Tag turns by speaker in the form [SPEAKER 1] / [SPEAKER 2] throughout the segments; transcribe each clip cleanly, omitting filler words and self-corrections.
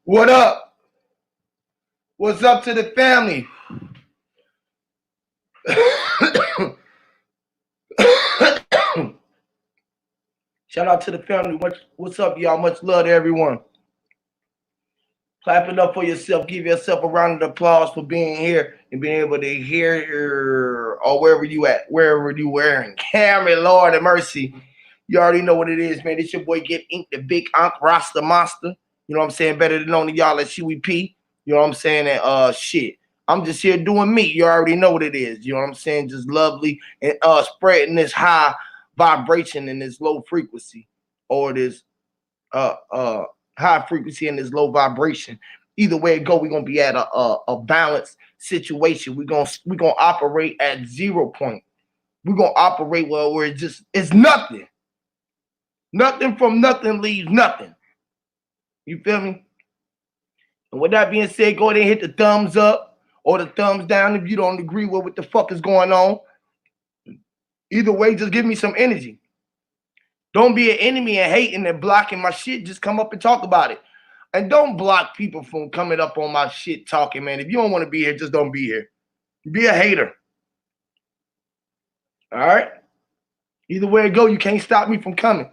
[SPEAKER 1] What up? What's up to the family? Shout out to the family. What's up, y'all? Much love to everyone. Clap it up for yourself. Give yourself a round of applause for being here and being able to hear or wherever you at, wherever you wearing. Cameron, Lord of mercy. You already know what it is, man. It's your boy Get Ink, the big Ankh Rasta Monster. You know what I'm saying? Better than known to y'all at CWP. You know what I'm saying? And shit. I'm just here doing me. You already know what it is. You know what I'm saying? Just lovely and spreading this high vibration and this low frequency, or this high frequency and this low vibration. Either way it go, we're gonna be at a balanced situation. We're gonna operate at 0 point. We're gonna operate where it's nothing. Nothing from nothing leaves nothing. You feel me? And with that being said, go ahead and hit the thumbs up or the thumbs down if you don't agree with what the fuck is going on. Either way, just give me some energy. Don't be an enemy and hating and blocking my shit. Just come up and talk about it. And don't block people from coming up on my shit talking, man. If you don't want to be here, just don't be here. Be a hater. All right? Either way it go, you can't stop me from coming.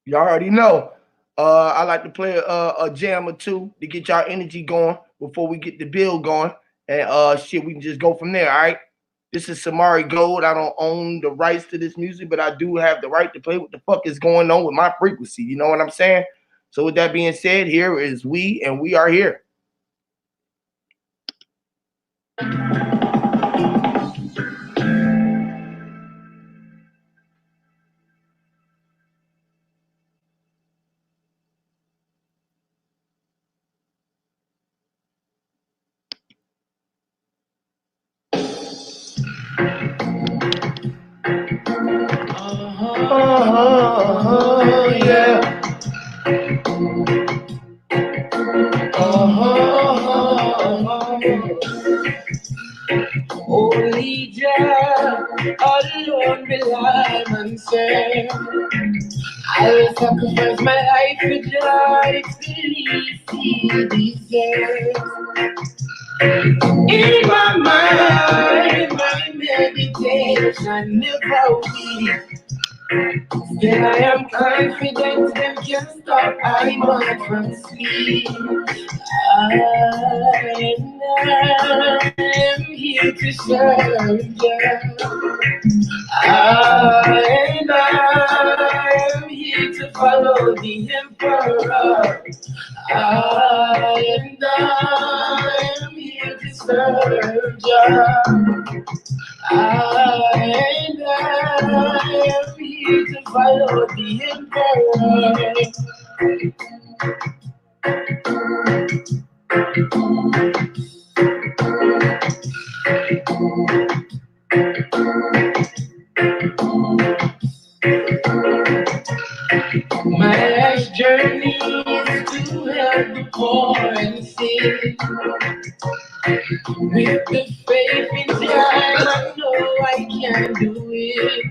[SPEAKER 1] Y'all already know. I like to play a jam or two to get y'all energy going before we get the build going. And shit, we can just go from there, all right? This is Samari Gold. I don't own the rights to this music, but I do have the right to play what the fuck is going on with my frequency. You know what I'm saying? So with that being said, here is we, and we are here. Yeah.
[SPEAKER 2] Only Jah alone rely on say. I'll sacrifice my life for Jah. It's the least he deserves. In my mind, my meditation never weak. Still I am confident them can stop I want from sleep. I am here to serve you. I am here to follow the emperor. I am here to serve you. I am here to follow the emperor. My life's journey is to help the poor and sick. With the faith in time, I know I can do it.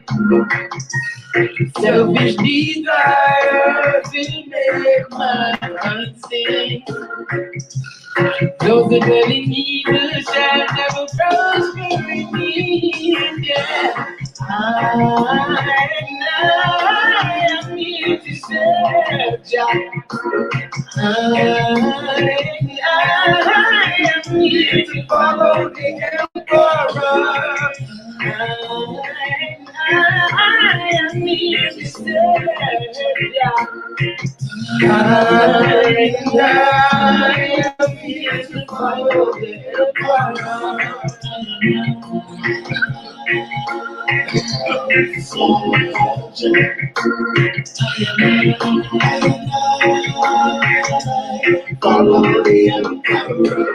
[SPEAKER 2] Selfish desires will make my heart sing. Those that dwell in evil shall never prosper in me. Yeah. I am here to serve Jah. I am here to follow the emperor. I am here to serve Jah. I am here to follow the emperor. Follow the emperor.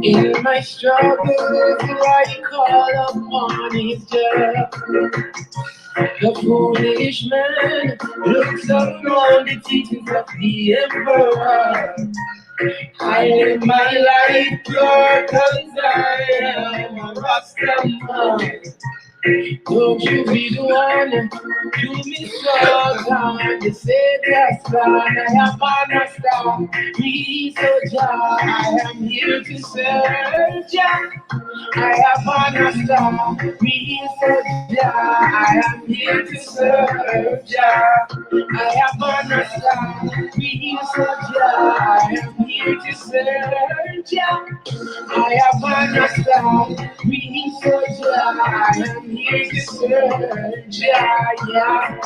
[SPEAKER 2] In my struggles, I call upon His love. The foolish man looks around the teachings of the emperor. I live my life pure 'cause I am a Rastaman. Don't you be the one do me so time. You say that's fine. I am on a star. Me so Jah. I am here to serve Jah. I am on a star. Me so Jah. I am here to serve Jah. I am on a star. Me so Jah. I am here to serve Jah. I am on a star. Me so Jah. I am here to serve Jah. Yeah.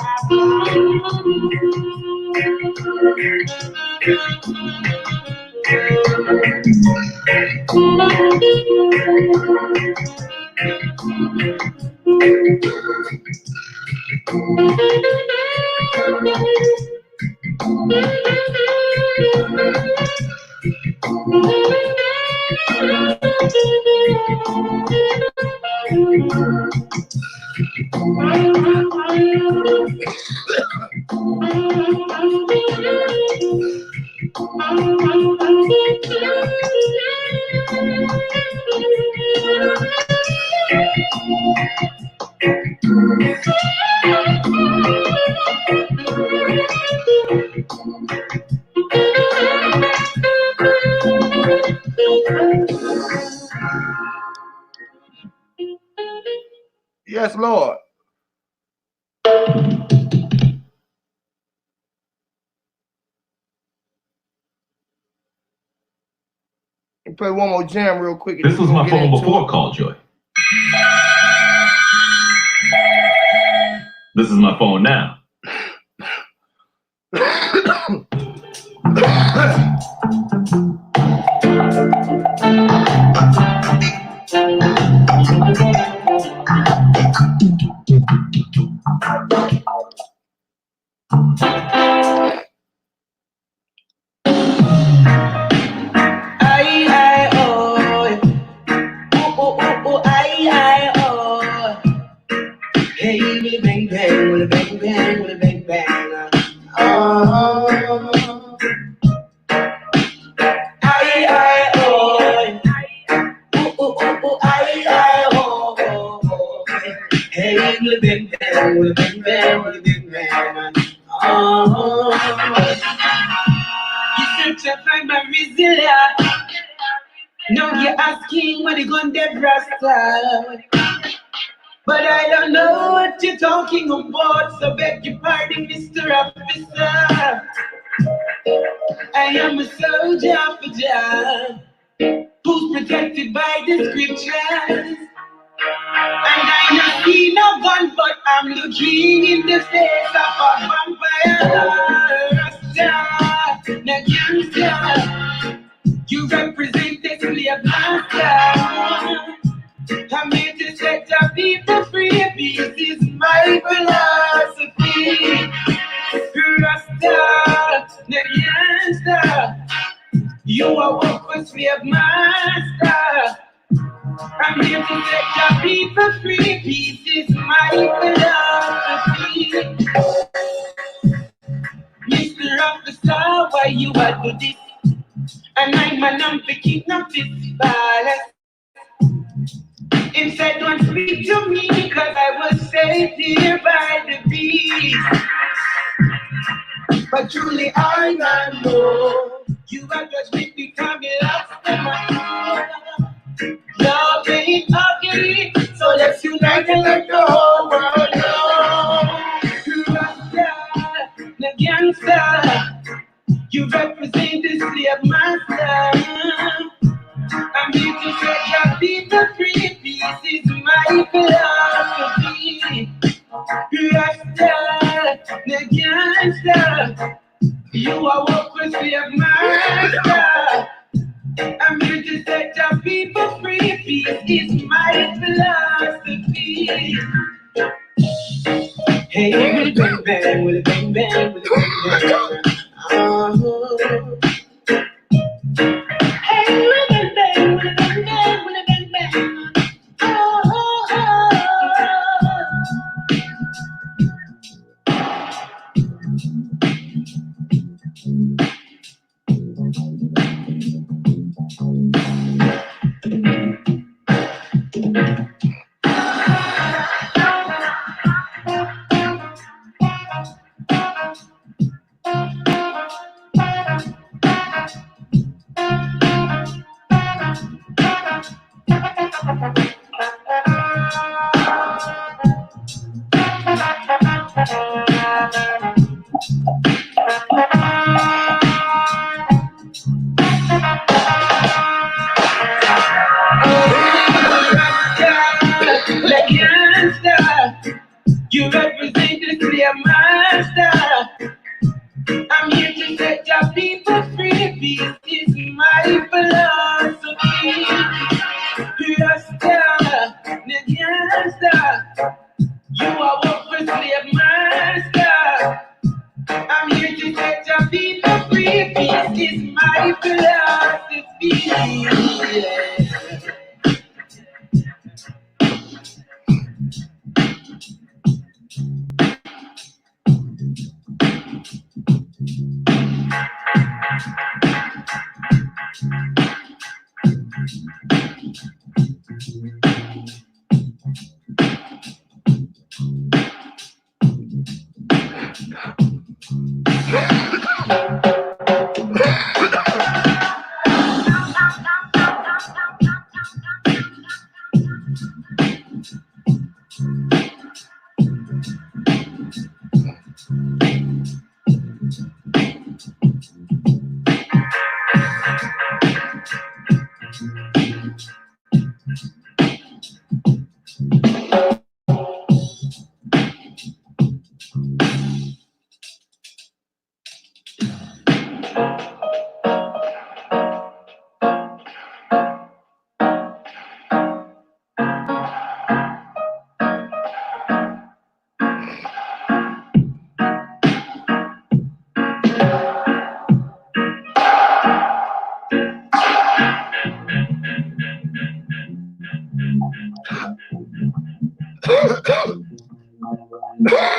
[SPEAKER 1] Yes, Lord. Play one more jam real quick.
[SPEAKER 3] This was my phone before Call Joy. This is my phone now.
[SPEAKER 2] Hey, with a bang bang, with a bang bang, with a bang bang. Hey, with a bang bang, with a bang bang, with a bang bang. You search to find my resilience. Now you're asking what you gonna get Rasta. But I don't know what you're talking about, so beg your pardon, Mr. Officer. I am a soldier for Jah, who's protected by the scriptures. And I not see no gun, but I'm looking in the face of a vampire. Rasta, not gangster. You represent the slave master. I'm here to set the people free. Peace is my philosophy. Rasta, the youngster. You are what was slave master. I'm here to set the people free. Peace is my philosophy. Mr. Officer, why you are do this? And I'm an picking up this balance. Him said, don't speak to me, cause I was saved here by the beast. But truly I know you are just with me, come you lost in my soul. Love ain't ugly, so let's unite and let the whole world know. Rasta, the gangster, you represent the slave master. I'm here to set your people free. Peace is my philosophy. Rasta, the gangster, you are what was slave master. I'm here to set your people free. Peace is my philosophy. Hey, with a bang bang, with a bang bang, with a bang bang. Hey, with a bang, with a bang bang, with a bang bang. You represent the clear master. I'm here to set your people free. Peace is my philosophy. Rasta, the gangster. You are what for slave master. I'm here to set your people free. Peace is my philosophy. Yeah.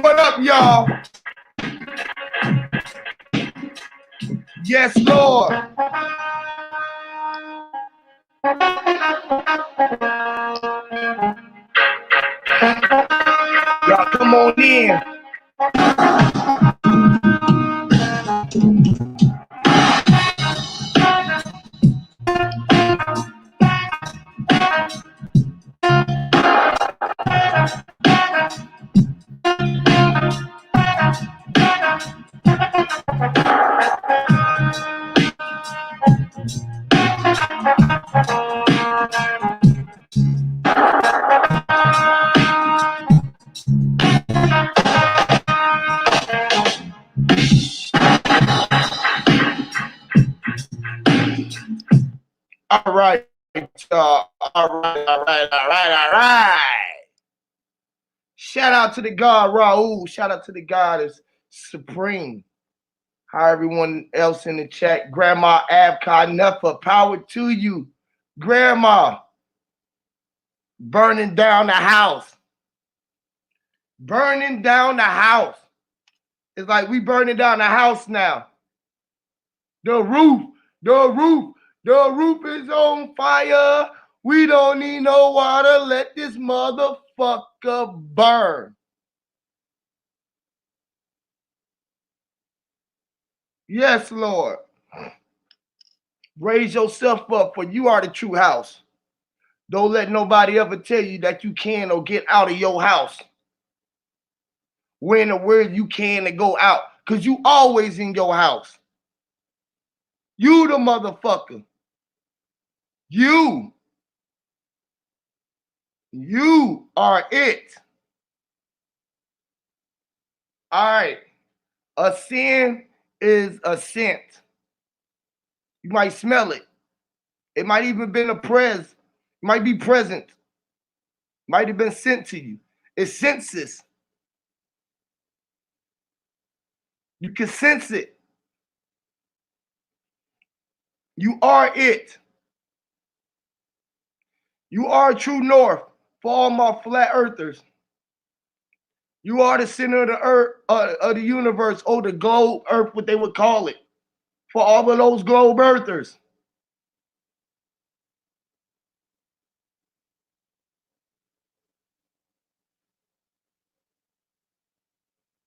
[SPEAKER 1] What up, y'all? Yes, Lord. Y'all come on in. All right. All right. Shout out to the God Raul. Shout out to the God is supreme. How everyone else in the chat. Grandma Abka Nuffa, power to you. Grandma, burning down the house. Burning down the house. It's like we burning down the house now. The roof is on fire. We don't need no water. Let this motherfucker burn. Yes, Lord. Raise yourself up, for you are the true house. Don't let nobody ever tell you that you can or get out of your house. When or where you can and go out. Because you always in your house. You the motherfucker. You are it. All right. A sin is a scent. You might smell it. It might even been a pres. Might be present. Might have been sent to you. It's senses. You can sense it. You are it. You are true north for all my flat earthers. You are the center of the earth, of the universe, or the globe earth, what they would call it. For all of those globe earthers.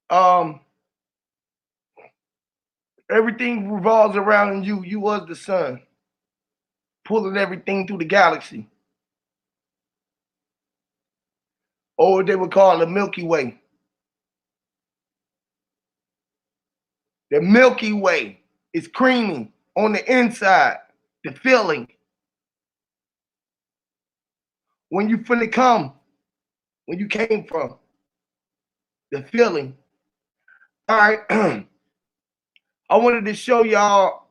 [SPEAKER 1] Um, everything revolves around you. You was the sun, pulling everything through the galaxy. Or what they would call the Milky Way. The Milky Way is creamy on the inside. The feeling. When you finna come, when you came from. The feeling. All right. I wanted to show y'all,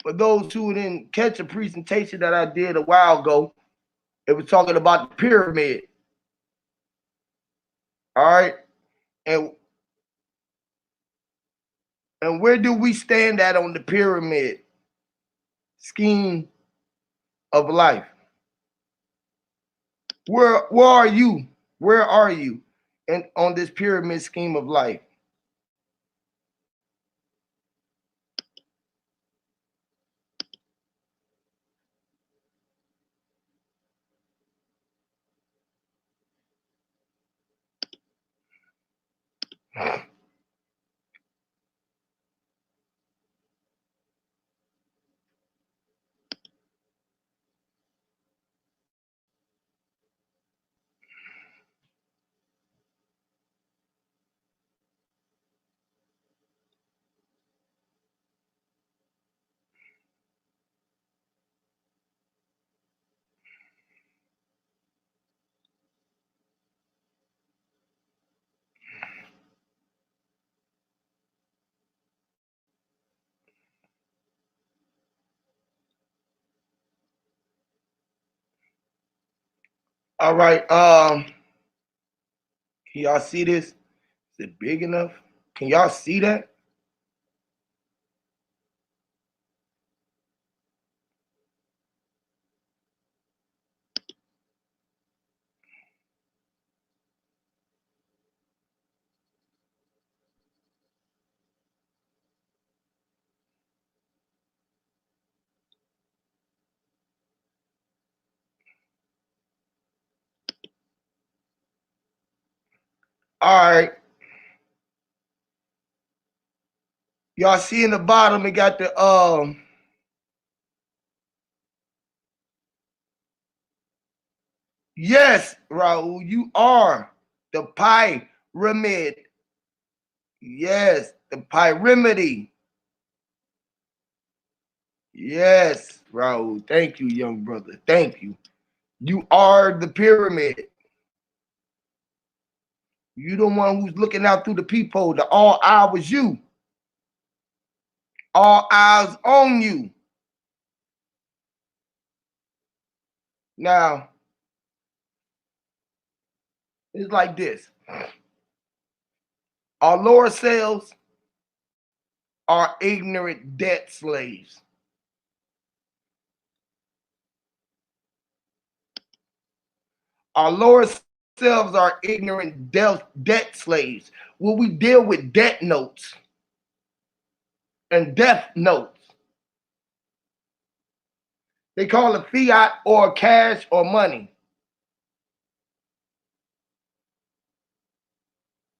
[SPEAKER 1] for those who didn't catch a presentation that I did a while ago, it was talking about the pyramid. All right. And where do we stand at on the pyramid scheme of life? Where are you? Where are you on this pyramid scheme of life? All right. Can y'all see this? Is it big enough? Can y'all see that? All right. Y'all see in the bottom, it got the yes, Raul, you are the pyramid. Yes, the pyramid. Yes, Raul. Thank you, young brother. Thank you. You are the pyramid. You the one who's looking out through the peephole. The all eye was you. All eyes on you. Now, it's like this. Our lower selves are ignorant debt slaves. Our lower selves are ignorant debt slaves. Will we deal with debt notes and death notes? They call it fiat or cash or money.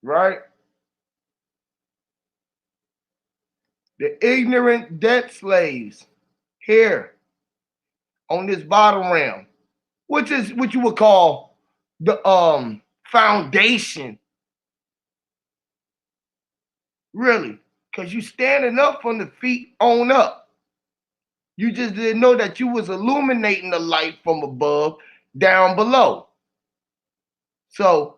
[SPEAKER 1] Right? The ignorant debt slaves here on this bottom realm, which is what you would call the foundation, really, because you standing up from the feet on up. You just didn't know that you was illuminating the light from above down below. So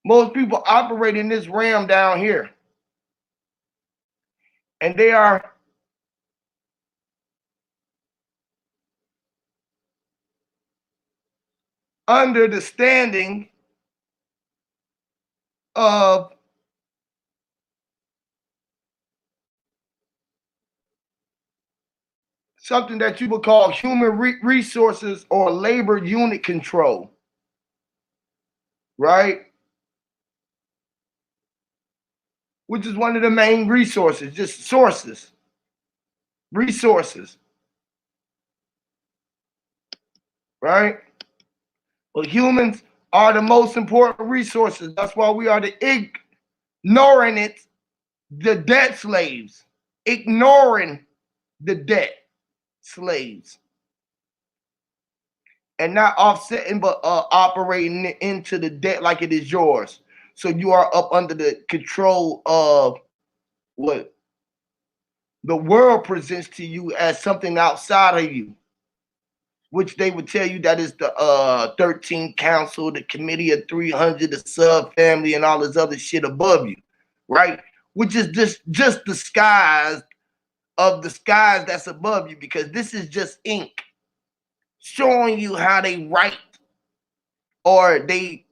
[SPEAKER 1] most people operate in this realm down here, and they are under the standing of something that you would call human resources or labor unit control, right? Which is one of the main resources, just sources, resources, right? Well, humans are the most important resources. That's why we are the ignoring it, the debt slaves, ignoring the debt slaves, and not offsetting, but operating it into the debt like it is yours. So you are up under the control of what the world presents to you as something outside of you, which they would tell you that is the 13th Council, the Committee of 300, the sub-family, and all this other shit above you, right? Which is just the skies of the skies that's above you, because this is just ink showing you how they write, or they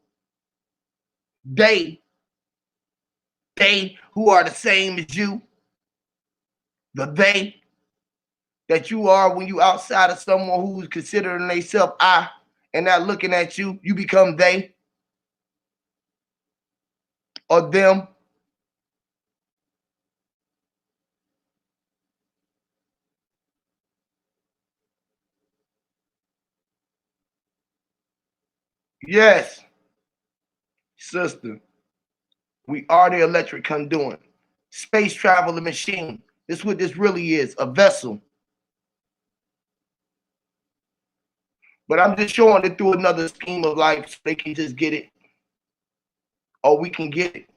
[SPEAKER 1] who are the same as you, the they that you are when you outside of someone who's considering themselves I and not looking at you, you become they or them. Yes, sister, we are the electric conduit, space traveling machine. This is what this really is, a vessel. But I'm just showing it through another scheme of life so they can just get it, or we can get it.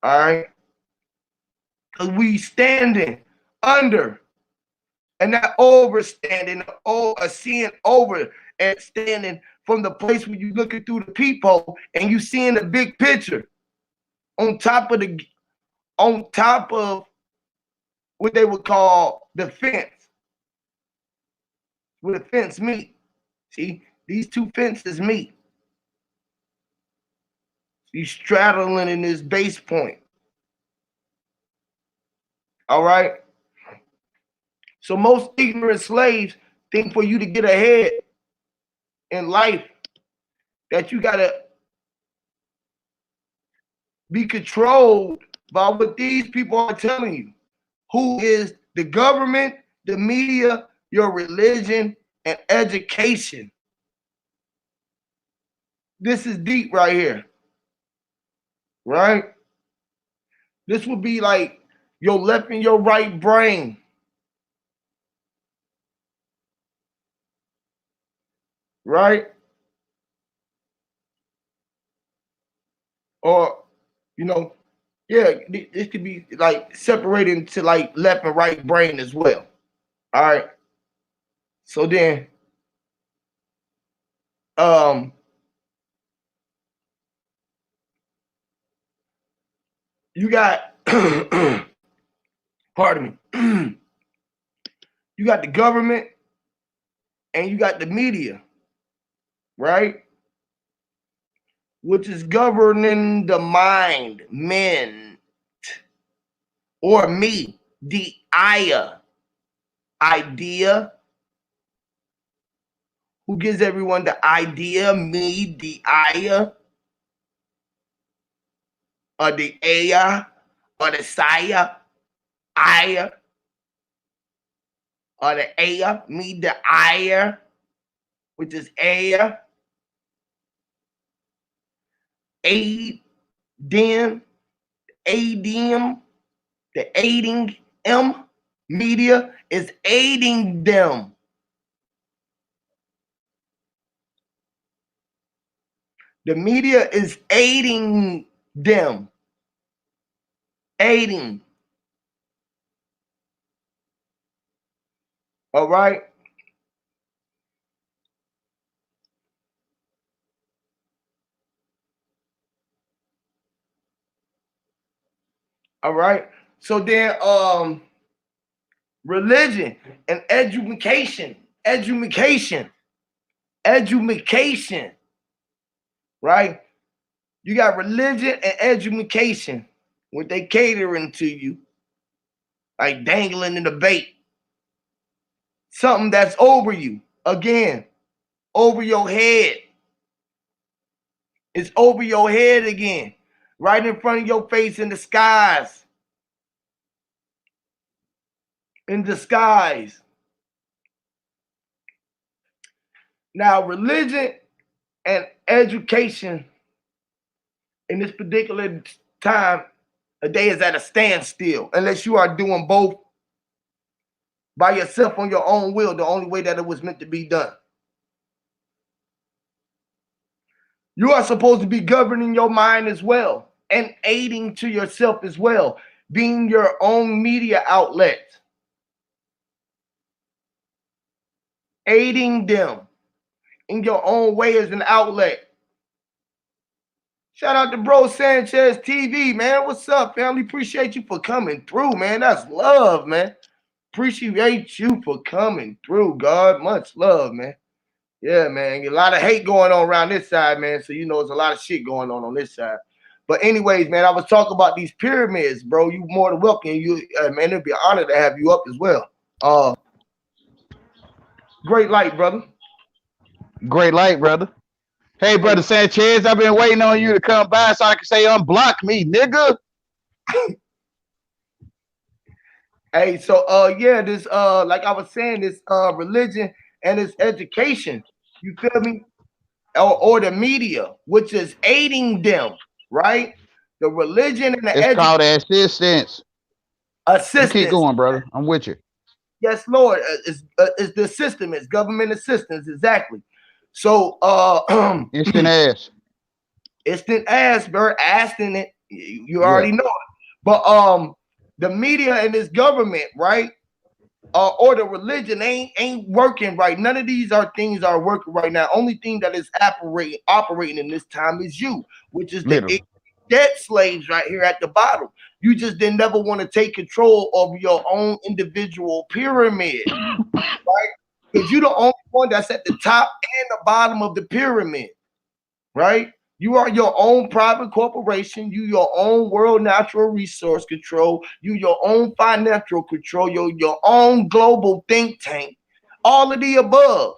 [SPEAKER 1] All right? Because we standing under and not overstanding, seeing over and standing from the place where you looking through the peephole and you seeing the big picture on top of what they would call the fence, where the fence meet. See, these two fences meet. You straddling in this base point. All right. So most ignorant slaves think for you to get ahead in life that you gotta be controlled by what these people are telling you, who is the government, the media, your religion, and education. This is deep right here, right? This would be like your left and your right brain. Right? Or, yeah, this could be like separated into like left and right brain as well. All right. So then, you got, pardon me, you got the government and you got the media, right? Which is governing the mind, men, or me, the idea. Who gives everyone the idea? Me, the or the aya, or the saya, aya, or the aya, me, the aya, which is aya, adim, The aiding media is aiding them. The media is aiding them. Aiding. All right. All right. So then religion and education, right? You got religion and education, what they catering to you, like dangling in the bait. Something that's over you. Again, over your head. It's over your head again. Right in front of your face in the skies. In disguise. Now, religion and education in this particular time, a day is at a standstill unless you are doing both by yourself on your own will, the only way that it was meant to be done. You are supposed to be governing your mind as well and aiding to yourself as well, being your own media outlet, aiding them in your own way as an outlet. Shout out to Bro Sanchez TV, man. What's up, family? Appreciate you for coming through, man. That's love, man. Appreciate you for coming through, God. Much love, man. Yeah, man. A lot of hate going on around this side, man. So, you know, there's a lot of shit going on this side. But anyways, man, I was talking about these pyramids, bro. You more than welcome. You, man, it'd be an honor to have you up as well. Great light, brother.
[SPEAKER 4] Great light, brother. Hey, brother Sanchez, I've been waiting on you to come by so I can say unblock me, nigga.
[SPEAKER 1] Hey, so yeah, this like I was saying, this religion and this education, you feel me? Or the media, which is aiding them, right? The religion and the
[SPEAKER 4] it's called assistance.
[SPEAKER 1] Assistance.
[SPEAKER 4] You keep going, brother. I'm with you.
[SPEAKER 1] Yes, Lord. It's the system, it's government assistance, exactly. So
[SPEAKER 4] instant ass.
[SPEAKER 1] Instant ass, bro. Ass in it. You already know it. But the media and this government, right? Or the religion ain't working right. None of these things are working right now. Only thing that is operating in this time is you, which is the debt slaves right here at the bottom. You just didn't never want to take control of your own individual pyramid, right? Because you're the only one that's at the top and the bottom of the pyramid, right? You are your own private corporation. You your own world natural resource control. You your own financial control. Your own global think tank. All of the above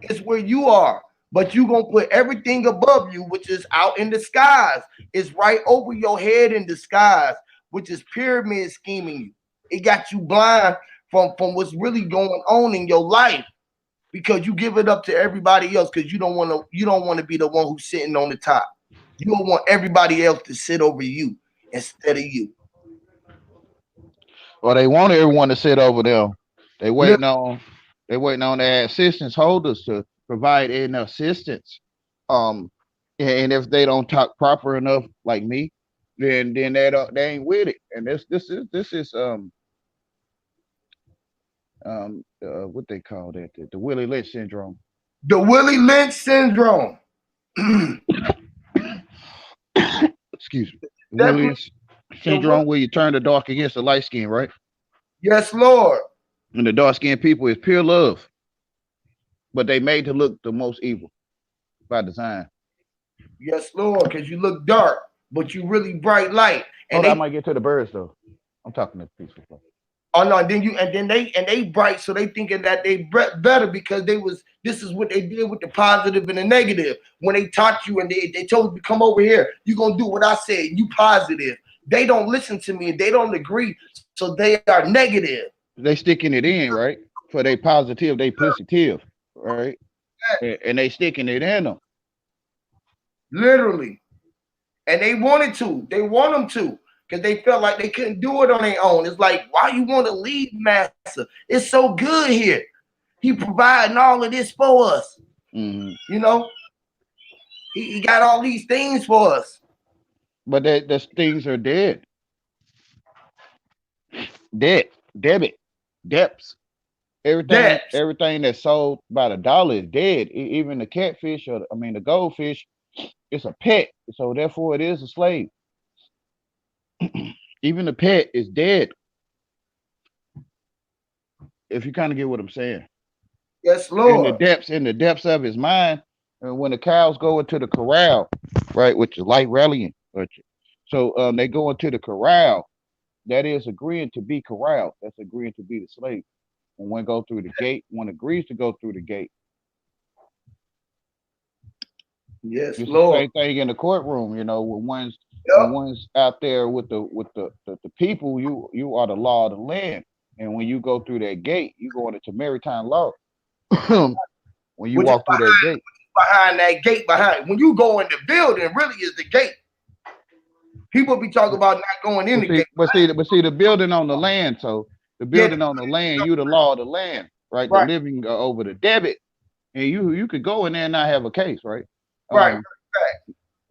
[SPEAKER 1] is where you are. But you gonna put everything above you, which is out in the skies, is right over your head in the skies, which is pyramid scheming you. It got you blind from what's really going on in your life. Because you give it up to everybody else because you don't want to be the one who's sitting on the top. You don't want everybody else to sit over you instead of you.
[SPEAKER 4] Well, they want everyone to sit over them. They waiting on their assistance holders to provide an assistance. And if they don't talk proper enough like me, then they ain't with it. And this is what they call that, the Willie Lynch syndrome.
[SPEAKER 1] The Willie Lynch syndrome.
[SPEAKER 4] Excuse me. The Willie Lynch syndrome, where you turn the dark against the light skin, right?
[SPEAKER 1] Yes, Lord.
[SPEAKER 4] And the dark skinned people is pure love, but they made to look the most evil by design.
[SPEAKER 1] Yes, Lord, because you look dark, but you really bright light.
[SPEAKER 4] And I might get to the birds though. I'm talking to peaceful folks.
[SPEAKER 1] Oh no, then they bright, so they thinking that they better because this is what they did with the positive and the negative. When they taught you and they told you to come over here, you gonna do what I said, you positive. They don't listen to me, they don't agree, so they are negative.
[SPEAKER 4] They sticking it in, right? For they positive, they positive, right? And they sticking it in them.
[SPEAKER 1] Literally. And they want them to. because they felt like they couldn't do it on their own. It's like, why you want to leave Massa? It's so good here. He providing all of this for us.
[SPEAKER 4] Mm-hmm.
[SPEAKER 1] You know, he got all these things for us.
[SPEAKER 4] But those things are dead. Debt, debit, debts. Everything that's sold by the dollar is dead. Even the catfish, the goldfish, it's a pet, so therefore it is a slave. Even the pet is dead. If you kind of get what I'm saying.
[SPEAKER 1] Yes, Lord.
[SPEAKER 4] In the depths of his mind, and when the cows go into the corral, right, which is light rallying, so they go into the corral. That is agreeing to be corralled. That's agreeing to be the slave. When one go through the gate, one agrees to go through the gate.
[SPEAKER 1] Yes,
[SPEAKER 4] it's
[SPEAKER 1] Lord.
[SPEAKER 4] The same thing in the courtroom, when one's out there with the people, you are the law of the land. And when you go through that gate, you go into maritime law. When you walk through that gate.
[SPEAKER 1] Behind that gate, when you go in the building, really is the gate. People be talking about not going in the gate.
[SPEAKER 4] But see, the building on the land, so the building on the land, you the law of the land, right? The living over the debit. And you could go in there and not have a case, right?
[SPEAKER 1] Right.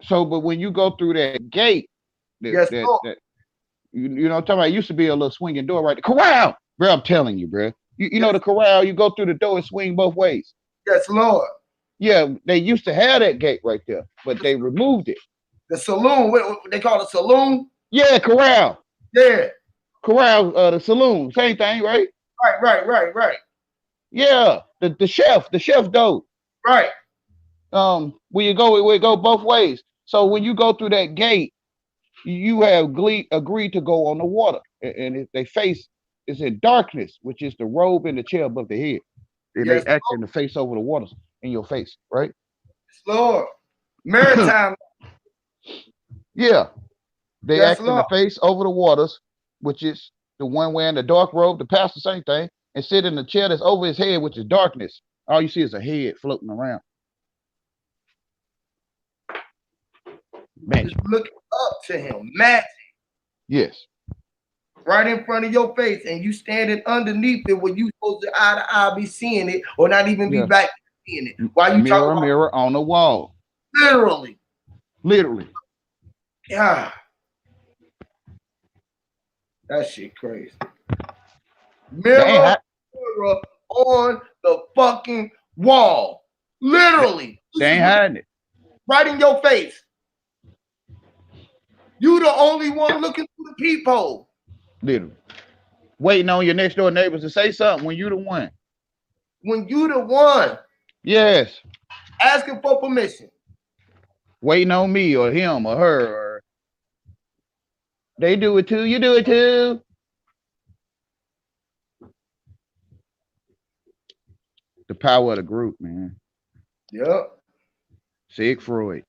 [SPEAKER 4] So, but when you go through that gate, you know what I'm talking about? It used to be a little swinging door, right? The corral, bro. I'm telling you, bro. You know the corral. You go through the door and swing both ways.
[SPEAKER 1] Yes, Lord.
[SPEAKER 4] Yeah, they used to have that gate right there, but they removed it.
[SPEAKER 1] The saloon, what they call it, saloon?
[SPEAKER 4] Yeah, corral.
[SPEAKER 1] Yeah.
[SPEAKER 4] Corral, the saloon, same thing, right?
[SPEAKER 1] Right.
[SPEAKER 4] Yeah, the chef door.
[SPEAKER 1] Right.
[SPEAKER 4] Where you go, it go both ways. So when you go through that gate, you have agreed to go on the water, and if they face is in darkness, which is the robe and the chair above the head. And they acting the face over the waters in your face, right?
[SPEAKER 1] Lord. Maritime.
[SPEAKER 4] Yeah. They acting the face over the waters, which is the one wearing the dark robe, the pastor, same thing, and sit in the chair that's over his head, which is darkness. All you see is a head floating around. Magic.
[SPEAKER 1] Just looking up to him. Magic.
[SPEAKER 4] Yes.
[SPEAKER 1] Right in front of your face, and you standing underneath it when you supposed to eye to eye be seeing it, or not even be back seeing it. Why you talking about
[SPEAKER 4] mirror on the wall?
[SPEAKER 1] Literally. Yeah. That shit crazy. Mirror on the fucking wall. Literally.
[SPEAKER 4] They ain't hiding it.
[SPEAKER 1] Right in your face. You the only one looking through the peephole.
[SPEAKER 4] Literally. Waiting on your next door neighbors to say something when you the one.
[SPEAKER 1] When you the one.
[SPEAKER 4] Yes.
[SPEAKER 1] Asking for permission.
[SPEAKER 4] Waiting on me or him or her, or they do it too, you do it too. The power of the group, man.
[SPEAKER 1] Yep.
[SPEAKER 4] Sig Freud.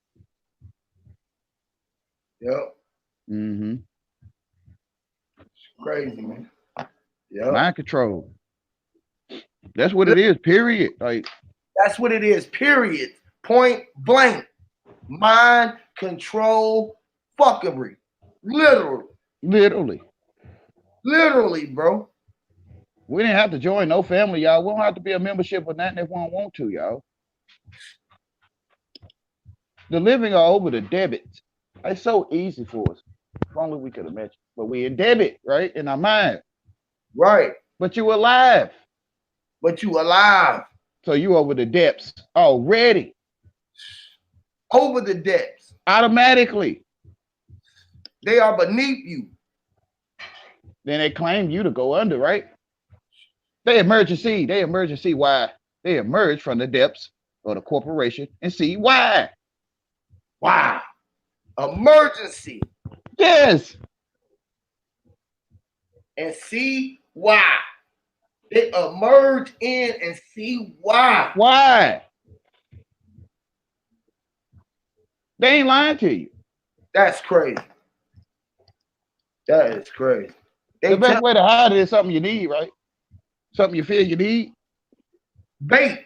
[SPEAKER 1] Yep.
[SPEAKER 4] Mm-hmm.
[SPEAKER 1] Crazy, man. Yep.
[SPEAKER 4] Mind control. That's what it is, period. Like
[SPEAKER 1] that's what it is, period. Point blank. Mind control fuckery. Literally, bro.
[SPEAKER 4] We didn't have to join no family, y'all. We don't have to be a membership or nothing if we don't want to, y'all. The living are over the debits. It's so easy for us. If only we could have met you. But we in debit, right? In our mind.
[SPEAKER 1] Right.
[SPEAKER 4] But you alive.
[SPEAKER 1] So
[SPEAKER 4] you over the depths already.
[SPEAKER 1] Over the depths.
[SPEAKER 4] Automatically.
[SPEAKER 1] They are beneath you.
[SPEAKER 4] Then they claim you to go under, right? They emergency. Why? They emerge from the depths of the corporation and see why.
[SPEAKER 1] Wow. Emergency.
[SPEAKER 4] Yes.
[SPEAKER 1] And see why. They emerge in and see why.
[SPEAKER 4] Why? They ain't lying to you.
[SPEAKER 1] That's crazy. That is crazy.
[SPEAKER 4] The best way to hide it is something you need, right? Something you feel you need.
[SPEAKER 1] Bait.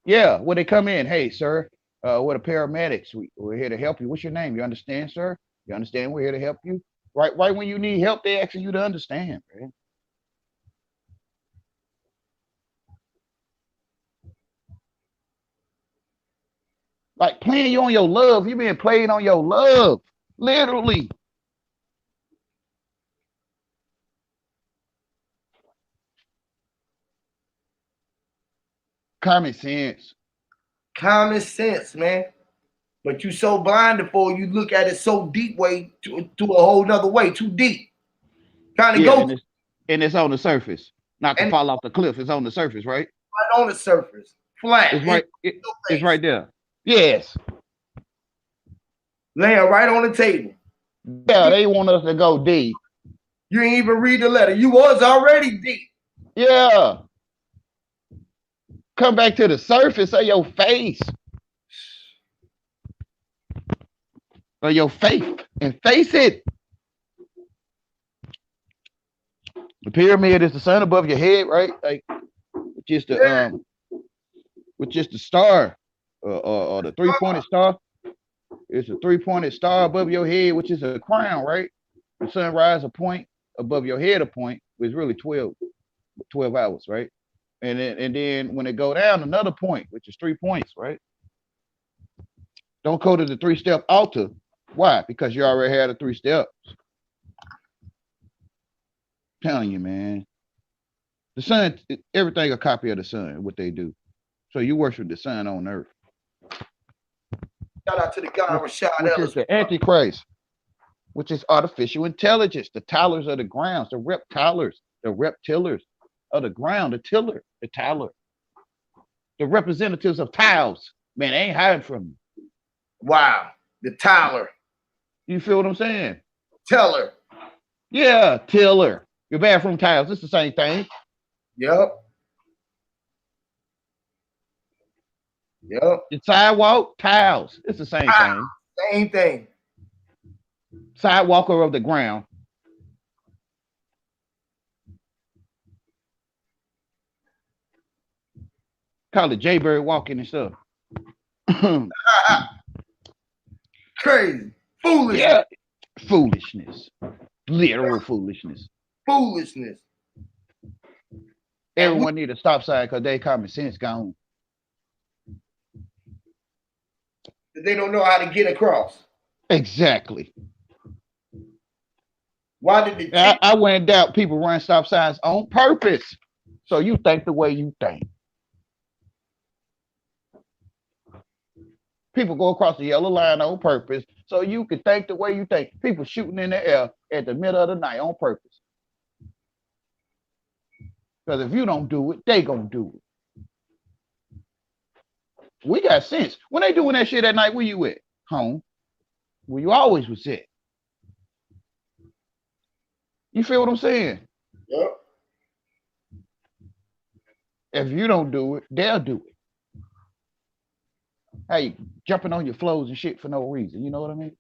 [SPEAKER 4] Yeah, when they come in, hey, sir, we're the paramedics. We're here to help you. What's your name? You understand, sir? You understand we're here to help you? Right when you need help, they asking you to understand, man. Like playing you on your love. You been playing on your love. Literally. Common sense.
[SPEAKER 1] Common sense, man. But you so blinded for it, you look at it so deep way to a whole nother way, too deep. Trying to
[SPEAKER 4] Yeah,
[SPEAKER 1] go
[SPEAKER 4] and it's on the surface. Not to
[SPEAKER 1] and
[SPEAKER 4] fall off the cliff. It's on the surface, right?
[SPEAKER 1] right on the surface, flat.
[SPEAKER 4] It's
[SPEAKER 1] in
[SPEAKER 4] right.
[SPEAKER 1] your
[SPEAKER 4] It's
[SPEAKER 1] face,
[SPEAKER 4] right there. Yes.
[SPEAKER 1] laying right on the table.
[SPEAKER 4] Yeah, they want us to go deep.
[SPEAKER 1] You ain't even read the letter. You was already deep.
[SPEAKER 4] Yeah. Come back to the surface of your face. Or your faith. And face it. The pyramid is the sun above your head, right? Like which is the star or the three-pointed star. It's a three-pointed star above your head, which is a crown, right? The sunrise a point, above your head a point, which is really 12 hours, right? And then when it go down, another point, which is 3 points, right? Don't go to the 3-step altar. Why? Because you already had a 3 steps. Telling you, man. The sun, everything a copy of the sun, what they do. So you worship the sun on earth.
[SPEAKER 1] Shout out to the guy Rashad
[SPEAKER 4] Which
[SPEAKER 1] Ellis.
[SPEAKER 4] is the Antichrist, which is artificial intelligence, the tillers of the grounds, the reptilers of the ground, the tiller, the tiler, the representatives of tiles. Man, they ain't hiding from you.
[SPEAKER 1] Wow. The Tyler.
[SPEAKER 4] You feel what I'm saying?
[SPEAKER 1] Teller.
[SPEAKER 4] Yeah, tiller. Your bathroom tiles, it's the same thing.
[SPEAKER 1] Yep. Yep.
[SPEAKER 4] The sidewalk tiles, it's the same thing.
[SPEAKER 1] Same thing.
[SPEAKER 4] Sidewalker of the ground. Call it Jaybird walking and stuff.
[SPEAKER 1] Crazy. Foolish.
[SPEAKER 4] Yeah. Foolishness. Literal foolishness.
[SPEAKER 1] Foolishness.
[SPEAKER 4] Everyone need a stop sign because they common sense gone.
[SPEAKER 1] They don't know how to get across.
[SPEAKER 4] Exactly.
[SPEAKER 1] Why did the
[SPEAKER 4] I wouldn't doubt people run stop signs on purpose. So you think the way you think. People go across the yellow line on purpose so you can think the way you think. People shooting in the air at the middle of the night on purpose. Because if you don't do it, they gonna do it. We got sense. When they doing that shit at night, where you at? Home. Where you always was at. You feel what I'm saying?
[SPEAKER 1] Yep.
[SPEAKER 4] If you don't do it, they'll do it. Hey, jumping on your flows and shit for no reason. You know what I mean?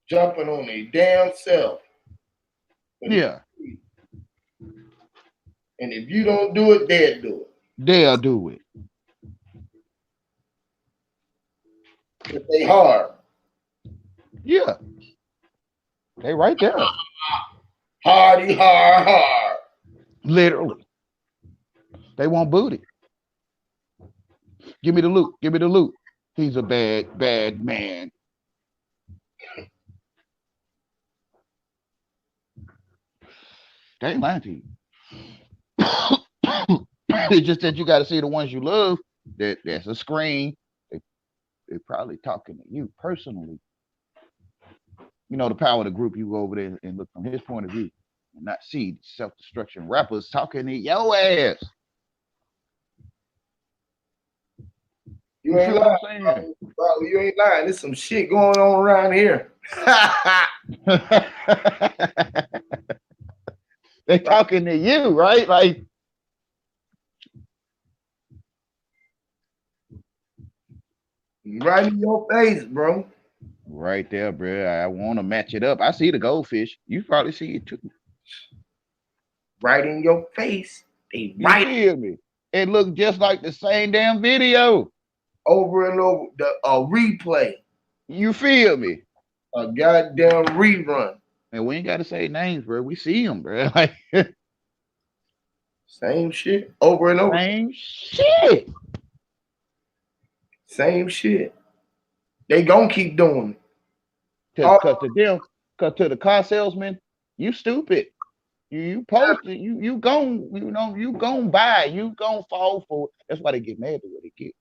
[SPEAKER 1] Jumping on their damn self.
[SPEAKER 4] Yeah.
[SPEAKER 1] And if you don't do it, they'll do it.
[SPEAKER 4] They'll do it.
[SPEAKER 1] If they hard.
[SPEAKER 4] Yeah. They right there.
[SPEAKER 1] Hardy, hard.
[SPEAKER 4] Literally. They want booty. Give me the loot. Give me the loot. He's a bad, bad man. They ain't lying to you. It's just that you got to see the ones you love. That's a screen. They're probably talking to you personally. You know, the power of the group, you go over there and look from his point of view and not see self-destruction rappers talking to your ass.
[SPEAKER 1] You ain't lying, bro. You ain't lying. There's some shit going on around here.
[SPEAKER 4] They're talking to you, right? Like,
[SPEAKER 1] right in your face, bro.
[SPEAKER 4] Right there, bro. I want to match it up. I see the goldfish. You probably see it too.
[SPEAKER 1] Right in your face. They
[SPEAKER 4] You
[SPEAKER 1] right
[SPEAKER 4] feel me? It looked just like the same damn video.
[SPEAKER 1] over and over. The replay.
[SPEAKER 4] You feel me?
[SPEAKER 1] A goddamn rerun.
[SPEAKER 4] And we ain't got to say names, bro. We see them, bro. Like
[SPEAKER 1] Same shit over and over.
[SPEAKER 4] same shit.
[SPEAKER 1] Same shit. They gonna keep doing it.
[SPEAKER 4] Cause to them, cause to the car salesman, you stupid. You posted, you gon' you gon' buy, you gon' fall for it. That's why they get mad at what they get.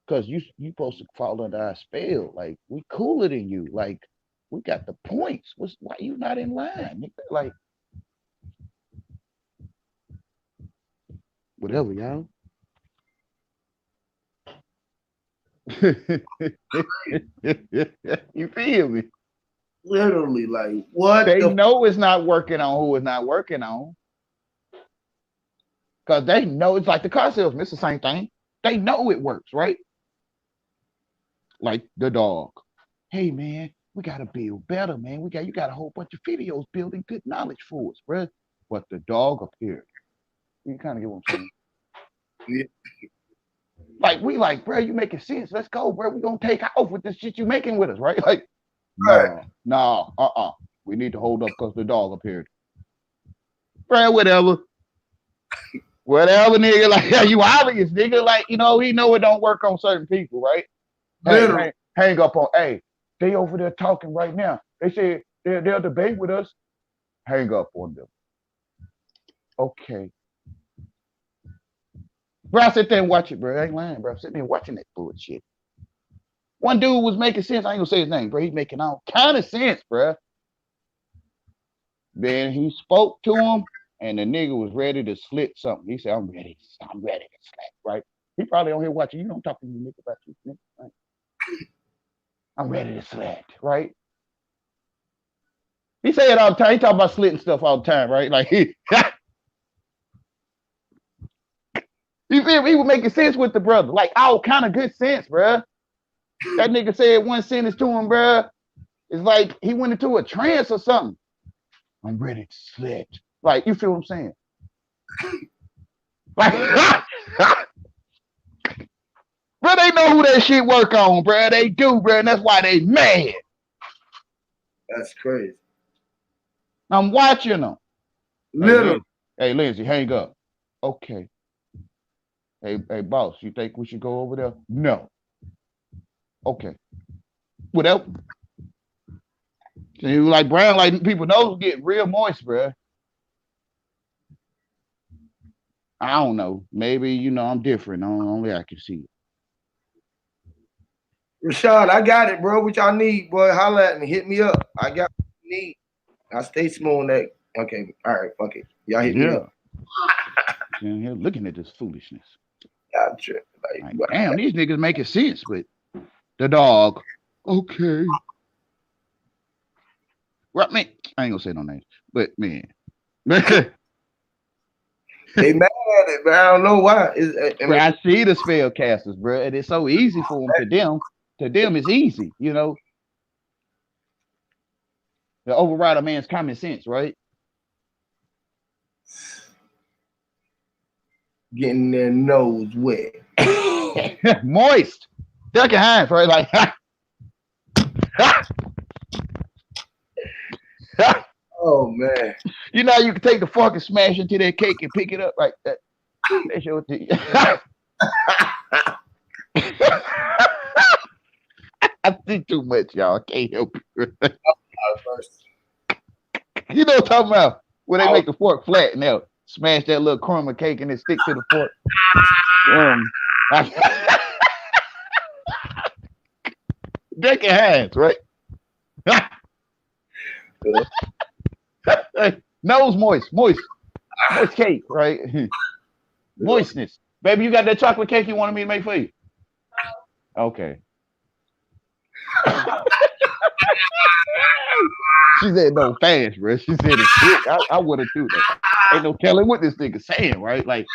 [SPEAKER 4] Cause you supposed to fall under our spell. Like we cooler than you. Like we got the points. Why you not in line? Nigga? Like whatever, y'all. You feel me?
[SPEAKER 1] Literally, like what?
[SPEAKER 4] They know it's not working on who it's not working on. Because they know it's like the car salesman, it's the same thing. They know it works, right? Like the dog. Hey man, we gotta build better, man. You got a whole bunch of videos building good knowledge for us, bro. But the dog appeared. You kind of get what I'm saying?
[SPEAKER 1] Yeah.
[SPEAKER 4] Like we like, bro, you making sense. Let's go, bro. We gonna take off with this shit you making with us, right? Like,
[SPEAKER 1] Right.
[SPEAKER 4] no, we need to hold up because the dog appeared. Bro, whatever. Whatever, nigga. Like, you obvious, nigga. Like, he know it don't work on certain people, right? Hey, hang up on, hey, they over there talking right now. They said they'll debate with us. Hang up on them. Okay. Bro, I sit there and watch it, bro. I ain't lying, bro. I'm sitting there watching that bullshit. One dude was making sense. I ain't gonna say his name, bro. He's making all kind of sense, bro. Then he spoke to him, and the nigga was ready to slit something. He said, I'm ready to slit, right? He probably on here watching. You don't talk to me, nigga, about you, nigga. Right? I'm ready to slit, right? He say it all the time. He talk about slitting stuff all the time, right? Like you feel me? He was making sense with the brother, like all kind of good sense, bro. That nigga said one sentence to him, bro. It's like he went into a trance or something. I'm ready to slit. Like, you feel what I'm saying? Like, bro, they know who that shit work on, bro. They do, bro, and that's why they mad.
[SPEAKER 1] That's crazy.
[SPEAKER 4] I'm watching them.
[SPEAKER 1] Literally.
[SPEAKER 4] Hey, Lindsay, hang up. Okay. Hey, boss, you think we should go over there? No. Okay. Whatever. So you like brown, like people nose get real moist, bro. I don't know. Maybe I'm different. Only I can see it.
[SPEAKER 1] Rashad, I got it, bro. What y'all need, boy? Holla at me. Hit me up. I got what you need. I stay small neck. Okay. All right. Fuck it. Y'all hit me up.
[SPEAKER 4] Here looking at this foolishness.
[SPEAKER 1] Gotcha.
[SPEAKER 4] Like, damn, these niggas making sense, but the dog. Okay. Well, man, I ain't gonna say no names, but man.
[SPEAKER 1] They mad at it, but I don't know why.
[SPEAKER 4] Bro, I see the spell casters, bro, and it's so easy for them. To them, it's easy, To override a man's common sense, right?
[SPEAKER 1] Getting their nose wet.
[SPEAKER 4] Moist. Ducking hands, right? Like,
[SPEAKER 1] oh, man.
[SPEAKER 4] You can take the fork and smash into that cake and pick it up like that. That's your thing. I think too much, y'all. I can't help it. You know what I'm talking about? Where they make the fork flat and they'll smash that little crumb of cake and it stick to the fork. Decking hands, right? Nose moist cake, right? Moistness. Baby, you got that chocolate cake you wanted me to make for you? Okay. She said no fast, bro. She said it's quick. I would have too, though. Ain't no telling what this nigga saying, right? Like,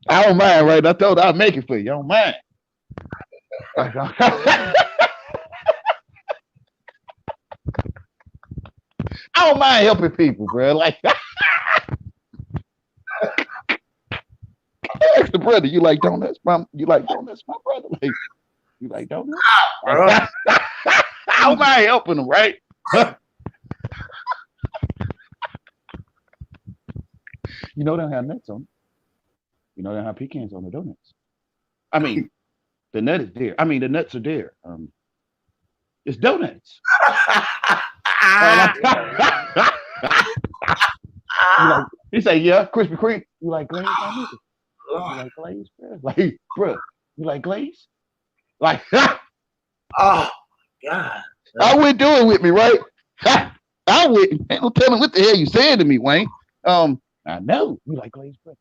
[SPEAKER 4] I don't mind, right? I told her I'll make it for you. I don't mind. I don't mind helping people, bro. Like, Ask the brother, you like donuts, mom? You like donuts, my brother? Like, you like donuts?
[SPEAKER 1] Bro.
[SPEAKER 4] How am I helping him, right? You know they don't have nuts on it. You know they don't have pecans on the donuts. I mean, the nut is there. I mean, the nuts are there. It's donuts. He say, yeah, Krispy Kreme. You like glaze? You like glaze, bro? Like, bro, you like glaze? Like,
[SPEAKER 1] Oh God.
[SPEAKER 4] I wouldn't do it with me, right? I wouldn't. Ain't no telling what the hell you saying to me, Wayne. I know you like glaze, bro.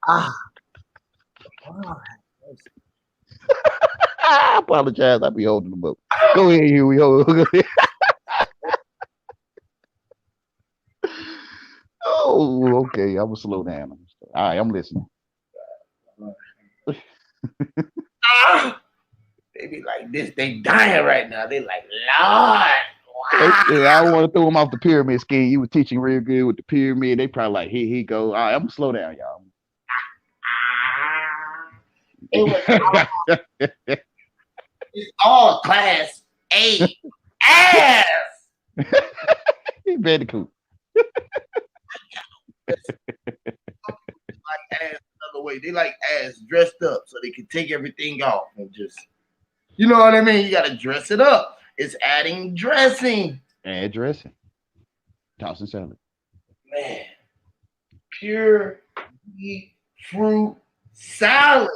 [SPEAKER 4] I apologize. I be holding them up. Go ahead, here we go. Oh, okay. I'm gonna slow down. All right, I'm listening.
[SPEAKER 1] They be like this. They dying right now. They like, Lord. Wow.
[SPEAKER 4] Yeah, I don't want to throw them off the pyramid scheme. You were teaching real good with the pyramid. They probably like, here he go. All right, I'm gonna slow down, y'all.
[SPEAKER 1] It's all class A ass.
[SPEAKER 4] Bandicoot.
[SPEAKER 1] Like ass another way. They like ass dressed up so they can take everything off and just, you know what I mean? You gotta dress it up. It's adding dressing.
[SPEAKER 4] Add dressing. Tossing salad. Man.
[SPEAKER 1] Pure wheat fruit salad.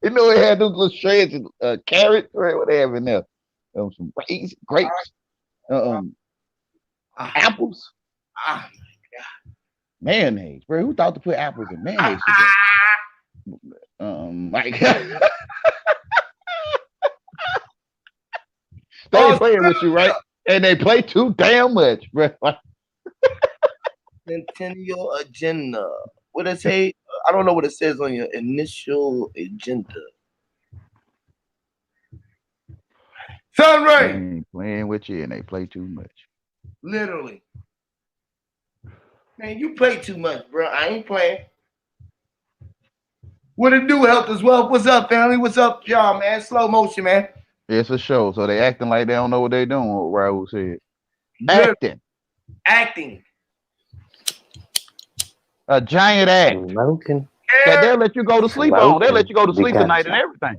[SPEAKER 4] You know, it had those little shreds of carrots, right? What they have in there? Some raisins, grapes, apples.
[SPEAKER 1] Oh my God.
[SPEAKER 4] Mayonnaise, bro. Who thought to put apples in mayonnaise together? Like they ain't playing with you, right? And they play too damn much, bro.
[SPEAKER 1] Centennial agenda. What it say? I don't know what it says on your initial agenda. Sunray.
[SPEAKER 4] They ain't playing with you, and they play too much.
[SPEAKER 1] Literally. Man, you play too much, bro. I ain't playing. What it do, Health as well? What's up, family? What's up, y'all, man? Slow motion, man.
[SPEAKER 4] It's a show, so they acting like they don't know what they doing. What Raul said.
[SPEAKER 1] Acting.
[SPEAKER 4] A giant act.
[SPEAKER 5] American.
[SPEAKER 4] That they'll let you go to sleep on. They'll let you go to sleep tonight and everything.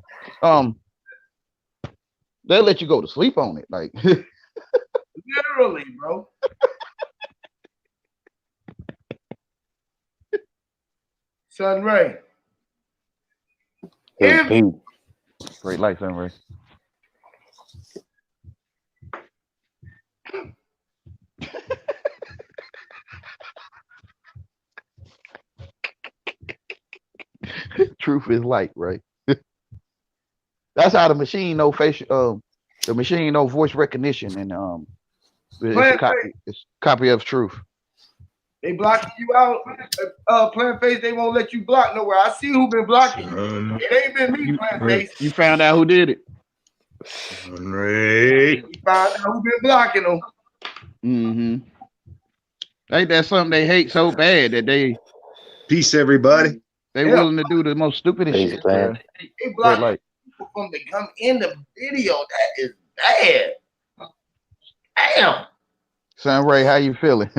[SPEAKER 4] They'll let you go to sleep on it. Like
[SPEAKER 1] literally, bro. Sunray.
[SPEAKER 4] Great light, Sunray. Truth is light, right? That's how the machine know facial. The machine know voice recognition, and it's a copy of truth.
[SPEAKER 1] They blocking you out. Plant face, they won't let you block nowhere. I see who been blocking you. It ain't been me, Plant face.
[SPEAKER 4] You found out who did it.
[SPEAKER 1] You found out who been blocking them.
[SPEAKER 4] Mm-hmm. Ain't that something they hate so bad that they
[SPEAKER 6] peace, everybody.
[SPEAKER 4] They willing to do the most stupidest shit.
[SPEAKER 1] They block people from to come in the video. That is bad. Damn.
[SPEAKER 4] Sunray, how you feeling?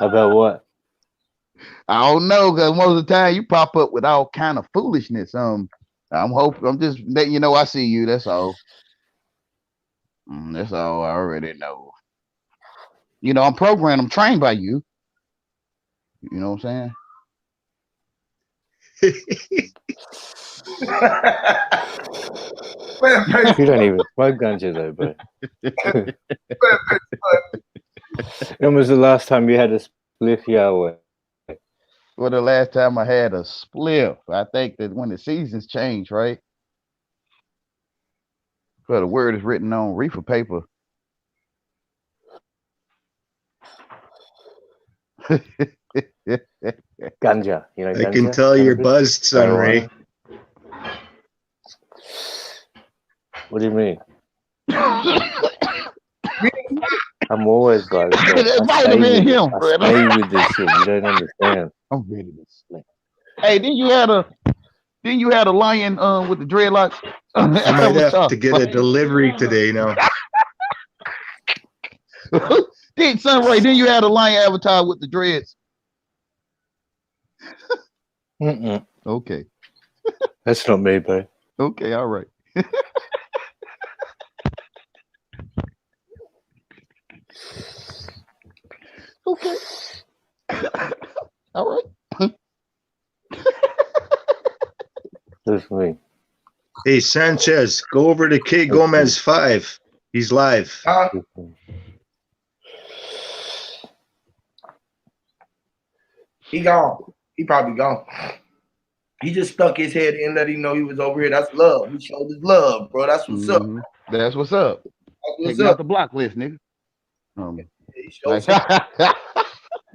[SPEAKER 5] About what?
[SPEAKER 4] I don't know, because most of the time you pop up with all kind of foolishness. I'm just letting you know I see you. That's all. That's all I already know. You know, I'm programmed. I'm trained by you. You know what I'm saying?
[SPEAKER 5] You don't even smoke ganja though, bro. When was the last time you had a spliff, Yahweh?
[SPEAKER 4] Well, the last time I had a spliff, I think that when the seasons change, right? Well, the word is written on reefer paper.
[SPEAKER 5] Ganja, you know.
[SPEAKER 6] I can tell you're buzzed, Sunray.
[SPEAKER 5] What do you mean? I'm always like this.
[SPEAKER 4] It might have been him,
[SPEAKER 5] I
[SPEAKER 4] bro.
[SPEAKER 5] stay with this shit. You don't understand.
[SPEAKER 4] I'm ready to sleep. Hey, didn't you have a lion with the dreadlocks?
[SPEAKER 6] I might have
[SPEAKER 4] Avatar.
[SPEAKER 6] to get a delivery today now.
[SPEAKER 4] Didn't you have a lion avatar with the dreads?
[SPEAKER 5] Mm-mm.
[SPEAKER 4] Okay.
[SPEAKER 5] That's not me, bro.
[SPEAKER 4] Okay, all right. Okay. All right.
[SPEAKER 5] That's me.
[SPEAKER 6] Hey, Sanchez, go over to K Gomez 5. He's live.
[SPEAKER 1] Huh?
[SPEAKER 5] That's me.
[SPEAKER 1] He gone. He probably gone. He just stuck his head in, let him know he was over here. That's love. He showed his love, bro. That's what's up.
[SPEAKER 4] Mhm. That's what's up.
[SPEAKER 1] That's what's
[SPEAKER 4] Take me off
[SPEAKER 1] up.
[SPEAKER 4] the block list, nigga.
[SPEAKER 1] He showed
[SPEAKER 4] Like,
[SPEAKER 1] some- like,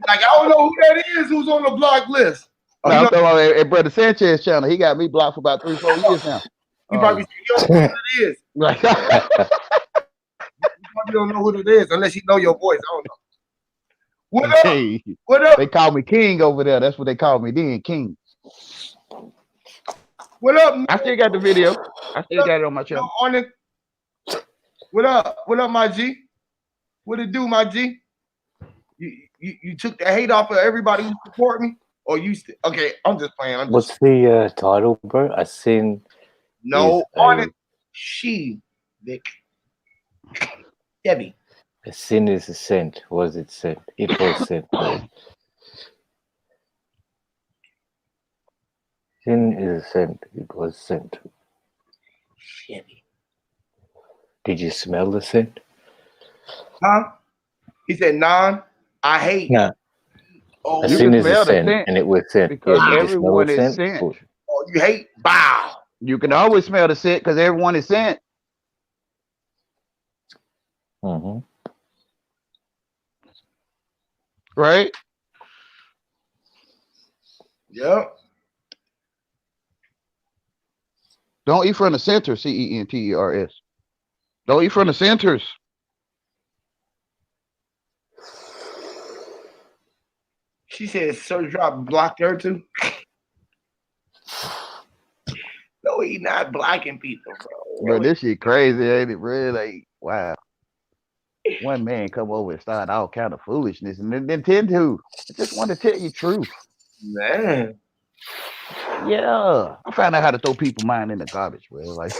[SPEAKER 1] I don't know who that is who's on the block list. Oh,
[SPEAKER 4] no,
[SPEAKER 1] he,
[SPEAKER 4] I'm talking about at Brother Sanchez channel. He got me blocked for about 3-4 years now.
[SPEAKER 1] he probably you don't know who it is.
[SPEAKER 4] Like,
[SPEAKER 1] You probably don't know who it is unless you know your voice. I don't know. What up?
[SPEAKER 4] hey,
[SPEAKER 1] What up?
[SPEAKER 4] they call me King over there. That's what they call me then, King.
[SPEAKER 1] What up?
[SPEAKER 4] I still got the video. I still got it on my channel.
[SPEAKER 1] On it. What up? What up, my G? What it do, my G? You took the hate off of everybody who support me, or you still? Okay, I'm just playing. I'm just
[SPEAKER 5] What's the title, bro? I seen.
[SPEAKER 1] no
[SPEAKER 5] is
[SPEAKER 1] on
[SPEAKER 5] a-
[SPEAKER 1] it. She, Vic, Debbie.
[SPEAKER 5] A sin is a sent. Was it sent? It was sent. Sin is a sent. It was sent.
[SPEAKER 1] Debbie.
[SPEAKER 5] Did you smell the scent?
[SPEAKER 1] Huh? He said, "Non, I hate."
[SPEAKER 5] Nah.
[SPEAKER 1] Oh,
[SPEAKER 5] A
[SPEAKER 4] You
[SPEAKER 5] sin
[SPEAKER 4] can
[SPEAKER 5] is a
[SPEAKER 4] smell the
[SPEAKER 5] scent,
[SPEAKER 4] scent
[SPEAKER 5] and it was sent.
[SPEAKER 4] because
[SPEAKER 5] Did you smell
[SPEAKER 4] everyone
[SPEAKER 5] the
[SPEAKER 4] is
[SPEAKER 5] scent?
[SPEAKER 4] sent.
[SPEAKER 1] oh, you hate? Bow.
[SPEAKER 4] You can always smell the scent because everyone is sent.
[SPEAKER 5] Mm-hmm.
[SPEAKER 4] Right?
[SPEAKER 1] Yep.
[SPEAKER 4] Don't eat from the center, CENTERS. Don't eat from the centers.
[SPEAKER 1] She said, "Sir, drop blocked her too." No, he not blocking people, bro.
[SPEAKER 4] Bro, this shit crazy, ain't it, bro? Like, wow. One man come over and start all kind of foolishness and then tend to. I just want to tell you the truth.
[SPEAKER 1] Man,
[SPEAKER 4] Yeah. I found out how to throw people mind in the garbage, bro. Like,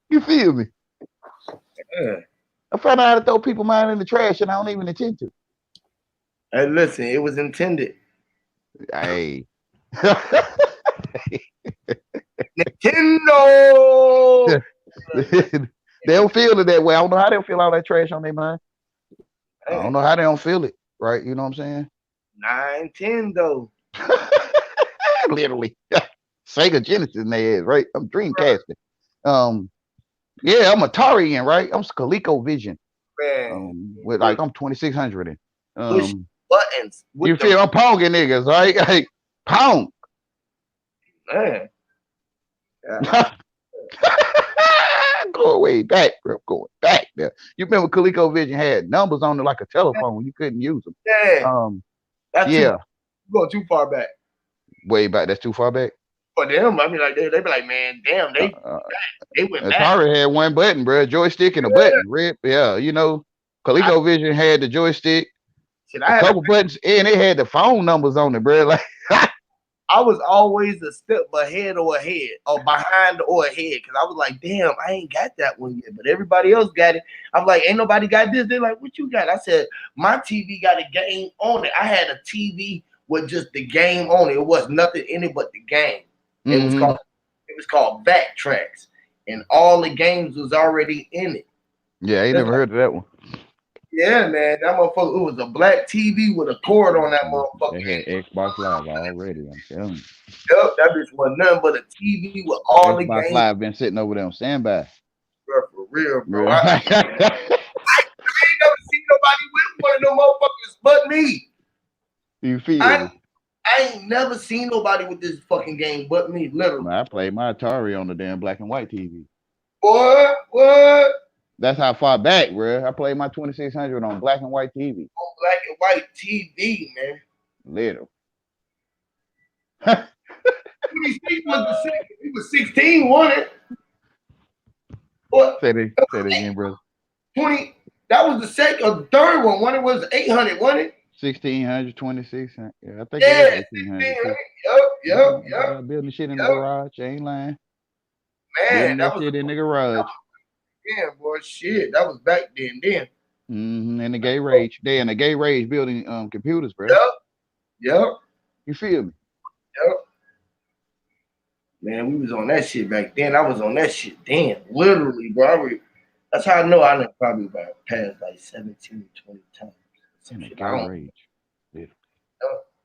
[SPEAKER 4] you feel me?
[SPEAKER 1] yeah.
[SPEAKER 4] I found out how to throw people mind in the trash and I don't even intend to.
[SPEAKER 1] Hey, listen, it was intended.
[SPEAKER 4] Hey.
[SPEAKER 1] Nintendo.
[SPEAKER 4] They don't feel it that way. I don't know how they'll feel all that trash on their mind. I don't know how they don't feel it, right? You know what I'm saying?
[SPEAKER 1] Nintendo.
[SPEAKER 4] Literally. Sega Genesis in their head, right? I'm Dreamcasting. Yeah, I'm Atarian, right? I'm ColecoVision.
[SPEAKER 1] Man,
[SPEAKER 4] With like I'm 2600 and
[SPEAKER 1] push buttons. with
[SPEAKER 4] you
[SPEAKER 1] the-
[SPEAKER 4] feel I'm ponging niggas, right? Like pong.
[SPEAKER 1] Man.
[SPEAKER 4] Going way back, bro. Going back there. You remember ColecoVision had numbers on it like a telephone. You couldn't use them.
[SPEAKER 1] Yeah. That's
[SPEAKER 4] Yeah,
[SPEAKER 1] you going too far back.
[SPEAKER 4] way back. That's too far back.
[SPEAKER 1] For them, I mean, like they be like, man, damn, they went back.
[SPEAKER 4] Atari had one button, bro. Joystick and a button. Red, yeah, you know. ColecoVision had the joystick,
[SPEAKER 1] Shit,
[SPEAKER 4] a couple buttons, and it had the phone numbers on it, bro. Like,
[SPEAKER 1] I was always a step ahead or ahead or behind or ahead because I was like, damn, I ain't got that one yet, but everybody else got it. I'm like, ain't nobody got this. They're like, what you got? I said, my TV got a game on it. I had a TV with just the game on it. It was nothing in it but the game. It was called Backtracks, and all the games was already in it.
[SPEAKER 4] Yeah, I ain't never heard of that one.
[SPEAKER 1] Yeah, man, that motherfucker. It was a black TV with a cord on that motherfucker.
[SPEAKER 4] They had Xbox Live already. I'm telling you.
[SPEAKER 1] Yep, that bitch was nothing but a TV with all the
[SPEAKER 4] Xbox
[SPEAKER 1] games.
[SPEAKER 4] Live been sitting over there on standby.
[SPEAKER 1] Bro, for real, bro.
[SPEAKER 4] Bro.
[SPEAKER 1] I ain't never seen nobody with one of them motherfuckers but me.
[SPEAKER 4] You feel
[SPEAKER 1] I-
[SPEAKER 4] me?
[SPEAKER 1] I ain't never seen nobody with this fucking game but me, literally.
[SPEAKER 4] I played my Atari on the damn black and white TV.
[SPEAKER 1] What?
[SPEAKER 4] That's how far back, bro. I played my 2600 on black and white TV.
[SPEAKER 1] On black and white TV, man.
[SPEAKER 4] Little.
[SPEAKER 1] 26 was the second. It was 16, wasn't it? What?
[SPEAKER 4] Say that again, brother.
[SPEAKER 1] 20. That was the second or the third one. One it was 800, wasn't it?
[SPEAKER 4] 1600, 2600. Yeah, I think
[SPEAKER 1] Yeah,
[SPEAKER 4] it was
[SPEAKER 1] 1600.
[SPEAKER 4] 1800.
[SPEAKER 1] Yep.
[SPEAKER 4] Building shit in the
[SPEAKER 1] Yep.
[SPEAKER 4] garage. Ain't lying.
[SPEAKER 1] Man,
[SPEAKER 4] Building
[SPEAKER 1] that
[SPEAKER 4] that
[SPEAKER 1] was
[SPEAKER 4] shit in the garage.
[SPEAKER 1] yeah, boy. Shit, that was back then.
[SPEAKER 4] In the gay rage. They in the gay rage building computers, bro.
[SPEAKER 1] Yep.
[SPEAKER 4] You feel me?
[SPEAKER 1] Man, we was on that shit back then. I was on that shit then. Literally, bro. That's how I know I done probably about past like 17, 20 times.
[SPEAKER 4] In the
[SPEAKER 1] Shit,
[SPEAKER 4] gay rage.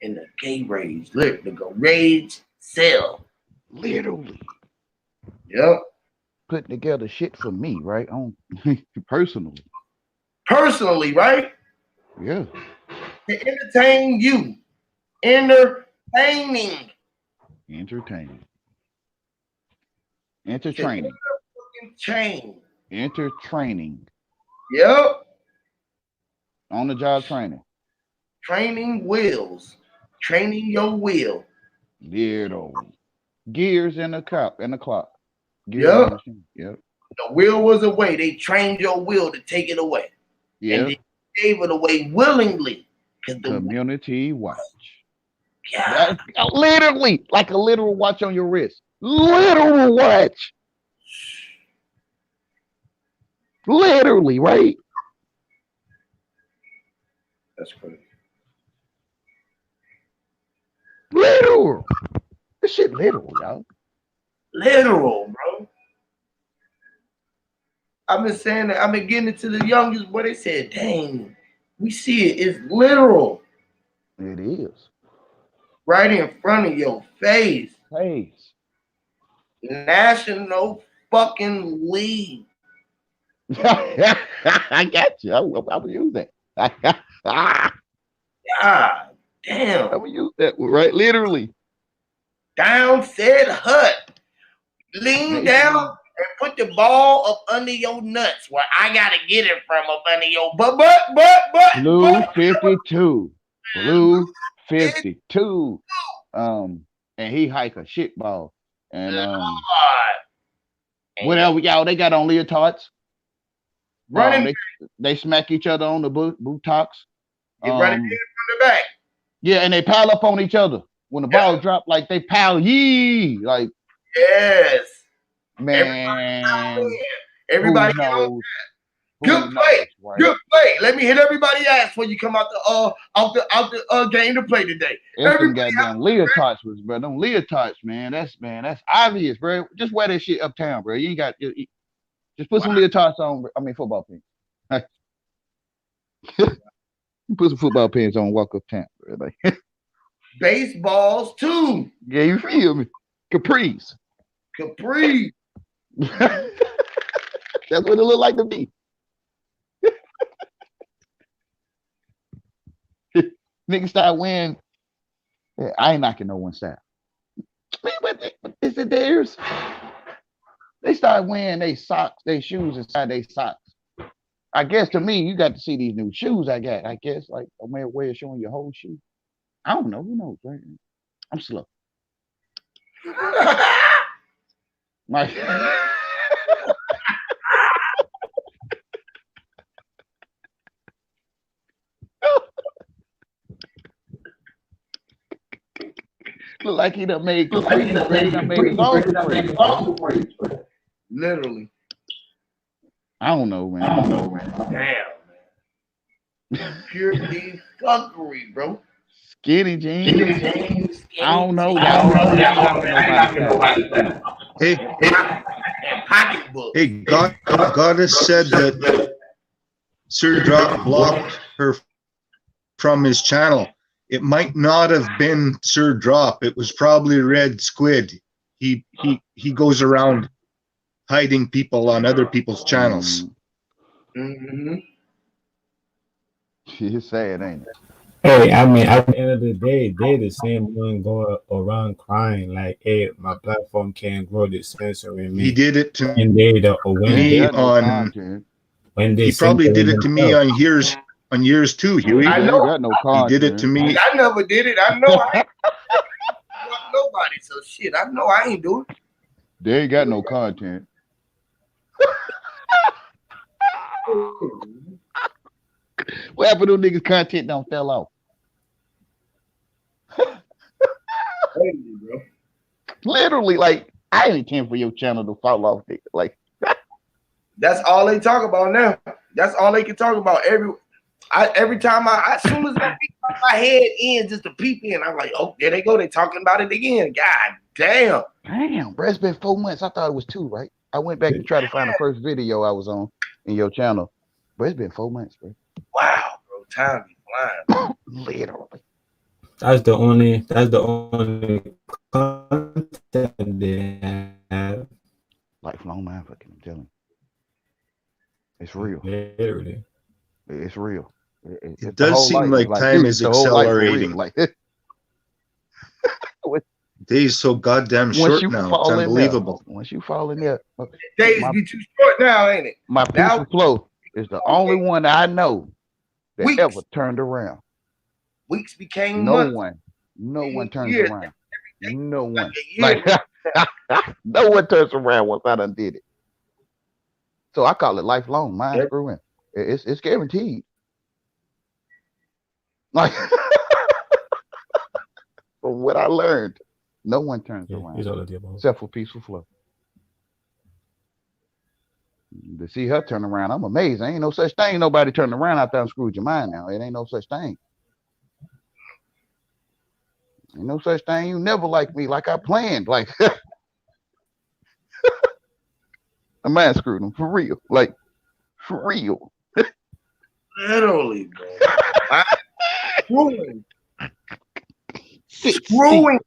[SPEAKER 1] in the gay rage. Look, the garage sale.
[SPEAKER 4] Literally.
[SPEAKER 1] Yep.
[SPEAKER 4] Putting together shit for me, right? On personally.
[SPEAKER 1] Personally, right?
[SPEAKER 4] Yeah.
[SPEAKER 1] To entertain you. Entertaining.
[SPEAKER 4] Entertraining.
[SPEAKER 1] Chain.
[SPEAKER 4] Entertraining.
[SPEAKER 1] Yep.
[SPEAKER 4] On the job training.
[SPEAKER 1] Training wheels. Training your wheel.
[SPEAKER 4] Little. Gears in the clock. Gears
[SPEAKER 1] Yep.
[SPEAKER 4] in the machine. Yep.
[SPEAKER 1] The wheel was away. They trained your wheel to take it away.
[SPEAKER 4] Yep.
[SPEAKER 1] And they gave it away willingly. Because the
[SPEAKER 4] Community watch.
[SPEAKER 1] God,
[SPEAKER 4] Literally, like a literal watch on your wrist. Literal watch. Literally, right?
[SPEAKER 1] that's crazy.
[SPEAKER 4] Literal. This shit literal, y'all.
[SPEAKER 1] Literal, bro. I've been saying that. I've been getting it to the youngest boy. They said, dang, we see it. It's literal.
[SPEAKER 4] It is.
[SPEAKER 1] Right in front of your face.
[SPEAKER 4] Hey.
[SPEAKER 1] National fucking League.
[SPEAKER 4] I got you. I will use that. I
[SPEAKER 1] God damn.
[SPEAKER 4] will use that one, right? Literally.
[SPEAKER 1] Down said hut. Lean down and put the ball up under your nuts where I gotta get it from up under your but.
[SPEAKER 4] Blue 52. Blue 52. And he hike a shit ball. And whatever, y'all, they got on leotards.
[SPEAKER 1] Running,
[SPEAKER 4] they smack each other on the boot tops.
[SPEAKER 1] they running in from the back.
[SPEAKER 4] Yeah, and they pile up on each other. When the ball drop, like they pile like
[SPEAKER 1] Yes.
[SPEAKER 4] man.
[SPEAKER 1] Everybody get on. Good play.
[SPEAKER 4] Right?
[SPEAKER 1] Good play. Let me hit everybody's ass when you come out the game to play today.
[SPEAKER 4] It's them goddamn leotards, bro. Them leotards, man. That's obvious, bro. Just wear that shit uptown, bro. You ain't got just put some leotards on. I mean, football pants. Put some football pants on. Walk uptown, bro. Like
[SPEAKER 1] baseballs too.
[SPEAKER 4] yeah, you feel me? Capris.
[SPEAKER 1] Capri.
[SPEAKER 4] That's what it look like to me. Niggas start wearing. Yeah, I ain't knocking no one style. But is it theirs? They start wearing their socks, their shoes inside their socks. I guess to me, you got to see these new shoes I got. I guess like a way of showing your whole shoe. I don't know. Who knows? Right? I'm slow. My look like he done made his own break.
[SPEAKER 1] Literally.
[SPEAKER 4] I don't know, man.
[SPEAKER 1] Damn. Pure beef fuckery, bro.
[SPEAKER 4] Skinny jeans. I don't know.
[SPEAKER 6] Hey,
[SPEAKER 1] And pocketbook.
[SPEAKER 6] hey, Goddess said that Sir Drop blocked her from his channel. It might not have been Sir Drop. It was probably Red Squid. He goes around hiding people on other people's channels.
[SPEAKER 1] Mm-hmm.
[SPEAKER 4] It's sad, ain't it?
[SPEAKER 2] Hey, I mean, at the end of the day, they the same one going around crying like, "Hey, my platform can't grow. They censoring
[SPEAKER 6] He
[SPEAKER 2] me."
[SPEAKER 6] did it to
[SPEAKER 2] When they the or
[SPEAKER 4] He
[SPEAKER 2] when
[SPEAKER 4] ain't
[SPEAKER 6] me
[SPEAKER 2] they
[SPEAKER 4] got no
[SPEAKER 6] on.
[SPEAKER 4] content.
[SPEAKER 2] when they
[SPEAKER 6] He probably did
[SPEAKER 2] censoring
[SPEAKER 6] it to me
[SPEAKER 2] themselves.
[SPEAKER 6] on years too, Huey.
[SPEAKER 4] He
[SPEAKER 1] I
[SPEAKER 4] ain't
[SPEAKER 1] know.
[SPEAKER 4] got no
[SPEAKER 6] He did it to
[SPEAKER 4] content.
[SPEAKER 6] me.
[SPEAKER 1] I never did it. I know I ain't want nobody. So shit, I know I ain't doing it.
[SPEAKER 4] They ain't got no content. What happened to them niggas content don't fell off?
[SPEAKER 1] Crazy, bro.
[SPEAKER 4] Literally, like I ain't intend for your channel to fall off, nigga. Like
[SPEAKER 1] That's all they talk about now. That's all they can talk about. Every time as soon as I peek my head in just to peep in, I'm like, oh, there they go. They talking about it again. God damn.
[SPEAKER 4] damn, bro, it's been 4 months. I thought it was 2, right? I went back to try to find the first video I was on in your channel. But it's been 4 months, bro.
[SPEAKER 1] Wow, bro. Time be flying.
[SPEAKER 4] Literally.
[SPEAKER 2] That's the only content they have.
[SPEAKER 4] Lifelong mind fucking, I'm telling you. It's real.
[SPEAKER 2] Literally.
[SPEAKER 4] It's real.
[SPEAKER 6] It
[SPEAKER 4] It's the
[SPEAKER 6] does
[SPEAKER 4] whole
[SPEAKER 6] seem
[SPEAKER 4] life.
[SPEAKER 6] like time
[SPEAKER 4] it's
[SPEAKER 6] is
[SPEAKER 4] the whole life for real.
[SPEAKER 6] accelerating.
[SPEAKER 4] Like
[SPEAKER 6] Days so goddamn
[SPEAKER 4] once
[SPEAKER 6] short
[SPEAKER 4] you
[SPEAKER 6] now. It's
[SPEAKER 4] fall in there,
[SPEAKER 6] unbelievable.
[SPEAKER 4] once you fall in there,
[SPEAKER 1] Days
[SPEAKER 4] my
[SPEAKER 1] be too short now, ain't it?
[SPEAKER 4] my
[SPEAKER 1] Now
[SPEAKER 4] peaceful flow is the only one that I know that
[SPEAKER 1] weeks,
[SPEAKER 4] ever turned around.
[SPEAKER 1] weeks became
[SPEAKER 4] No
[SPEAKER 1] months.
[SPEAKER 4] one turns
[SPEAKER 1] Years.
[SPEAKER 4] around. No one.
[SPEAKER 1] Like a year.
[SPEAKER 4] Like no one turns around once I done did it. So I call it lifelong mind
[SPEAKER 1] Yep.
[SPEAKER 4] screwing. It's guaranteed. Like from what I learned, no one turns
[SPEAKER 2] Yeah,
[SPEAKER 4] around
[SPEAKER 2] he's all of the above.
[SPEAKER 4] except for peaceful flow. To see her turn around, I'm amazed. Ain't no such thing. Nobody turning around after I'm screwed your mind now. It ain't no such thing. Ain't no such thing. You never like me like I planned. Like a man screwed him for real. Like for real.
[SPEAKER 1] Literally, bro. Screwing.
[SPEAKER 4] See,
[SPEAKER 1] Screwing.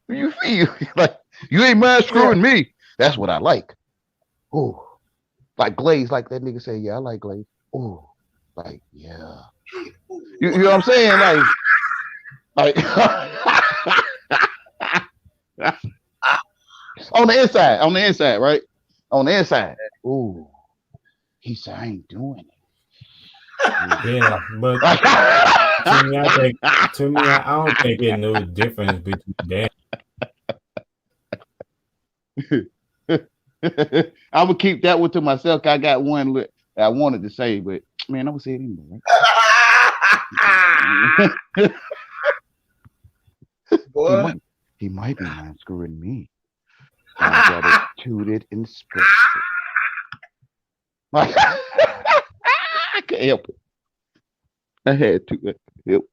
[SPEAKER 4] you feel like you ain't mind screwing me. That's what I like. Oh, like Glaze, like that nigga say, yeah, I like Glaze. Oh, like yeah. You know what I'm saying? Like on the inside, right? On the inside. Ooh, he said I ain't doing it.
[SPEAKER 2] Yeah, but to me, I don't think it no difference between that.
[SPEAKER 4] I'm gonna keep that one to myself. I got one I wanted to say, but man, I'm gonna say it anyway.
[SPEAKER 1] Boy.
[SPEAKER 4] He might be mind screwing me. I got it tooted and spread. I can't help it. I had to help.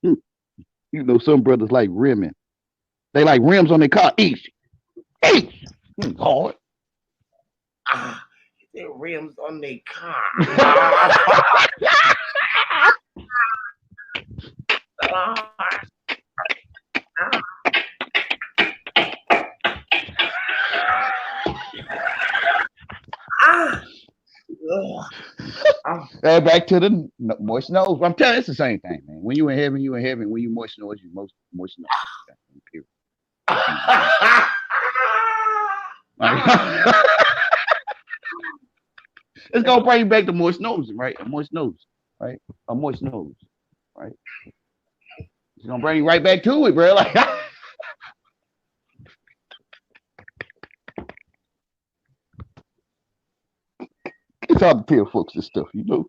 [SPEAKER 4] You know, some brothers like rimming. They like rims on their car. Easy. Hard.
[SPEAKER 1] Their rims on their car.
[SPEAKER 4] Back to the moist nose. I'm telling you, it's the same thing, man. When you in heaven, you in heaven. When you moist nose, you moist nose. Period. It's gonna bring you back to moist nose, right? A moist nose, right? A moist nose, right? It's gonna bring you right back to it, bro. Like it's hard to tell folks this stuff, you know.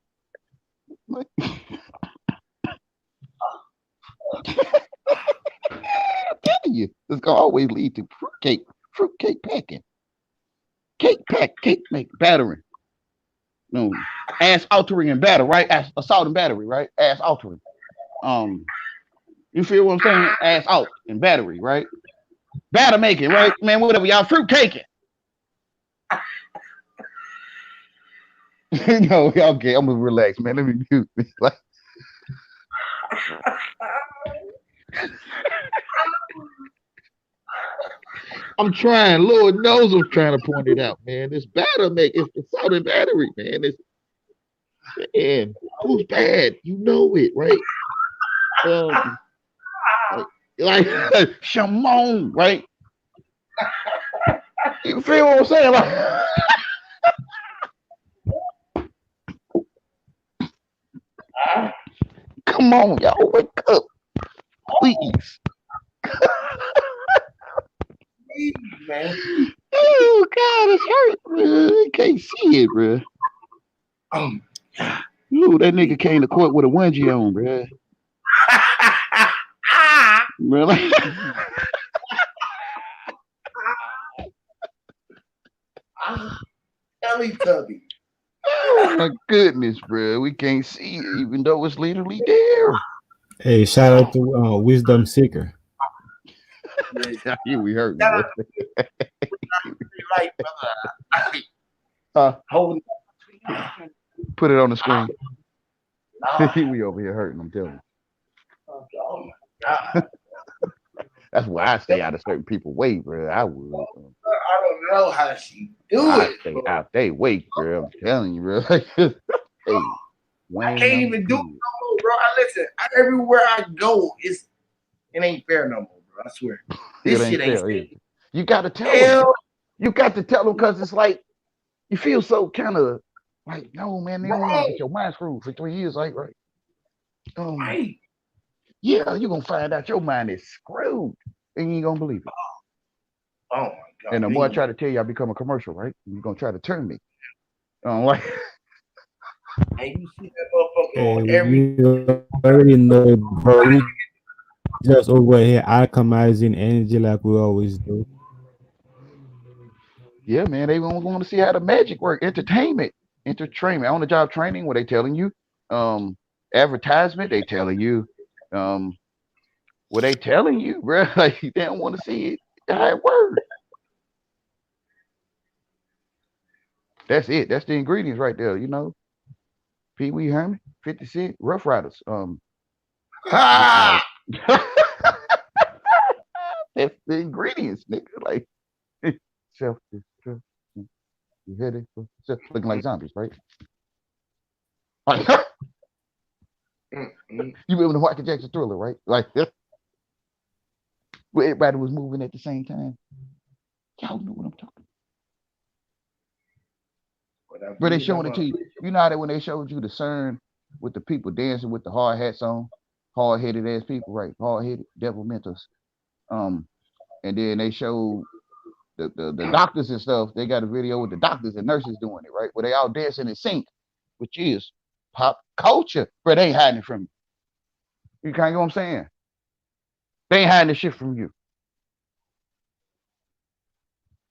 [SPEAKER 4] Like, I'm telling you, it's gonna always lead to fruitcake packing, cake make battering. No, ass altering and batter, right? Assault and battery, right? Ass altering. You feel what I'm saying? Ass out and battery, right? Batter making, right? Man, whatever, y'all fruit caking. No, okay, I'm gonna relax, man. Let me mute me. Like, I'm trying. Lord knows I'm trying to point it out, man. This batter make it's salt and battery, man. It's man, who's bad? You know it, right? um, like Shimon, right? You feel what I'm saying? Like, come on, y'all, wake up, please.
[SPEAKER 1] Man.
[SPEAKER 4] Oh God, it's hurt, bro. I can't see it, bro. Ooh, that nigga came to court with a onesie on, bro. Really?
[SPEAKER 1] Teletubby.
[SPEAKER 4] Oh my goodness, bro. We can't see it, even though it's literally there.
[SPEAKER 7] Hey, shout out to Wisdom Seeker.
[SPEAKER 4] Here we hurt,
[SPEAKER 1] Shout
[SPEAKER 4] bro.
[SPEAKER 1] out Right,
[SPEAKER 4] Huh?
[SPEAKER 1] holding.
[SPEAKER 4] Put it on the screen.
[SPEAKER 1] Nah.
[SPEAKER 4] We over here hurting, I'm telling you.
[SPEAKER 1] Oh my God.
[SPEAKER 4] That's why I stay out of certain people's way, bro. I would.
[SPEAKER 1] I don't know how she do
[SPEAKER 4] I
[SPEAKER 1] it.
[SPEAKER 4] stay
[SPEAKER 1] bro.
[SPEAKER 4] out they way, bro. I'm telling you, bro. Hey,
[SPEAKER 1] I
[SPEAKER 4] Wayne,
[SPEAKER 1] can't even do it no more, bro. Listen, everywhere I go, it ain't fair no more, bro. I swear. This shit ain't
[SPEAKER 4] fair,
[SPEAKER 1] fair.
[SPEAKER 4] is it? You got to tell them.
[SPEAKER 1] Hell,
[SPEAKER 4] You got to tell them because it's like you feel so kind of like, no, man, they don't want to
[SPEAKER 1] right,
[SPEAKER 4] get your mind screwed for 3 years, like, right?
[SPEAKER 1] right.
[SPEAKER 4] Yeah, you're gonna find out your mind is screwed, and you ain't gonna believe it.
[SPEAKER 1] Oh my God.
[SPEAKER 4] And the more I try to tell you, I become a commercial, right? You're gonna try to turn me. Like,
[SPEAKER 1] And you see that motherfucker
[SPEAKER 7] Hey,
[SPEAKER 1] on every.
[SPEAKER 7] you already know, bro. We just over here alchemizing energy like we always do.
[SPEAKER 4] yeah, man, they want to see how the magic work. Entertainment, on the job training, where they telling you, advertisement, they telling you, what they telling you, bro. Like they don't want to see it how it works. That's it. That's the ingredients right there. You know, Pee Wee Herman, 50 Cent, Rough Riders.
[SPEAKER 1] Ha!
[SPEAKER 4] That's the ingredients, nigga. Like self-destruct. You hit it. Looking like zombies, right? Like, you remember the Michael Jackson Thriller, right? Like where everybody was moving at the same time. Y'all know what I'm talking about. But they showing it to you. You know how that when they showed you the CERN with the people dancing with the hard hats on, hard headed ass people, right? Hard headed devil mentors. And then they showed the doctors and stuff. They got a video with the doctors and nurses doing it, right? Where they all dancing in sync, which is pop culture. But they ain't hiding it from you. You kind of get what I'm saying? They ain't hiding the shit from you.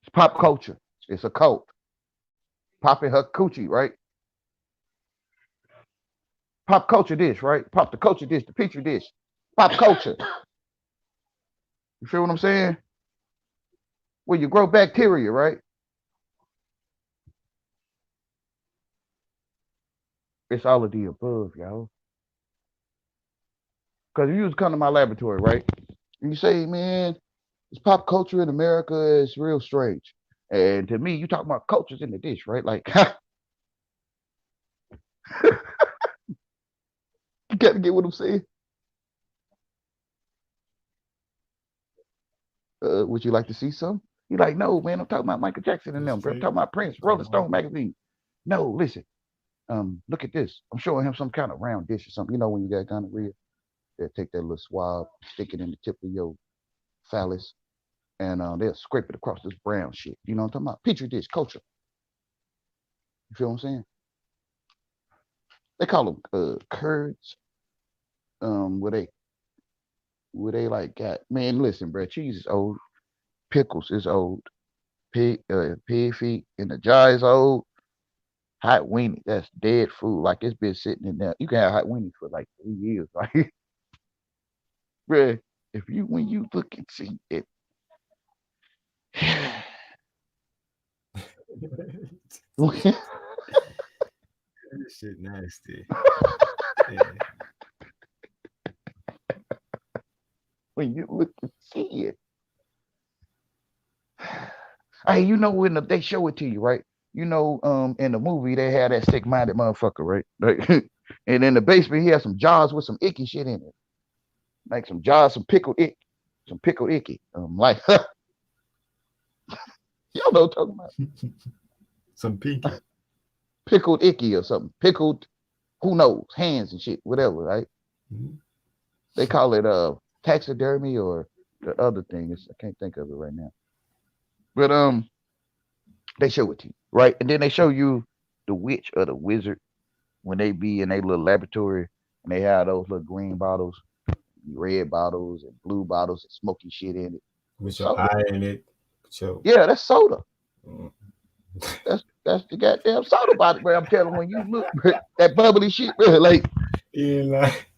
[SPEAKER 4] It's pop culture. It's a cult. Popping her coochie, right? Pop culture dish, right? Pop the culture dish, the petri dish. Pop culture. You feel what I'm saying? Where you grow bacteria, right? It's all of the above, y'all. Because if you was come to my laboratory, right? And you say, man, it's pop culture in America is real strange. And to me, you talk about cultures in the dish, right? Like, you got to get what I'm saying. Would you like to see some? You're like, no, man, I'm talking about Michael Jackson and them, bro. I'm talking about Prince, Rolling Stone magazine. No, listen. Look at this. I'm showing him some kind of round dish or something. You know when you got gonorrhea, they'll take that little swab, stick it in the tip of your phallus, and they'll scrape it across this brown shit. You know what I'm talking about? Petri dish culture. You feel what I'm saying? They call them curds. Where they like got, man, listen, bro, cheese is old, pickles is old, pig feet in the jar is old. Hot weenie, that's dead food. Like it's been sitting in there. You can have hot weenies for like 3 years, right? Bruh, when you look and see it,
[SPEAKER 7] This shit nasty. Yeah.
[SPEAKER 4] when you look and see it, hey, you know when they show it to you, right? You know, in the movie they had that sick-minded motherfucker, right? Like, and in the basement he had some jars with some icky shit in it. Like some jars, some pickled icky. Like y'all know what I'm talking about.
[SPEAKER 8] Some pinky.
[SPEAKER 4] Pickled icky or something. Pickled, who knows, hands and shit, whatever, right?
[SPEAKER 8] Mhm.
[SPEAKER 4] They call it taxidermy or the other thing. I can't think of it right now. But they show it to you, right? And then they show you the witch or the wizard when they be in their little laboratory and they have those little green bottles, red bottles, and blue bottles, and smoky shit in it.
[SPEAKER 8] With your
[SPEAKER 4] Soda.
[SPEAKER 8] eye in it. So
[SPEAKER 4] Yeah, that's soda.
[SPEAKER 8] mm.
[SPEAKER 4] That's the goddamn soda bottle, bro. I'm telling you, when you look, bro, that bubbly shit, bro, like,
[SPEAKER 8] Yeah, like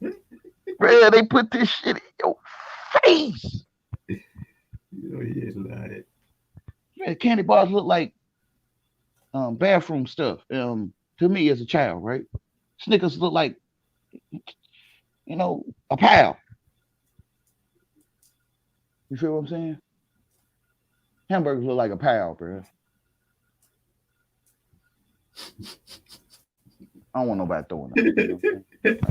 [SPEAKER 4] bro, they put this shit in your face.
[SPEAKER 8] yeah, like
[SPEAKER 4] Man, candy bars look like bathroom stuff. To me as a child, right? Snickers look like, you know, a pal. You feel what I'm saying? Hamburgers look like a pal, bro. I don't want nobody throwing up. You know what I'm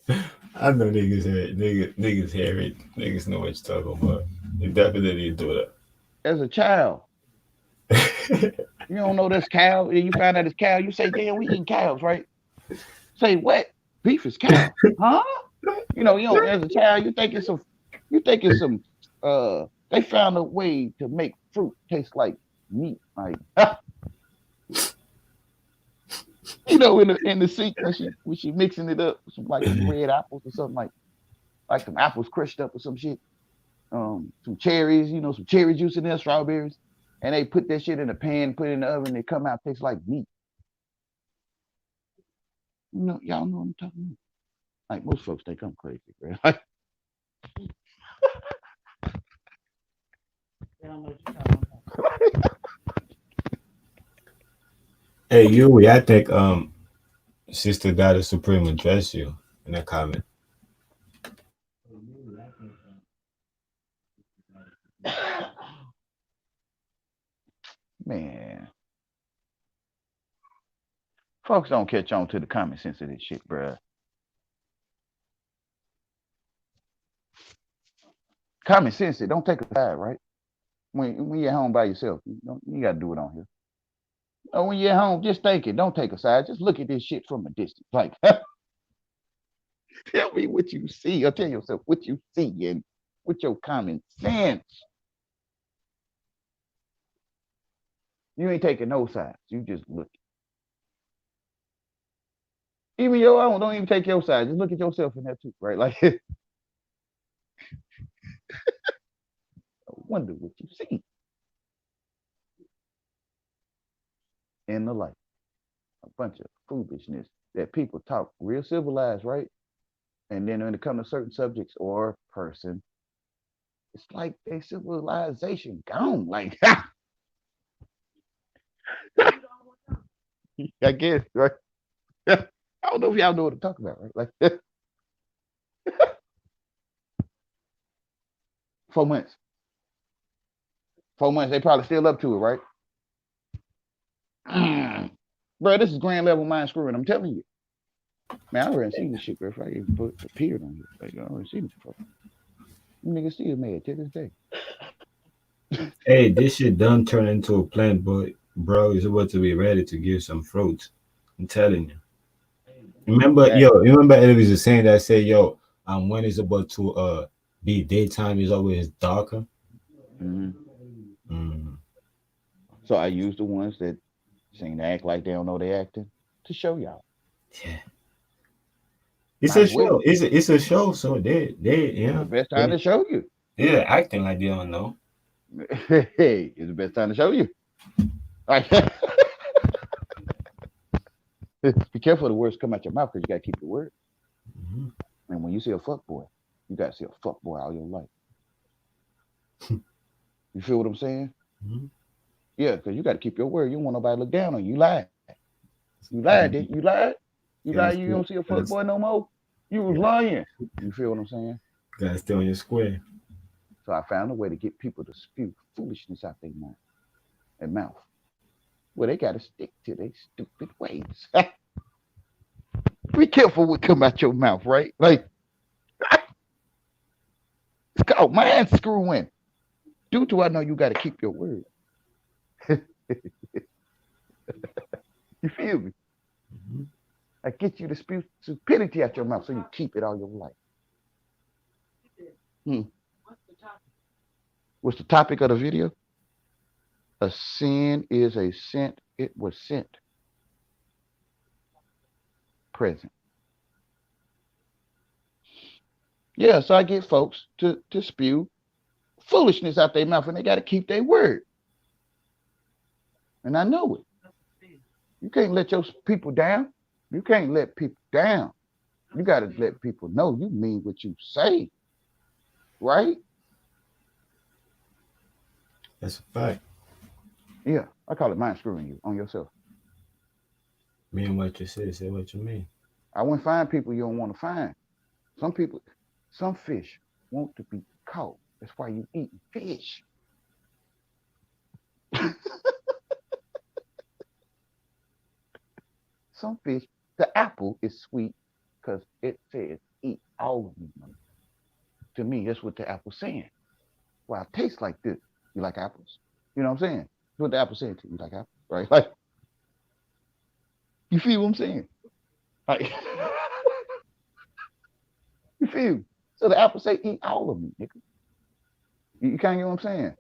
[SPEAKER 4] saying?
[SPEAKER 8] I know niggas hear it. Niggas know what you're talking about. They definitely do that.
[SPEAKER 4] As a child, you don't know this cow, and you find out it's cow, you say, damn, we eating cows, right? Say, what? Beef is cow. Huh? You know, as a child, you think it's some, they found a way to make fruit taste like meat. Like, you know, in the sink when she mixing it up with some like some red apples or something like some apples crushed up or some shit. Some cherries, you know, some cherry juice in there, strawberries. And they put that shit in a pan, put it in the oven, they come out, tastes like meat. You know, y'all know what I'm talking about. Like most folks think I'm crazy, bro.
[SPEAKER 8] Hey, Yui, I think Sister Goddess Supreme addressed you in a comment.
[SPEAKER 4] Man. Folks don't catch on to the common sense of this shit, bro. Common sense, it don't take a side, right? When you're home by yourself, you gotta do it on here. Or when you're at home, just think it. Don't take a side. Just look at this shit from a distance. Like, tell me what you see, or tell yourself what you see, and with your common sense. You ain't taking no sides. You just look. Even your own, don't even take your side. Just look at yourself in that too, right? Like, I wonder what you see in the light. A bunch of foolishness that people talk real civilized, right? And then when it comes to certain subjects or person, it's like their civilization gone. Like, I guess, right? I don't know if y'all know what I'm talking about, right? Like, 4 months. 4 months, they probably still up to it, right? Bro, this is grand level mind screwing. I'm telling you. Man, I already seen this shit, bro. If I even put appeared on here. Like, I already seen it before. Niggas still mad to this day.
[SPEAKER 8] Hey, this shit done turn into a plant, but bro, you're supposed to be ready to give some fruits. I'm telling you. Remember,
[SPEAKER 4] Yeah.
[SPEAKER 8] yo, remember Elvis was saying that, say, yo, when it's about to be daytime, it's always darker.
[SPEAKER 4] Mhm.
[SPEAKER 8] Mm.
[SPEAKER 4] So I use the ones that seem to act like they don't know they acting to show y'all.
[SPEAKER 8] Yeah. It's
[SPEAKER 4] Might
[SPEAKER 8] a
[SPEAKER 4] as well.
[SPEAKER 8] show. It's a show, so they
[SPEAKER 4] It's
[SPEAKER 8] yeah.
[SPEAKER 4] the best time to show you.
[SPEAKER 8] They're acting like they don't know.
[SPEAKER 4] Hey, it's the best time to show you. Like, be careful of the words come out your mouth because you gotta keep your word.
[SPEAKER 8] Mhm.
[SPEAKER 4] And when you see a fuck boy, you gotta see a fuck boy all your life. You feel what I'm saying?
[SPEAKER 8] Mhm.
[SPEAKER 4] Yeah, because you gotta keep your word. You don't want nobody to look down on you. You lied. You lied, did you lied? You
[SPEAKER 8] Yeah,
[SPEAKER 4] lied, you don't see a fuck boy no more. You was lying. You feel what I'm saying?
[SPEAKER 8] Gotta stay on your square.
[SPEAKER 4] So I found a way to get people to spew foolishness out their mouth. Well, they gotta stick to their stupid ways. Be careful what come out your mouth, right? Like, called mind screwing. Due to I know you got to keep your word. You feel me? I get you to spew stupidity out your mouth so you keep it all your life. What's the topic of the video? A sin is a scent. It was sent. Present. Yeah, so I get folks to spew foolishness out their mouth, and they got to keep their word. And I know it. You can't let your people down. You can't let people down. You got to let people know you mean what you say. Right?
[SPEAKER 8] That's a fact.
[SPEAKER 4] Yeah, I call it mind screwing you on yourself.
[SPEAKER 8] Mean what you say what you mean.
[SPEAKER 4] I wouldn't find people you don't want to find. Some people, some fish want to be caught. That's why you eat fish. Some fish, the apple is sweet because it says eat all of them. To me, that's what the apple's saying. Well, it tastes like this. You like apples? You know what I'm saying? That's what the apple's saying to you. You like apples, right? Like, you feel what I'm saying? Like, you feel? So the apple say eat all of me, nigga. You kind of get what I'm saying?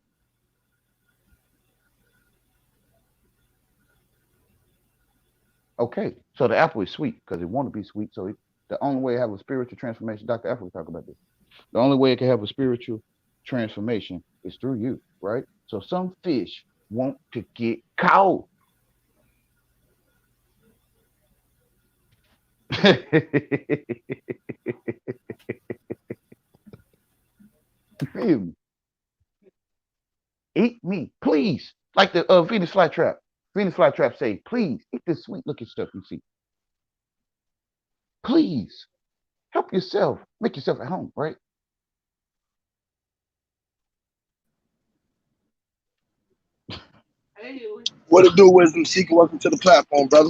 [SPEAKER 4] Okay, so the apple is sweet because it want to be sweet. So the only way to have a spiritual transformation, Dr. Apple will talk about this. The only way it can have a spiritual transformation is through you, right? So some fish want to get caught. You feel me? Eat me, please. Like the Venus flytrap. Venus flytrap say, please eat this sweet looking stuff you see. Please help yourself. Make yourself at home, right?
[SPEAKER 1] What it do, Wisdom Seeker? Welcome to the platform, brother.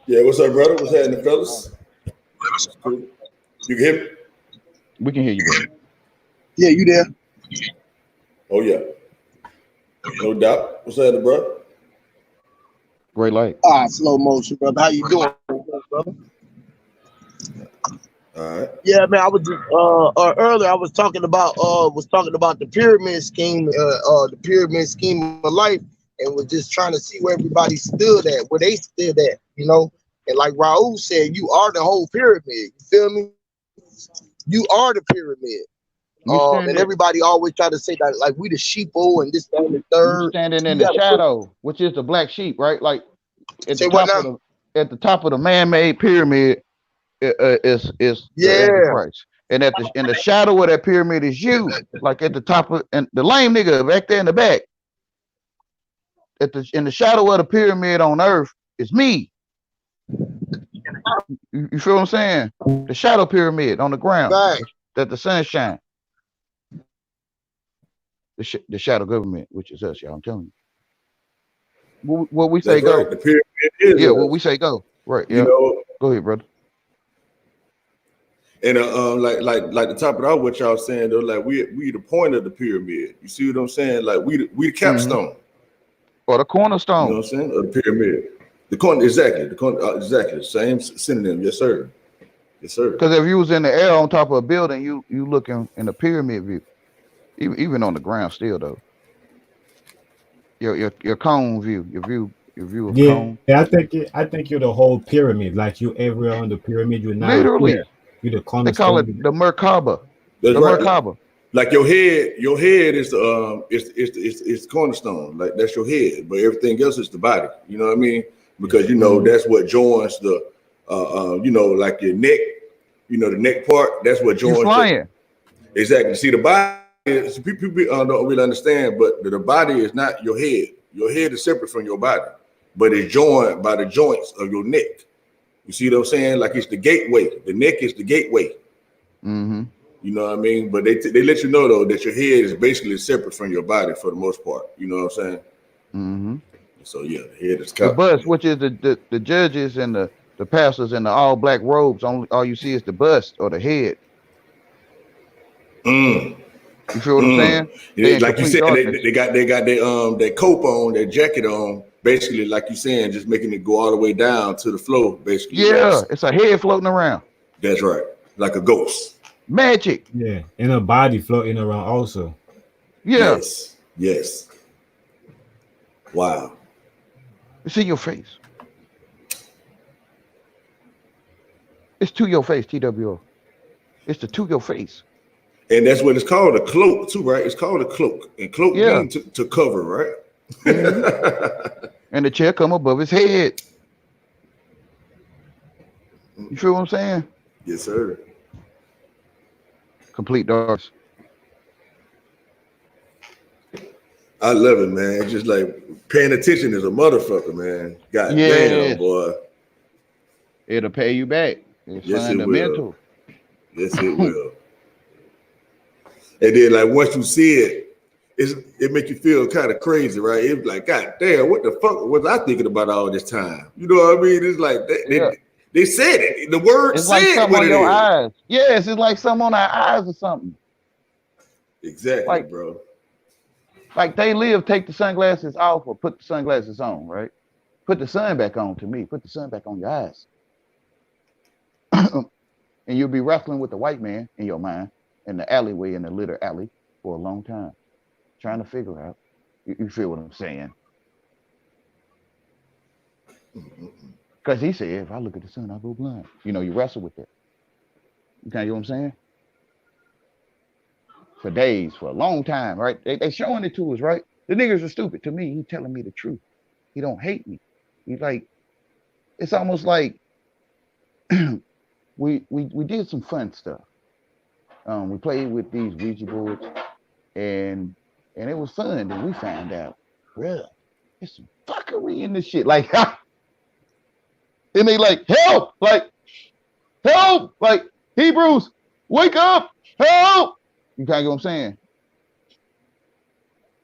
[SPEAKER 9] Yeah, what's up, brother? What's happening, fellas? Cool. You can hear me?
[SPEAKER 4] We can hear you, brother.
[SPEAKER 1] Yeah, you there?
[SPEAKER 9] Oh, yeah. No doubt. What's happening, brother?
[SPEAKER 4] Great light.
[SPEAKER 1] Slow motion, brother. How you doing, brother?
[SPEAKER 9] All right.
[SPEAKER 1] Yeah, man. I was just, earlier. I was talking about the pyramid scheme, the pyramid scheme of life, and was just trying to see where everybody stood at, where they stood at, you know. And like Raul said, you are the whole pyramid. You feel me? You are the pyramid. And everybody always try to say that like we the sheeple and this, that, and the third.
[SPEAKER 4] You standing in the shadow, which is the black sheep, right? Like at the top of the man-made pyramid is the Christ. And in the shadow of that pyramid is you, like at the top of and the lame nigga back there in the back. In the shadow of the pyramid on earth is me. You feel what I'm saying? The shadow pyramid on the ground that the sun shines. The shadow government, which is us, y'all. I'm telling you. What we say, go.
[SPEAKER 9] Right. The pyramid is
[SPEAKER 4] what we say, go. Right. Yeah.
[SPEAKER 9] You know,
[SPEAKER 4] go ahead, brother.
[SPEAKER 9] And like the top of that, what y'all saying though, like we the point of the pyramid. You see what I'm saying? Like we the capstone.
[SPEAKER 4] Or the cornerstone.
[SPEAKER 9] You know what I'm saying? Or the pyramid. The corner, exactly. The corner, exactly. The same synonym. Yes, sir. Yes, sir.
[SPEAKER 4] Because if you was in the air on top of a building, you looking in the pyramid view. Even on the ground still though. Your cone view, your view of cone.
[SPEAKER 8] Yeah, I think you're the whole pyramid. Like you everywhere on the pyramid, you're not
[SPEAKER 4] literally
[SPEAKER 8] here. You're the cornerstone.
[SPEAKER 4] They call it the Merkaba.
[SPEAKER 9] That's
[SPEAKER 4] the
[SPEAKER 9] right.
[SPEAKER 4] Merkaba.
[SPEAKER 9] Like your head is the it's cornerstone. Like that's your head, but everything else is the body. You know what I mean? Because you know that's what joins the you know, like your neck. You know the neck part. That's what joins.
[SPEAKER 4] You're flying.
[SPEAKER 9] Exactly. See the body. People don't really understand, but the body is not your head. Your head is separate from your body, but it's joined by the joints of your neck. You see what I'm saying? Like it's the gateway. The neck is the gateway.
[SPEAKER 4] Mm-hmm.
[SPEAKER 9] You know what I mean? But they let you know though that your head is basically separate from your body for the most part. You know what I'm saying?
[SPEAKER 4] Mm-hmm.
[SPEAKER 9] So yeah, the head is
[SPEAKER 4] the bust, which is the judges and the pastors in the all black robes. All you see is the bust or the head. You feel what I'm saying? They in
[SPEAKER 9] Like you
[SPEAKER 4] complete
[SPEAKER 9] said,
[SPEAKER 4] darkness.
[SPEAKER 9] they got that coat on, that jacket on, basically, like you saying, just making it go all the way down to the floor, basically.
[SPEAKER 4] Yeah, it's a head floating around.
[SPEAKER 9] That's right, like a ghost.
[SPEAKER 4] Magic.
[SPEAKER 8] Yeah, and a body floating around also.
[SPEAKER 4] Yeah,
[SPEAKER 9] Yes. Wow.
[SPEAKER 4] it's in your face. It's to your face, TWO. It's to your face.
[SPEAKER 9] And that's what it's called, a cloak too, right? It's called a cloak, and cloak means to cover, right?
[SPEAKER 4] Mm-hmm. And the chair come above his head. You feel what I'm saying?
[SPEAKER 9] Yes, sir.
[SPEAKER 4] Complete darkness.
[SPEAKER 9] I love it, man. Just like paying attention is a motherfucker, man. God damn, boy.
[SPEAKER 4] It'll pay you back. It's
[SPEAKER 9] Yes, it
[SPEAKER 4] fundamental.
[SPEAKER 9] Yes, it will. And then, like, once you see it, it make you feel kind of crazy, right? It's like, God damn, what the fuck was I thinking about all this time? You know what I mean? It's like they said it. The word
[SPEAKER 4] It's
[SPEAKER 9] said
[SPEAKER 4] like something
[SPEAKER 9] what
[SPEAKER 4] on
[SPEAKER 9] it
[SPEAKER 4] your
[SPEAKER 9] is.
[SPEAKER 4] eyes. Yes, it's like something on our eyes or something.
[SPEAKER 9] Exactly,
[SPEAKER 4] Like,
[SPEAKER 9] bro.
[SPEAKER 4] Like They Live, take the sunglasses off or put the sunglasses on, right? Put the sun back on to me. Put the sun back on your eyes. And you'll be wrestling with the white man in your mind in the alleyway, in the litter alley for a long time, trying to figure out. You feel what I'm saying? Because he said, if I look at the sun, I'll go blind. You know, you wrestle with that. You kind of know what I'm saying? For days, for a long time, right? They showing it to us, right? The niggas are stupid. To me, he telling me the truth. He don't hate me. He's like, it's almost like we did some fun stuff. We played with these Ouija boards, and it was fun. Then we found out, bruh, there's some fuckery in this shit. Like, and they like, help, like, Hebrews, wake up, help. You kind of get what I'm saying?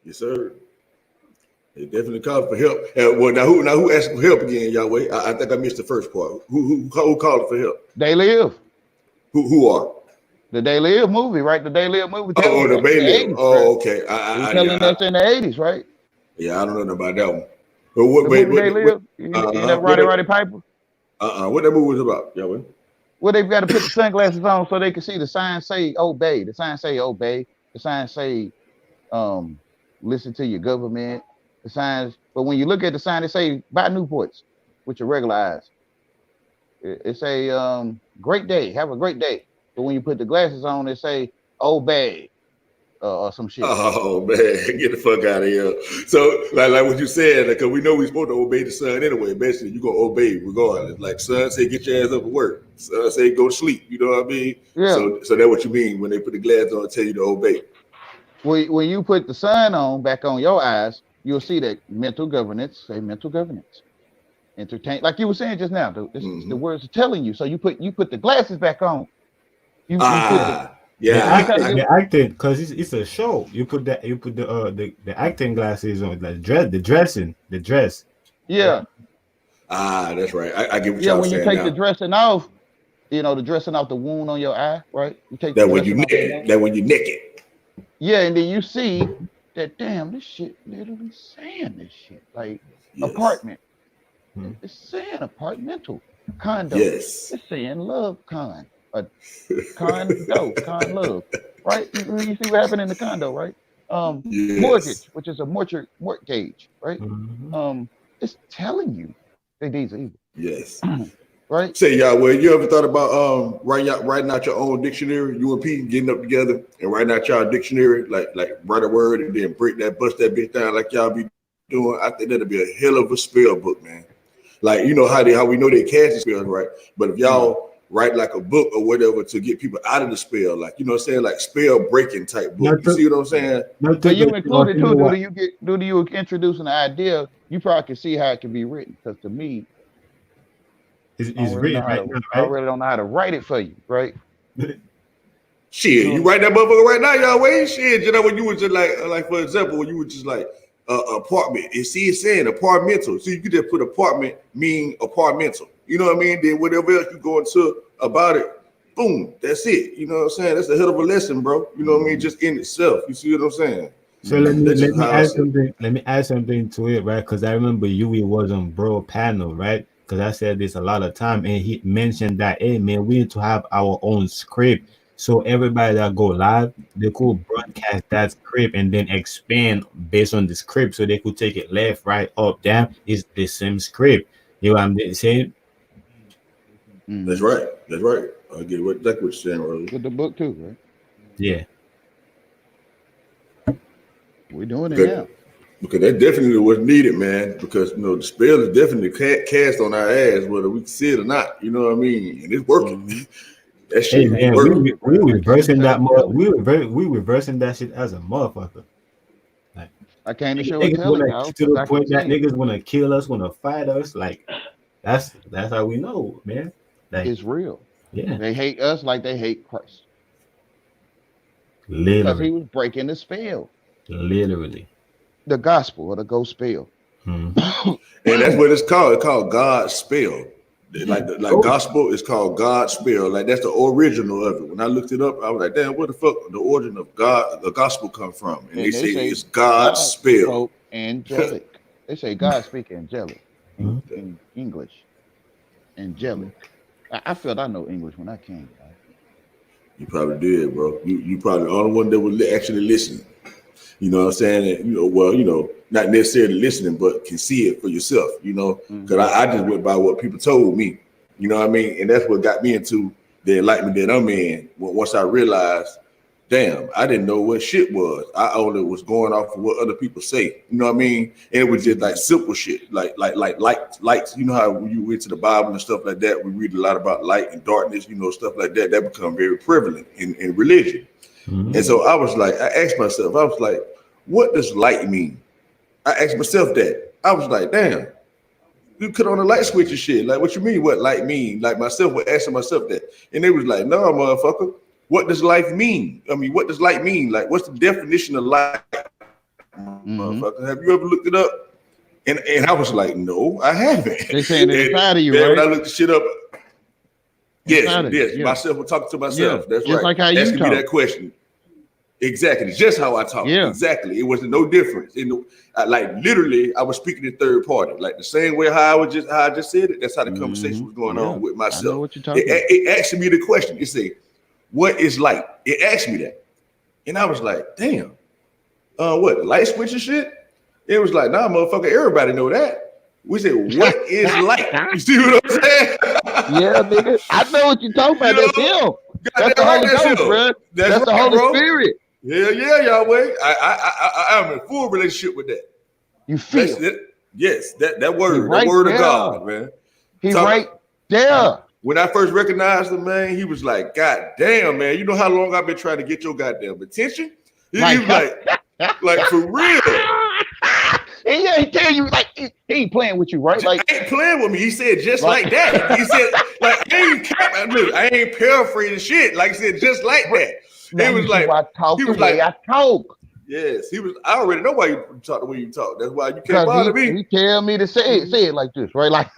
[SPEAKER 9] Yes, sir. They definitely called for help. Well, now who asked for help again, Yahweh? I think I missed the first part. Who called for help?
[SPEAKER 4] They Live.
[SPEAKER 9] Who are?
[SPEAKER 4] The They Live movie, right? The They Live movie.
[SPEAKER 9] Oh, the They Live. Oh, okay.
[SPEAKER 4] He's telling us in the 80s, right?
[SPEAKER 9] Yeah, I don't know nothing about that one. But what?
[SPEAKER 4] The movie They Live. You know Roddy Piper?
[SPEAKER 9] What that movie was about, Yahweh?
[SPEAKER 4] Well, they've got to put the sunglasses on so they can see the signs say obey. The signs say obey. The signs say listen to your government. The signs, but when you look at the sign, they say buy Newports with your regular eyes. It say great day, have a great day. But when you put the glasses on, they say obey or some shit.
[SPEAKER 9] Oh man, get the fuck out of here. So like what you said, because we know we're supposed to obey the sun anyway. Basically, you're gonna obey regardless. Like sun say get your ass up and work. Sun say go to sleep. You know what I mean?
[SPEAKER 4] Yeah.
[SPEAKER 9] So that's what you mean when they put the glasses on and tell you to obey.
[SPEAKER 4] When you put the sun on back on your eyes, you'll see that mental governance, entertain, like you were saying just now. The words are telling you. So you put the glasses back on.
[SPEAKER 8] The acting, because it's a show. You put the acting glasses on, the dress.
[SPEAKER 4] Yeah.
[SPEAKER 9] That's right. I get what
[SPEAKER 4] y'all
[SPEAKER 9] saying.
[SPEAKER 4] When you take the dressing off, the dressing off the wound on your eye, right? You take
[SPEAKER 9] that when you naked. That when you naked.
[SPEAKER 4] Yeah, and then you see that damn, this shit literally saying this shit. Like apartment. It's saying apartmental. Condo.
[SPEAKER 9] Yes.
[SPEAKER 4] It's saying love con. Condo, con love. Right? You see what happened in the condo, right? Mortgage, which is a mortgage, right? It's telling you that these are evil.
[SPEAKER 9] Yes.
[SPEAKER 4] Right?
[SPEAKER 9] Say, Yahweh, you ever thought about writing out your own dictionary? You and Pete getting up together and writing out y'all dictionary, like write a word and then bust that bitch down like y'all be doing. I think that'd be a hell of a spell book, man. Like, you know how we know they cast the spells, right? But if y'all write like a book or whatever to get people out of the spell, like, you know what I'm saying, like spell breaking type book. You see what I'm saying?
[SPEAKER 4] So you included too. Do you introduce an idea? You probably can see how it can be written. Because to me,
[SPEAKER 8] it's written right now, right?
[SPEAKER 4] I really don't know how to write it for you, right?
[SPEAKER 9] Shit, you write that motherfucker right now, Yahweh. Shit, you know when you were just like for example, when you were just like apartment. It's saying apartmental. So you could just put apartment mean apartmental. You know what I mean? Then whatever else you go into about it, boom, that's it. You know what I'm saying? That's a hell of a lesson, bro. You know what I mean? Just in itself. You see what I'm saying?
[SPEAKER 8] So let me
[SPEAKER 9] That's
[SPEAKER 8] let
[SPEAKER 9] just
[SPEAKER 8] me
[SPEAKER 9] how I
[SPEAKER 8] add
[SPEAKER 9] see it.
[SPEAKER 8] something. Let me add something to it, right? Because I remember Yui was on Bro panel, right? Because I said this a lot of time, and he mentioned that, hey man, we need to have our own script. So everybody that go live, they could broadcast that script and then expand based on the script, so they could take it left, right, up, down. It's the same script. You know what I'm saying?
[SPEAKER 9] That's right. That's right. I get what you're saying, earlier.
[SPEAKER 4] With the book too, right?
[SPEAKER 8] Yeah.
[SPEAKER 4] We're doing it
[SPEAKER 9] Because,
[SPEAKER 4] now.
[SPEAKER 9] because that definitely was needed, man. Because you know the spell is definitely cast on our ass, whether we can see it or not. You know what I mean? And it's working. That
[SPEAKER 8] Hey
[SPEAKER 9] shit is
[SPEAKER 8] man,
[SPEAKER 9] working.
[SPEAKER 8] we reversing that we reversing that shit as a motherfucker. Like
[SPEAKER 4] I came to show and
[SPEAKER 8] niggas
[SPEAKER 4] tell it,
[SPEAKER 8] wanna
[SPEAKER 4] y'all.
[SPEAKER 8] to
[SPEAKER 4] 'Cause
[SPEAKER 8] the
[SPEAKER 4] I can
[SPEAKER 8] point that
[SPEAKER 4] see it.
[SPEAKER 8] niggas wanna kill us, wanna fight us. Like that's how we know, man. Like
[SPEAKER 4] It's real.
[SPEAKER 8] yeah,
[SPEAKER 4] They hate us like they hate Christ because
[SPEAKER 8] literally,
[SPEAKER 4] he was breaking the spell,
[SPEAKER 8] literally.
[SPEAKER 4] the gospel or the ghost spell.
[SPEAKER 8] Hmm.
[SPEAKER 9] And that's what it's called. It's called God's spell. Like gospel is called God's spell. Like that's the original of it. When I looked it up, I was like, damn, where the fuck the origin of God, the gospel come from? And they say it's God's
[SPEAKER 4] God
[SPEAKER 9] spell.
[SPEAKER 4] spoke angelic. They say God speak angelic in English. Angelic. I felt I know English when I came. Right?
[SPEAKER 9] You probably did, bro. You probably the only one that was actually listening. You know what I'm saying? And, well, not necessarily listening, but can see it for yourself, because I just went by what people told me, you know what I mean? And that's what got me into the enlightenment that I'm in. Once I realized, damn, I didn't know what shit was. I only was going off of what other people say, you know what I mean? And it was just like simple shit, like lights. You know how when you read to the Bible and stuff like that, we read a lot about light and darkness, stuff like that. That become very prevalent in religion. And so I asked myself, I was like, what does light mean? I asked myself that. I was like, damn, you put on a light switch and shit. Like, what you mean, what light mean? Like, myself was asking myself that. And they was like, no, motherfucker, what does life mean? I mean, what does light mean? Like, what's the definition of light? Motherfucker, have you ever looked it up? And I was like, no, I haven't.
[SPEAKER 4] They saying it's inside of you,
[SPEAKER 9] then
[SPEAKER 4] right?
[SPEAKER 9] when I looked the shit up, yes,
[SPEAKER 4] Yeah.
[SPEAKER 9] myself was talking to myself. That's
[SPEAKER 4] just
[SPEAKER 9] right.
[SPEAKER 4] like how you
[SPEAKER 9] asking
[SPEAKER 4] talk.
[SPEAKER 9] me that question. Exactly, just how I talk.
[SPEAKER 4] Yeah.
[SPEAKER 9] Exactly. It was no difference. Like literally, I was speaking in third party, like the same way how I just said it. That's how the conversation was going on with myself.
[SPEAKER 4] I know what you're talking about.
[SPEAKER 9] It asked me the question. It said, "What is light?" It asked me that, and I was like, "Damn, what light switch and shit?" It was like, "Nah, motherfucker, everybody know that." We said, "What is light?" You see what I'm saying?
[SPEAKER 4] Yeah, nigga. I know what you're talking about. That's him. That's the Holy Ghost, bro. That's the Holy Spirit.
[SPEAKER 9] Yeah, Yahweh. I'm in full relationship with that.
[SPEAKER 4] You feel
[SPEAKER 9] it? Yes, that word,
[SPEAKER 4] right
[SPEAKER 9] the word
[SPEAKER 4] there.
[SPEAKER 9] of God, man.
[SPEAKER 4] He right there.
[SPEAKER 9] When I first recognized him, man, he was like, God damn, man, you know how long I've been trying to get your goddamn attention? He was like for real.
[SPEAKER 4] And yeah, he tell you like he ain't playing with you, right? Like
[SPEAKER 9] he ain't playing with me. He said just like that. He said like I ain't paraphrasing shit. Like he said just like that.
[SPEAKER 4] It was like I talk.
[SPEAKER 9] Yes, he was. I already know why you talk the way you talk. That's why you can't bother me.
[SPEAKER 4] He tell me to say it like this, right? Like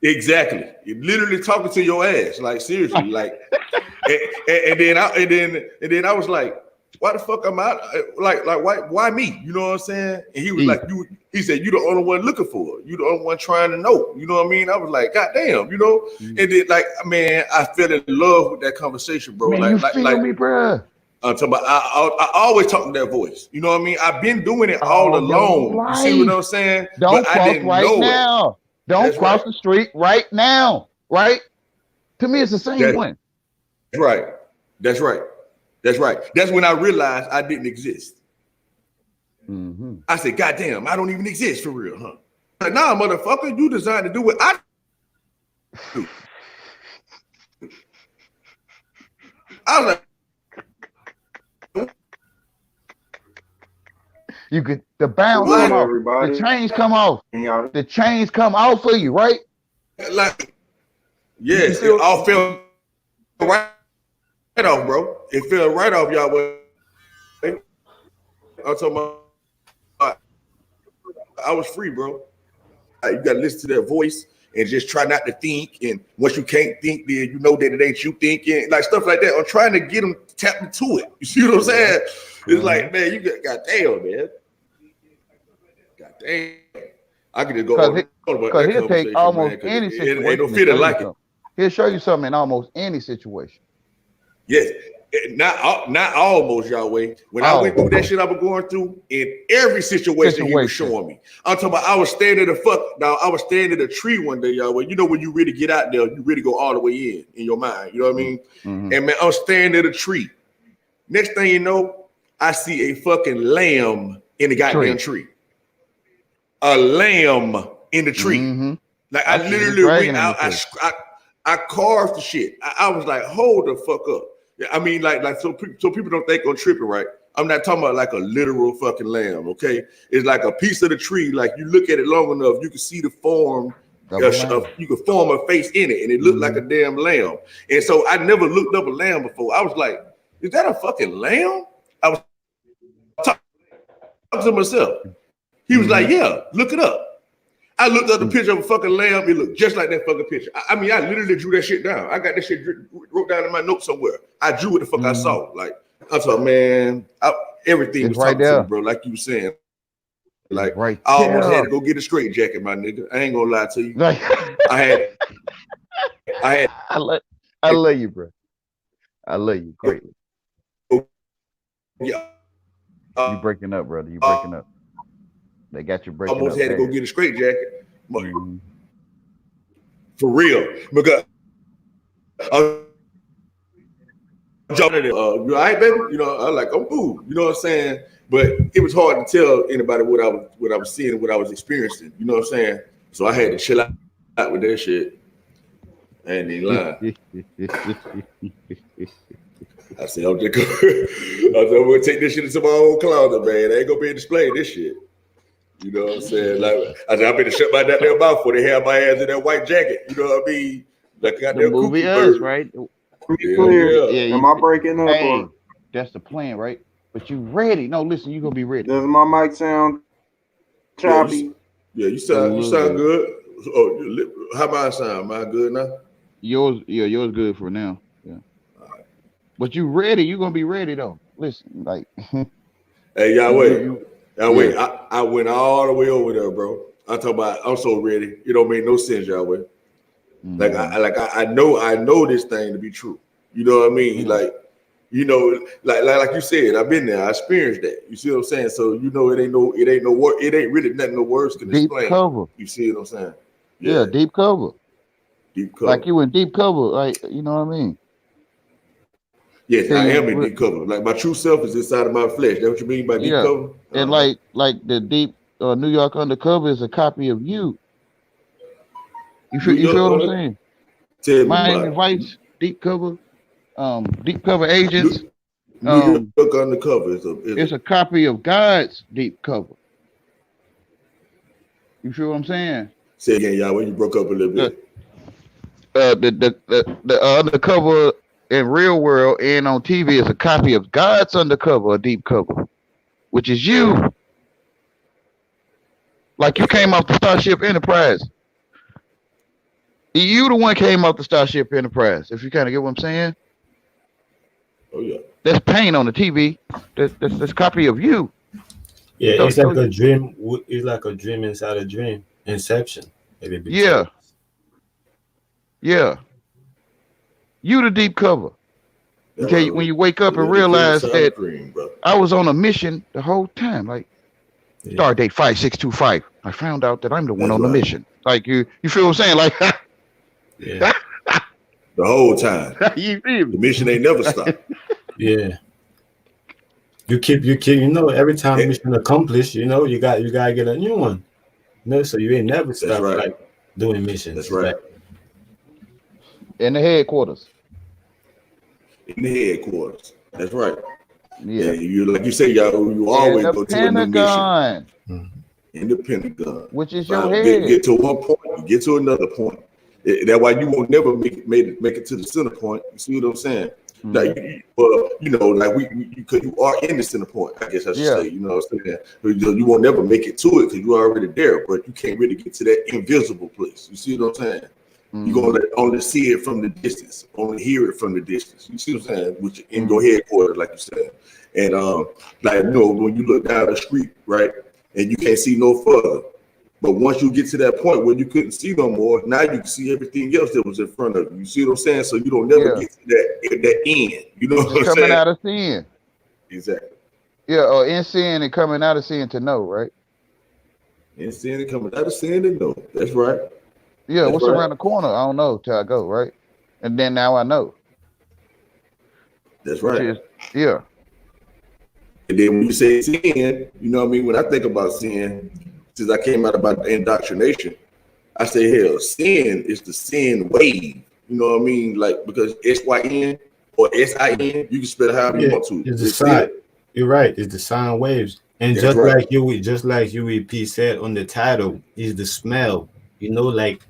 [SPEAKER 9] exactly. You're literally talking to your ass, like seriously, like. and then I was like, why the fuck am I like why me? You know what I'm saying? And he was like, he said, you the only one looking for it. You the only one trying to know. You know what I mean? I was like, God damn, And then man, I fell in love with that conversation, bro.
[SPEAKER 4] Man, you feel me, bro?
[SPEAKER 9] I'm talking about I always talk in that voice. You know what I mean? I've been doing it all along. You see what I'm saying?
[SPEAKER 4] Don't cross right now. Don't cross the street right now. Right? To me, it's the same one.
[SPEAKER 9] That's right. That's right. That's right. That's when I realized I didn't exist. I said, God damn, I don't even exist for real, huh? Like, nah, motherfucker, you designed to do what I do. I was like,
[SPEAKER 4] you could the bounce come off, the chains come off, the chains come off for you, right?
[SPEAKER 9] Like, yes, it all fell right off, bro. It fell right off, y'all. I'm talking about, I was free, bro. You gotta listen to that voice. and just try not to think. And once you can't think, then you know that it ain't you thinking, like stuff like that. I'm trying to get them tapped into it. You see what I'm saying? It's like, man, you got goddamn, man. Goddamn. I could just go
[SPEAKER 4] because he'll take almost any situation.
[SPEAKER 9] Ain't no feeling like it.
[SPEAKER 4] He'll show you something in almost any situation.
[SPEAKER 9] Yes. Not almost, Yahweh. When I went through that shit I was going through, in every situation he was showing me. I'm talking about I was standing I was standing at a tree one day, Yahweh. You know when you really get out there, you really go all the way in your mind. You know what I mean? Mm-hmm. And man, I'm standing at a tree. Next thing you know, I see a fucking lamb in the goddamn tree. A lamb in the tree. Mm-hmm. Like I literally went out, I carved the shit. I was like, hold the fuck up. I mean, so people don't think I'm tripping, right? I'm not talking about like a literal fucking lamb, okay? It's like a piece of the tree. Like you look at it long enough, you can see the form. You can form a face in it, and it looked like a damn lamb. And so I never looked up a lamb before. I was like, is that a fucking lamb? I was talking to myself. He was like, yeah, look it up. I looked up the picture of a fucking lamb. It looked just like that fucking picture. I mean, I literally drew that shit down. I got that shit wrote down in my notes somewhere. I drew what the fuck I saw. Like, I thought, man, everything was right there, to me, bro. Like you were saying. Like, I almost had to go get a straight jacket, my nigga. I ain't gonna lie to you.
[SPEAKER 4] I love you, bro. I love you greatly.
[SPEAKER 9] Yeah.
[SPEAKER 4] You breaking up, brother. You breaking up. They got you breaking
[SPEAKER 9] almost
[SPEAKER 4] up.
[SPEAKER 9] Had to go get a straight jacket. For real. Because jumping in you all right, baby? You know, I like, I'm cool. You know what I'm saying? But it was hard to tell anybody what I was seeing, what I was experiencing. You know what I'm saying? So I had to chill out with that shit. I ain't even lying. I said, I'm gonna take this shit into my own closet, man. I ain't gonna be displaying this shit. You know what I'm saying? Like I said, I better shut my goddamn mouth before they have my ass in that white jacket. You know what I mean? Like
[SPEAKER 4] the movie Us, right?
[SPEAKER 10] Yeah. Am I breaking up?
[SPEAKER 4] Hey, that's the plan, right? But you ready? No, listen, you gonna be ready.
[SPEAKER 10] Does my mic sound choppy?
[SPEAKER 9] Yeah, you sound good. Oh, how mine sound? Am I good now?
[SPEAKER 4] Yours good for now. Yeah. Right. But you ready? You gonna be ready though. Listen, like.
[SPEAKER 9] Hey, Yahweh. I went all the way over there, bro. I'm so ready. It don't make no sense, Yahweh. Mm-hmm. I know this thing to be true. You know what I mean? Mm-hmm. Like, you know, like you said, I've been there. I experienced that. You see what I'm saying? So you know, it ain't really nothing no words can explain.
[SPEAKER 4] Deep cover.
[SPEAKER 9] You see what I'm saying?
[SPEAKER 4] Yeah, deep cover.
[SPEAKER 9] Deep cover.
[SPEAKER 4] Like you in deep cover, like you know what I mean?
[SPEAKER 9] Yes, I am in deep cover. Like my true self is inside of my flesh. That's what you mean by deep cover?
[SPEAKER 4] And like the deep New York Undercover is a copy of you. You feel what I'm saying? Miami Vice, deep cover agents.
[SPEAKER 9] New York Undercover
[SPEAKER 4] it's a copy of God's deep cover. You feel what I'm saying?
[SPEAKER 9] Say again, Yahweh, you broke up a little bit.
[SPEAKER 4] The undercover in real world and on TV is a copy of God's undercover, a deep cover, which is you. Like you came off the Starship Enterprise. You the one came off the Starship Enterprise, if you kind of get what I'm saying.
[SPEAKER 9] Oh yeah.
[SPEAKER 4] That's paint on the TV. That's a copy of you.
[SPEAKER 8] Yeah, it's like a dream. It's like a dream inside a dream. Inception.
[SPEAKER 4] Yeah. Yeah. You the deep cover. Okay, when you wake up and realize that I was on a mission the whole time, like Stardate 5625. I found out that I'm the one on the mission. Like you feel what I'm saying? Like
[SPEAKER 9] the whole time. The mission ain't never stopped.
[SPEAKER 8] Yeah. You keep, you know, every time mission accomplished, you know, you gotta get a new one. You know, so you ain't never stop like doing missions.
[SPEAKER 9] That's right.
[SPEAKER 4] In the headquarters.
[SPEAKER 9] In the headquarters. That's right.
[SPEAKER 4] Yeah.
[SPEAKER 9] And you like you say, y'all, you always go to a new mission. In the Pentagon.
[SPEAKER 4] Which is your head.
[SPEAKER 9] Get to one point, you get to another point. That's why you won't never make it to the center point. You see what I'm saying? Like, well, you know, like because you are in the center point, I guess I should say. You know what I'm saying? You won't never make it to it because you're already there, but you can't really get to that invisible place. You see what I'm saying? You're gonna only see it from the distance, only hear it from the distance. You see what I'm saying? Which in your headquarters, like you said. And like, you know, when you look down the street, right, and you can't see no further. But once you get to that point where you couldn't see no more, now you can see everything else that was in front of you. You see what I'm saying? So you don't never get to that end. You know what I'm saying?
[SPEAKER 4] Coming out of sin.
[SPEAKER 9] Exactly.
[SPEAKER 4] Yeah, or in sin and coming out of sin to know, right?
[SPEAKER 9] In sin and coming out of sin to know. That's right.
[SPEAKER 4] Yeah,
[SPEAKER 9] That's
[SPEAKER 4] what's
[SPEAKER 9] right.
[SPEAKER 4] around the corner? I don't know till I go, right? And then now I know.
[SPEAKER 9] That's right.
[SPEAKER 4] Yeah.
[SPEAKER 9] And then when you say sin, you know what I mean? When I think about sin, since I came out about the indoctrination, I say, hell, sin is the sin wave. You know what I mean? Like, because SYN or SIN, you can spell it however you want to.
[SPEAKER 8] It's the sign. You're right. It's the sound waves. And
[SPEAKER 9] That's
[SPEAKER 8] like UEP said on the title, is the smell. You know, like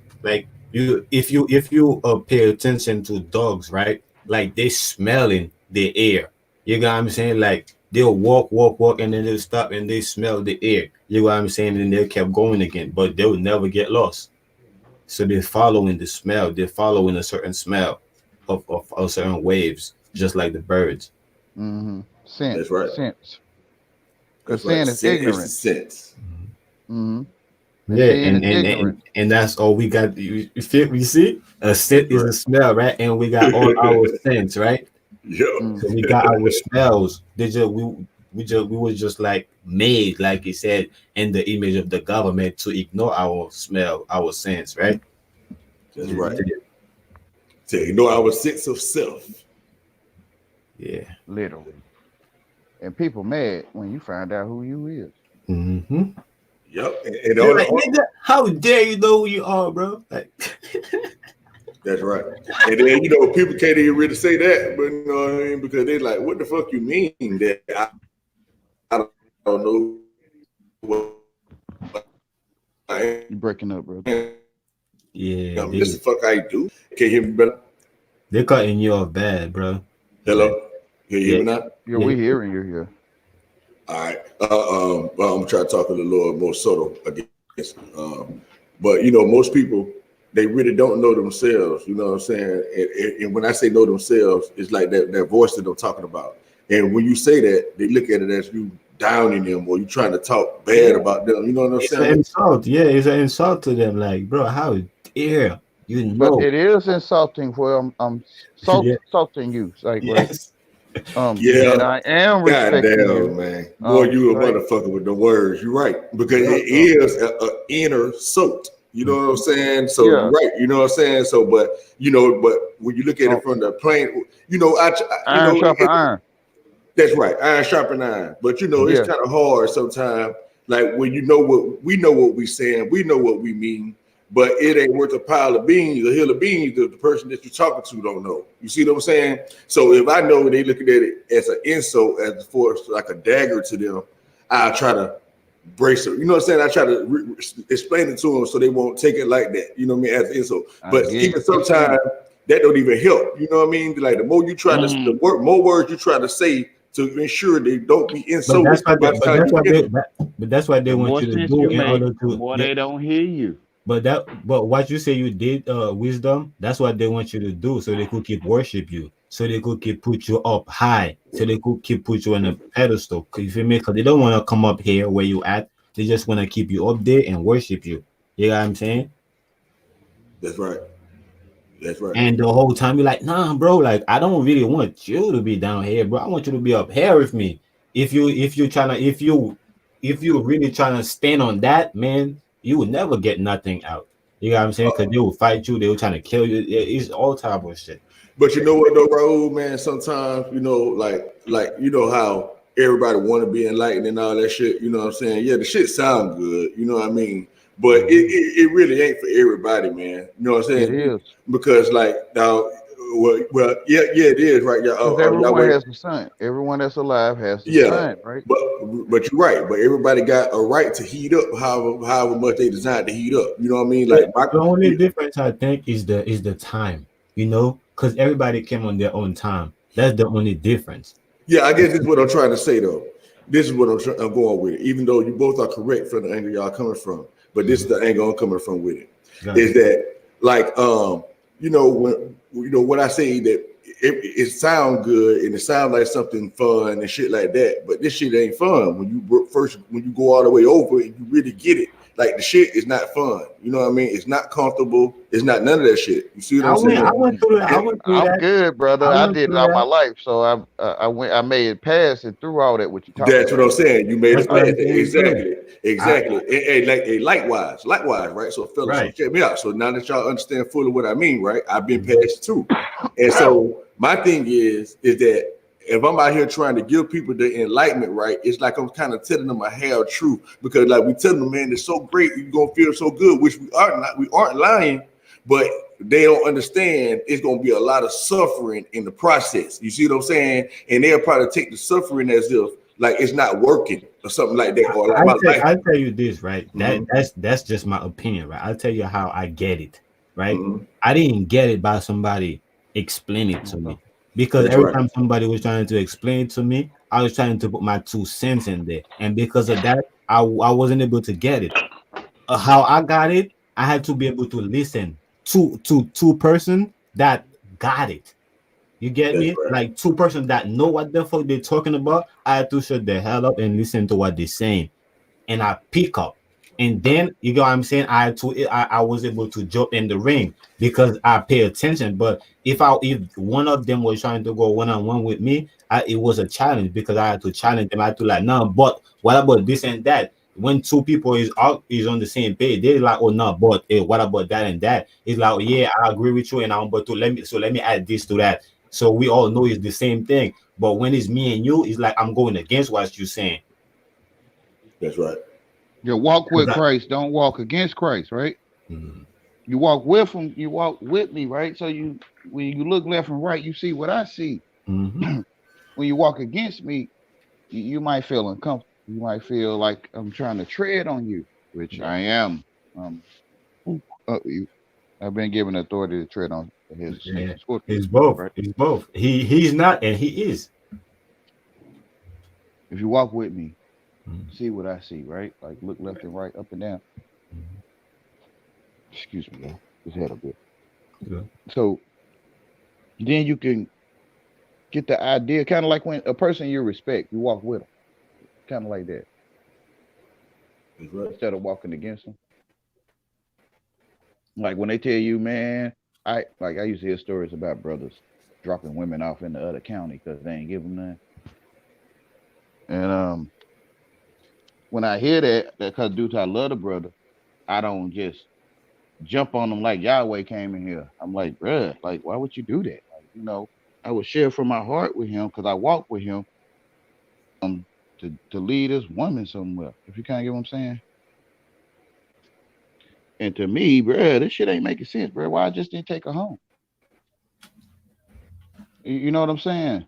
[SPEAKER 8] you, if you pay attention to dogs, right? Like they smelling the air. You got what I'm saying? Like they'll walk, and then they'll stop and they smell the air. You know what I'm saying? And they kept going again, but they will never get lost. So they're following the smell. They're following a certain smell of certain waves, just like the birds.
[SPEAKER 4] Mm-hmm. Sense.
[SPEAKER 9] That's right.
[SPEAKER 4] Sense. Because
[SPEAKER 9] That's right.
[SPEAKER 4] sin is
[SPEAKER 9] Sin
[SPEAKER 4] ignorant.
[SPEAKER 9] is the sense.
[SPEAKER 4] Mm-hmm.
[SPEAKER 8] Yeah, and that's all we got. You see, a scent is a smell, right? And we got all our scents, right?
[SPEAKER 9] Yeah.
[SPEAKER 8] So we got our smells. We were just like made, like you said, in the image of the government to ignore our smell, our sense, right?
[SPEAKER 9] That's right. To ignore our sense of self.
[SPEAKER 8] Yeah.
[SPEAKER 4] Literally. And people mad when you find out who you is.
[SPEAKER 8] Mm-hmm.
[SPEAKER 9] Yep. And
[SPEAKER 8] like, nigga, how dare you know who you are, bro? Like,
[SPEAKER 9] that's right. And then, you know, people can't even really say that, but you know what I mean? Because they're like, what the fuck you mean that I don't know what
[SPEAKER 4] You breaking up, bro.
[SPEAKER 8] Yeah.
[SPEAKER 9] This the fuck I do. Can you hear me better?
[SPEAKER 8] They're cutting you off bad, bro.
[SPEAKER 9] Hello? Can you hear me now?
[SPEAKER 4] Yeah, we hearing you here.
[SPEAKER 9] All right. Well, I'm trying to talk a little more subtle, I guess. But you know, most people, they really don't know themselves. You know what I'm saying? And when I say know themselves, it's like that voice that I'm talking about. And when you say that, they look at it as you downing them or you trying to talk bad about them. You know what I'm saying?
[SPEAKER 8] It's an insult. Yeah, it's an insult to them. Like, bro, how dare you know?
[SPEAKER 4] But it is insulting for insulting you. Like,
[SPEAKER 8] yes.
[SPEAKER 9] Yeah,
[SPEAKER 4] and I am respecting you,
[SPEAKER 9] man. Boy, you a motherfucker with the words. You're right, because it is an inner soaked. You know what I'm saying? So you're right. You know what I'm saying? So, but you know, but when you look at it from the plane, you know,
[SPEAKER 4] iron sharpen iron.
[SPEAKER 9] That's right, iron sharpen iron. But you know, it's kind of hard sometimes. Like when you know what we saying, we know what we mean. But it ain't worth a pile of beans, a hill of beans that the person that you're talking to don't know. You see what I'm saying? So if I know they looking at it as an insult, as for like a dagger to them, I'll try to brace it. You know what I'm saying? I try to explain it to them so they won't take it like that. You know what I mean? As an insult. But even sometimes that don't even help. You know what I mean? Like the more you try to, more words you try to say to ensure they don't be insulted.
[SPEAKER 8] But that's what they want you to do in order to.
[SPEAKER 11] Boy, they don't hear you.
[SPEAKER 8] But what you say you did, wisdom, that's what they want you to do, so they could keep worship you, so they could keep put you up high, so they could keep put you on a pedestal. Because they don't want to come up here where you at, they just want to keep you up there and worship you. You know what I'm saying?
[SPEAKER 9] That's right. That's right.
[SPEAKER 8] And the whole time you're like, nah, bro, like I don't really want you to be down here, bro. I want you to be up here with me. If you really trying to stand on that, man, you will never get nothing out. You know what I'm saying? Because they will fight you, they will trying to kill you. It's all type of shit.
[SPEAKER 9] But you know what though, Raul, man, sometimes, you know, like you know how everybody want to be enlightened and all that shit, you know what I'm saying? Yeah, the shit sound good, you know what I mean? But it really ain't for everybody, man. You know what I'm saying?
[SPEAKER 4] It is.
[SPEAKER 9] Because like now, well, yeah, it is, right?
[SPEAKER 4] Everyone has the sun. Everyone that's alive has the sun, right?
[SPEAKER 9] But you're right. But everybody got a right to heat up however much they decide to heat up. You know what I mean? Like
[SPEAKER 8] the only difference I think is the time, you know, because everybody came on their own time. That's the only difference.
[SPEAKER 9] Yeah, I guess this is what I'm trying to say though. This is what I'm going with. Even though you both are correct from the angle y'all coming from, but this is the angle I'm coming from with it. Is that like when I say that it sounds good and it sounds like something fun and shit like that, but this shit ain't fun when you go all the way over and you really get it. Like the shit is not fun. You know what I mean? It's not comfortable. It's not none of that shit. You see what I'm saying?
[SPEAKER 8] I went through that.
[SPEAKER 4] I'm good, brother. I did it all my life, so I made it past and through all that. What you talking?
[SPEAKER 9] That's
[SPEAKER 4] about.
[SPEAKER 9] what I'm saying. You made it
[SPEAKER 8] That's
[SPEAKER 9] past
[SPEAKER 8] what I'm
[SPEAKER 9] it. Exactly. Likewise, right? So fellas,
[SPEAKER 8] Right.
[SPEAKER 9] so check me out. So now that y'all understand fully what I mean, right? I've been past too. And so my thing is that if I'm out here trying to give people the enlightenment, right, it's like I'm kind of telling them a hard truth, because like we tell them, man, it's so great, you're gonna feel so good, which we aren't lying, but they don't understand it's gonna be a lot of suffering in the process. You see what I'm saying? And they'll probably take the suffering as if like it's not working or something like that. Or like
[SPEAKER 8] I'll tell you this, right? That's just my opinion, right? I'll tell you how I get it, right? I didn't get it by somebody explaining it to me. Because every time somebody was trying to explain it to me, I was trying to put my 2 cents in there. And because of that, I wasn't able to get it. How I got it, I had to be able to listen to 2 person that got it. You get me? Like 2 person that know what the fuck they're talking about. I had to shut the hell up and listen to what they're saying. And I pick up. And then you know what I'm saying? I was able to jump in the ring because I pay attention. But if one of them was trying to go one-on-one with me, it was a challenge because I had to challenge them. I had to like, no, but what about this and that? When 2 people is on the same page, they're like, oh no, but what about that and that? It's like, oh, yeah, I agree with you, and I'm but to let me add this to that. So we all know it's the same thing. But when it's me and you, it's like I'm going against what you're saying.
[SPEAKER 9] That's right.
[SPEAKER 4] You walk with Christ, don't walk against Christ, right?
[SPEAKER 8] Mm-hmm.
[SPEAKER 4] You walk with him, you walk with me, right? So when you look left and right, you see what I see.
[SPEAKER 8] Mm-hmm.
[SPEAKER 4] When you walk against me, you might feel uncomfortable. You might feel like I'm trying to tread on you, which I am. I've been given authority to tread on his.
[SPEAKER 8] Yeah. It's both. Right? It's both. He's not and he is.
[SPEAKER 4] If you walk with me, see what I see, right? Like look left and right, up and down. Excuse me, just had a bit.
[SPEAKER 8] Yeah.
[SPEAKER 4] So then you can get the idea, kind of like when a person you respect, you walk with them, kind of like that. Right. Instead of walking against them. Like when they tell you, man, I used to hear stories about brothers dropping women off in the other county because they ain't give them none. And when I hear that because due to I love the brother, I don't just jump on them like Yahweh came in here. I'm like, bruh, like, why would you do that? Like, I would share from my heart with him because I walk with him to lead this woman somewhere. If you kind of get what I'm saying. And to me, bruh, this shit ain't making sense, bruh. Why I just didn't take her home? You know what I'm saying?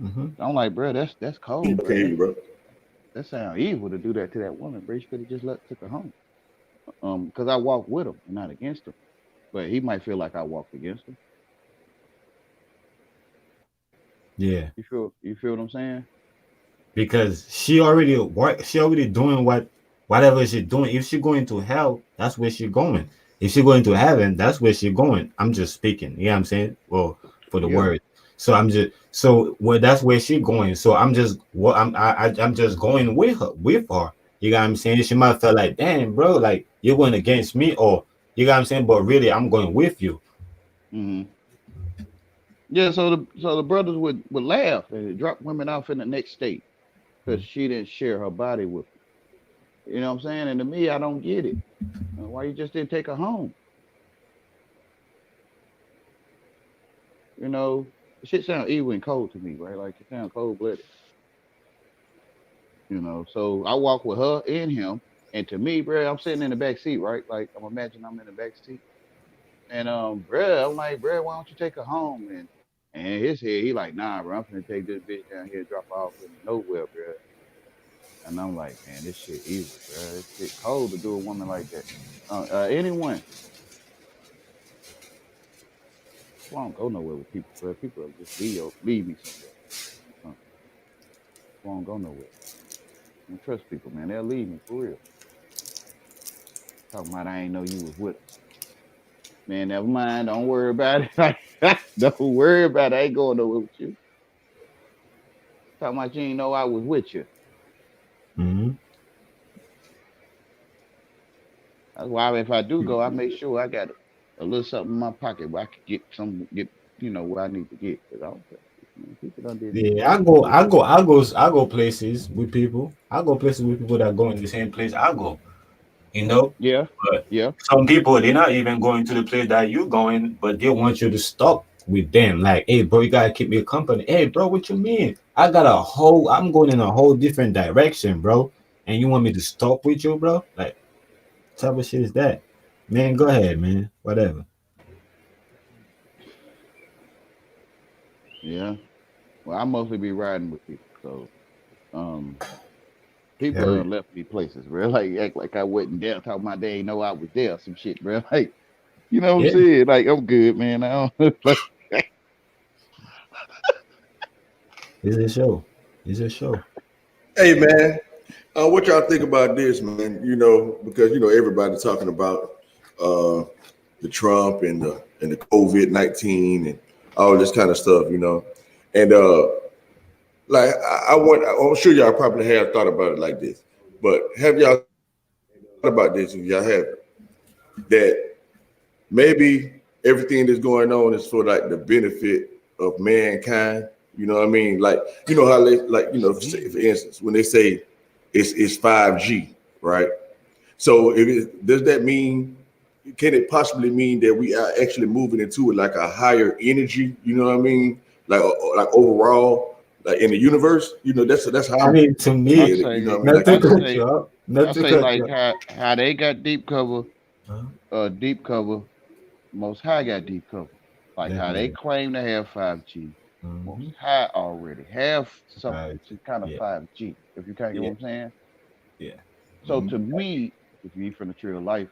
[SPEAKER 8] Mm-hmm.
[SPEAKER 4] I'm like, bruh, that's cold,
[SPEAKER 9] okay, bro.
[SPEAKER 4] That sounds evil to do that to that woman, bruh. You could have just took her home. Because I walk with him, not against him. But he might feel like I walked against him.
[SPEAKER 8] Yeah.
[SPEAKER 4] You feel what I'm saying?
[SPEAKER 8] Because she already doing whatever she's doing. If she's going to hell, that's where she's going. If she's going to heaven, that's where she's going. I'm just speaking. You know what I'm saying? Well, for the word. So that's where she's going. So I'm just going with her. You know what I'm saying? She might feel like, damn, bro, like you're going against me, or you know what I'm saying? But really, I'm going with you.
[SPEAKER 4] Mm-hmm. Yeah, so the brothers would laugh and drop women off in the next state because she didn't share her body with them. You know what I'm saying? And to me, I don't get it. Why you just didn't take her home? Shit sound evil and cold to me, right? Like it sound cold-blooded. So I walk with her and him, and to me, bro, I'm sitting in the back seat, right? Like I'm imagining I'm in the back seat, and bro, I'm like, bro, why don't you take her home? And in his head, he like, nah, bro, I'm finna take this bitch down here, drop her off in nowhere, bro. And I'm like, man, this shit evil, bro. It's shit cold to do a woman like that. Anyone. I don't go nowhere with people, bro. People will just leave me somewhere. I don't go nowhere. I don't trust people, man. They'll leave me for real. Talking about I ain't know you was with us. Man, never mind. Don't worry about it. Don't worry about it. I ain't going nowhere with you. Talking about you ain't know I was with you.
[SPEAKER 8] Mm-hmm.
[SPEAKER 4] That's why if I do go, I make sure I got a little something in my pocket where I can get what I need to get. Cause I don't trust people, man. People done did me.
[SPEAKER 8] Yeah, I go places with people. I go places with people that go in the same place I go. You know?
[SPEAKER 4] Yeah.
[SPEAKER 8] But
[SPEAKER 4] Yeah.
[SPEAKER 8] some people they're not even going to the place that you going, but they want you to stop with them. Like, hey bro, you gotta keep me company. Hey bro, what you mean? I'm going in a whole different direction, bro. And you want me to stop with you, bro? Like, what type of shit is that? Man, go ahead, man. Whatever.
[SPEAKER 4] Yeah. Well, I mostly be riding with people, so people done left me places, bro. Like act like I wasn't there. Talking about they ain't know I was there. Some shit, bro. Like, you know what I'm saying? Like, I'm good, man. I don't like.
[SPEAKER 8] It's a show. It's a show.
[SPEAKER 9] Hey man, what y'all think about this, man? You know, because everybody's talking about the Trump and the COVID-19 and all this kind of stuff, and like I'm sure y'all probably have thought about it like this, but have y'all thought about this? If y'all have that, maybe everything that's going on is for like the benefit of mankind. You know what I mean? Like, how they for instance, when they say it's 5G, right? So does that mean? Can it possibly mean that we are actually moving into like a higher energy? You know what I mean? Like overall, like in the universe. That's how.
[SPEAKER 8] I mean, to me,
[SPEAKER 4] I say like how they got deep cover, deep cover. Most High got deep cover. Like how they claim to have 5G. Most High already have some kind of 5G. If you kind of get what I'm saying.
[SPEAKER 8] Yeah.
[SPEAKER 4] So to me, if you eat from the tree of life,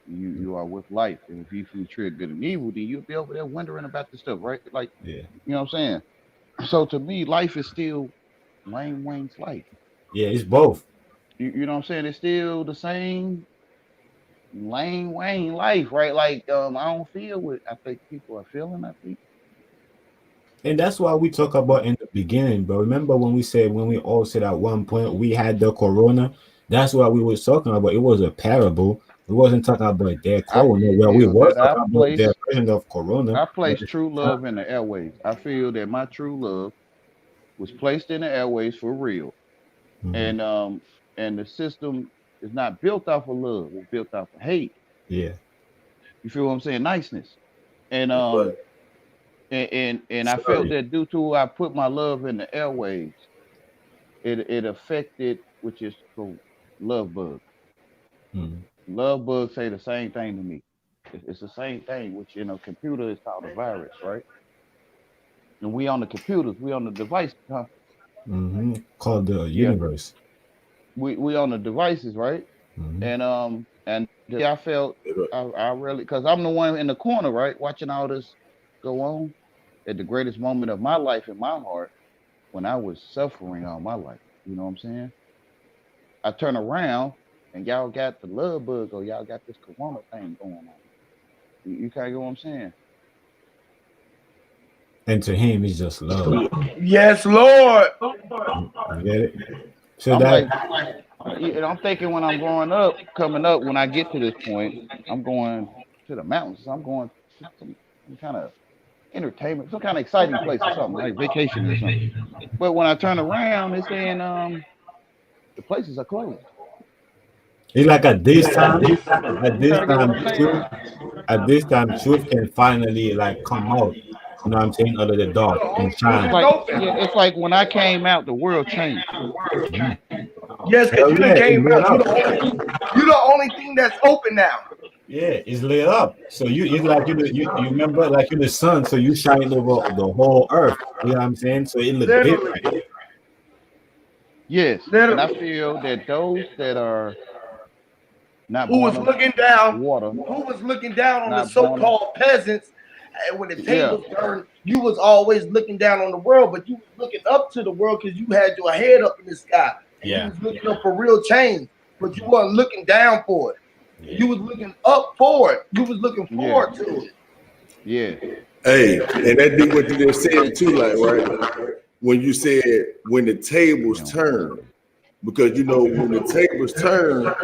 [SPEAKER 4] you are with life, and if you eat from the tree of good and evil, then you'll be over there wondering about this stuff, right? Like, you know what I'm saying? So to me, life is still Wayne Wayne's life.
[SPEAKER 8] Yeah, it's both.
[SPEAKER 4] You know what I'm saying? It's still the same Lane Wayne life, right? Like, I don't feel what I think people are feeling. I think.
[SPEAKER 8] And that's why we talk about in the beginning, but remember when we all said at one point we had the corona, that's what we were talking about. It was a parable. We wasn't talking about their corona. We were talking about their version of corona.
[SPEAKER 4] I place true love in the airways. I feel that my true love was placed in the airways for real. Mm-hmm. And the system is not built off of love, it's built off of hate.
[SPEAKER 8] Yeah.
[SPEAKER 4] You feel what I'm saying? Niceness. And and I felt that due to I put my love in the airways, it affected, which is called love bug. Mm-hmm. Love bug say the same thing to me. It's the same thing, which computer is called a virus, right? And we on the computers, we on the device, huh?
[SPEAKER 8] Mm-hmm. Called the universe.
[SPEAKER 4] We on the devices, right? Mm-hmm. And I felt I really, because I'm the one in the corner, right, watching all this go on at the greatest moment of my life in my heart, when I was suffering all my life. You know what I'm saying? I turn around and y'all got the love bug, or y'all got this corona thing going on. You kind of get what I'm saying?
[SPEAKER 8] And to him, it's just love.
[SPEAKER 1] Yes, Lord.
[SPEAKER 8] You get it?
[SPEAKER 4] So I'm thinking when I'm coming up, when I get to this point, I'm going to the mountains. I'm going to some kind of entertainment, some kind of exciting place or something, like vacation or something. But when I turn around, it's saying the places are closed.
[SPEAKER 8] It's like at this time, truth can finally like come out. You know what I'm saying? Out of the dark and shine.
[SPEAKER 4] It's like when I came out, the world changed.
[SPEAKER 1] Yes, because you came out. You're the only thing that's open now.
[SPEAKER 8] Yeah, it's lit up. So it's like you remember, like you're the sun, so you shine over the whole earth. You know what I'm saying? So it looks different.
[SPEAKER 4] Yes, and I feel that those that are not
[SPEAKER 1] who was looking down on the so-called peasants And when the tables turned, you was always looking down on the world, but you was looking up to the world because you had your head up in the sky. And you was looking up for real change, but you weren't looking down for it. You was looking up for it. You was looking forward to it.
[SPEAKER 4] Yeah.
[SPEAKER 9] Hey, and that be what you just said too, like, right? When you said when the tables turn, because you know when the tables turn,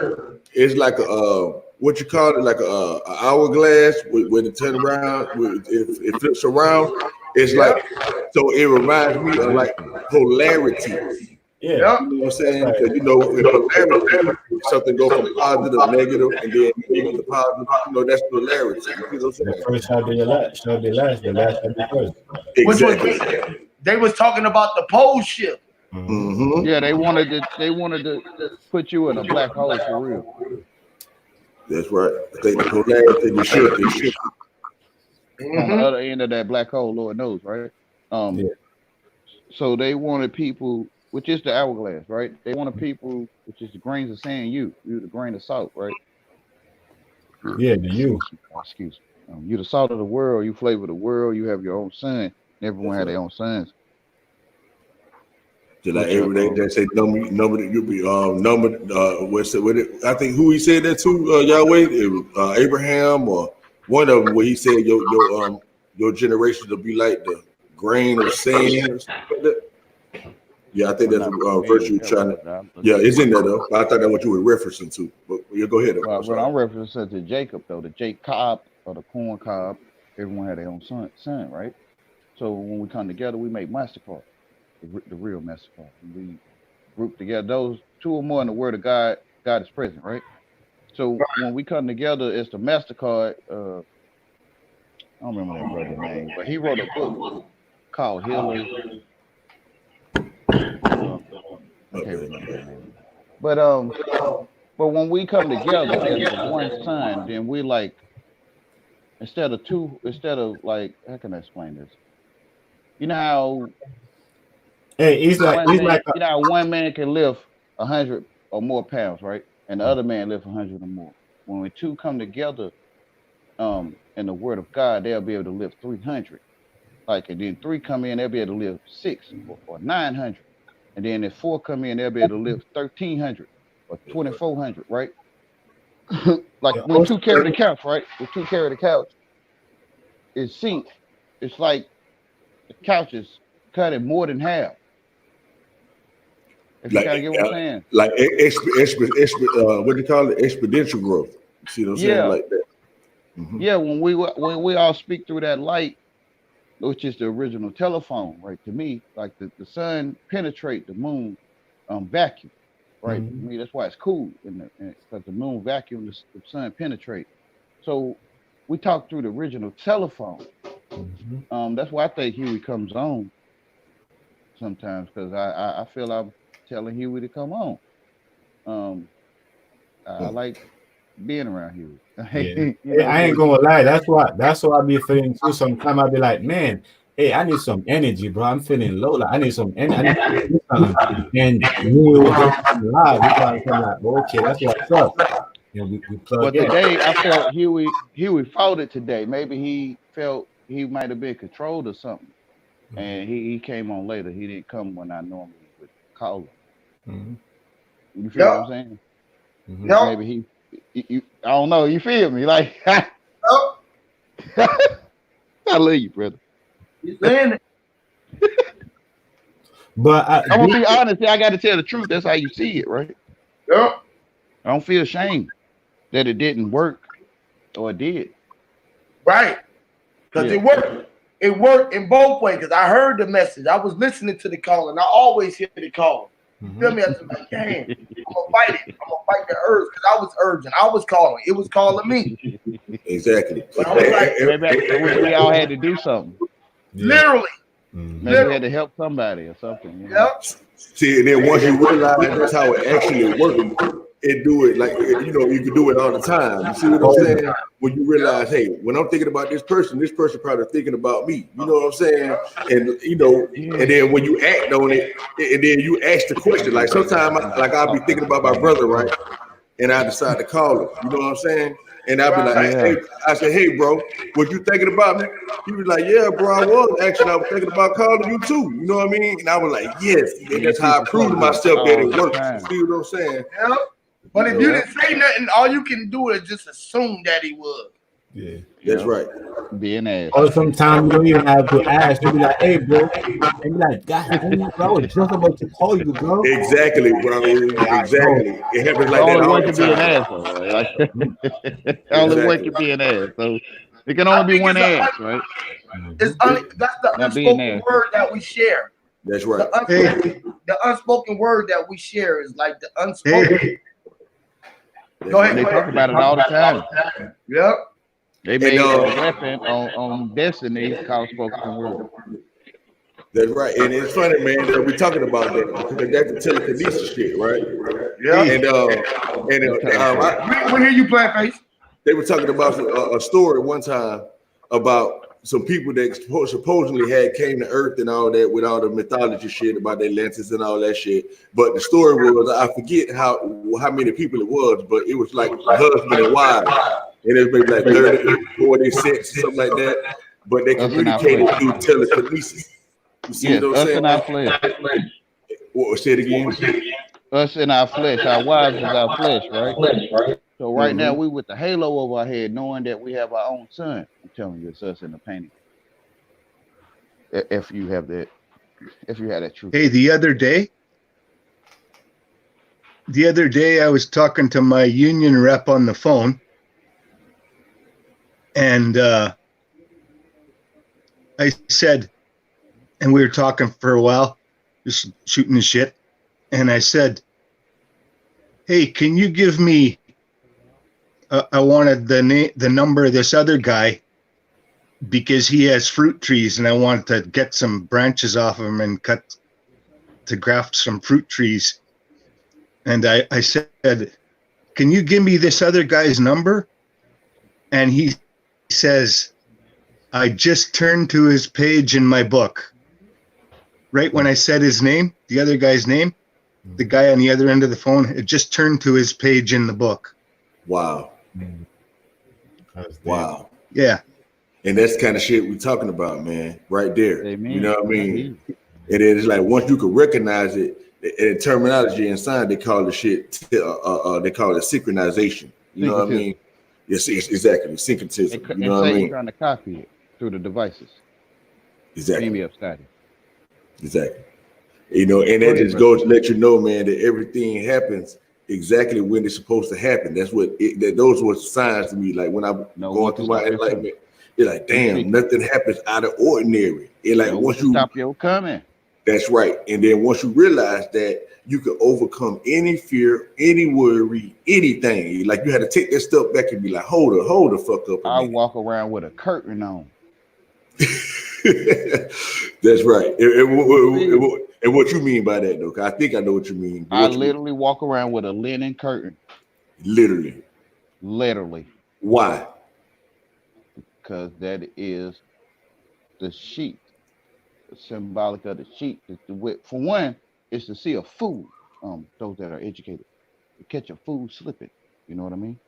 [SPEAKER 9] it's like a what you call it, like a hourglass when it turn around, it flips around. It's like, so it reminds me of like polarity. Yeah, you know what I'm saying? Because you know, in polarity, something go from positive to negative, and then negative to positive. You know, that's polarity. You know what I'm saying?
[SPEAKER 8] The first shall be the last, shall be last, the last shall be first.
[SPEAKER 9] Exactly.
[SPEAKER 1] They was talking about the pole shift.
[SPEAKER 9] Mm-hmm.
[SPEAKER 4] Yeah, they wanted to put you in a black hole for real.
[SPEAKER 9] That's right. I think the polarity, the shift.
[SPEAKER 4] On the other end of that black hole, Lord knows, right? So they wanted people, which is the hourglass, right? They wanted people, which is the grains of sand, you the grain of salt, right?
[SPEAKER 8] Yeah, you.
[SPEAKER 4] Excuse me. You the salt of the world, you flavor the world, you have your own son. Everyone had their own sons.
[SPEAKER 9] Just like every day they say number you be what's it? I think who he said that to, Yahweh, it was, Abraham or one of them, where he said your generation will be like the grain of sand. Yeah, I think that's verse you trying to. Yeah, it's in there though. I thought that's what you were referencing to. But you go ahead.
[SPEAKER 4] Well, what I'm referencing to Jacob though, the Jacob or the corn cob. Everyone had their own son, right? So when we come together, we make MasterCard, the real MasterCard. We group together. Those two or more in the Word of God. God is present, right? So when we come together, it's the MasterCard. I don't remember that brother's name, but he wrote a book called Healer. I can't remember that name. But when we come together as one son, then we like instead of like, how can I explain this? You know how you know how one man can lift 100 or more pounds, right? And the other man lift 100 or more. When we two come together, in the Word of God, they'll be able to lift 300. Like, and then 3 come in, they'll be able to lift 6 or 900. And then if 4 come in, they'll be able to lift 1,300 or 2,400, right? Like when 2 carry the couch, right? When 2 carry the couch, it's sink. It's like the couch is cut in more than half. If you gotta get what I'm saying.
[SPEAKER 9] Like what do you call it? Exponential growth. You see what I'm saying? Like that. Mm-hmm.
[SPEAKER 4] Yeah, when we all speak through that light, which is the original telephone, right? To me, like the sun penetrate the moon vacuum, right? Mm-hmm. To me, that's why it's cool, because the moon vacuum, the sun penetrate. So we talk through the original telephone. Mm-hmm. That's why I think Huey comes on sometimes, because I feel I'm telling Huey to come on. I like being around Huey.
[SPEAKER 8] I ain't gonna lie. That's why I be feeling too. Sometimes I be like, man, hey, I need some energy, bro. I'm feeling low. Like I need some energy. I need to do something. And you live. I'm like, okay, that's what's up. You know, we plug in.
[SPEAKER 4] Today I felt Huey fought it today. Maybe he felt he might have been controlled or something. Mm-hmm. And he came on later. He didn't come when I normally would call him. Mm-hmm. You feel what I'm saying? Mm-hmm. Maybe he I don't know. You feel me? Like, I love you, brother.
[SPEAKER 1] You saying it?
[SPEAKER 4] But I'm gonna be honest. I got to tell the truth. That's how you see it, right?
[SPEAKER 1] Yeah.
[SPEAKER 4] I don't feel ashamed that it didn't work, or it did.
[SPEAKER 1] Right. Because it worked. It worked in both ways. Because I heard the message. I was listening to the call, and I always hear the call. Mm-hmm. Feel me? I was like, dang, I'm gonna fight it. I'm gonna fight the urge, because I was urging. I was calling. It was calling me.
[SPEAKER 9] Exactly.
[SPEAKER 1] But I was
[SPEAKER 4] like, we all had to do something.
[SPEAKER 1] Literally.
[SPEAKER 4] Mm-hmm. Maybe we had to help somebody or something. You know?
[SPEAKER 1] Yep.
[SPEAKER 9] See, and then once you realize that's how it actually works, it do it like, you know, you can do it all the time. You see what I'm saying? When you realize, hey, when I'm thinking about this person probably thinking about me. You know what I'm saying? And you know, and then when you act on it, and then you ask the question. Like sometimes, like I'll be thinking about my brother, right? And I decide to call him. You know what I'm saying? And I'd be like, hey, I said, hey, bro, what you thinking about me? He was like, yeah, bro, I was thinking about calling you too. You know what I mean? And I was like, yes. And that's how I proved to myself that it works. See what I'm saying?
[SPEAKER 1] Yeah. But if you didn't say nothing, all you can do is just assume that he was.
[SPEAKER 8] Yeah,
[SPEAKER 9] that's right.
[SPEAKER 4] Be an ass.
[SPEAKER 8] Or sometimes you don't even have to ask. You be like, "Hey, bro," and be like, "God, bro, I was just about to call you, bro."
[SPEAKER 9] Exactly, bro. Exactly. It happens like that all the time.
[SPEAKER 4] Only one can be an ass. So it can only be one ass, right?
[SPEAKER 1] That's the unspoken word that we share.
[SPEAKER 9] That's right.
[SPEAKER 1] The unspoken word that we share is like the unspoken. Go ahead.
[SPEAKER 4] They talk about it all the time.
[SPEAKER 1] Yep.
[SPEAKER 4] They made a weapon on Destiny called spoken word.
[SPEAKER 9] That's right. And it's funny, man, that we're talking about that because that's the telekinesis shit, right?
[SPEAKER 1] Yeah.
[SPEAKER 9] And
[SPEAKER 1] we hear you play, Face.
[SPEAKER 9] They were talking about a story one time about some people that supposedly came to Earth and all that with all the mythology shit about the Atlantis and all that shit. But the story was, I forget how many people it was, but it was like husband and wife. And it was maybe like 30, 46, something like that. But they communicated through telekinesis. You see what I'm saying?
[SPEAKER 4] Us in our flesh.
[SPEAKER 9] What, say it again?
[SPEAKER 4] Us in our flesh. Our wives is our flesh, right? So right now we with the halo over our head, knowing that we have our own son. I'm telling you, it's us in the painting. If you have that truth.
[SPEAKER 6] Hey, the other day I was talking to my union rep on the phone, and I said, and we were talking for a while, just shooting the shit, and I said, hey, can you give me I wanted the number of this other guy because he has fruit trees, and I wanted to get some branches off of him and graft some fruit trees. And I said, can you give me this other guy's number? And he says, I just turned to his page in my book. Right when I said his name, the other guy's name, the guy on the other end of the phone, it just turned to his page in the book.
[SPEAKER 9] Wow. Wow.
[SPEAKER 6] Yeah.
[SPEAKER 9] And that's the kind of shit we're talking about, man, right there. Amen. You know what I mean? And it's like once you can recognize it, in terminology and science, they call the shit, they call it synchronization. You know what I mean? Yes, exactly. Syncretism. You know what I mean?
[SPEAKER 4] Trying to copy it through the devices.
[SPEAKER 9] Exactly.
[SPEAKER 4] Amy upside.
[SPEAKER 9] Exactly. You know, and that just goes to let you know, man, that everything happens exactly when it's supposed to happen. That's what those were signs to me. Like when I'm going through my enlightenment, it's like, damn, nothing happens out of ordinary. It like once you
[SPEAKER 4] stop your coming.
[SPEAKER 9] That's right. And then once you realize that you can overcome any fear, any worry, anything, like you had to take that step back and be like, hold the fuck up.
[SPEAKER 4] I walk around with a curtain on.
[SPEAKER 9] That's right. And what you mean by that, though? I think I know what you mean.
[SPEAKER 4] I literally walk around with a linen curtain.
[SPEAKER 9] Literally.
[SPEAKER 4] Why? Because that is the sheet, symbolic of the sheet. For one, it's to see a fool. Those that are educated, to catch a fool slipping. You know what I mean?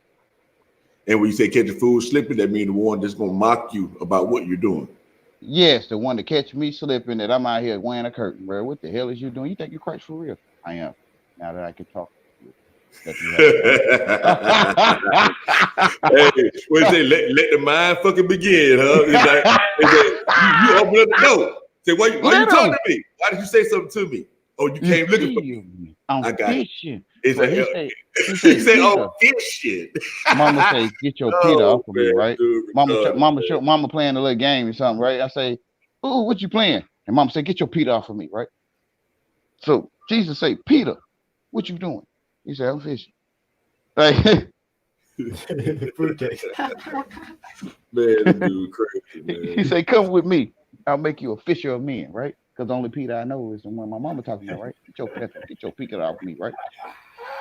[SPEAKER 9] And when you say catch a fool slipping, that means the one that's gonna mock you about what you're doing.
[SPEAKER 4] Yes, the one to catch me slipping, that I'm out here wearing a curtain, bro. What the hell is you doing? You think you're Christ for real? I am. Now that I can talk.
[SPEAKER 9] Hey, what say? Let the mind fucking begin, huh? It's like you open up the door. Say, why you talking to me? Why did you say something to me? Oh, you came looking for me.
[SPEAKER 4] I'm
[SPEAKER 9] I got
[SPEAKER 4] fishing.
[SPEAKER 9] It's like, he said, "Oh, fishing."
[SPEAKER 4] Mama say, "Get your Peter off of me," right? Dude, Mama playing a little game or something, right? I say, "Ooh, what you playing?" And Mama say, "Get your Peter off of me," right? So Jesus say, "Peter, what you doing?" He said, "I'm fishing." Right?
[SPEAKER 9] Man, dude, crazy, man.
[SPEAKER 4] He say, "Come with me. I'll make you a fisher of men," right? Because the only Peter I know is the one my mama talking about, right? Get your Peter off of me, right?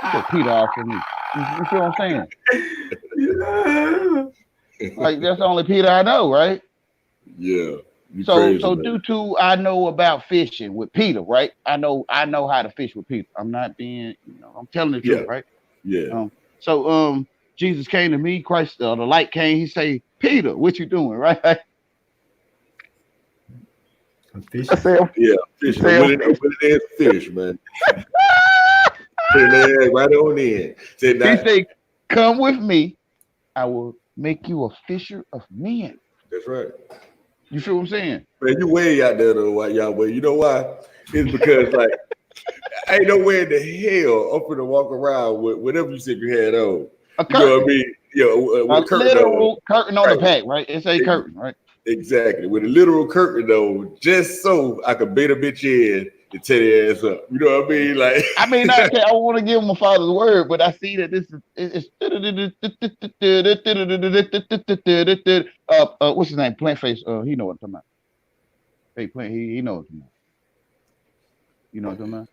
[SPEAKER 4] Get your Peter off of me. You feel what I'm saying? Like that's the only Peter I know, right?
[SPEAKER 9] Yeah.
[SPEAKER 4] So
[SPEAKER 9] crazy,
[SPEAKER 4] due to I know about fishing with Peter, right? I know how to fish with Peter. I'm not being, I'm telling the truth, right?
[SPEAKER 9] Yeah.
[SPEAKER 4] Jesus came to me, Christ, the light came. He say, Peter, what you doing, right?
[SPEAKER 8] I'm fishing.
[SPEAKER 4] I say,
[SPEAKER 9] Yeah, fish. Put it in fish, man. Put it right on in.
[SPEAKER 4] He say, come with me. I will make you a fisher of men.
[SPEAKER 9] That's right.
[SPEAKER 4] You feel what I'm saying?
[SPEAKER 9] Man, you way out there though, Yahweh. You know why? It's because like ain't no way in the hell I'm gonna walk around with whatever you said you had on. You know what I mean? Yeah, with
[SPEAKER 4] a literal curtain on the pack, right? It's a curtain, right?
[SPEAKER 9] Exactly. With a literal curtain though, just so I could bait a bitch in and tear their ass up. You know what I mean? Like
[SPEAKER 4] I mean, I want to give him my father's word, but I see that this is what's his name? Plant Face. He know what I'm talking about. Hey, Plant. He knows. You know what I'm talking about?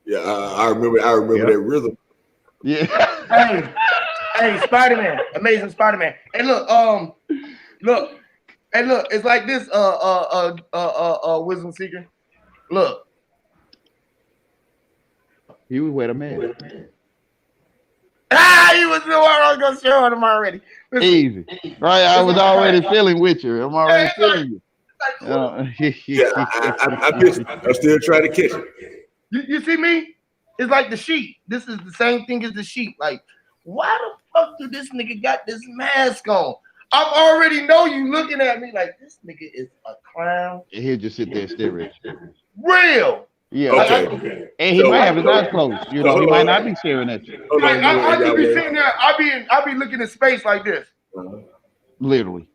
[SPEAKER 9] Yeah, I remember that rhythm.
[SPEAKER 4] Yeah.
[SPEAKER 1] Hey, Spider-Man, Amazing Spider-Man. Hey, look, it's like this, Wisdom Seeker. Look.
[SPEAKER 4] He was with a man.
[SPEAKER 1] He was the one I was gonna show him already. Listen.
[SPEAKER 4] Easy. Right, I was already feeling with you. I'm already feeling you.
[SPEAKER 9] I'm still trying to catch it.
[SPEAKER 1] You see me? It's like the sheep. This is the same thing as the sheep. Like, why the fuck do this nigga got this mask on? I already know you looking at me like this nigga is a clown.
[SPEAKER 4] And he'll just sit there and stare at you.
[SPEAKER 1] Real.
[SPEAKER 4] Yeah.
[SPEAKER 9] Okay.
[SPEAKER 4] And he might have his eyes closed. You know, he might not be staring at you.
[SPEAKER 1] I just be sitting there. I be looking at space like this.
[SPEAKER 4] Literally.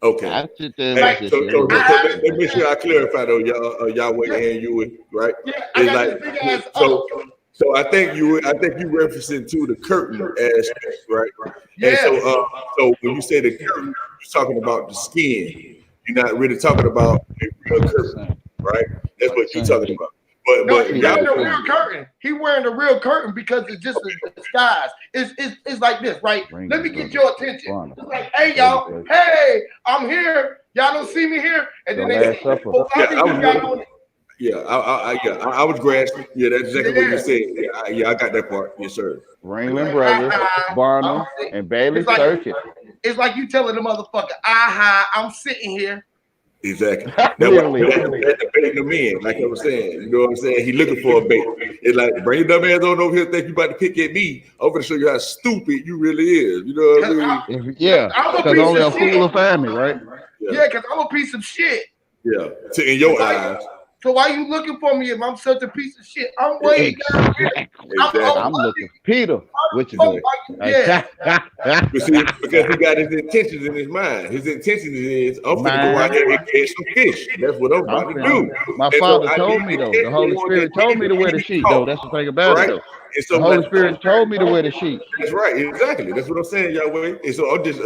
[SPEAKER 9] Okay.
[SPEAKER 4] I sit there.
[SPEAKER 9] So let me make sure I clarify though, Yahweh and you, right?
[SPEAKER 1] Yeah, I got this big ass
[SPEAKER 9] So I think you referencing to the curtain aspect, right?
[SPEAKER 1] Yeah.
[SPEAKER 9] And so when you say the curtain, you're talking about the skin. You're not really talking about a real curtain, right? That's what you're talking about.
[SPEAKER 1] But he wearing the real curtain. He wearing the real curtain because it's just a disguise. It's like this, right? Let me get your attention. It's like, hey y'all, hey, I'm here. Y'all don't see me here, and then they say,
[SPEAKER 9] I was grasping. Yeah, that's exactly what you said. Yeah, I got that part. Yes, sir.
[SPEAKER 4] Ringling Brothers, Barnum, and Bailey Circuit.
[SPEAKER 1] It's like you telling the motherfucker, I'm sitting here.
[SPEAKER 9] Exactly. That's baiting them in, like I was saying. You know what I'm saying? He looking for a bait. It's like, bring your dumb ass on over here, think you about to pick at me. I'm gonna show you how stupid you really is. You know what I mean?
[SPEAKER 4] Because only a fool will find me, right?
[SPEAKER 1] Yeah, because I'm a piece of shit.
[SPEAKER 9] Yeah, in your eyes.
[SPEAKER 1] So why you looking for me if I'm such a piece of shit? I'm way down here.
[SPEAKER 4] I'm looking for Peter. What you doing?
[SPEAKER 1] Yeah.
[SPEAKER 9] But see, because he got his intentions in his mind. His intention is, I'm gonna go out here and catch some fish. That's what I'm about to do.
[SPEAKER 4] My father told me though. The Holy Spirit told me to wear the sheet though. That's the thing about it though. And so the Holy Spirit told me to wear the sheet.
[SPEAKER 9] That's right, exactly. That's what I'm saying, Yahweh. And so I'm just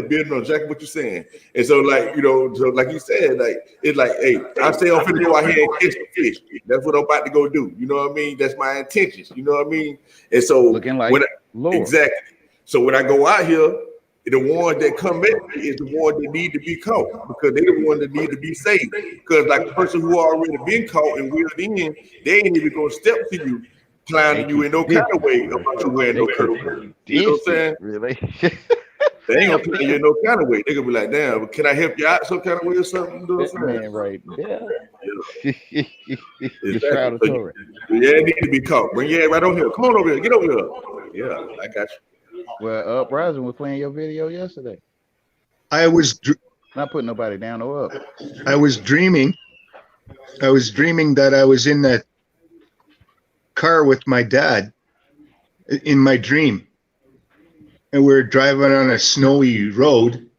[SPEAKER 9] building on exactly what you're saying. And so, like, you know, so like you said, like it's like, hey, I say I'm finna go out here and catch the fish. That's what I'm about to go do. You know what I mean? That's my intentions. You know what I mean? And so
[SPEAKER 4] looking like
[SPEAKER 9] exactly. So when I go out here, the one that come at me is the one that need to be caught because they're the one that need to be saved. Because like the person who already been caught and wheeled in, they ain't even gonna step to you. Clowning you in no kind of way about you wearing no curtain. You know what I'm saying?
[SPEAKER 4] Really?
[SPEAKER 9] They ain't gonna clown you in no kind of way. They gonna be like, damn, can I help you out some kind of way or something? You know what I'm saying?
[SPEAKER 4] Man, right there.
[SPEAKER 9] Yeah, it need to be caught. Bring your head right on here. Come on over here. Get over here. Yeah, I got you.
[SPEAKER 4] Well, Uprising was playing your video yesterday.
[SPEAKER 6] I was
[SPEAKER 4] not putting nobody down or up.
[SPEAKER 6] I was dreaming that I was in that car with my dad in my dream, and we're driving on a snowy road,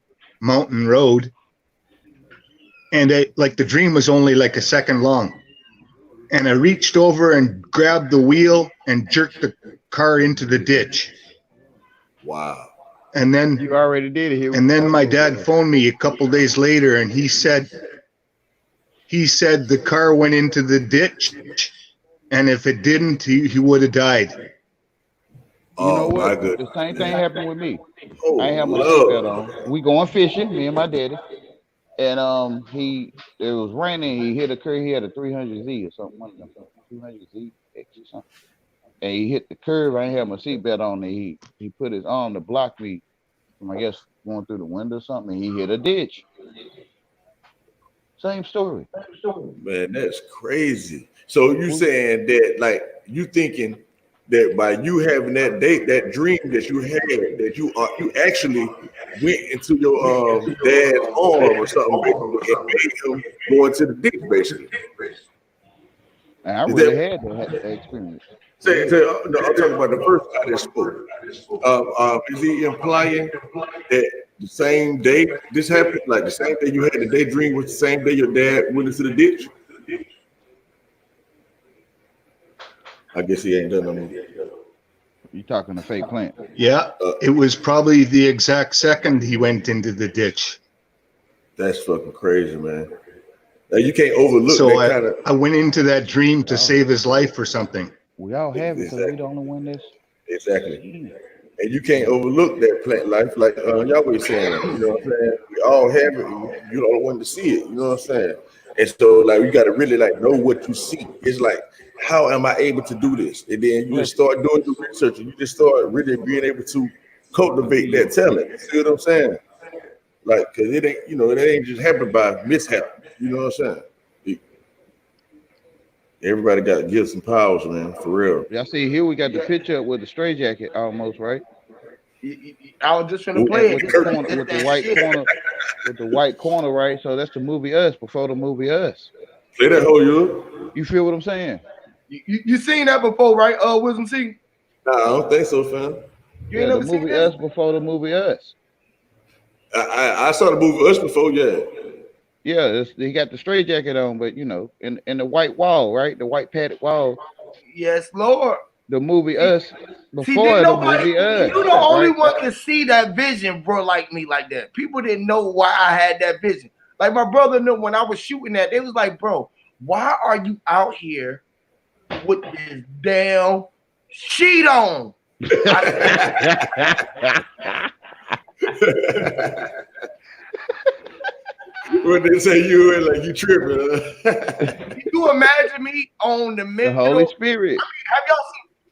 [SPEAKER 6] mountain road, and like the dream was only like a second long, and I reached over and grabbed the wheel and jerked the car into the ditch.
[SPEAKER 9] Wow.
[SPEAKER 6] And then
[SPEAKER 4] you already did it.
[SPEAKER 6] And then my dad phoned me a couple days later, and he said the car went into the ditch, and if it didn't, he would have died.
[SPEAKER 4] You know what? The same thing happened with me. I have my seatbelt on. We going fishing, me and my daddy, and it was raining. He hit a curve. He had a 300Z or something. 200Z X or something. and he hit the curb. I ain't had my seatbelt on. And he put his arm to block me from, I guess, going through the window or something. And he hit a ditch. Same story.
[SPEAKER 9] Man, that's crazy. So you saying that, like, you thinking that by you having that date, that dream that you had, that you actually went into your dad's arm or something and made him go into the ditch, basically.
[SPEAKER 4] And I really had that experience.
[SPEAKER 9] No, I'm talking about the first guy that spoke. Is he implying that the same day this happened, like the same day you had the daydream was the same day your dad went into the ditch? I guess he ain't done no more.
[SPEAKER 4] You talking to fake plant?
[SPEAKER 6] Yeah, it was probably the exact second he went into the ditch.
[SPEAKER 9] That's fucking crazy, man. Like, you can't overlook
[SPEAKER 6] So
[SPEAKER 9] that kind of.
[SPEAKER 6] I went into that dream to save his life or something.
[SPEAKER 4] We all have it, so we don't know when this.
[SPEAKER 9] Exactly. And you can't overlook that plant life, like y'all were saying. You know what I'm saying? We all have it. And you don't want to see it. You know what I'm saying? And so, like, you got to really like know what you see. It's like, how am I able to do this? And then you just start doing the research, and you just start really being able to cultivate that talent. See what I'm saying? Like, cause it ain't, it ain't just happened by mishap. You know what I'm saying? Everybody got gifts and powers, man, for real.
[SPEAKER 4] Y'all see here we got the picture with the stray jacket almost, right?
[SPEAKER 1] I was just trying to play it.
[SPEAKER 4] With the white corner, with the white corner, right? So that's the movie Us before the movie Us.
[SPEAKER 9] Play that whole you.
[SPEAKER 4] You feel what I'm saying?
[SPEAKER 1] You seen that before, right? Wisdom C?
[SPEAKER 9] Nah, I don't think so, fam.
[SPEAKER 1] You ain't never
[SPEAKER 4] the movie Us before the movie Us.
[SPEAKER 9] I saw the movie Us before, yeah.
[SPEAKER 4] Yeah, he got the straight jacket on, but in the white wall, right? The white padded wall.
[SPEAKER 1] Yes, Lord.
[SPEAKER 4] The movie Us before the movie Us.
[SPEAKER 1] You the only one can see that vision, bro, like me, like that. People didn't know why I had that vision. Like my brother knew when I was shooting that, they was like, bro, why are you out here with this damn sheet on?
[SPEAKER 9] When they say you were like you tripping,
[SPEAKER 1] you imagine me on the middle?
[SPEAKER 4] The Holy Spirit.
[SPEAKER 1] I mean, have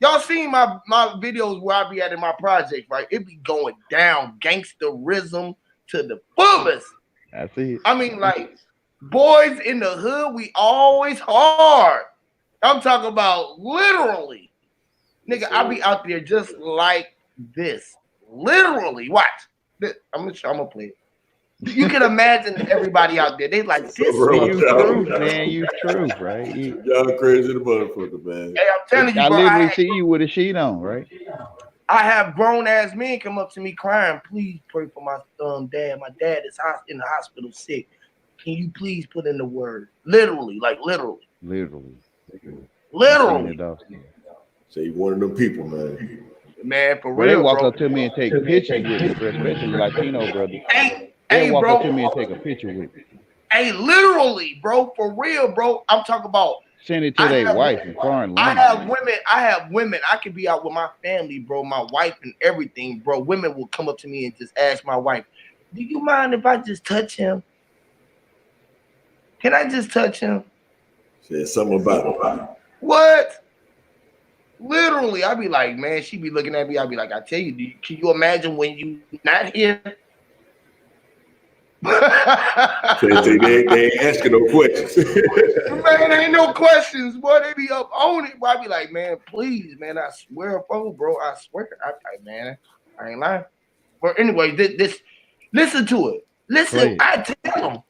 [SPEAKER 1] y'all seen my videos where I be at in my project, right? It be going down gangsterism to the fullest.
[SPEAKER 4] I see it.
[SPEAKER 1] I mean, like, boys in the hood, we always hard. I'm talking about literally. Nigga, I be out there just like this. Literally. Watch. I'm gonna play it. You can imagine everybody out there. They like this.
[SPEAKER 4] You truth, man. You truth, right?
[SPEAKER 9] Y'all crazy the motherfucker, man.
[SPEAKER 1] Hey, I'm telling you,
[SPEAKER 4] I
[SPEAKER 1] bro.
[SPEAKER 4] literally see you with a sheet on, right?
[SPEAKER 1] I have grown ass men come up to me crying. Please pray for my dad. My dad is in the hospital sick. Can you please put in the word? Literally, like literally.
[SPEAKER 4] Literally.
[SPEAKER 9] Say one of them people, man.
[SPEAKER 1] Man, for
[SPEAKER 4] Well,
[SPEAKER 1] real.
[SPEAKER 4] they walk
[SPEAKER 1] bro.
[SPEAKER 4] up to me and take pictures with me, especially Latino brothers.
[SPEAKER 1] Hey,
[SPEAKER 4] They walk
[SPEAKER 1] bro.
[SPEAKER 4] up to me and take a picture with me.
[SPEAKER 1] Hey, literally, bro, for real, bro. I'm talking about
[SPEAKER 4] send it to their wife in foreign language.
[SPEAKER 1] I have women. I could be out with my family, bro, my wife and everything, bro. Women will come up to me and just ask my wife, do you mind if I just touch him? Can I just touch him?
[SPEAKER 9] Said something about him.
[SPEAKER 1] What? Literally, I'd be like, man, she be looking at me. I'd be like, I tell you, can you imagine when you not here?
[SPEAKER 9] they ain't asking no questions.
[SPEAKER 1] Man, ain't no questions, boy. They be up on it. Boy, I be like, man, please, man, I swear, bro, I swear. Man, I ain't lying. But anyway, this listen to it. Listen, I tell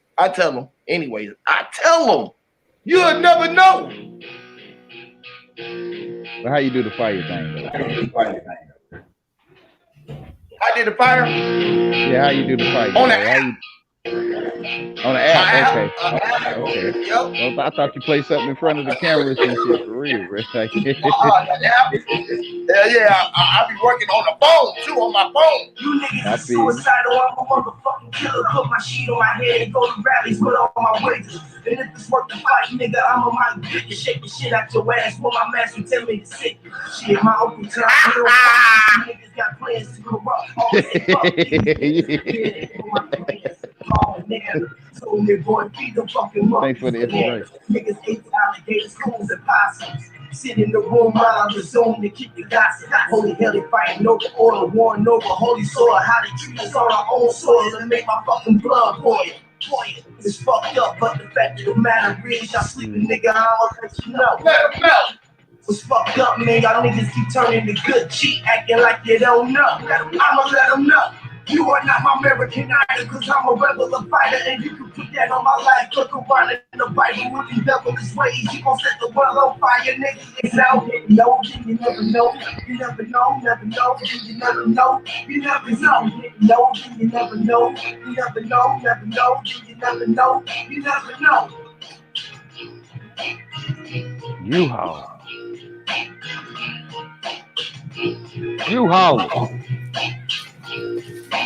[SPEAKER 1] them. Anyways, I tell them. You'll never know.
[SPEAKER 4] But how you do the fire thing?
[SPEAKER 1] I did the fire.
[SPEAKER 4] Yeah, how you do the fire?
[SPEAKER 1] On the app.
[SPEAKER 4] On the app, okay.
[SPEAKER 1] Yep.
[SPEAKER 4] Well, I thought you played something in front of the cameras and shit for real, bro. Like,
[SPEAKER 1] yeah, I be working on the phone too, on my phone. You niggas are suicidal, I'm a motherfucking killer. Put my sheet on my head and go to rallies with all my wages. And if it's worth the fight, nigga, I'm on my dick and shake the shit out your ass when my master tell me to sit. Shit, my uncle tell me niggas got plans to corrupt. Always say fuck you.
[SPEAKER 2] nigga. So me boy, beat the fucking
[SPEAKER 4] Thanks for the information.
[SPEAKER 2] niggas ate alligators, coons, and possums. Sit in the room while I'm the zone to keep the gossip. Holy hell, they fighting over oil, warring over holy soil. How they treat us on our own soil and make my fucking blood boil. It's fucked up, but the fact of the matter is, y'all sleeping nigga, I'ma let you know. Let them know. What's fucked up, man? Y'all niggas keep turning to good cheat, acting like you don't know. I'ma let them know. You are not my American Idol, cause I'm a rebel, a fighter, and you can put that on my life. Look around in the Bible with these devilish ways. You gon' set the world on fire, niggas. It's out. No, you never know. You never know, never know. You never know. You never know. No, you never know. You never know, never know. You never know. You never know.
[SPEAKER 4] U-Haul. U-Haul.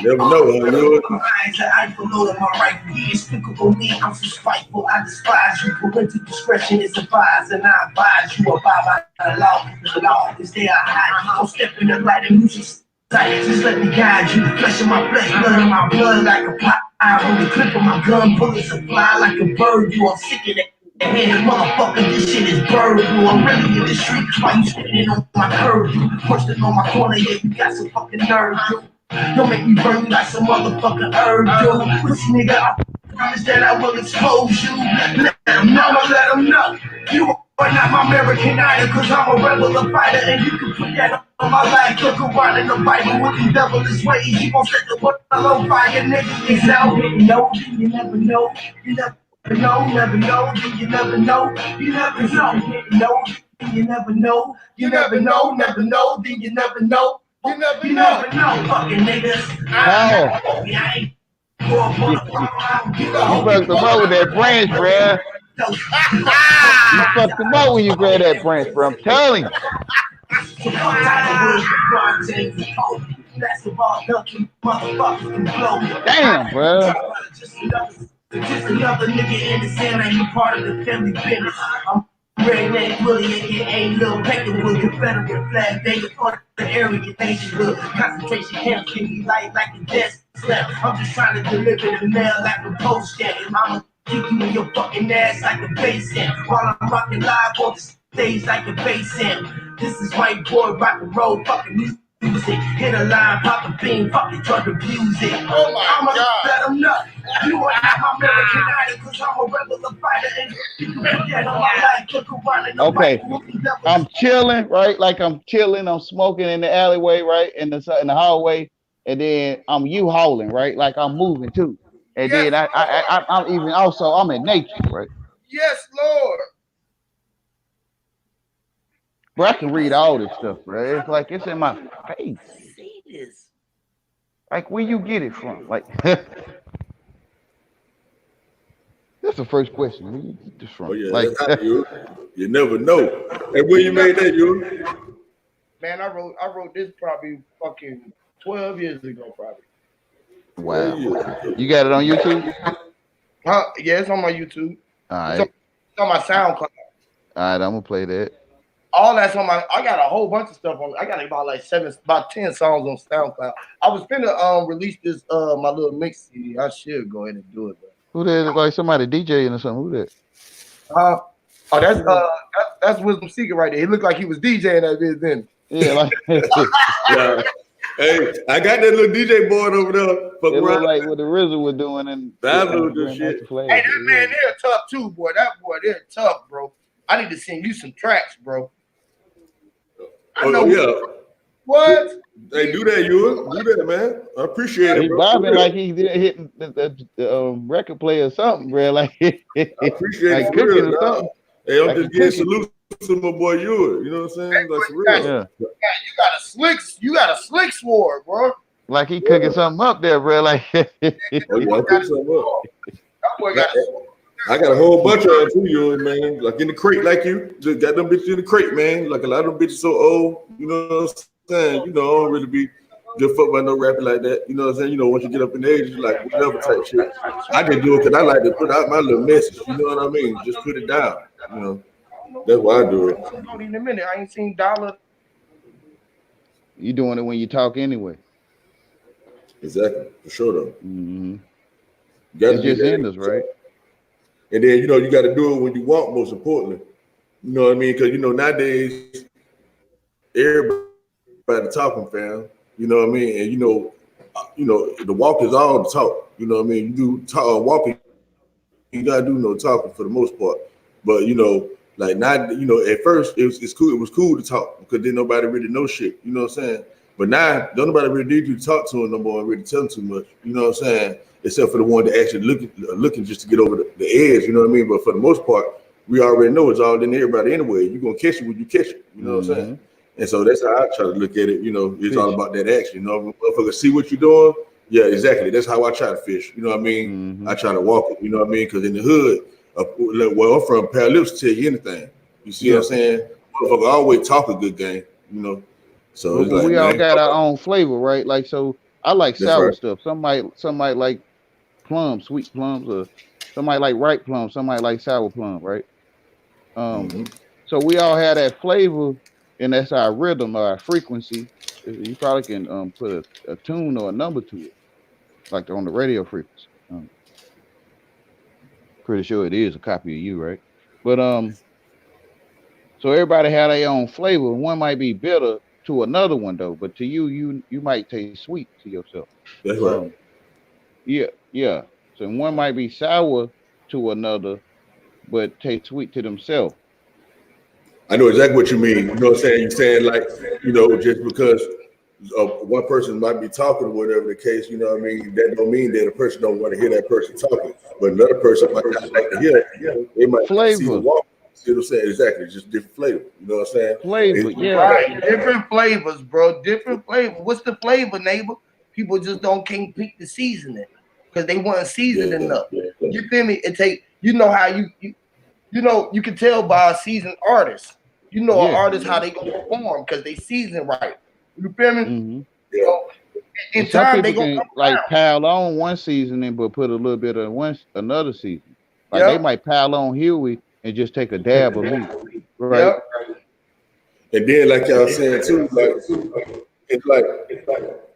[SPEAKER 9] Never know,
[SPEAKER 2] I below my rifle. He despicable me, I'm so spiteful. I despise you. Parental discretion is advised, and I advise you abide by the law. The law is there. I don't step in the light and lose your sight. Just let me guide you. Flesh of my flesh, blood of my blood, like a pot. I hold the clip of my gun, bullets will fly like a bird. You are sick of that. Hey, motherfucker, this shit is bird. I'm really in the street. Why you standing on my curb? You pushing on my corner, yeah, you got some fucking nerve, dude. Don't make me burn you like some motherfucking herb, dude. Pussy nigga, I promise that I will expose you. Let them know. You are not my American Idol, cause I'm a rebel, a fighter, and you can put that on my life. Look around in the Bible with these devilish ways. You gon' set the world on fire, nigga. It's out. No, you never know. You never know, never know, you never know, you never know, no, you never know, you never know, never know, you never know, you never know, fucking niggas.
[SPEAKER 4] You fucked them up with that branch, bruh. You fucked them up when you grab that branch, bruh. I'm telling you. Damn, bruh.
[SPEAKER 2] Just another nigga in the sand, ain't you part of the family business. I'm Redneck Willie, aka Lil Peckerwood, Confederate flag, they for the area, neighborhood. Concentration camps can be light like a desk slap. I'm just trying to deliver the mail like a post stamp. I'ma kick you in your fucking ass like a bass amp. While I'm rocking live on the stage like a bass amp. This is white boy rock and roll, fucking music. Hit a line, pop a bean, fucking drug abuse it. Oh my I'ma God. Let them know. You are not my American Idol, cause I'm a rebel, a fighter, and you can put that on my life. Look around in the
[SPEAKER 4] Okay, I'm chilling, right? Like I'm chilling, I'm smoking in the alleyway, right? In the hallway, and then I'm U-hauling, right? Like I'm moving too. And then I'm even also I'm in nature, right?
[SPEAKER 1] Yes, Lord.
[SPEAKER 4] Bro, I can read all this stuff, bro. It's like it's in my face.
[SPEAKER 2] See this.
[SPEAKER 4] Like where you get it from? Like that's the first question. Where you get this from?
[SPEAKER 9] Oh yeah,
[SPEAKER 4] like
[SPEAKER 9] that's how you never know. And where you made that, you?
[SPEAKER 1] Man, I wrote this probably fucking 12 years ago, probably.
[SPEAKER 4] Wow. You got it on YouTube?
[SPEAKER 1] Huh? Yeah, it's on my YouTube.
[SPEAKER 4] All right.
[SPEAKER 1] It's on my SoundCloud.
[SPEAKER 4] All right, I'm gonna play that.
[SPEAKER 1] All that's on my. I got a whole bunch of stuff on. I got about 10 songs on SoundCloud. I was finna release this my little mix CD. I should go ahead and do it. Bro.
[SPEAKER 4] Who that? Like somebody DJing or something? Who that?
[SPEAKER 1] Oh, that's Wisdom Seeker right there. He looked like he was DJing that bit then.
[SPEAKER 4] Yeah, like
[SPEAKER 9] yeah. Hey, I got that little DJ board over there.
[SPEAKER 4] It looked like what the RZA was doing and
[SPEAKER 9] shit.
[SPEAKER 1] Hey, that man, they're tough too, boy. That boy, they're tough, bro. I need to send you some tracks, bro.
[SPEAKER 9] I know. Yeah.
[SPEAKER 1] What?
[SPEAKER 9] Hey, do that, you do that, man. I appreciate it.
[SPEAKER 4] He bobbing like he did hitting the record player or something, bro. Like I
[SPEAKER 9] appreciate
[SPEAKER 4] like
[SPEAKER 9] it,
[SPEAKER 4] cooking
[SPEAKER 9] real,
[SPEAKER 4] or something.
[SPEAKER 9] Hey, I'm
[SPEAKER 4] like
[SPEAKER 9] just getting salute to my boy Ewart. You know what I'm saying? That's real.
[SPEAKER 4] Yeah.
[SPEAKER 1] You got a slick sword, bro.
[SPEAKER 4] Like he cooking something up there, bro. Like
[SPEAKER 9] I cook something up. That boy got I got a whole bunch of them too, you man. Like in the crate, like you. Just got them bitches in the crate, man. Like a lot of them bitches so old, you know what I'm saying? You know, I don't really be just fuck by no rapping like that. You know what I'm saying? You know, once you get up in age, you like whatever type shit. I just do it because I like to put out my little message. You know what I mean? Just put it down. You know, that's why I do it.
[SPEAKER 1] In a minute, I ain't seen Dollar.
[SPEAKER 4] You doing it when you talk anyway.
[SPEAKER 9] Exactly, for sure though.
[SPEAKER 4] Mm-hmm. It's just in us, right?
[SPEAKER 9] And then, you know, you got to do it when you want, most importantly. You know what I mean? Because, you know, nowadays, everybody talking, fam. You know what I mean? And, you know, the walk is all the talk. You know what I mean? You do walking, you got to do no talking for the most part. But, you know, like now, you know, at first, it's cool. It was cool to talk because then nobody really knows shit. You know what I'm saying? But now, don't nobody really need you to talk to them no more and really tell them too much. You know what I'm saying? Except for the one that actually looking just to get over the edge, you know what I mean? But for the most part, we already know it's all in everybody anyway. You're going to catch it when you catch it, you know what I'm saying? And so that's how I try to look at it, you know, it's all about that action, you know? Motherfucker see what you're doing, yeah, exactly. That's how I try to fish, you know what I mean? I try to walk it, you know what I mean? Because in the hood, where I'm from, pair of lips tell you anything. You see what I'm saying? Motherfucker always talk a good game, you know? So it's like,
[SPEAKER 4] we all got our own flavor, right? Like, so I like sour stuff. Some might like plums, sweet plums, or somebody like ripe plums, somebody like sour plum, right? So we all have that flavor, and that's our rhythm or our frequency. You probably can put a tune or a number to it, like on the radio frequency. Pretty sure it is a copy of you, right? But so everybody have their own flavor. One might be bitter to another one though, but to you might taste sweet to yourself.
[SPEAKER 9] That's right.
[SPEAKER 4] Yeah. So one might be sour to another, but taste sweet to themselves.
[SPEAKER 9] I know exactly what you mean. You know what I'm saying? You're saying like, you know, just because one person might be talking or whatever the case, you know what I mean? That don't mean that a person don't want to hear that person talking, but another person might not like to hear it. They might see the walk. See what I'm saying? Exactly. Just different flavor. You know what I'm saying?
[SPEAKER 4] Flavor, yeah.
[SPEAKER 1] Right. Different flavors, bro. Different flavor. What's the flavor, neighbor? People just can't pick the seasoning because they want to season enough. You feel me? It take, you know how you know, you can tell by a seasoned artist. You know an artist how they gonna perform because they season right. You feel me? You know, in
[SPEAKER 4] some
[SPEAKER 1] time
[SPEAKER 4] people
[SPEAKER 1] they gonna
[SPEAKER 4] can like pile on one seasoning but put a little bit of another season. Like they might pile on Huey and just take a dab of meat. Right.
[SPEAKER 9] And then like y'all saying too, like it's like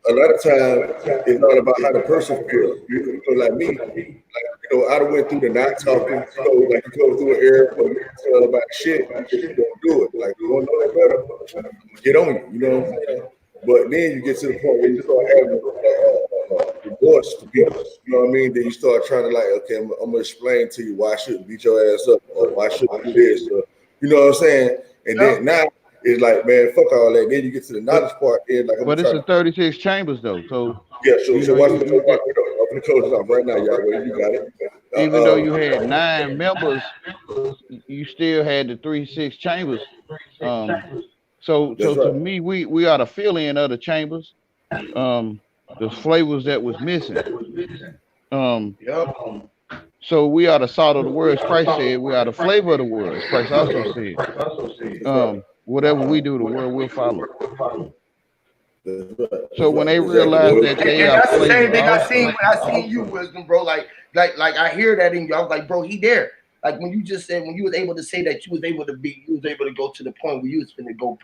[SPEAKER 9] a lot of times it's not about how the person feels. You know, like me, like, you know, I done went through the not talking, you know, like you go through an era where you tell about shit, you just don't do it. Like you don't know that better, get on you, you know what I'm saying? But then you get to the point where you start having remorse for people, you know what I mean? Then you start trying to like, okay, I'm gonna explain to you why I shouldn't beat your ass up or why I shouldn't do this, or, you know what I'm saying? And then now it's like, man, fuck all that. Then you get to the knowledge part, and like,
[SPEAKER 4] but it's a 36 chambers though, so
[SPEAKER 9] yeah. So watch the I'm gonna close it off right now, y'all. You got it.
[SPEAKER 4] Even though you had 9 members, you still had the 36 chambers. So to me, we are the fill-in of the chambers. The flavors that was missing. So we are the salt of the world. Christ said we are the flavor of the world. Christ also said, whatever we do, the world will follow. So when they realize that they are
[SPEAKER 1] that's the same
[SPEAKER 4] flavor,
[SPEAKER 1] thing I seen when I seen you, Wisdom, bro. Like I hear that in you. I was like, bro, he there. Like when you just said, when you was able to say that you was able to go to the point where you was finna go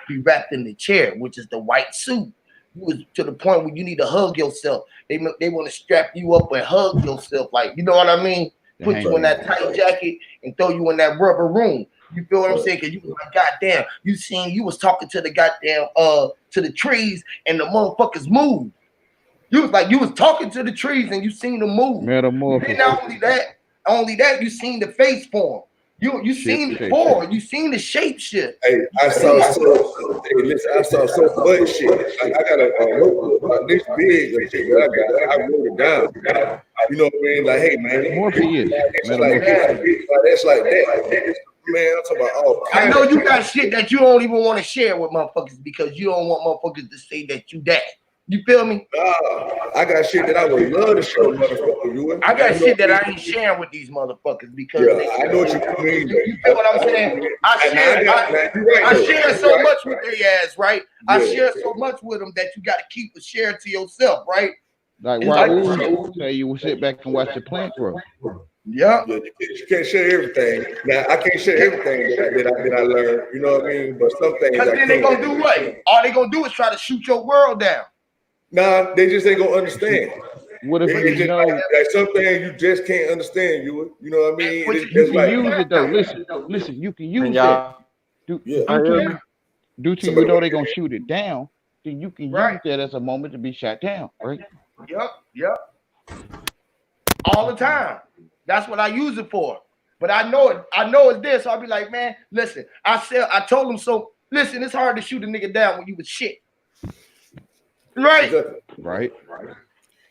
[SPEAKER 1] be wrapped in the chair, which is the white suit. You was to the point where you need to hug yourself. They want to strap you up and hug yourself, like, you know what I mean? Put you in that tight jacket and throw you in that rubber room. You feel what I'm saying? Cause you was like, goddamn, you was talking to the goddamn to the trees and the motherfuckers moved. You was talking to the trees and you seen them move.
[SPEAKER 4] Metamorphosis.
[SPEAKER 1] And not only that, you seen the face form. You seen the form. You seen the shape shift.
[SPEAKER 9] Hey, I saw so much shit. Like, I got a notebook about this big of shit that I wrote it down. You know what I mean? Like, hey man, it's like that. That's like that. Man, I'm talking about all.
[SPEAKER 1] I know you got shit that you don't even want to share with motherfuckers because you don't want motherfuckers to say that you that. You feel me?
[SPEAKER 9] I got shit that I would love to show motherfuckers.
[SPEAKER 1] I got shit that I ain't sharing with these motherfuckers because
[SPEAKER 9] I know what you mean.
[SPEAKER 1] You feel what I'm saying? I share so much with their ass, right? I share so much with them that you got to keep a share to yourself, right?
[SPEAKER 4] Like Raul say, you will sit back and watch the plant grow.
[SPEAKER 1] Yeah,
[SPEAKER 9] you can't share everything. Now I can't share everything that I learned. You know what I mean? But some things.
[SPEAKER 1] Because then they gonna do what? All they gonna do is try to shoot your world down.
[SPEAKER 9] Nah, they just ain't gonna understand.
[SPEAKER 4] What if
[SPEAKER 9] It's
[SPEAKER 4] you
[SPEAKER 9] just
[SPEAKER 4] know
[SPEAKER 9] like some things you just can't understand, you know what I mean?
[SPEAKER 4] you
[SPEAKER 9] That's
[SPEAKER 4] can
[SPEAKER 9] like
[SPEAKER 4] use it though? Listen, you can use that.
[SPEAKER 5] y'all
[SPEAKER 4] Due
[SPEAKER 5] hear
[SPEAKER 4] to
[SPEAKER 5] me?
[SPEAKER 4] you know they're gonna shoot it down, then you can
[SPEAKER 1] Right.
[SPEAKER 4] use that as a moment to be shot down, right?
[SPEAKER 1] Yep. All the time. That's what I use it for. But I know it's there. So I'll be like, man, listen, I told him so. Listen, it's hard to shoot a nigga down when you was shit. Right.
[SPEAKER 4] Right.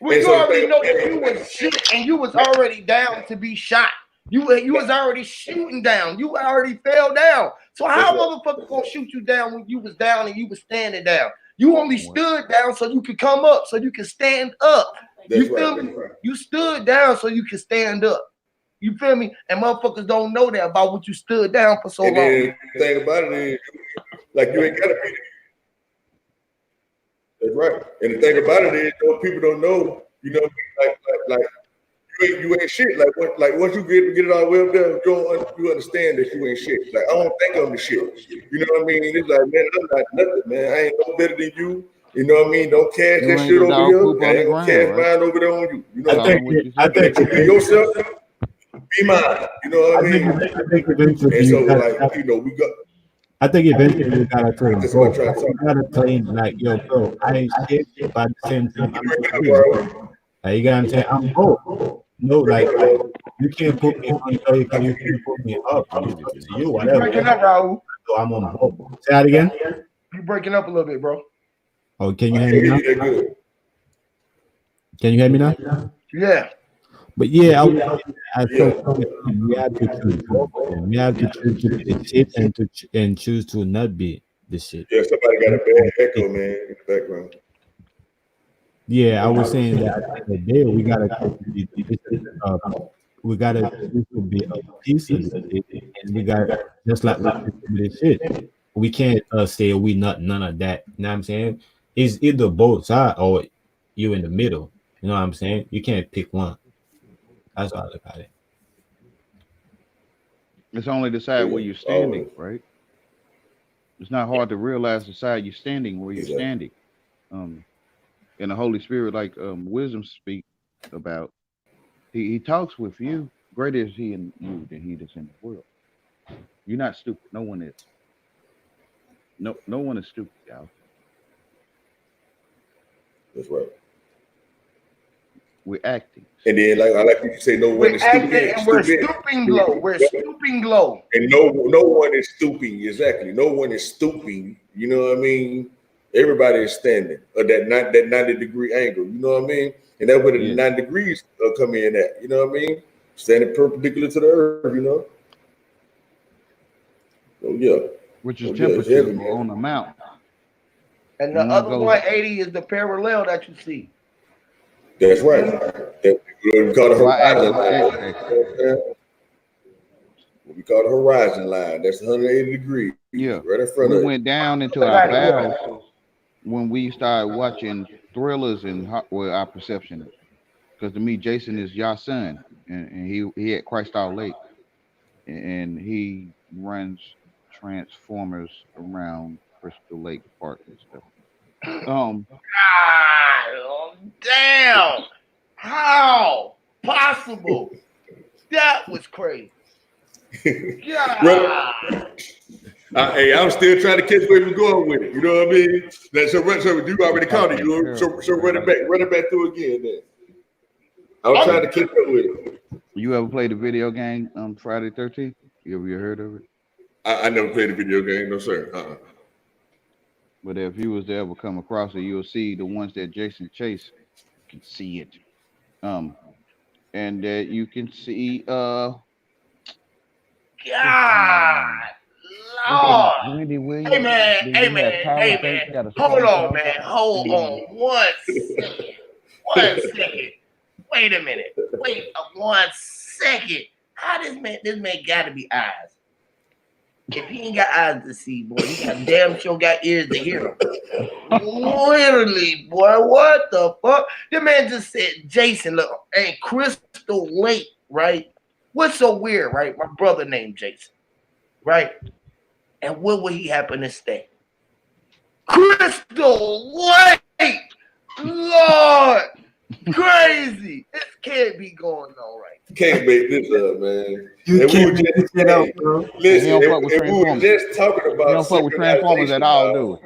[SPEAKER 1] Well, you already know that you was shit and you was already down to be shot. You was already shooting down. You already fell down. So how motherfucker gonna shoot you down when you was down and you was standing down? You only stood down so you could come up, so you can stand up. You feel me? You stood down so you can stand up. You feel me? And motherfuckers don't know that about what you stood down for so long.
[SPEAKER 9] The thing about it is, like, you ain't gotta be there. That's right. And the thing about it is, those people don't know, you know, like you ain't shit. Like once you get it all the way up there, you understand that you ain't shit. Like, I don't think I'm the shit. You know what I mean? It's like, man, I'm not nothing, man. I ain't no better than you. You know what I mean? Don't cast that shit over here. I ain't gonna cast mine over there on you. You know what I mean? I think you be yourself, be mine. You know what I mean?
[SPEAKER 8] I think eventually
[SPEAKER 9] and so, like, you know, we got.
[SPEAKER 8] I think eventually you gotta claim bro. You gotta claim like, yo, bro, I ain't shit, but at the same time, I'm free. Like, you got what I'm saying? I'm broke. No, like you can't put me on so you can't put me up. You whatever.
[SPEAKER 1] You breaking up, Raul.
[SPEAKER 8] So I'm on board. Say that again.
[SPEAKER 1] You breaking up a little bit, bro.
[SPEAKER 8] Oh, can you hear me now? Can you hear me now?
[SPEAKER 1] Yeah.
[SPEAKER 8] But yeah, I thought we have to choose. We have to choose to be the shit and choose to not be the shit.
[SPEAKER 9] Yeah, somebody got a bad echo, man, in the background.
[SPEAKER 8] Yeah, I was saying that at the day we gotta choose to be a piece of it, and we gotta just like this shit. We can't say we not none of that. You know what I'm saying? It's either both sides or you in the middle. You know what I'm saying? You can't pick one. That's how I look at it.
[SPEAKER 4] It's only the side where you're standing, right? It's not hard to realize the side you're standing where you're standing. And the Holy Spirit, like wisdom speak about, he talks with you. Greater is he in you than he that's in the world. You're not stupid. No one is. No one is stupid, y'all.
[SPEAKER 9] That's right.
[SPEAKER 4] We're acting.
[SPEAKER 9] And then, like I like you say, no one is
[SPEAKER 1] acting
[SPEAKER 9] stupid.
[SPEAKER 1] and we're stooping low. We're stooping low.
[SPEAKER 9] And no one is stooping. Exactly. No one is stooping. You know what I mean? Everybody is standing at that 90-degree angle. You know what I mean? And that's where the 9 degrees come in at. You know what I mean? Standing perpendicular to the earth. You know. So yeah.
[SPEAKER 4] Which is temperature on the mountain.
[SPEAKER 1] And the other 180 is the parallel that you see.
[SPEAKER 9] That's right. We call the horizon line. We call the horizon line. That's 180 degrees.
[SPEAKER 4] Yeah.
[SPEAKER 9] Right in front of it.
[SPEAKER 4] We went down into our valves when we started watching thrillers and our perception. Because to me, Jason is your son, and he at Christ Our Lake, and he runs Transformers around Crystal Lake Park and stuff.
[SPEAKER 1] God damn! How possible? That was crazy. God.
[SPEAKER 9] Hey, I'm still trying to catch where we're going with it. You know what I mean? So you already caught it. So run it back through again. Then I was trying to catch up with it.
[SPEAKER 4] You ever played the video game Friday 13th? You ever heard of it?
[SPEAKER 9] I never played a video game, no sir.
[SPEAKER 4] But if you was to ever come across it, you'll see the ones that Jason chased. You can see it. And that you can see
[SPEAKER 1] God Lord. Hey man. Hold on, man. Hold on. 1 second. 1 second. Wait a minute. Wait 1 second. How this man gotta be eyes. If he ain't got eyes to see, boy, he got damn sure got ears to hear him. Literally, boy, what the fuck? The man just said, Jason, look, hey, Crystal Lake, right? What's so weird, right? My brother named Jason, right? And where would he happen to stay? Crystal Lake! Lord crazy. This can't be going on right.
[SPEAKER 9] Can't make this up, man.
[SPEAKER 8] You
[SPEAKER 9] And we
[SPEAKER 8] can't
[SPEAKER 9] were
[SPEAKER 8] make
[SPEAKER 9] just,
[SPEAKER 8] this shit up, bro.
[SPEAKER 9] listen,
[SPEAKER 4] He don't fuck with
[SPEAKER 9] and we were
[SPEAKER 4] Transformers.
[SPEAKER 9] just talking
[SPEAKER 4] He
[SPEAKER 9] about
[SPEAKER 4] don't fuck with Transformers at all, dude.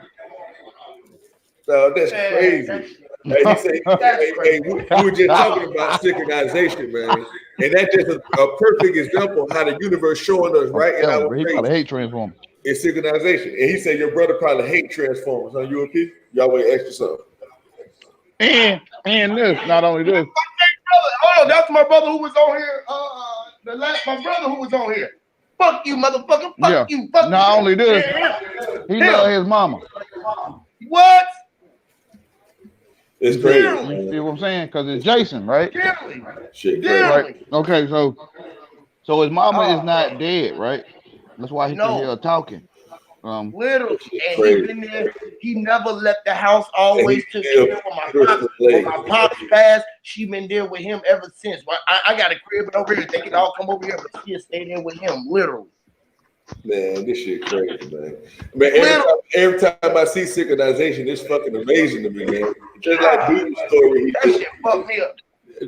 [SPEAKER 9] No, that's
[SPEAKER 1] Man,
[SPEAKER 9] crazy.
[SPEAKER 1] that's-
[SPEAKER 9] Hey, he say, hey, we were just talking about synchronization, man. And that's just a perfect example of how the universe showing us right in our
[SPEAKER 4] He probably
[SPEAKER 9] face
[SPEAKER 4] hate Transformers.
[SPEAKER 9] is synchronization. And he said your brother probably hate Transformers, huh, UMP? Y'all wait extra something.
[SPEAKER 4] And this, not only this.
[SPEAKER 1] Hold on, that's my brother who was on here. My brother who was on here. Fuck you, motherfucker. Fuck you. Fuck
[SPEAKER 4] Not
[SPEAKER 1] you.
[SPEAKER 4] only this, he love his mama.
[SPEAKER 1] What?
[SPEAKER 9] It's crazy.
[SPEAKER 4] You see what I'm saying? Because it's Jason, right?
[SPEAKER 1] Really?
[SPEAKER 9] Shit,
[SPEAKER 4] Right. Okay, so his mama is not dead, right? That's why he
[SPEAKER 1] No.
[SPEAKER 4] can hear her talking.
[SPEAKER 1] Literally. And he been there. He never left the house. Always took care of my pops passed. She been there with him ever since. I got a crib over here. They can all come over here, but she stay there with him, literally.
[SPEAKER 9] Man, this shit crazy, man. Man, every time I see synchronization, it's fucking amazing to me, man. Just like Dude's story.
[SPEAKER 1] That shit fucked me up.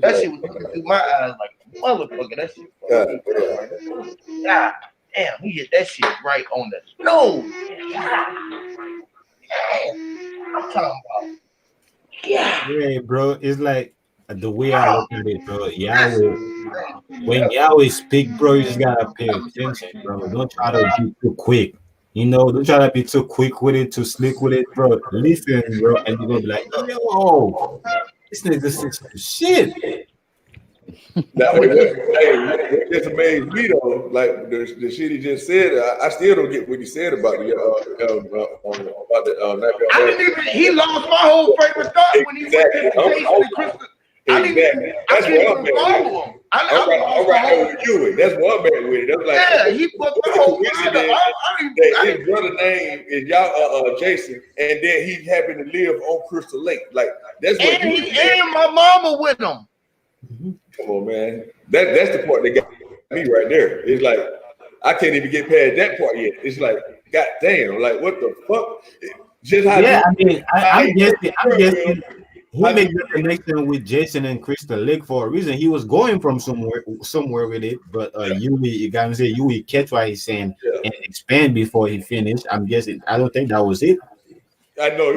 [SPEAKER 1] That shit was looking through my eyes like motherfucker. That shit fucked me up. God damn, he hit that shit right on the nose. I'm talking about.
[SPEAKER 8] Yeah, bro. It's like the way I look at it, bro. Yahweh, when Yahweh speak, bro, you just gotta pay attention, bro. Don't try to be too quick. You know, don't try to be too quick with it, too slick with it, bro. Listen, bro, and you're gonna be like, yo, this nigga said some shit.
[SPEAKER 9] Now, it just amazed me though. Like the shit he just said, I still don't get what he said about the
[SPEAKER 1] I didn't even. He lost my whole frame of thought when he went to Jason and Crystal. I didn't even. I couldn't even follow him.
[SPEAKER 9] I'm right there with you. That's one man with it. That's like,
[SPEAKER 1] yeah, he put my whole mind up.
[SPEAKER 9] His brother name is y'all Jason, and then he happened to live on Crystal Lake. Like that's what.
[SPEAKER 1] And my mama with him.
[SPEAKER 9] Come on, man. That's the part that got me right there. It's like I can't even get past that part yet. It's like, god damn, like what the fuck? Just how
[SPEAKER 8] I'm guessing he made the connection with Jason and Crystal Lake for a reason. He was going from somewhere with it, but you gotta say Yui catch what he's saying and expand before he finished. I'm guessing. I don't think that was it.
[SPEAKER 9] I know it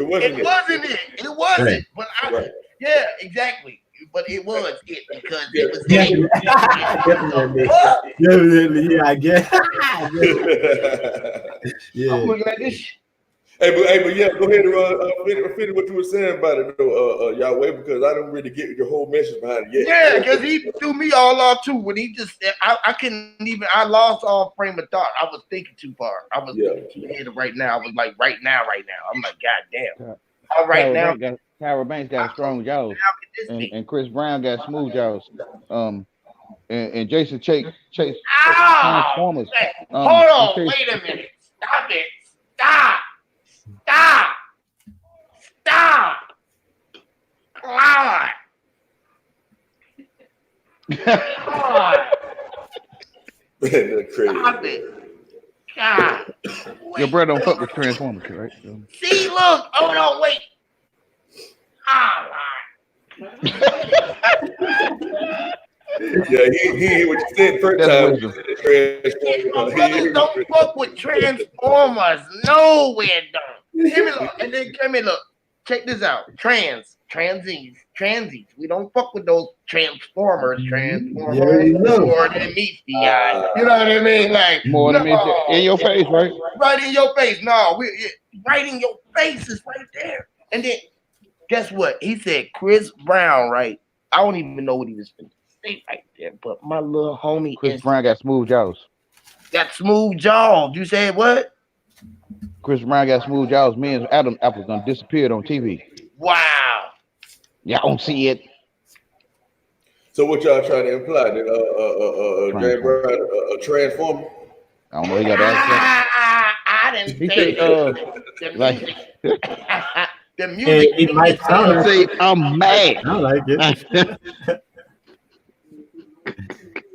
[SPEAKER 9] wasn't it.
[SPEAKER 1] It wasn't.
[SPEAKER 8] Right.
[SPEAKER 1] But yeah, exactly. But it was it because it was
[SPEAKER 8] Definitely, yeah, I guess. Yeah.
[SPEAKER 1] I'm looking at this.
[SPEAKER 9] Hey, but yeah, go ahead and finish what you were saying about it, Yahweh, because I didn't really get your whole message behind it yet.
[SPEAKER 1] Yeah, because he threw me all off too. When he just, I couldn't even. I lost all frame of thought. I was thinking too far. I was thinking too ahead of right now. I was like right now. I'm like, god damn. All right now.
[SPEAKER 4] Tyra Banks got strong jaws, and Chris Brown got smooth jaws. And Jason Chase Transformers.
[SPEAKER 1] Hold on, wait a minute. Stop it. Stop. God.
[SPEAKER 9] That's crazy.
[SPEAKER 1] Stop it. God.
[SPEAKER 4] Your brother don't fuck with Transformers, right?
[SPEAKER 1] See, look. Oh no, wait.
[SPEAKER 9] Yeah, he what you said first time.
[SPEAKER 1] Brothers don't fuck with Transformers. No, we don't. Give me look, and then give me look. Check this out. Transies. We don't fuck with those Transformers. Transformers more than meets the eye. You know what I mean? Like
[SPEAKER 4] more than in your face, right?
[SPEAKER 1] Right in your face. No, right in your face is right there. And then guess what? He said Chris Brown, right? I don't even know what he was saying right there, but my little homie
[SPEAKER 4] Chris Brown got smooth jaws.
[SPEAKER 1] Got smooth jaws. You said what?
[SPEAKER 4] Chris Brown got smooth jaws. Me and Adam Apple's done disappeared on TV.
[SPEAKER 1] Wow.
[SPEAKER 4] Y'all don't see it.
[SPEAKER 9] So what y'all trying to imply that Jay Brown a transformer?
[SPEAKER 4] I don't know. He got that.
[SPEAKER 1] I didn't say the music.
[SPEAKER 8] It might sound
[SPEAKER 4] say I'm mad.
[SPEAKER 8] I like it.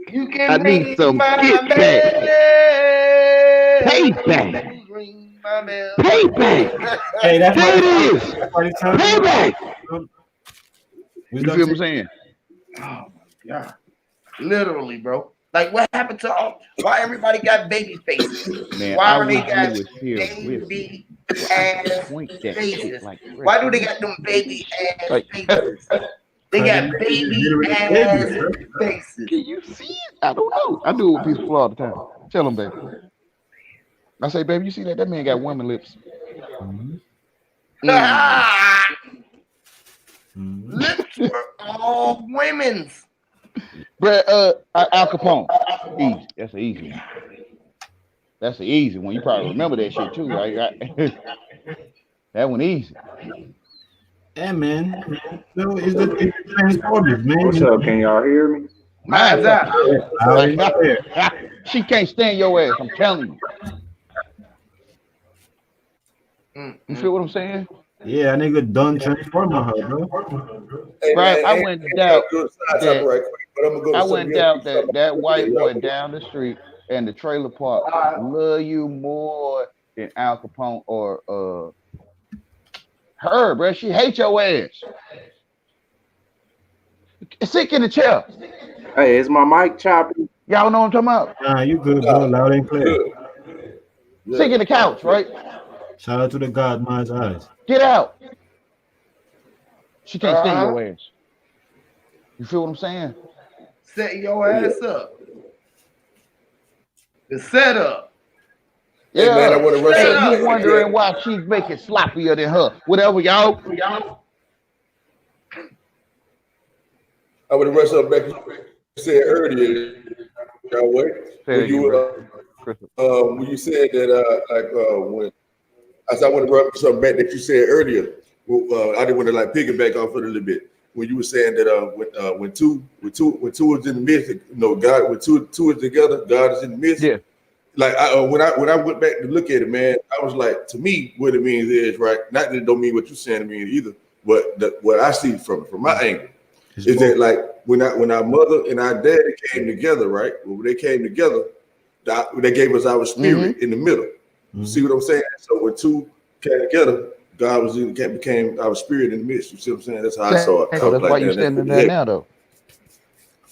[SPEAKER 1] You can
[SPEAKER 4] I need some
[SPEAKER 1] payback.
[SPEAKER 4] Payback.
[SPEAKER 8] Hey, that's
[SPEAKER 4] There it is. Payback. You feel what I'm saying?
[SPEAKER 1] Oh my God. Literally, bro. Like, what happened to all? Why everybody got baby faces?
[SPEAKER 4] Man,
[SPEAKER 1] Why
[SPEAKER 4] I
[SPEAKER 1] are they
[SPEAKER 4] wish
[SPEAKER 1] got
[SPEAKER 4] you was here with
[SPEAKER 1] baby
[SPEAKER 4] me. I could
[SPEAKER 1] ass
[SPEAKER 4] point that
[SPEAKER 1] faces?
[SPEAKER 4] shit like
[SPEAKER 1] Why do they got them baby ass
[SPEAKER 4] like,
[SPEAKER 1] faces? They got baby ass faces.
[SPEAKER 4] Can you see it? I don't know. I do it with people all the time. Tell them, baby. I say, baby, you see that? That man got woman lips.
[SPEAKER 1] Lips for all women's.
[SPEAKER 4] But Al Capone, easy. That's an easy one. That's an easy one. You probably remember that shit too, right? That one easy.
[SPEAKER 8] Yeah, man. So it's the Transformers, man.
[SPEAKER 10] What's up? Can y'all hear me?
[SPEAKER 1] Mine's out.
[SPEAKER 4] She can't stand your ass. I'm telling you. You feel what I'm saying?
[SPEAKER 8] Yeah, nigga done transforming her, bro.
[SPEAKER 9] Hey,
[SPEAKER 4] Right,
[SPEAKER 9] man,
[SPEAKER 4] I went down that.
[SPEAKER 9] right quick, but I'm gonna go to
[SPEAKER 4] I
[SPEAKER 9] something
[SPEAKER 4] went
[SPEAKER 9] else.
[SPEAKER 4] down that white boy down the street and the trailer park love you more than Al Capone or her, bro. She hates your ass. Sick in the chair.
[SPEAKER 10] Hey, is my mic choppy?
[SPEAKER 4] Y'all know what I'm talking about?
[SPEAKER 8] Nah, you good, bro. Loud and clear.
[SPEAKER 4] Sick in the couch, right?
[SPEAKER 8] Shout out to the God, man's eyes.
[SPEAKER 4] Get out. She can't stand your ass. You feel what I'm saying?
[SPEAKER 1] Set your ass up. The setup.
[SPEAKER 4] Yeah,
[SPEAKER 9] Hey, man, I wanna rush
[SPEAKER 4] hey,
[SPEAKER 9] up.
[SPEAKER 4] you wondering why she's making sloppier than her. Whatever, y'all.
[SPEAKER 9] I would have rushed up back to what you said earlier, Yahweh. When you said that, when I want to rub something back that you said earlier. I didn't want to like piggyback off it a little bit. When you were saying that when two is in the midst, you know, God, when two is together, God is in the midst.
[SPEAKER 4] Yeah.
[SPEAKER 9] Like when I went back to look at it, man, I was like, to me, what it means is right. Not that it don't mean what you're saying to me either, but what I see from my angle is that like when our mother and our daddy came together, right? When they came together, they gave us our spirit in the middle. You see what I'm saying? So when two came together, God became our spirit in the midst. You see what I'm saying? That's how I saw it.
[SPEAKER 4] So that's why you standing there now, though.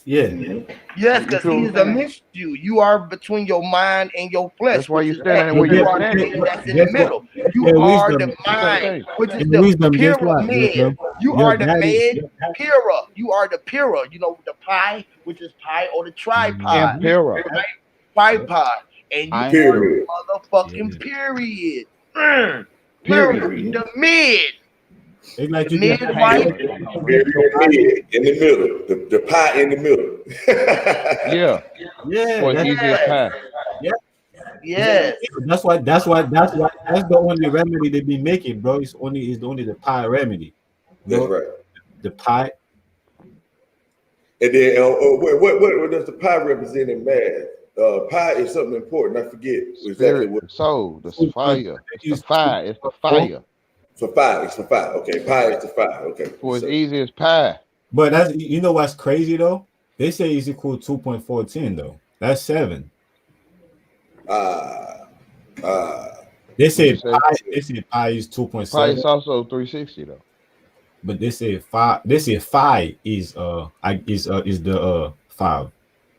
[SPEAKER 8] Yeah.
[SPEAKER 1] Yes, because he's amidst you. You are between your mind and your flesh.
[SPEAKER 4] That's why you
[SPEAKER 1] which is
[SPEAKER 4] standing
[SPEAKER 1] that.
[SPEAKER 4] where you
[SPEAKER 1] You are
[SPEAKER 4] standing.
[SPEAKER 1] that's in the middle. You are the mind, which is the pyramid. You are the mid pira. You are the pira. You know, the pi, which is pi, or the tripod.
[SPEAKER 4] Pira.
[SPEAKER 1] Tripod. And you are the motherfucking period. Period. The mid.
[SPEAKER 8] It's like you
[SPEAKER 1] mid
[SPEAKER 8] get
[SPEAKER 1] right.
[SPEAKER 9] In the middle, the pie in the middle.
[SPEAKER 4] Yeah. Or
[SPEAKER 8] that's
[SPEAKER 4] easy as pie.
[SPEAKER 8] Yeah.
[SPEAKER 1] Yes.
[SPEAKER 8] That's the only remedy they be making, bro. It's only the pie remedy.
[SPEAKER 9] That's right.
[SPEAKER 8] The pie.
[SPEAKER 9] And then what does the pie represent in math? Pi is something important. I forget exactly what.
[SPEAKER 4] Soul, the fire. It's the fire. It's the fire.
[SPEAKER 9] For fire, it's for fire. Okay, pi is the fire. Okay.
[SPEAKER 4] For as easy as pie.
[SPEAKER 8] But that's, you know what's crazy though? They say it's equal to 2.14 though. That's 7. They say pi. They say pi is 2.7.
[SPEAKER 4] Pi is also 360 though.
[SPEAKER 8] But they say 5. They say 5 is the 5.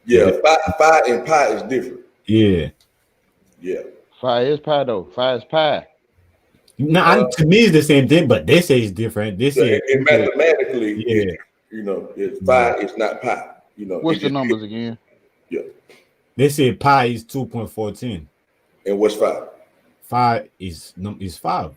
[SPEAKER 9] Yeah, phi and pi is different.
[SPEAKER 8] Yeah.
[SPEAKER 9] Yeah.
[SPEAKER 4] Phi is pi though. Phi is pi.
[SPEAKER 8] No, to me it's the same thing, but they say it's different. They say
[SPEAKER 9] mathematically,
[SPEAKER 8] yeah.
[SPEAKER 9] You know, phi is not pi. You know,
[SPEAKER 4] what's the numbers again?
[SPEAKER 9] Yeah.
[SPEAKER 8] They say pi is 2.14.
[SPEAKER 9] And what's 5?
[SPEAKER 8] 5 is 5.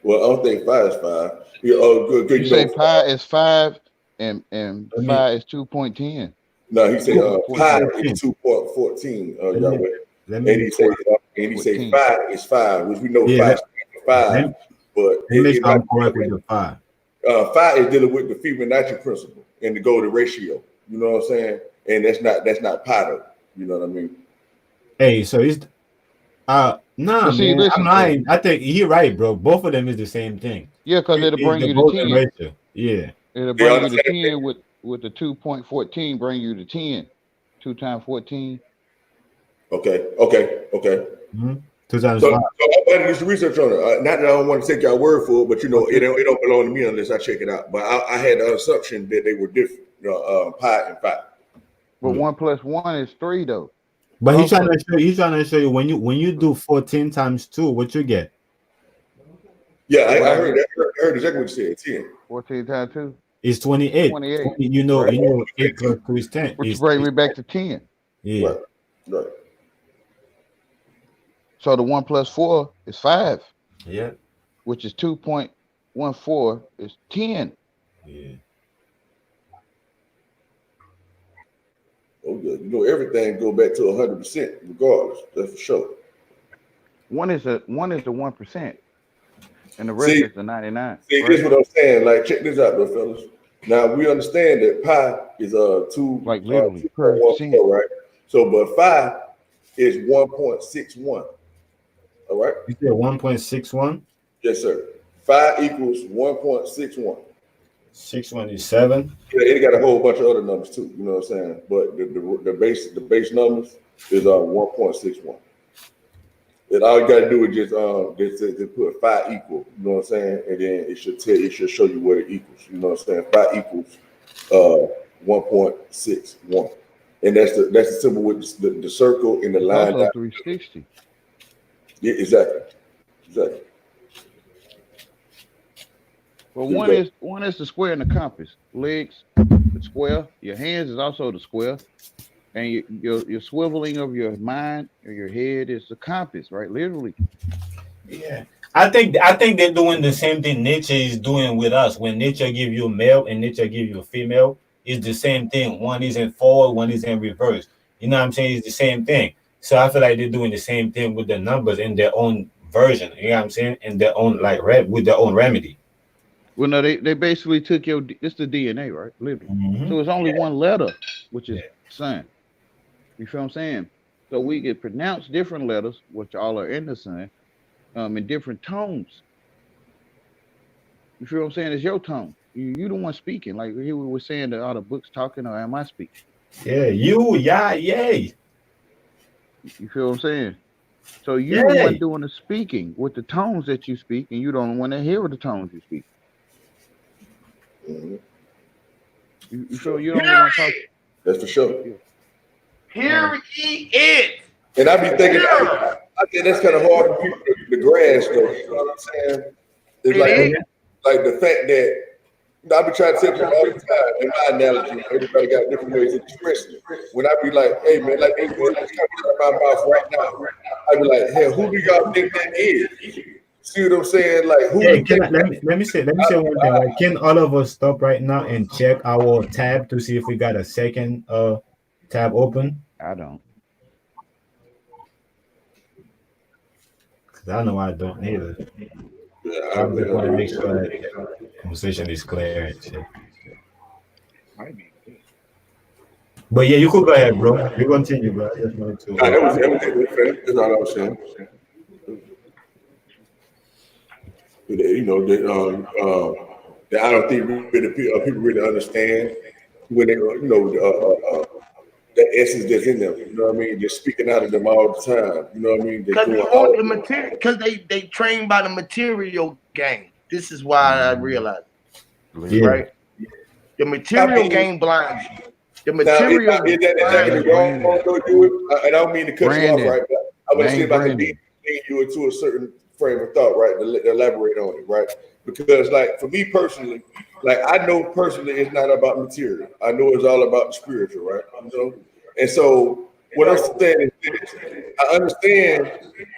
[SPEAKER 9] Well, I don't think 5 is 5. Yeah, oh, good.
[SPEAKER 4] You say pi is 5 and phi is 2.10.
[SPEAKER 9] No, he said pi is 2.14. Yahweh. And he say 5 is 5, which we know 5 is 5. But
[SPEAKER 8] I'm correct with the 5.
[SPEAKER 9] 5 is dealing with the Fibonacci principle and the golden ratio. You know what I'm saying? And that's not pi though. You know what I mean?
[SPEAKER 8] Hey, so it's nah,
[SPEAKER 4] see,
[SPEAKER 8] man, I'm lying. I think you're right, bro. Both of them is the same thing.
[SPEAKER 4] Yeah, because it'll bring you to 10.
[SPEAKER 8] Ratio. Yeah.
[SPEAKER 4] It'll bring you to 10 with the 2.14, bring you to 10. 2 times 14.
[SPEAKER 9] Okay.
[SPEAKER 8] Mm-hmm.
[SPEAKER 9] So
[SPEAKER 8] 2005.
[SPEAKER 9] I'm going to do some research on it. Not that I don't want to take your word for it, but you know, it don't belong to me unless I check it out. But I had the assumption that they were different, pi and phi.
[SPEAKER 4] But 1 + 1 is 3 though.
[SPEAKER 8] But he's trying to show you when you do 14 times 2, what you get?
[SPEAKER 9] Yeah, I heard that. I heard exactly what you said. 10.
[SPEAKER 4] 14 times 2.
[SPEAKER 8] It's 28.
[SPEAKER 4] 28.
[SPEAKER 8] You know, 8 + 2 is 10.
[SPEAKER 4] Which brings me back to 10.
[SPEAKER 8] Yeah.
[SPEAKER 9] Right.
[SPEAKER 4] So the 1 + 4 is 5.
[SPEAKER 8] Yeah.
[SPEAKER 4] Which is 2.14 is 10.
[SPEAKER 8] Yeah.
[SPEAKER 9] Oh, good. You know, everything go back to 100% regardless. That's for sure.
[SPEAKER 4] One is the 1%, and the rest
[SPEAKER 9] See,
[SPEAKER 4] is the 99.
[SPEAKER 9] See,
[SPEAKER 4] right?
[SPEAKER 9] this is what I'm saying. Like, check this out, though, fellas. Now we understand that pi is 2,
[SPEAKER 4] Like literally
[SPEAKER 9] 2.14, right? So, but phi is 1.61. All right.
[SPEAKER 8] You said 1.61.
[SPEAKER 9] Yes, sir. Phi equals 1.61.
[SPEAKER 8] 61 is 7.
[SPEAKER 9] Yeah, it got a whole bunch of other numbers too. You know what I'm saying? But the base numbers is 1.61. And all you got to do is just put phi equal. You know what I'm saying? And then it should show you what it equals. You know what I'm saying? Phi equals 1.61, and that's the symbol with the circle and the line.
[SPEAKER 4] Also 360.
[SPEAKER 9] Yeah, exactly.
[SPEAKER 4] Well, one is the square and the compass. Legs, the square. Your hands is also the square, and your swiveling of your mind or your head is the compass, right? Literally.
[SPEAKER 8] Yeah. I think they're doing the same thing nature is doing with us. When nature give you a male and nature give you a female, it's the same thing. One is in forward, one is in reverse. You know what I'm saying? It's the same thing. So I feel like they're doing the same thing with the numbers in their own version. You know what I'm saying? In their own with their own remedy.
[SPEAKER 4] Well, no, they basically took it's the DNA, right? Literally.
[SPEAKER 8] Mm-hmm.
[SPEAKER 4] So it's only one letter, which is sun. You feel what I'm saying? So we can pronounce different letters, which all are in the sun, in different tones. You feel what I'm saying? It's your tone. You the one speaking. Like here we were saying that all the books talking, or am I speaking?
[SPEAKER 8] Yeah, yay.
[SPEAKER 4] You feel what I'm saying? So you're the one doing the speaking with the tones that you speak, and you don't want to hear the tones you speak.
[SPEAKER 9] Mm-hmm.
[SPEAKER 4] You feel you don't want to talk.
[SPEAKER 9] That's for sure.
[SPEAKER 1] Hear ye it.
[SPEAKER 9] And I be thinking, I think that's kind of hard for people to grasp, though. You know what I'm saying? It's like the fact that I be trying to tell people all the time in my analogy. Everybody got different ways of expressing it. When I be like, "Hey man, like these words coming out of my mouth right now," I be like, "Hey, who do y'all think that is?" See what I'm saying? Like, who?
[SPEAKER 8] Hey, let me say one thing. Like, can all of us stop right now and check our tab to see if we got a second tab open?
[SPEAKER 4] I don't.
[SPEAKER 8] Cause I know I don't either. I just want to make sure that the conversation is clear and shit. But yeah, you could go ahead, bro. You continue, bro. I just wanted to.
[SPEAKER 9] That was that's all I was saying. You know, that I don't think people really understand when they, the essence that's in them. You know what I mean? Just speaking out of them all the time. You know what I mean?
[SPEAKER 1] Because they want the material. Because they train by the material game. This is why I realized, right? The material game blinds you. The material.
[SPEAKER 9] Now, is that exactly wrong? And I don't mean to cut you off, right? But I want to see if I can lead you into a certain frame of thought, right? To elaborate on it, right? Because, like, for me personally, like, I know personally it's not about material. I know it's all about the spiritual, right? You know? And so what I'm saying is this. I understand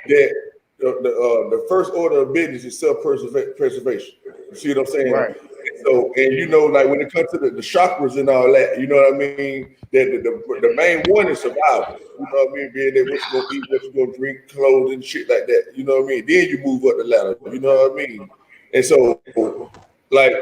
[SPEAKER 9] that the first order of business is self-preservation. You see what I'm saying?
[SPEAKER 1] Right.
[SPEAKER 9] So, and you know, like when it comes to the chakras and all that, you know what I mean? That the main one is survival. You know what I mean? Being able to go eat, what you go drink, clothes, and shit like that. You know what I mean? Then you move up the ladder. You know what I mean? And so, like,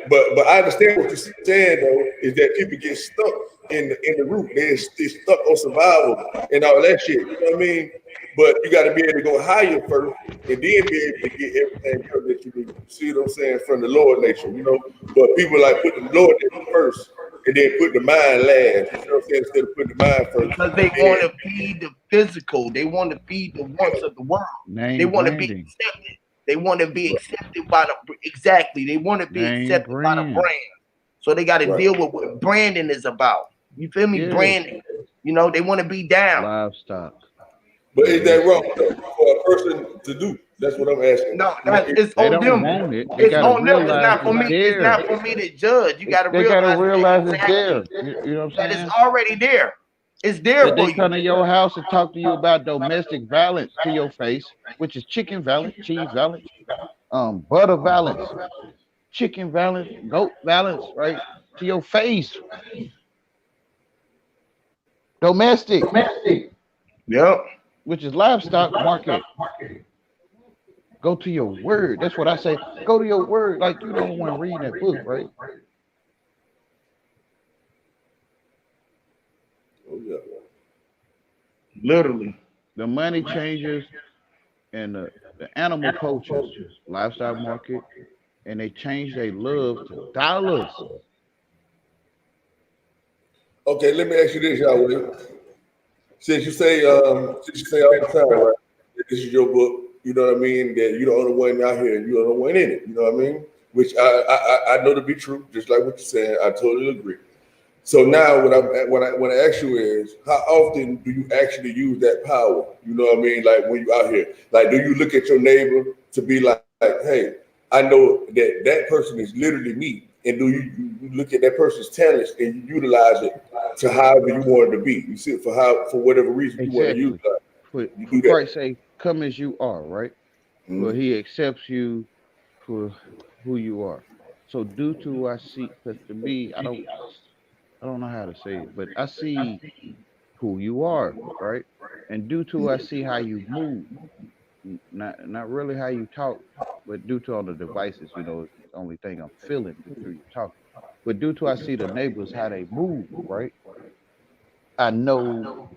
[SPEAKER 9] but I understand what you're saying though, is that people get stuck in the root. They're stuck on survival and all that shit. You know what I mean? But you got to be able to go higher first, and then be able to get everything that you need. See what I'm saying? From the lower nature, you know. But people like put the lower nature first, and then put the mind last. You know what I'm saying? Instead of putting the mind first.
[SPEAKER 1] Because they want to feed the physical. They want to feed the wants of the world.
[SPEAKER 4] Name
[SPEAKER 1] They want to be
[SPEAKER 4] branding.
[SPEAKER 1] accepted. They want to be accepted by the exactly. They want to be
[SPEAKER 4] Name
[SPEAKER 1] accepted by the
[SPEAKER 4] brand.
[SPEAKER 1] brand. So they got to
[SPEAKER 9] Right.
[SPEAKER 1] deal with what branding is about. You feel me?
[SPEAKER 4] Yeah.
[SPEAKER 1] Branding. You know, they want to be down.
[SPEAKER 4] Livestock.
[SPEAKER 9] But is that wrong for a person to do? That's what I'm asking.
[SPEAKER 1] No, it's
[SPEAKER 4] They
[SPEAKER 1] on
[SPEAKER 4] don't
[SPEAKER 1] them.
[SPEAKER 4] want it. They
[SPEAKER 1] It's
[SPEAKER 4] gotta
[SPEAKER 1] on them. It's
[SPEAKER 4] realize
[SPEAKER 1] not for
[SPEAKER 4] it's
[SPEAKER 1] me. It's
[SPEAKER 4] there.
[SPEAKER 1] not for me to judge. You got to
[SPEAKER 4] They gotta realize
[SPEAKER 1] that
[SPEAKER 4] it's there. You know what I'm
[SPEAKER 1] that
[SPEAKER 4] saying?
[SPEAKER 1] it's already there. It's there
[SPEAKER 4] That
[SPEAKER 1] for
[SPEAKER 4] they
[SPEAKER 1] you.
[SPEAKER 4] come to your house and talk to you about domestic violence to your face, which is chicken violence, cheese violence, butter violence, chicken violence, goat violence, right? To your face. Domestic,
[SPEAKER 1] Yep.
[SPEAKER 4] which is livestock market. Go to your word. That's what I say. Go to your word. Like you don't want to read that book, right?
[SPEAKER 9] Oh, yeah.
[SPEAKER 1] Literally.
[SPEAKER 4] The money changers and the animal cultures, livestock market, and they change their love to dollars.
[SPEAKER 9] Okay, let me ask you this, Yahweh. Since you say all the time, right? That this is your book, you know what I mean? That you're the only one out here, and you're the only one in it, you know what I mean? Which I know to be true, just like what you're saying. I totally agree. So now, what I ask you is, how often do you actually use that power? You know what I mean? Like when you out here, like do you look at your neighbor to be like, hey, I know that that person is literally me, and do you look at that person's talents and you utilize it to however you want it to be? You see it for whatever reason you want to use it.
[SPEAKER 4] For
[SPEAKER 9] You do that.
[SPEAKER 4] Christ say, come as you are, right? Well, he accepts you for who you are. So due to I see, because to me, I don't know how to say it, but I see who you are, right? And due to I see how you move, not really how you talk, but due to all the devices, you know, it's the only thing I'm feeling through you talking. But due to I see the neighbors how they move, right? I know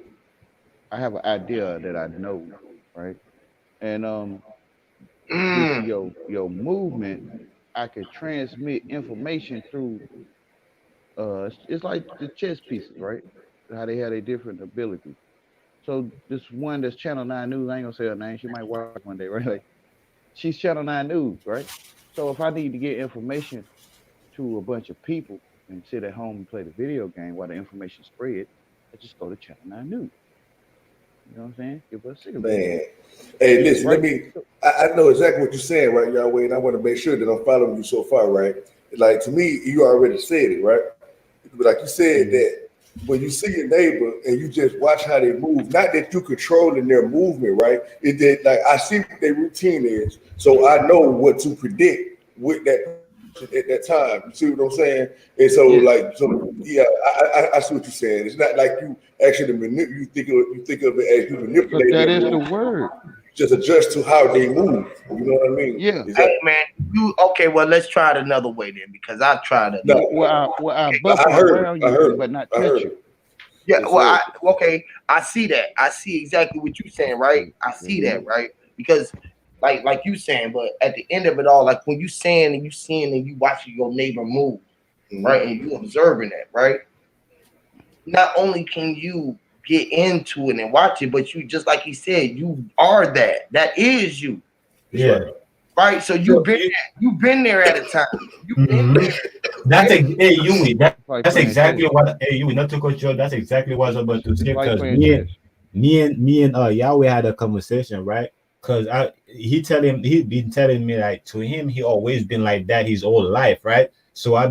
[SPEAKER 4] I have an idea that I know, right? And due to your movement, I could transmit information through it's like the chess pieces, right? How they have a different ability. So this one that's Channel 9 News, I ain't gonna say her name, she might watch one day, right? Like she's Channel 9 News, right? So if I need to get information to a bunch of people and sit at home and play the video game while the information spread, I just go to Channel 9 News. You know what I'm saying? Give us a cigarette.
[SPEAKER 9] Man, hey, listen,
[SPEAKER 4] Right.
[SPEAKER 9] I know exactly what you're saying, right, Yahweh, and I want to make sure that I'm following you so far, right? Like to me, you already said it, right? But like you said that when you see your neighbor and you just watch how they move, not that you're controlling their movement, right? It that like I see what their routine is, so I know what to predict with that person at that time. You see what I'm saying? And so I see what you're saying. It's not like you actually you think of it as you manipulate.
[SPEAKER 4] But that is
[SPEAKER 9] them.
[SPEAKER 4] the word.
[SPEAKER 9] Just adjust to how they move. You know what I mean?
[SPEAKER 4] Yeah.
[SPEAKER 1] Hey man, okay? Well, let's try it another way then, because I tried it.
[SPEAKER 4] I buffet around you, but not touch you.
[SPEAKER 1] Yeah, well, I see that. I see exactly what you're saying, right? I see that, right? Because, like you saying, but at the end of it all, like when you saying and you seeing and you watching your neighbor move, right, and you observing that, right? Not only can you get into it and watch it, but you just like he said, you are that. That is you.
[SPEAKER 2] Yeah.
[SPEAKER 1] Right. So you've been there at a time. You've been there.
[SPEAKER 2] That's that's exactly what Yui, not to cut you. That's exactly what I was about to say. Because me and Yahweh had a conversation, right? Because he been telling me like to him he always been like that his whole life, right? So I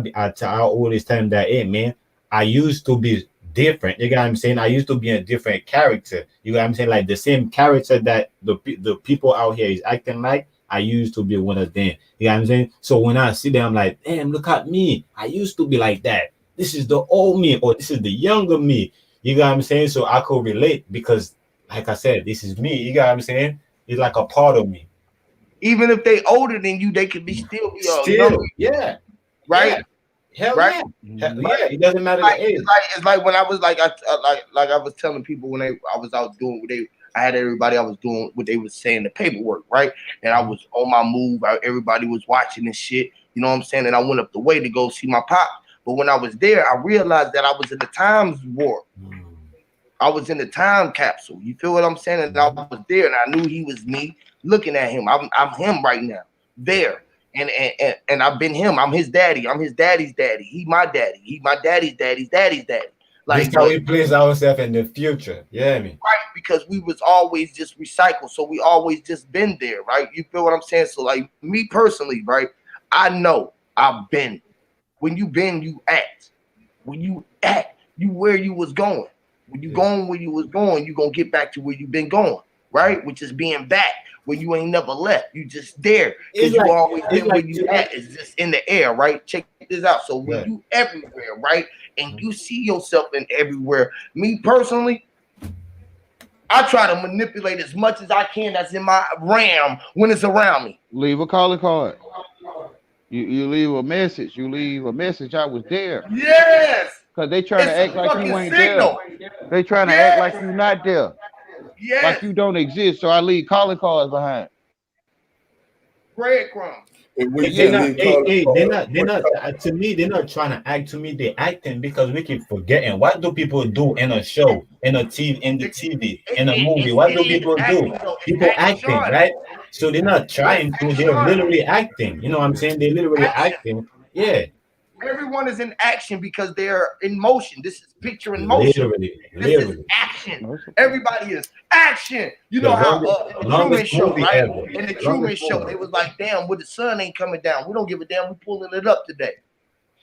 [SPEAKER 2] always tell him that, hey man, I used to be different. You get what I'm saying? I used to be a different character. You get what I'm saying? Like the same character that the people out here is acting like, I used to be one of them. You know what I'm saying? So when I see them, I'm like, damn, look at me. I used to be like that. This is the old me, or this is the younger me. You know what I'm saying? So I could relate because, like I said, this is me. You know what I'm saying? It's like a part of me.
[SPEAKER 1] Even if they older than you, they could be still
[SPEAKER 2] yeah.
[SPEAKER 1] Right?
[SPEAKER 2] Yeah. Hell
[SPEAKER 1] right?
[SPEAKER 2] Yeah. Yeah. It doesn't matter
[SPEAKER 1] like,
[SPEAKER 2] the age.
[SPEAKER 1] It's like when I was like I was telling people when I was out doing what I had everybody I was doing what they was saying, the paperwork, right? And I was on my move. Everybody was watching this shit. You know what I'm saying? And I went up the way to go see my pop. But when I was there, I realized that I was in the times warp. I was in the time capsule. You feel what I'm saying? And I was there, and I knew he was me looking at him. I'm him right now, there. And I've been him. I'm his daddy. I'm his daddy's daddy. He my daddy. He my daddy's daddy's daddy's daddy. Like,
[SPEAKER 8] this how we place ourselves in the future. Yeah, I mean.
[SPEAKER 1] Right, because we was always just recycled. So we always just been there, right? You feel what I'm saying? So like me personally, right? I know I've been. When you been, you act. When you act, you where you was going. When you going where you was going, you gonna get back to where you been going, right? Which is being back where you ain't never left. You just there because you always been where you at. It's just in the air, right? Check this out. So when you everywhere, right, and you see yourself in everywhere. Me personally, I try to manipulate as much as I can that's in my RAM when it's around me.
[SPEAKER 4] Leave a calling card. You leave a message. You leave a message. I was there.
[SPEAKER 1] Yes.
[SPEAKER 4] Because they trying to act like you ain't
[SPEAKER 1] signal.
[SPEAKER 4] there. They trying to act like you not there.
[SPEAKER 1] Yes.
[SPEAKER 4] Like you don't exist. So I leave calling cards behind.
[SPEAKER 1] Breadcrumbs.
[SPEAKER 8] They're not to me, they're not trying to act. To me, they're acting because we keep forgetting. What do people do in a show, in a TV, in a movie? What do people do? People acting, right? So they're not trying to, they're literally acting. You know what I'm saying? They're literally acting. Yeah.
[SPEAKER 1] Everyone is in action because they're in motion. This is picture in motion. This is action. Everybody is action. You know how in the Truman Show, right? In the Truman Show, they was like, damn, well, the sun ain't coming down. We don't give a damn. We're pulling it up today.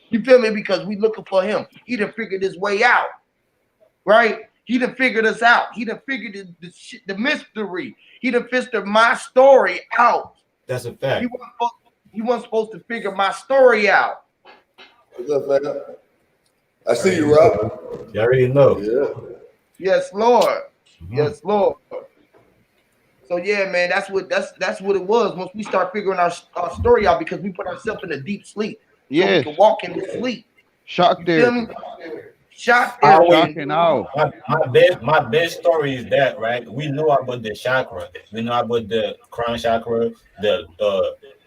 [SPEAKER 1] You feel me? Because we looking for him. He done figured his way out, right? He done figured us out. He done figured the mystery. He done figured my story out.
[SPEAKER 8] That's a fact.
[SPEAKER 1] He wasn't supposed to figure my story out.
[SPEAKER 9] What's up, man? I see you, Rob.
[SPEAKER 8] You already know.
[SPEAKER 9] Yeah.
[SPEAKER 1] Yes, Lord. Yes, Lord. So yeah, man, that's what it was. Once we start figuring our story out, because we put ourselves in a deep sleep.
[SPEAKER 4] Yes.
[SPEAKER 1] So we can walk in the sleep.
[SPEAKER 4] Shock there.
[SPEAKER 1] Shock there.
[SPEAKER 8] My best story is that, right? We know about the chakra. We know about the crown chakra, the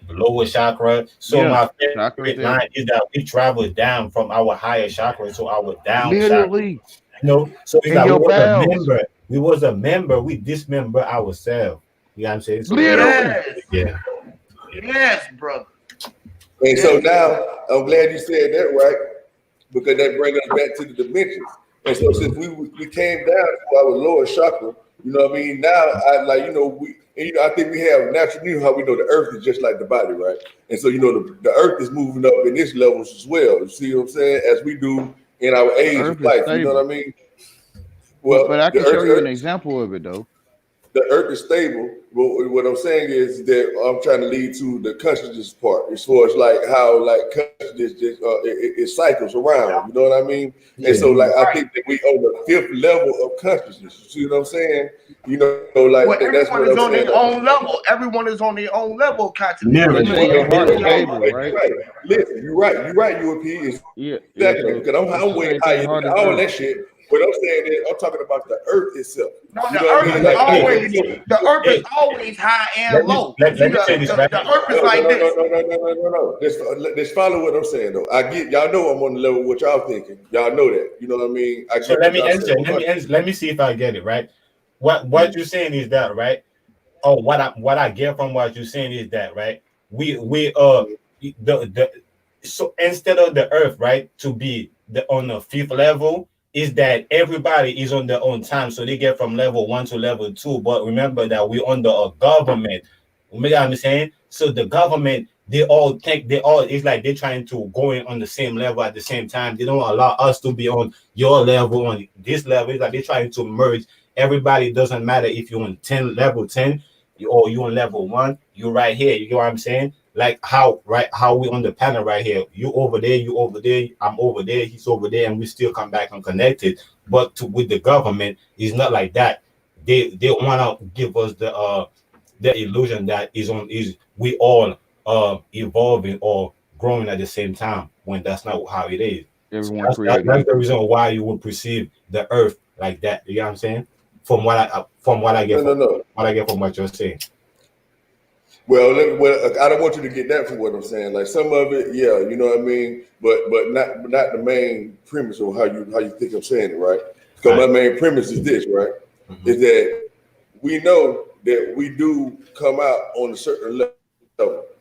[SPEAKER 8] lower chakra. So my favorite line is that we travel down from our higher chakra to our down chakra. You know, so it's like we was a member, we dismember ourselves. You know what I'm saying? So
[SPEAKER 1] yes, brother.
[SPEAKER 9] And so now I'm glad you said that, right? Because that brings us back to the dimensions. And so since we came down to our lower chakra, you know what I mean? Now I think we have naturally how we know the earth is just like the body, right? And so the earth is moving up in its levels as well. You see what I'm saying? As we do in our age of life. You know what I mean?
[SPEAKER 4] Well, but I can show you an example of it though.
[SPEAKER 9] The earth is stable. But what I'm saying is that I'm trying to lead to the consciousness part, as far as like how like consciousness just it cycles around. You know what I mean? And so like I think that we on the 5th level of consciousness. You see what I'm saying? You know, like that's what
[SPEAKER 1] everyone is
[SPEAKER 9] I'm
[SPEAKER 1] on
[SPEAKER 9] saying.
[SPEAKER 1] their own level. Everyone is on their own level of consciousness.
[SPEAKER 9] Right. Listen, you're right. UAP is exactly because I'm way higher than all that shit. What I'm saying is, I'm talking about the earth itself.
[SPEAKER 1] No, the earth is always high and low.
[SPEAKER 8] Let me say this, right?
[SPEAKER 1] The earth is like this.
[SPEAKER 9] No. Let's follow what I'm saying, though. I get y'all know I'm on the level of what y'all thinking. Y'all know that. You know what I mean?
[SPEAKER 8] So let me answer. Let me see if I get it right. What you're saying is that, right? Oh, what I get from what you're saying is that, right? So instead of the earth, right, to be on the 5th level, is that everybody is on their own time, so they get from level 1 to level 2. But remember that we're under a government. You know what I'm saying? So the government, it's like they're trying to go in on the same level at the same time. They don't allow us to be on your level, on this level. It's like they're trying to merge everybody. It doesn't matter if you're on level 10 or you're on level 1. You're right here. You know what I'm saying? Like how we on the panel right here. You over there, I'm over there, he's over there, and we still come back and connected. But with the government, it's not like that. They want to give us the illusion that we all evolving or growing at the same time, when that's not how it is. That's the reason why you would perceive the earth like that. You know what I'm saying? From what I get from what you're saying.
[SPEAKER 9] Well, I don't want you to get that from what I'm saying. Like some of it, yeah, you know what I mean, but not the main premise of how you think I'm saying it, right? Because my main premise is this, right? Is that we know that we do come out on a certain level.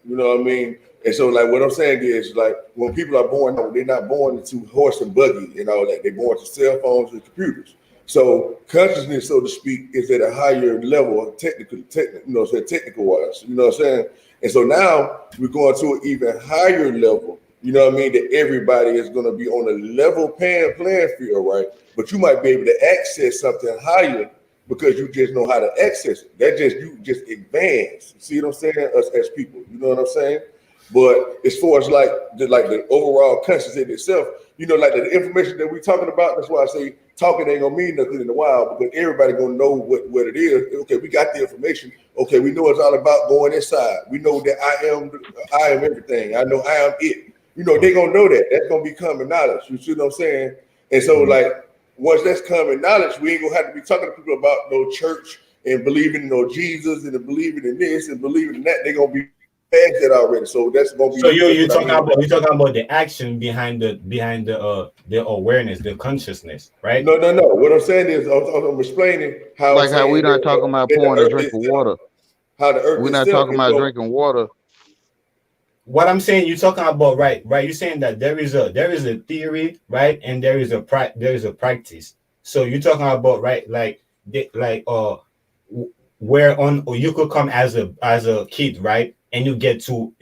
[SPEAKER 9] You know what I mean? And so, like, what I'm saying is, like, when people are born, they're not born into horse and buggy and all that. They're born to cell phones and computers. So consciousness, so to speak, is at a higher level, technical wise. You know what I'm saying? And so now we're going to an even higher level. You know what I mean? That everybody is going to be on a level playing field, right? But you might be able to access something higher because you just know how to access it. That you just advance. See what I'm saying? Us as people. You know what I'm saying? But as far as like the overall consciousness in itself, you know, like the information that we're talking about, that's why I say talking ain't gonna mean nothing in a while, because everybody gonna know what it is. Okay, we got the information. Okay, we know it's all about going inside. We know that I am everything. I know I am it. You know, they gonna know that. That's gonna be common knowledge. You see what I'm saying? And so like once that's common knowledge, we ain't gonna have to be talking to people about no church and believing in no Jesus and believing in this and believing in that. They're gonna be past that already. So that's gonna be.
[SPEAKER 8] So you're talking about the action behind the awareness, the consciousness, right?
[SPEAKER 9] No. What I'm saying is I'm explaining how.
[SPEAKER 4] Like how we're not talking about pouring a drink of water.
[SPEAKER 9] How the earth.
[SPEAKER 4] We're not talking about drinking water.
[SPEAKER 8] What I'm saying, you're talking about right. You're saying that there is a theory, right, and there is a practice. So you're talking about where on or you could come as a kid, right, and you get to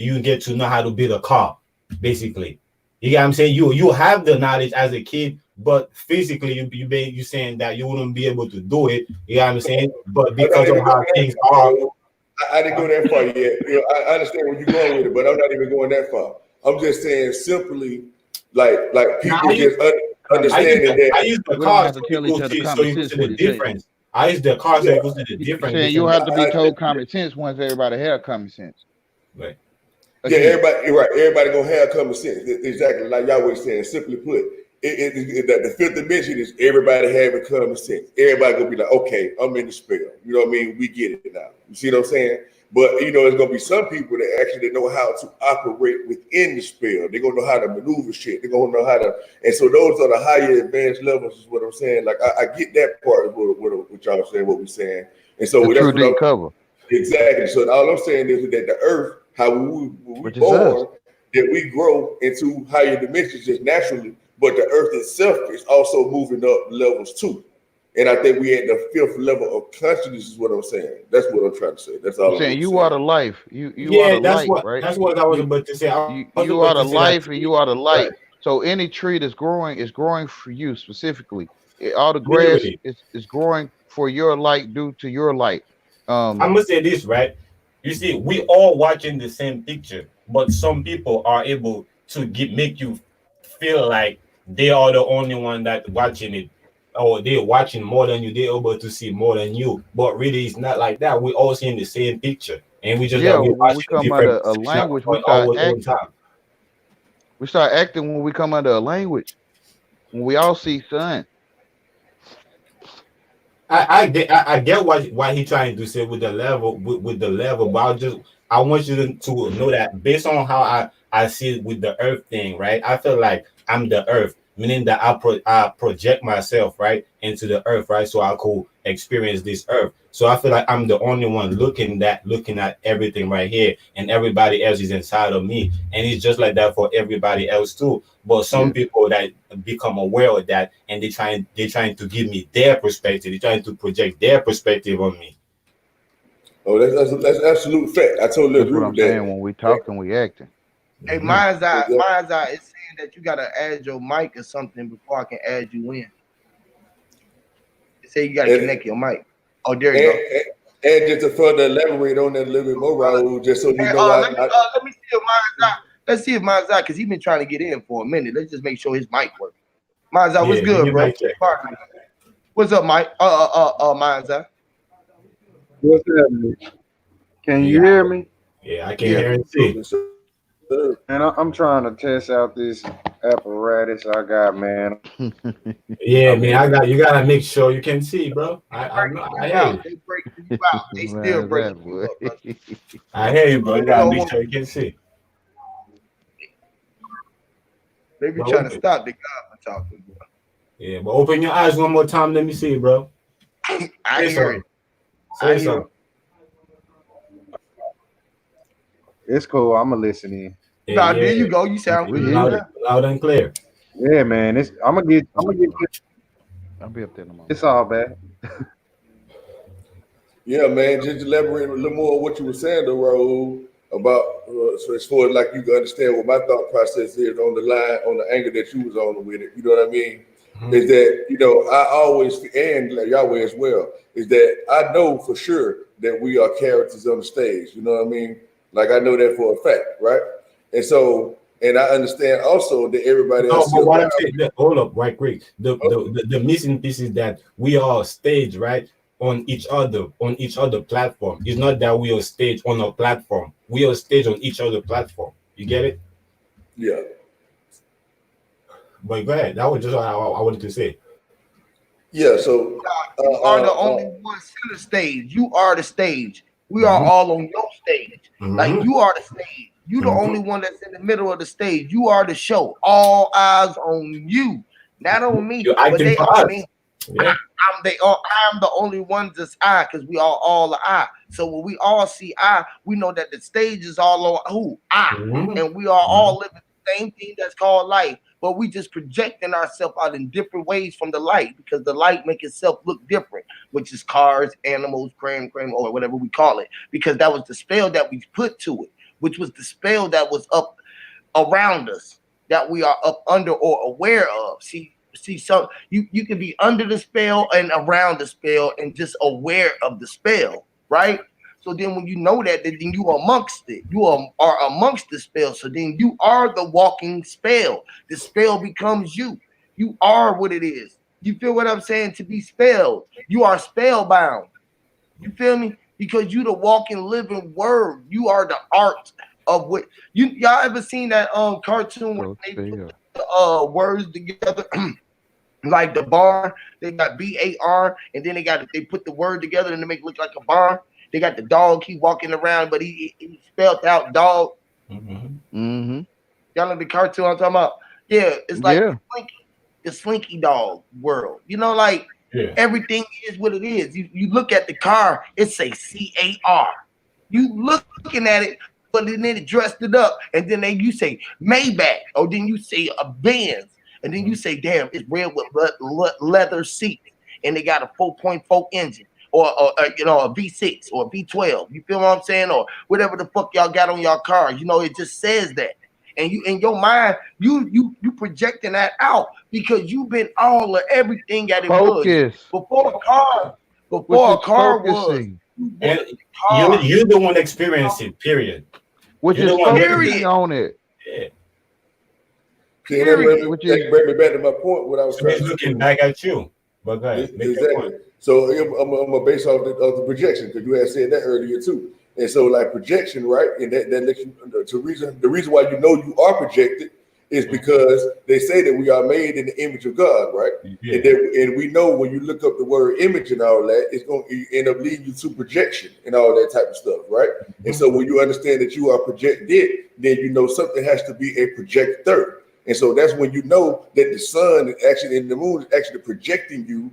[SPEAKER 8] know how to build a car, basically. You get what I'm saying? You have the knowledge as a kid, but physically you saying that you wouldn't be able to do it. You know what I'm saying? But because of how things are.
[SPEAKER 9] I didn't go that far yet. You know, I understand where you're going with it, but I'm not even going that far. I'm just saying simply, like people just understanding that.
[SPEAKER 8] I use the cars to tell each other so you can see the difference. I use the cars so you can see the difference.
[SPEAKER 4] Saying you have to be told common sense once everybody have common sense.
[SPEAKER 8] Right.
[SPEAKER 9] Yeah, everybody, you're right. Everybody gonna have common sense. Exactly, like y'all was saying. Simply put, the fifth dimension is everybody having common sense. Everybody gonna be like, okay, I'm in the spell. You know what I mean? We get it now. You see what I'm saying? But you know, there's gonna be some people that actually know how to operate within the spell. They're gonna know how to maneuver shit. They're gonna know how to, and so those are the higher advanced levels. Is what I'm saying. Like I get that part of what y'all saying, what we're saying, and so
[SPEAKER 4] that's what cover.
[SPEAKER 9] Exactly. So all I'm saying is that the earth, how we born, that we grow into higher dimensions just naturally, but the earth itself is also moving up levels too. And I think we at the fifth level of consciousness is what I'm saying. That's what I'm trying to say. That's all I'm saying.
[SPEAKER 4] You are the life. You are the light, right?
[SPEAKER 8] That's what I was about to say.
[SPEAKER 4] You are the life and you are the light. Right. So any tree that's growing is growing for you specifically. All the grass is growing for your light due to your light.
[SPEAKER 8] I'm gonna say this, right? You see, we all watching the same picture, but some people are able to make you feel like they are the only one that watching it, or they're watching more than you. They're able to see more than you, but really, it's not like that. We all seeing the same picture, and we just
[SPEAKER 4] when we come under a language, we start acting. We start acting when we come under a language. When we all see sun.
[SPEAKER 8] I get what he's trying to say with the level, but I want you to know that based on how I see it with the earth thing, right? I feel like I'm the earth, meaning that I project myself right into the earth, right? So I could experience this earth. So I feel like I'm the only one looking at everything right here, and everybody else is inside of me. And it's just like that for everybody else too. But some people that become aware of that, and they're trying to give me their perspective. They're trying to project their perspective on me.
[SPEAKER 9] Oh, that's absolute fact. I totally agree with that.
[SPEAKER 4] When we talking, we acting.
[SPEAKER 1] Hey, mine's eye is saying that you gotta add your mic or something before I can add you in. It say you gotta connect your mic. Oh, there you go.
[SPEAKER 9] And just to further elaborate on that a little bit more, Raul, just so you know.
[SPEAKER 1] Let me see if mine's eye. Let's see if mine's eye, because he's been trying to get in for a minute. Let's just make sure his mic works. Mine's eye, what's good, bro? What's up, Mike? Mine's eye.
[SPEAKER 10] What's happening? Can you hear me?
[SPEAKER 8] Yeah, I can hear and see.
[SPEAKER 10] And I'm trying to test out this apparatus I got, man.
[SPEAKER 8] Yeah, man, you gotta make sure you can see, bro. I hear you.
[SPEAKER 1] They breaking you out. They still
[SPEAKER 4] Man,
[SPEAKER 1] breaking
[SPEAKER 4] that
[SPEAKER 1] you up, brother.
[SPEAKER 8] I hear you, bro. You
[SPEAKER 1] They
[SPEAKER 8] gotta
[SPEAKER 1] don't
[SPEAKER 8] make
[SPEAKER 1] want.
[SPEAKER 8] sure you can see.
[SPEAKER 1] They be
[SPEAKER 8] But
[SPEAKER 1] trying to
[SPEAKER 8] open,
[SPEAKER 1] stop the God from talking, bro.
[SPEAKER 8] yeah, but open your eyes one more time. Let me see, bro.
[SPEAKER 1] I
[SPEAKER 8] Say
[SPEAKER 1] hear
[SPEAKER 8] something.
[SPEAKER 1] it. I
[SPEAKER 8] Say
[SPEAKER 1] hear
[SPEAKER 8] something.
[SPEAKER 10] It's cool. I'm gonna listen in.
[SPEAKER 8] Yeah,
[SPEAKER 1] Nah,
[SPEAKER 8] yeah.
[SPEAKER 1] there you go. You sound
[SPEAKER 4] We
[SPEAKER 1] good
[SPEAKER 4] hear
[SPEAKER 1] now.
[SPEAKER 8] Loud and clear.
[SPEAKER 10] Yeah, man. I'm gonna get
[SPEAKER 4] I'll be up there in a moment.
[SPEAKER 10] it's all bad.
[SPEAKER 9] Yeah, man. Just elaborate a little more on what you were saying, though, Raul, about so as far as like you can understand what my thought process is on the line, on the angle that you was on with it. You know what I mean? Is that I always and like Yahweh as well is that I know for sure that we are characters on the stage. You know what I mean? Like I know that for a fact, right? And so, and I understand also that everybody
[SPEAKER 8] No,
[SPEAKER 9] else.
[SPEAKER 8] but what I'm saying, hold up, right quick. The missing piece is that we are staged, right, on each other platform. It's not that we are staged on a platform. We are staged on each other platform. You get it?
[SPEAKER 9] Yeah.
[SPEAKER 8] But go ahead. That was just what I wanted to say.
[SPEAKER 9] Yeah. So
[SPEAKER 1] You are the only one center stage. You are the stage. We are all on your stage. Like you are the stage. You the only one that's in the middle of the stage. You are the show. All eyes on you, not on me.
[SPEAKER 8] You're
[SPEAKER 1] But
[SPEAKER 8] acting
[SPEAKER 1] they
[SPEAKER 8] for
[SPEAKER 1] on
[SPEAKER 8] us.
[SPEAKER 1] me.
[SPEAKER 8] Yeah.
[SPEAKER 1] I'm the only one that's I, because we are all the I. So when we all see I, we know that the stage is all on who I, and we are all living the same thing that's called life. But we just projecting ourselves out in different ways from the light, because the light make itself look different, which is cars, animals, crane, or whatever we call it, because that was the spell that we put to it, which was the spell that was up around us, that we are up under or aware of. See, so you can be under the spell and around the spell and just aware of the spell, right? So then when you know that, then you are amongst it. You are amongst the spell. So then you are the walking spell. The spell becomes you. You are what it is. You feel what I'm saying? To be spelled. You are spellbound. You feel me? Because you the walking, living word. You are the art of what y'all ever seen that cartoon where they put the words together? Like the barn, they got BAR, and then they put the word together and they make it look like a barn. They got the dog keep walking around, but he spelled out dog.
[SPEAKER 4] Mm-hmm.
[SPEAKER 1] Y'all know the cartoon I'm talking about? Yeah, it's like the Slinky Dog world. You know, like everything is what it is. You look at the car, it say CAR. You looking at it, but then it dressed it up, and then you say Maybach, or then you say a Benz. And then you say, damn, it's red with leather seats, and they got a 4.4 engine, or a V6 or a V12. You feel what I'm saying? Or whatever the fuck y'all got on y'all car. You know, it just says that. And you in your mind, you projecting that out because you've been all of everything that it was. Before a car was.
[SPEAKER 8] And you're the one experiencing it, period.
[SPEAKER 4] Which
[SPEAKER 8] you're
[SPEAKER 4] is
[SPEAKER 8] the one
[SPEAKER 4] focusing on it.
[SPEAKER 8] Yeah.
[SPEAKER 9] See, that bring me back to my point. What I was trying to
[SPEAKER 8] looking back at you. But go ahead.
[SPEAKER 9] Exactly. So I'm gonna base off the projection, because you had said that earlier too. And so like projection, right? And that lets you the reason why you know you are projected is because they say that we are made in the image of God, right? Yeah. And we know when you look up the word image and all that, it's going to end up leading you to projection and all that type of stuff, right? And so when you understand that you are projected, then you know something has to be a projector. And so that's when you know that the sun actually and the moon is actually projecting you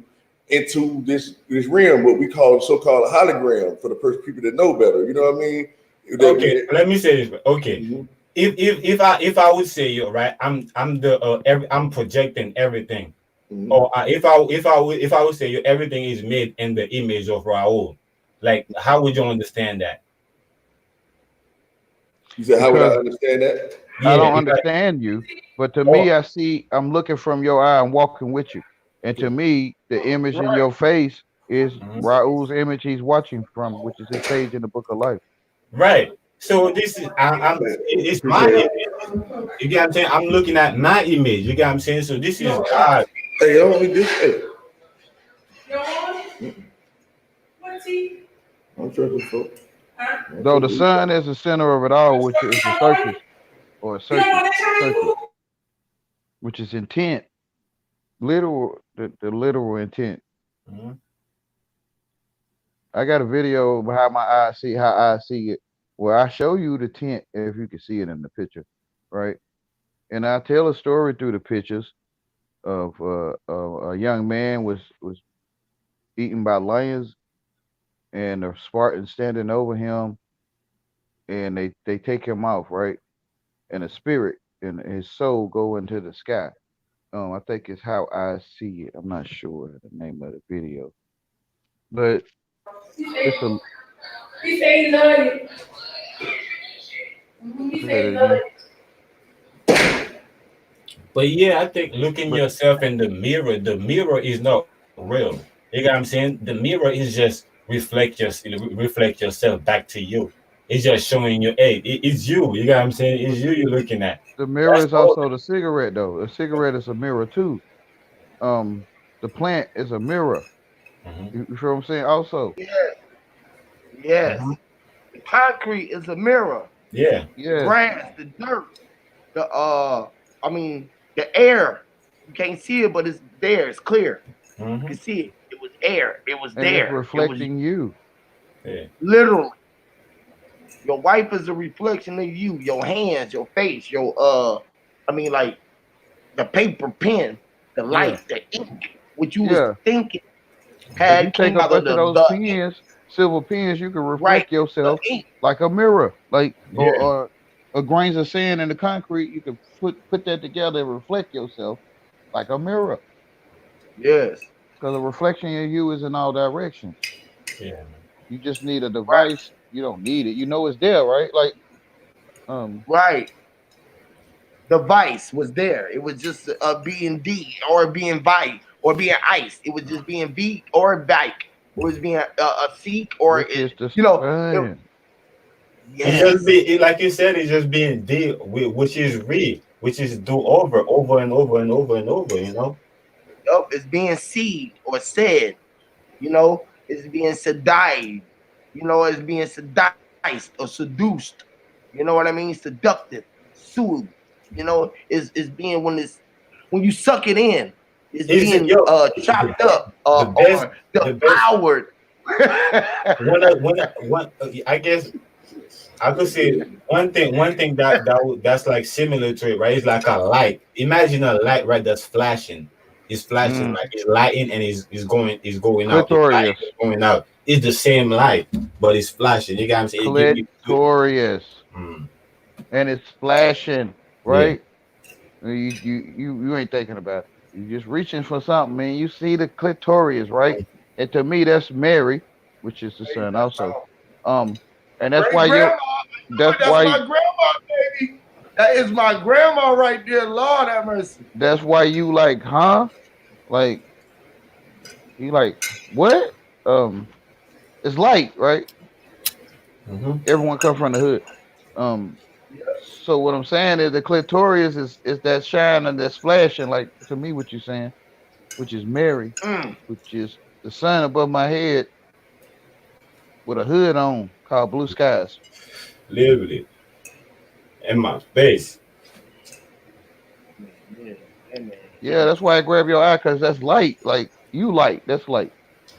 [SPEAKER 9] into this realm, what we call so-called hologram, for the first people that know better. You know what I mean?
[SPEAKER 8] Okay, let me say this. Okay, if I would say you right, I'm projecting everything, or if I would say you everything is made in the image of Raul, like how would you understand that?
[SPEAKER 9] You said, how would I understand that?
[SPEAKER 4] I don't understand you, but to me, I'm looking from your eye and walking with you. And to me, the image in your face is Raul's image he's watching from, which is his page in the book of life.
[SPEAKER 8] Right. So this is it's my image. You get what I'm saying? I'm looking at my image. You get what I'm saying? So this is God.
[SPEAKER 9] Hey, this.
[SPEAKER 2] What's he?
[SPEAKER 9] I'm tripping, folks.
[SPEAKER 4] Though the sun is the center of it all, which is the surface. or a circuit, which is intent, literal, the literal intent.
[SPEAKER 11] Mhm.
[SPEAKER 4] I got a video of how I see it, where I show you the tent if you can see it in the picture, right? And I tell a story through the pictures of a young man was eaten by lions, and the Spartans standing over him, and they take him off, right? And the spirit and his soul go into the sky. I think it's how I see it. I'm not sure the name of the video, but it's a.
[SPEAKER 2] He say he love you. He
[SPEAKER 4] Say
[SPEAKER 2] say he
[SPEAKER 4] that
[SPEAKER 2] love
[SPEAKER 4] again.
[SPEAKER 2] you.
[SPEAKER 11] But yeah, I think looking yourself in the mirror is not real. You know what I'm saying? The mirror is just reflect yourself back to you. It's just showing you, hey, it's you. You know what I'm saying? It's you you're looking at.
[SPEAKER 4] The mirror
[SPEAKER 11] That's
[SPEAKER 4] is
[SPEAKER 11] all.
[SPEAKER 4] also the cigarette, though. The cigarette is a mirror too. The plant is a mirror.
[SPEAKER 11] Mhm.
[SPEAKER 4] You feel what I'm saying? Also,
[SPEAKER 1] Yes.
[SPEAKER 11] Mhm.
[SPEAKER 1] The concrete is a mirror.
[SPEAKER 11] Yeah.
[SPEAKER 1] The
[SPEAKER 4] yes,
[SPEAKER 1] grass, the dirt, the air. You can't see it, but it's there. It's clear. You
[SPEAKER 11] Mhm.
[SPEAKER 1] can see it. It was air. It was
[SPEAKER 4] and it's
[SPEAKER 1] there. It was
[SPEAKER 4] reflecting you.
[SPEAKER 11] Yeah.
[SPEAKER 1] literally. Your wife is a reflection of you. Your hands, your face, like the paper pen, the
[SPEAKER 4] Yeah,
[SPEAKER 1] light, the ink, what you was
[SPEAKER 4] yeah.
[SPEAKER 1] thinking
[SPEAKER 4] If you
[SPEAKER 1] had
[SPEAKER 4] take
[SPEAKER 1] came
[SPEAKER 4] a
[SPEAKER 1] out of
[SPEAKER 4] bunch of those
[SPEAKER 1] the ink,
[SPEAKER 4] pens, silver pens, you can
[SPEAKER 1] right?
[SPEAKER 4] reflect
[SPEAKER 1] The
[SPEAKER 4] yourself
[SPEAKER 1] ink,
[SPEAKER 4] like a mirror, like
[SPEAKER 11] Yeah.
[SPEAKER 4] or grains of sand in the concrete. You can put that together and reflect yourself like a mirror,
[SPEAKER 1] yes,
[SPEAKER 4] because the reflection of you is in all directions.
[SPEAKER 11] Yeah.
[SPEAKER 4] You just need a
[SPEAKER 1] right,
[SPEAKER 4] device. You don't need it. You know it's there, right? Like
[SPEAKER 1] right. The vice was there. It was just being D or being Vi or being ice. It was just being V or Vike. It was being a seek or
[SPEAKER 4] which is the
[SPEAKER 1] it,
[SPEAKER 11] It's just
[SPEAKER 1] yes.
[SPEAKER 11] like you said, it's just being deal with, which is read, which is do over and over and over and over, you know?
[SPEAKER 1] Yup, it's being seed or said. It's being seduced. It's being seduced or seduced. You know what I mean? Seductive, soothed. It's being when you suck it in. It's
[SPEAKER 11] Is it
[SPEAKER 1] being
[SPEAKER 11] yo
[SPEAKER 1] chopped up
[SPEAKER 11] the best
[SPEAKER 1] or
[SPEAKER 11] the best
[SPEAKER 1] devoured.
[SPEAKER 11] when I guess I could say one thing that's like similar to it, right? It's like a light. Imagine a light, right? That's flashing. It's flashing,
[SPEAKER 4] mm,
[SPEAKER 11] like it's lighting and it's going out. It's lighting,
[SPEAKER 4] clitorius,
[SPEAKER 11] it's going out. It's the same light, but it's flashing. You got what I'm saying? It give you
[SPEAKER 4] clitorius,
[SPEAKER 11] mm,
[SPEAKER 4] and it's flashing,
[SPEAKER 11] yeah.
[SPEAKER 4] right? You ain't thinking about it. You just reaching for something, man. You see the clitorius, right? And to me, that's Mary, which is the son also. And that's
[SPEAKER 1] Great
[SPEAKER 4] why
[SPEAKER 1] grandma.
[SPEAKER 4] that's
[SPEAKER 1] That's
[SPEAKER 4] why
[SPEAKER 1] my grandma, baby. That is my grandma right there. Lord have mercy.
[SPEAKER 4] that's why you like, huh? Like you like what? It's light, right?
[SPEAKER 11] Mm-hmm.
[SPEAKER 4] Everyone come from the hood. Um, so what I'm saying is the clitorius is that shine and that's flashing, like to me, what you're saying, which is Mary,
[SPEAKER 1] Mm.
[SPEAKER 4] which is the sun above my head with a hood on called blue skies.
[SPEAKER 11] Literally in my face.
[SPEAKER 4] Yeah, that's why I grab your eye, because that's light. Like you light, that's light.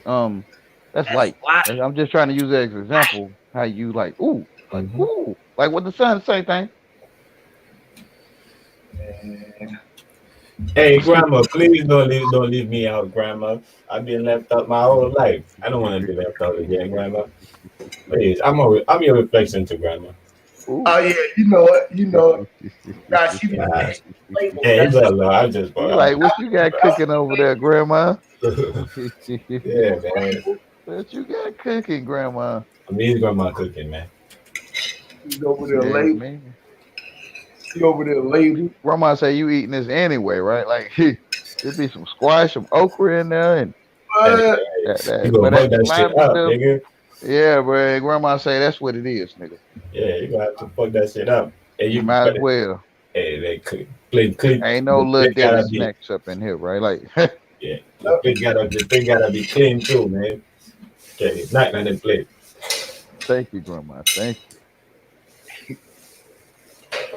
[SPEAKER 4] That's
[SPEAKER 1] That's
[SPEAKER 4] light.
[SPEAKER 1] light.
[SPEAKER 4] And I'm just trying to use that as an example. How you like,
[SPEAKER 11] Mhm.
[SPEAKER 4] ooh, like with the sun, same thing.
[SPEAKER 11] Hey, grandma, please don't leave me out, grandma. I've been left out my whole life. I don't want to be left out again, grandma. Please, I'm your reflection to grandma.
[SPEAKER 4] Ooh.
[SPEAKER 1] Oh yeah, you know it. You know it. Nah, she be
[SPEAKER 11] Nah.
[SPEAKER 1] next label.
[SPEAKER 11] Yeah,
[SPEAKER 1] That's
[SPEAKER 11] it's
[SPEAKER 1] just
[SPEAKER 11] all I just
[SPEAKER 4] You like what you got cooking over there, Grandma?
[SPEAKER 11] yeah, man.
[SPEAKER 4] What you got cooking, Grandma?
[SPEAKER 11] I mean, grandma cooking, man.
[SPEAKER 1] she's over there
[SPEAKER 4] Yeah,
[SPEAKER 1] label.
[SPEAKER 4] man.
[SPEAKER 1] She over there label.
[SPEAKER 4] Grandma say you eating this anyway, right? Like there be some squash, some okra in there, and
[SPEAKER 1] What?
[SPEAKER 11] You gonna
[SPEAKER 4] that
[SPEAKER 11] fuck that shit
[SPEAKER 4] slimy
[SPEAKER 11] up,
[SPEAKER 4] stuff.
[SPEAKER 11] nigga.
[SPEAKER 4] Yeah, bro. Grandma say that's what it is, nigga.
[SPEAKER 11] Yeah, you gonna have to fuck that shit up. And
[SPEAKER 4] You
[SPEAKER 11] you
[SPEAKER 4] might as
[SPEAKER 11] better,
[SPEAKER 4] well.
[SPEAKER 11] hey, they plate,
[SPEAKER 4] Ain't no
[SPEAKER 11] the
[SPEAKER 4] little
[SPEAKER 11] plate
[SPEAKER 4] Debbie
[SPEAKER 11] gotta be,
[SPEAKER 4] snacks up in here, right? Like
[SPEAKER 11] yeah, the plate gotta be clean too, man. Okay, it's not on the plate.
[SPEAKER 4] thank you, Grandma. Thank you.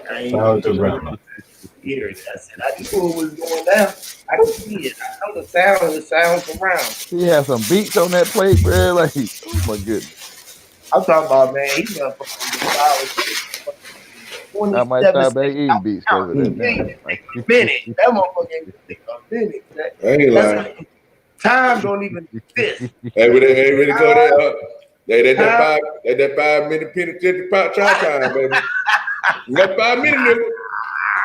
[SPEAKER 1] I ain't
[SPEAKER 11] Shout out to Brandon.
[SPEAKER 1] here. I said I knew what was going down. I can see it. I know the sounds around.
[SPEAKER 4] He had some beats on that plate, bro. Like, oh my goodness.
[SPEAKER 1] I'm talking about, man, he motherfucking
[SPEAKER 4] I might
[SPEAKER 1] 27
[SPEAKER 4] start back
[SPEAKER 1] seconds.
[SPEAKER 4] eating beats because of that now.
[SPEAKER 1] Minute. That motherfucker ain't gonna take a minute.
[SPEAKER 9] I ain't lying.
[SPEAKER 1] Time don't even exist.
[SPEAKER 9] Hey, when they go there, that 5 minute penitentiary pop time, baby. You got 5 minutes, nigga.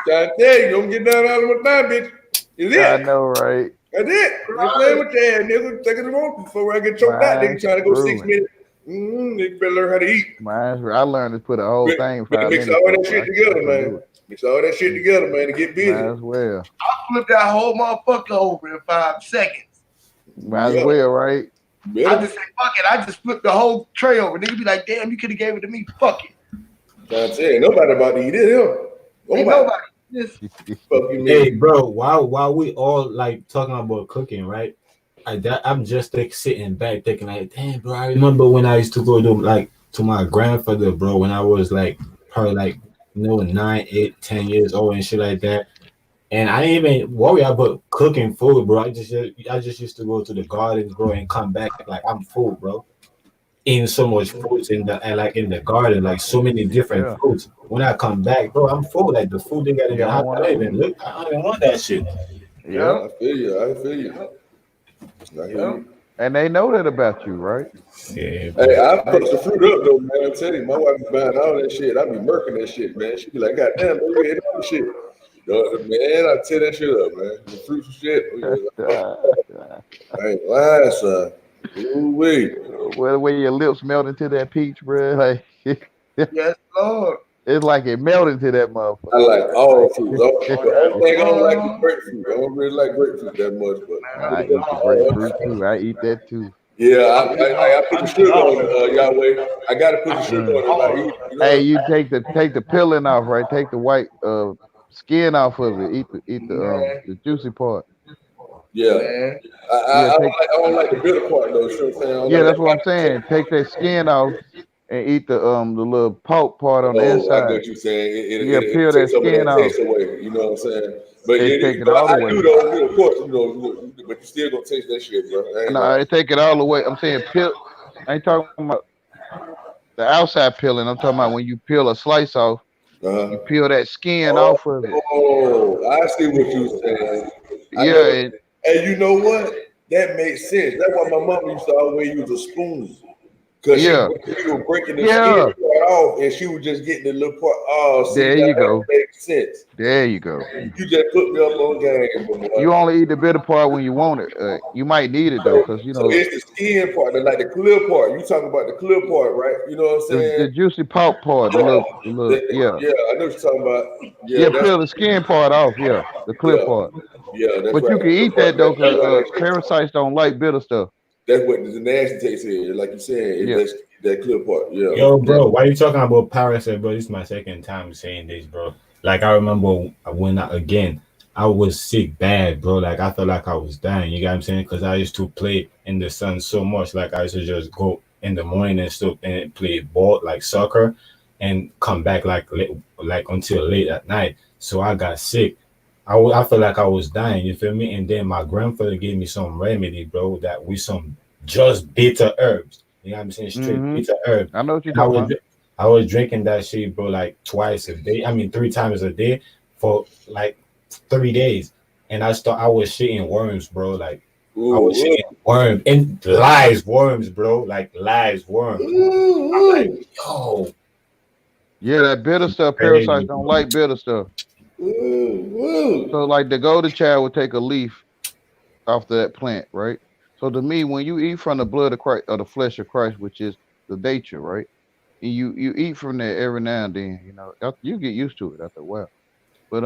[SPEAKER 9] Trying to tell you, don't get down out of my time, bitch. Is it?
[SPEAKER 4] I know, right?
[SPEAKER 9] That's it. I'm playing with that, nigga. Taking the rope before I get choked out. Nigga trying to go 6 minutes. Nigga better learn how to eat.
[SPEAKER 4] I learned to put a whole thing.
[SPEAKER 9] Mix all that shit together, man. Mix all that shit together, man, to get busy.
[SPEAKER 4] Might as well.
[SPEAKER 1] I'll flip that whole motherfucker over in 5 seconds.
[SPEAKER 4] Might as well, right?
[SPEAKER 1] I just say, fuck it. I just flipped the whole tray over. Nigga be like, damn, you could have gave it to me. Fuck it.
[SPEAKER 9] Trying to tell you, nobody about to eat it, huh?
[SPEAKER 1] Ain't nobody.
[SPEAKER 11] Hey, bro, while we all like talking about cooking, right? I'm just like sitting back thinking like, damn, bro, I remember when I used to go to my grandfather, bro, when I was like probably like 9, 8, 10 years old and shit like that. And I didn't even worry about cooking food, bro. I just used to go to the gardens, bro, and come back like I'm full, bro. Eating so much fruits in the garden, like so many different fruits. When I come back, bro, I'm full. Like the food they got in the house, I don't even want that shit.
[SPEAKER 9] Yeah, I feel you. I hear you.
[SPEAKER 4] And they know that about you, right?
[SPEAKER 11] Yeah.
[SPEAKER 9] Hey, I put the fruit up though, man. I tell you, my wife be buying all that shit. I be murking that shit, man. She be like, God damn, baby, you all the shit. Man, I tear that shit up, man. The fruits and shit. I ain't lying, son. Ooh-wee.
[SPEAKER 4] Well, when your lips melt into that peach, bro, like
[SPEAKER 1] yes, Lord.
[SPEAKER 4] It's like it melted into that motherfucker.
[SPEAKER 9] I like all fruits. The only thing I don't like is grapefruit. I don't really like grapefruit that much, but
[SPEAKER 4] I eat the grapefruit too. I eat that too.
[SPEAKER 9] Yeah, I put the sugar on it, Yahweh. I gotta put the sugar on it.
[SPEAKER 4] Hey, you take the peeling off, right? Take the white skin off of it. Eat the juicy part.
[SPEAKER 9] Yeah, I don't like the bitter part though. You know what I'm saying?
[SPEAKER 4] Yeah, that's what I'm saying. Take that skin off and eat the little pulp part on the inside.
[SPEAKER 9] I get what you're saying. It
[SPEAKER 4] peel that skin off.
[SPEAKER 9] Away, you know what I'm saying? But
[SPEAKER 4] they take it all the way.
[SPEAKER 9] I do though, of course, but you still gonna taste that shit, bro.
[SPEAKER 4] No, they take it all the way. I'm saying peel. I ain't talking about the outside peeling. I'm talking about when you peel a slice off, you peel that skin off of it.
[SPEAKER 9] Oh, I see what you're saying.
[SPEAKER 4] Yeah.
[SPEAKER 9] And you know what? That makes sense. That's why my mom used to always use a spoon. Because she was breaking the skin part off and she was just getting the little part. Oh, see,
[SPEAKER 4] there you go.
[SPEAKER 9] Makes sense.
[SPEAKER 4] There you go.
[SPEAKER 9] You just put me up on game.
[SPEAKER 4] You only eat the bitter part when you want it. You might need it though, because you know.
[SPEAKER 9] So it's the skin part, like the clear part. You talking about the clear part, right? You know what I'm saying?
[SPEAKER 4] The juicy pulp part. The little,
[SPEAKER 9] Yeah, I know what you're talking about.
[SPEAKER 4] Yeah, peel the skin part off. Yeah, the clear part.
[SPEAKER 9] Yeah, that's
[SPEAKER 4] but you can eat that though, because parasites don't like bitter stuff.
[SPEAKER 9] That's what the nasty taste is, like you said. That's that clear part. Yeah.
[SPEAKER 11] Yo, bro, why you talking about parasite, bro? This is my second time saying this, bro. Like I remember when I was sick bad, bro. Like I felt like I was dying. You got what I'm saying? Because I used to play in the sun so much. Like I used to just go in the morning and stuff and play ball, like soccer, and come back like until late at night. So I got sick. I felt like I was dying, you feel me? And then my grandfather gave me some remedy, bro, that with some just bitter herbs. You know what I'm saying? Straight bitter herbs.
[SPEAKER 4] I know what you're talking about.
[SPEAKER 11] I was drinking that shit, bro, like twice a day. I mean, 3 times a day for like 3 days. And I was shitting worms, bro. Like, I was shitting worms. And live worms, bro. Like, live worms. I'm like, yo.
[SPEAKER 4] Yeah, that bitter stuff, parasites don't like bitter stuff. So like the golden child would take a leaf off that plant, right? So to me, when you eat from the blood of Christ or the flesh of Christ, which is the nature, right? And you eat from there every now and then, you know, you get used to it after a while. But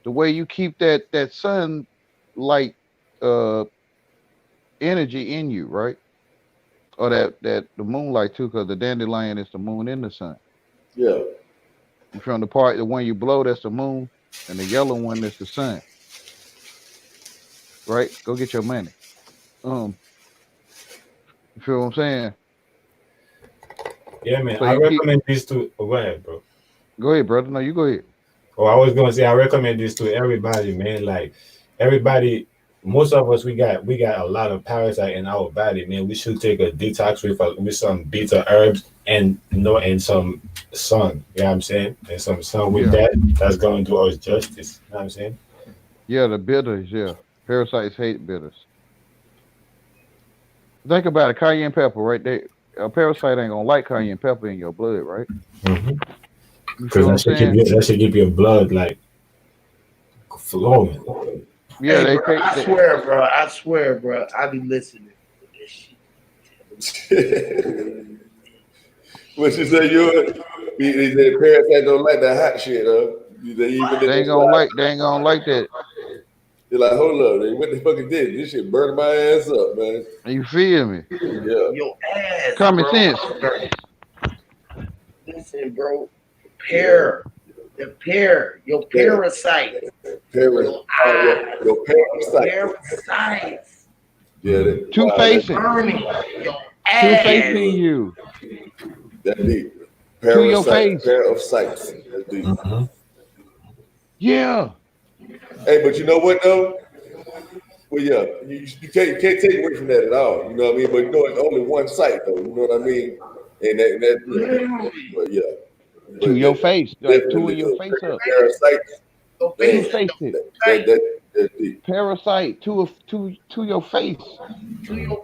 [SPEAKER 4] the way you keep that sunlight energy in you, right? Or that the moonlight too, because the dandelion is the moon in the sun.
[SPEAKER 9] Yeah.
[SPEAKER 4] From the part, the one you blow, that's the moon, and the yellow one is the sun. Right? Go get your money. You feel what I'm saying?
[SPEAKER 11] Yeah, man.
[SPEAKER 4] So
[SPEAKER 11] I recommend these two. Go ahead, bro.
[SPEAKER 4] Go ahead, brother. No, you go ahead.
[SPEAKER 11] Oh, I was gonna say I recommend this to everybody, man. Like everybody, most of us we got a lot of parasite in our body, man. We should take a detox with some bitter herbs and and some sun. You know what I'm saying? And some sun with
[SPEAKER 4] Yeah.
[SPEAKER 11] that's gonna do us justice. You know what I'm saying?
[SPEAKER 4] Yeah, the bitters, yeah. Parasites hate bitters. Think about it, cayenne pepper, right there. A parasite ain't gonna like cayenne pepper in your blood, right?
[SPEAKER 11] Mm-hmm.
[SPEAKER 4] You
[SPEAKER 11] Because
[SPEAKER 4] feel what I'm saying?
[SPEAKER 11] that should keep your blood like flowing.
[SPEAKER 4] Yeah,
[SPEAKER 1] Hey,
[SPEAKER 4] they
[SPEAKER 1] bro,
[SPEAKER 4] take.
[SPEAKER 1] I swear, bro, I be listening to this shit.
[SPEAKER 9] What you say? He said parasite don't like that hot shit, huh? They
[SPEAKER 4] ain't gonna like that.
[SPEAKER 9] They're like, hold up, what the fuck is this? This shit burning my ass up, man.
[SPEAKER 4] You feel me?
[SPEAKER 9] Yeah.
[SPEAKER 1] Your ass,
[SPEAKER 4] Common
[SPEAKER 1] bro.
[SPEAKER 4] sense.
[SPEAKER 1] Listen, bro. Your parasite.
[SPEAKER 9] Your
[SPEAKER 1] Parasites.
[SPEAKER 9] Yeah.
[SPEAKER 4] Two-facing.
[SPEAKER 1] Burning your ass.
[SPEAKER 4] Two-facing you.
[SPEAKER 9] That deep.
[SPEAKER 4] To your face.
[SPEAKER 9] Parasites. That's deep.
[SPEAKER 11] Mm-hmm.
[SPEAKER 4] Yeah.
[SPEAKER 9] Hey, but you know what though? Well, yeah, you can't take away from that at all. You know what I mean? But you know, it's only one site though. You know what I mean? And that but yeah.
[SPEAKER 4] To your face, like two in your face up.
[SPEAKER 9] Parasites.
[SPEAKER 4] Two-face it.
[SPEAKER 9] That's deep.
[SPEAKER 4] Parasite to your face.
[SPEAKER 1] To your face.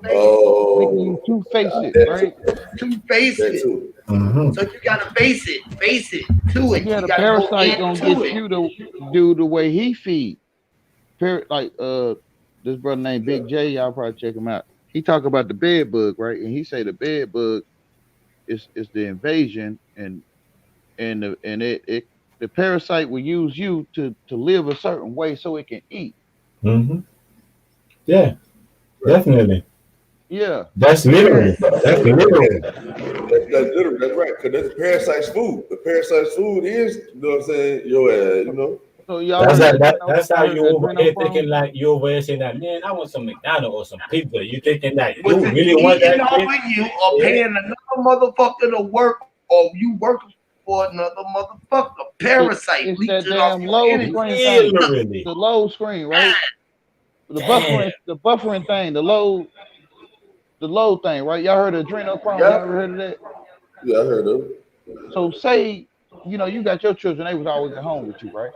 [SPEAKER 9] Oh.
[SPEAKER 4] Making you two-face it, right?
[SPEAKER 1] Two-face it.
[SPEAKER 11] Mm-hmm.
[SPEAKER 1] So you gotta face it to it.
[SPEAKER 4] Yeah,
[SPEAKER 1] you
[SPEAKER 4] the parasite gonna get you to do the way he feed. Like this brother named Big J, y'all probably check him out. He talk about the bed bug, right? And he say the bed bug is the invasion, and the parasite will use you to live a certain way so it can eat.
[SPEAKER 11] Mm-hmm. Yeah, definitely.
[SPEAKER 4] Yeah.
[SPEAKER 11] That's literal. That's literal.
[SPEAKER 9] That's literal. That's right. Because that's the parasite's food. The parasite's food is, you know what I'm saying, your ass, you know.
[SPEAKER 4] So y'all
[SPEAKER 11] that's how you over here thinking like you over here saying that, man, I want some McDonald's or some pizza. You thinking that you really want that?
[SPEAKER 1] You are paying another motherfucker to work, or you working for another motherfucker. Parasite.
[SPEAKER 4] It's that damn low screen thing. The low screen, right? The buffering thing, the low thing, right? Y'all heard of adrenochrome? Y'all ever heard of that?
[SPEAKER 9] Yeah, I heard of it.
[SPEAKER 4] So say, you got your children, they was always at home with you, right?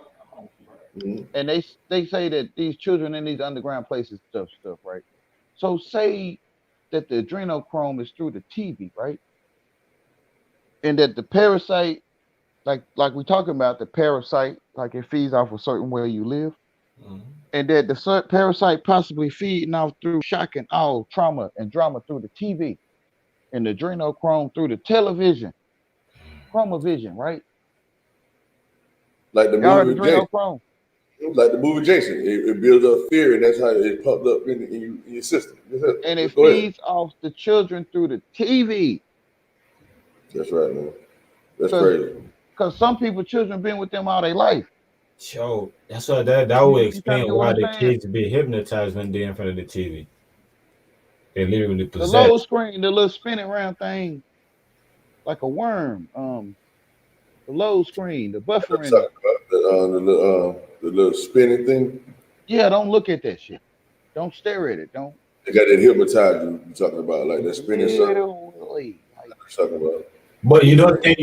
[SPEAKER 9] Mm-hmm.
[SPEAKER 4] And they say that these children in these underground places stuff, right? So say that the adrenochrome is through the TV, right? And that the parasite, like we talking about the parasite, like it feeds off a certain way you live. Mm-hmm. And that the parasite possibly feeding off through shock and awe, trauma and drama through the TV, and the adrenochrome through the television, chromovision, right?
[SPEAKER 9] Like the
[SPEAKER 4] y'all
[SPEAKER 9] movie Jason. Like the movie Jason, it builds up fear, and that's how it popped up in your system.
[SPEAKER 4] And it feeds off the children through the TV.
[SPEAKER 9] That's right, man. That's crazy.
[SPEAKER 4] Because some people, children been with them all their life.
[SPEAKER 11] So that's why that would explain why the kids be hypnotized when they're in front of the TV. They literally possessed.
[SPEAKER 4] The low screen, the little spinning round thing, like a worm. The low screen, the buffering.
[SPEAKER 9] The little spinning thing.
[SPEAKER 4] Yeah, don't look at that shit. Don't stare at it. Don't.
[SPEAKER 9] They got that hypnotize you talking about, like that spinning circle. Talking about.
[SPEAKER 11] But you don't think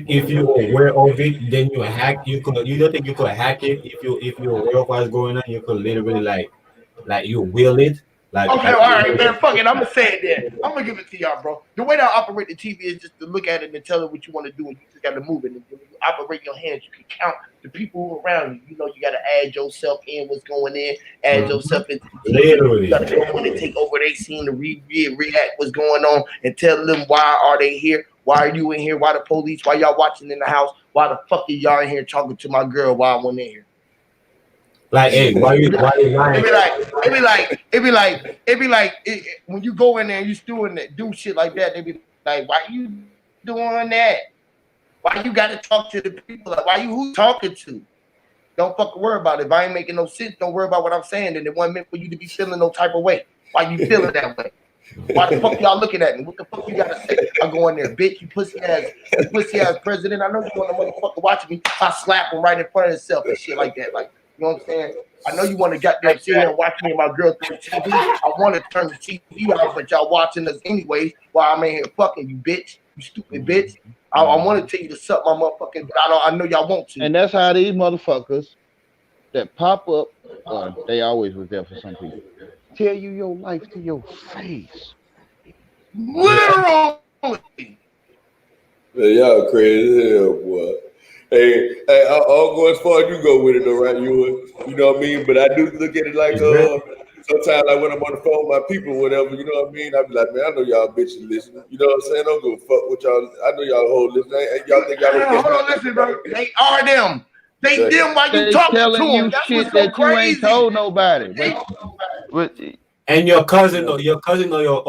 [SPEAKER 11] if you aware of it, then you hack. You don't think you could hack it if you're aware of what's going on. You could literally like you will it. Like,
[SPEAKER 1] okay, all right, man. Fuck it. I'm gonna say it then. I'm gonna give it to y'all, bro. The way that I operate the TV is just to look at it and tell it what you want to do, and you just gotta move it. And when you operate your hands, you can count the people around you. You know, you gotta add yourself in, what's going in, add yourself into the TV.
[SPEAKER 11] Literally.
[SPEAKER 1] You gotta know when to take over their scene to react what's going on and tell them why are they here. Why are you in here? Why the police? Why y'all watching in the house? Why the fuck are y'all in here talking to my girl while I went in here?
[SPEAKER 11] Like, hey, why you lying?
[SPEAKER 1] It be like when you go in there and you do shit like that, they be like, why you doing that? Why you gotta talk to the people? Like, who talking to? Don't fucking worry about it. If I ain't making no sense, don't worry about what I'm saying. And it wasn't meant for you to be feeling no type of way. Why you feeling that way? Why the fuck y'all looking at me? What the fuck you gotta say? I go in there, bitch, you pussy ass president. I know you want to motherfucker watching me. I slap him right in front of himself and shit like that. Like, you know what I'm saying? I know you want to goddamn sit here and watch me and my girl through the TV. I want to turn the TV off, but y'all watching us anyways while I'm in here fucking you, bitch. You stupid bitch. I want to tell you to suck my motherfucking. I know y'all want to.
[SPEAKER 4] And that's how these motherfuckers that pop up, they always was there for some people. Tell you your life to your face.
[SPEAKER 1] Literally.
[SPEAKER 9] Man, y'all crazy as hell, boy. Hey, I'll go as far as you go with it, though, right? You know what I mean? But I do look at it like sometimes, like when I'm on the phone with my people, or whatever, you know what I mean? I be like, man, I know y'all bitches listening. You know what I'm saying? I don't give a fuck with y'all. I know y'all hold listening. Y'all think y'all don't
[SPEAKER 1] hold on, listen, bro. They are them. They them while you talking to them.
[SPEAKER 4] You
[SPEAKER 1] That's
[SPEAKER 4] shit
[SPEAKER 1] what's so
[SPEAKER 4] that you ain't
[SPEAKER 1] crazy.
[SPEAKER 4] told nobody. But
[SPEAKER 11] And your cousin or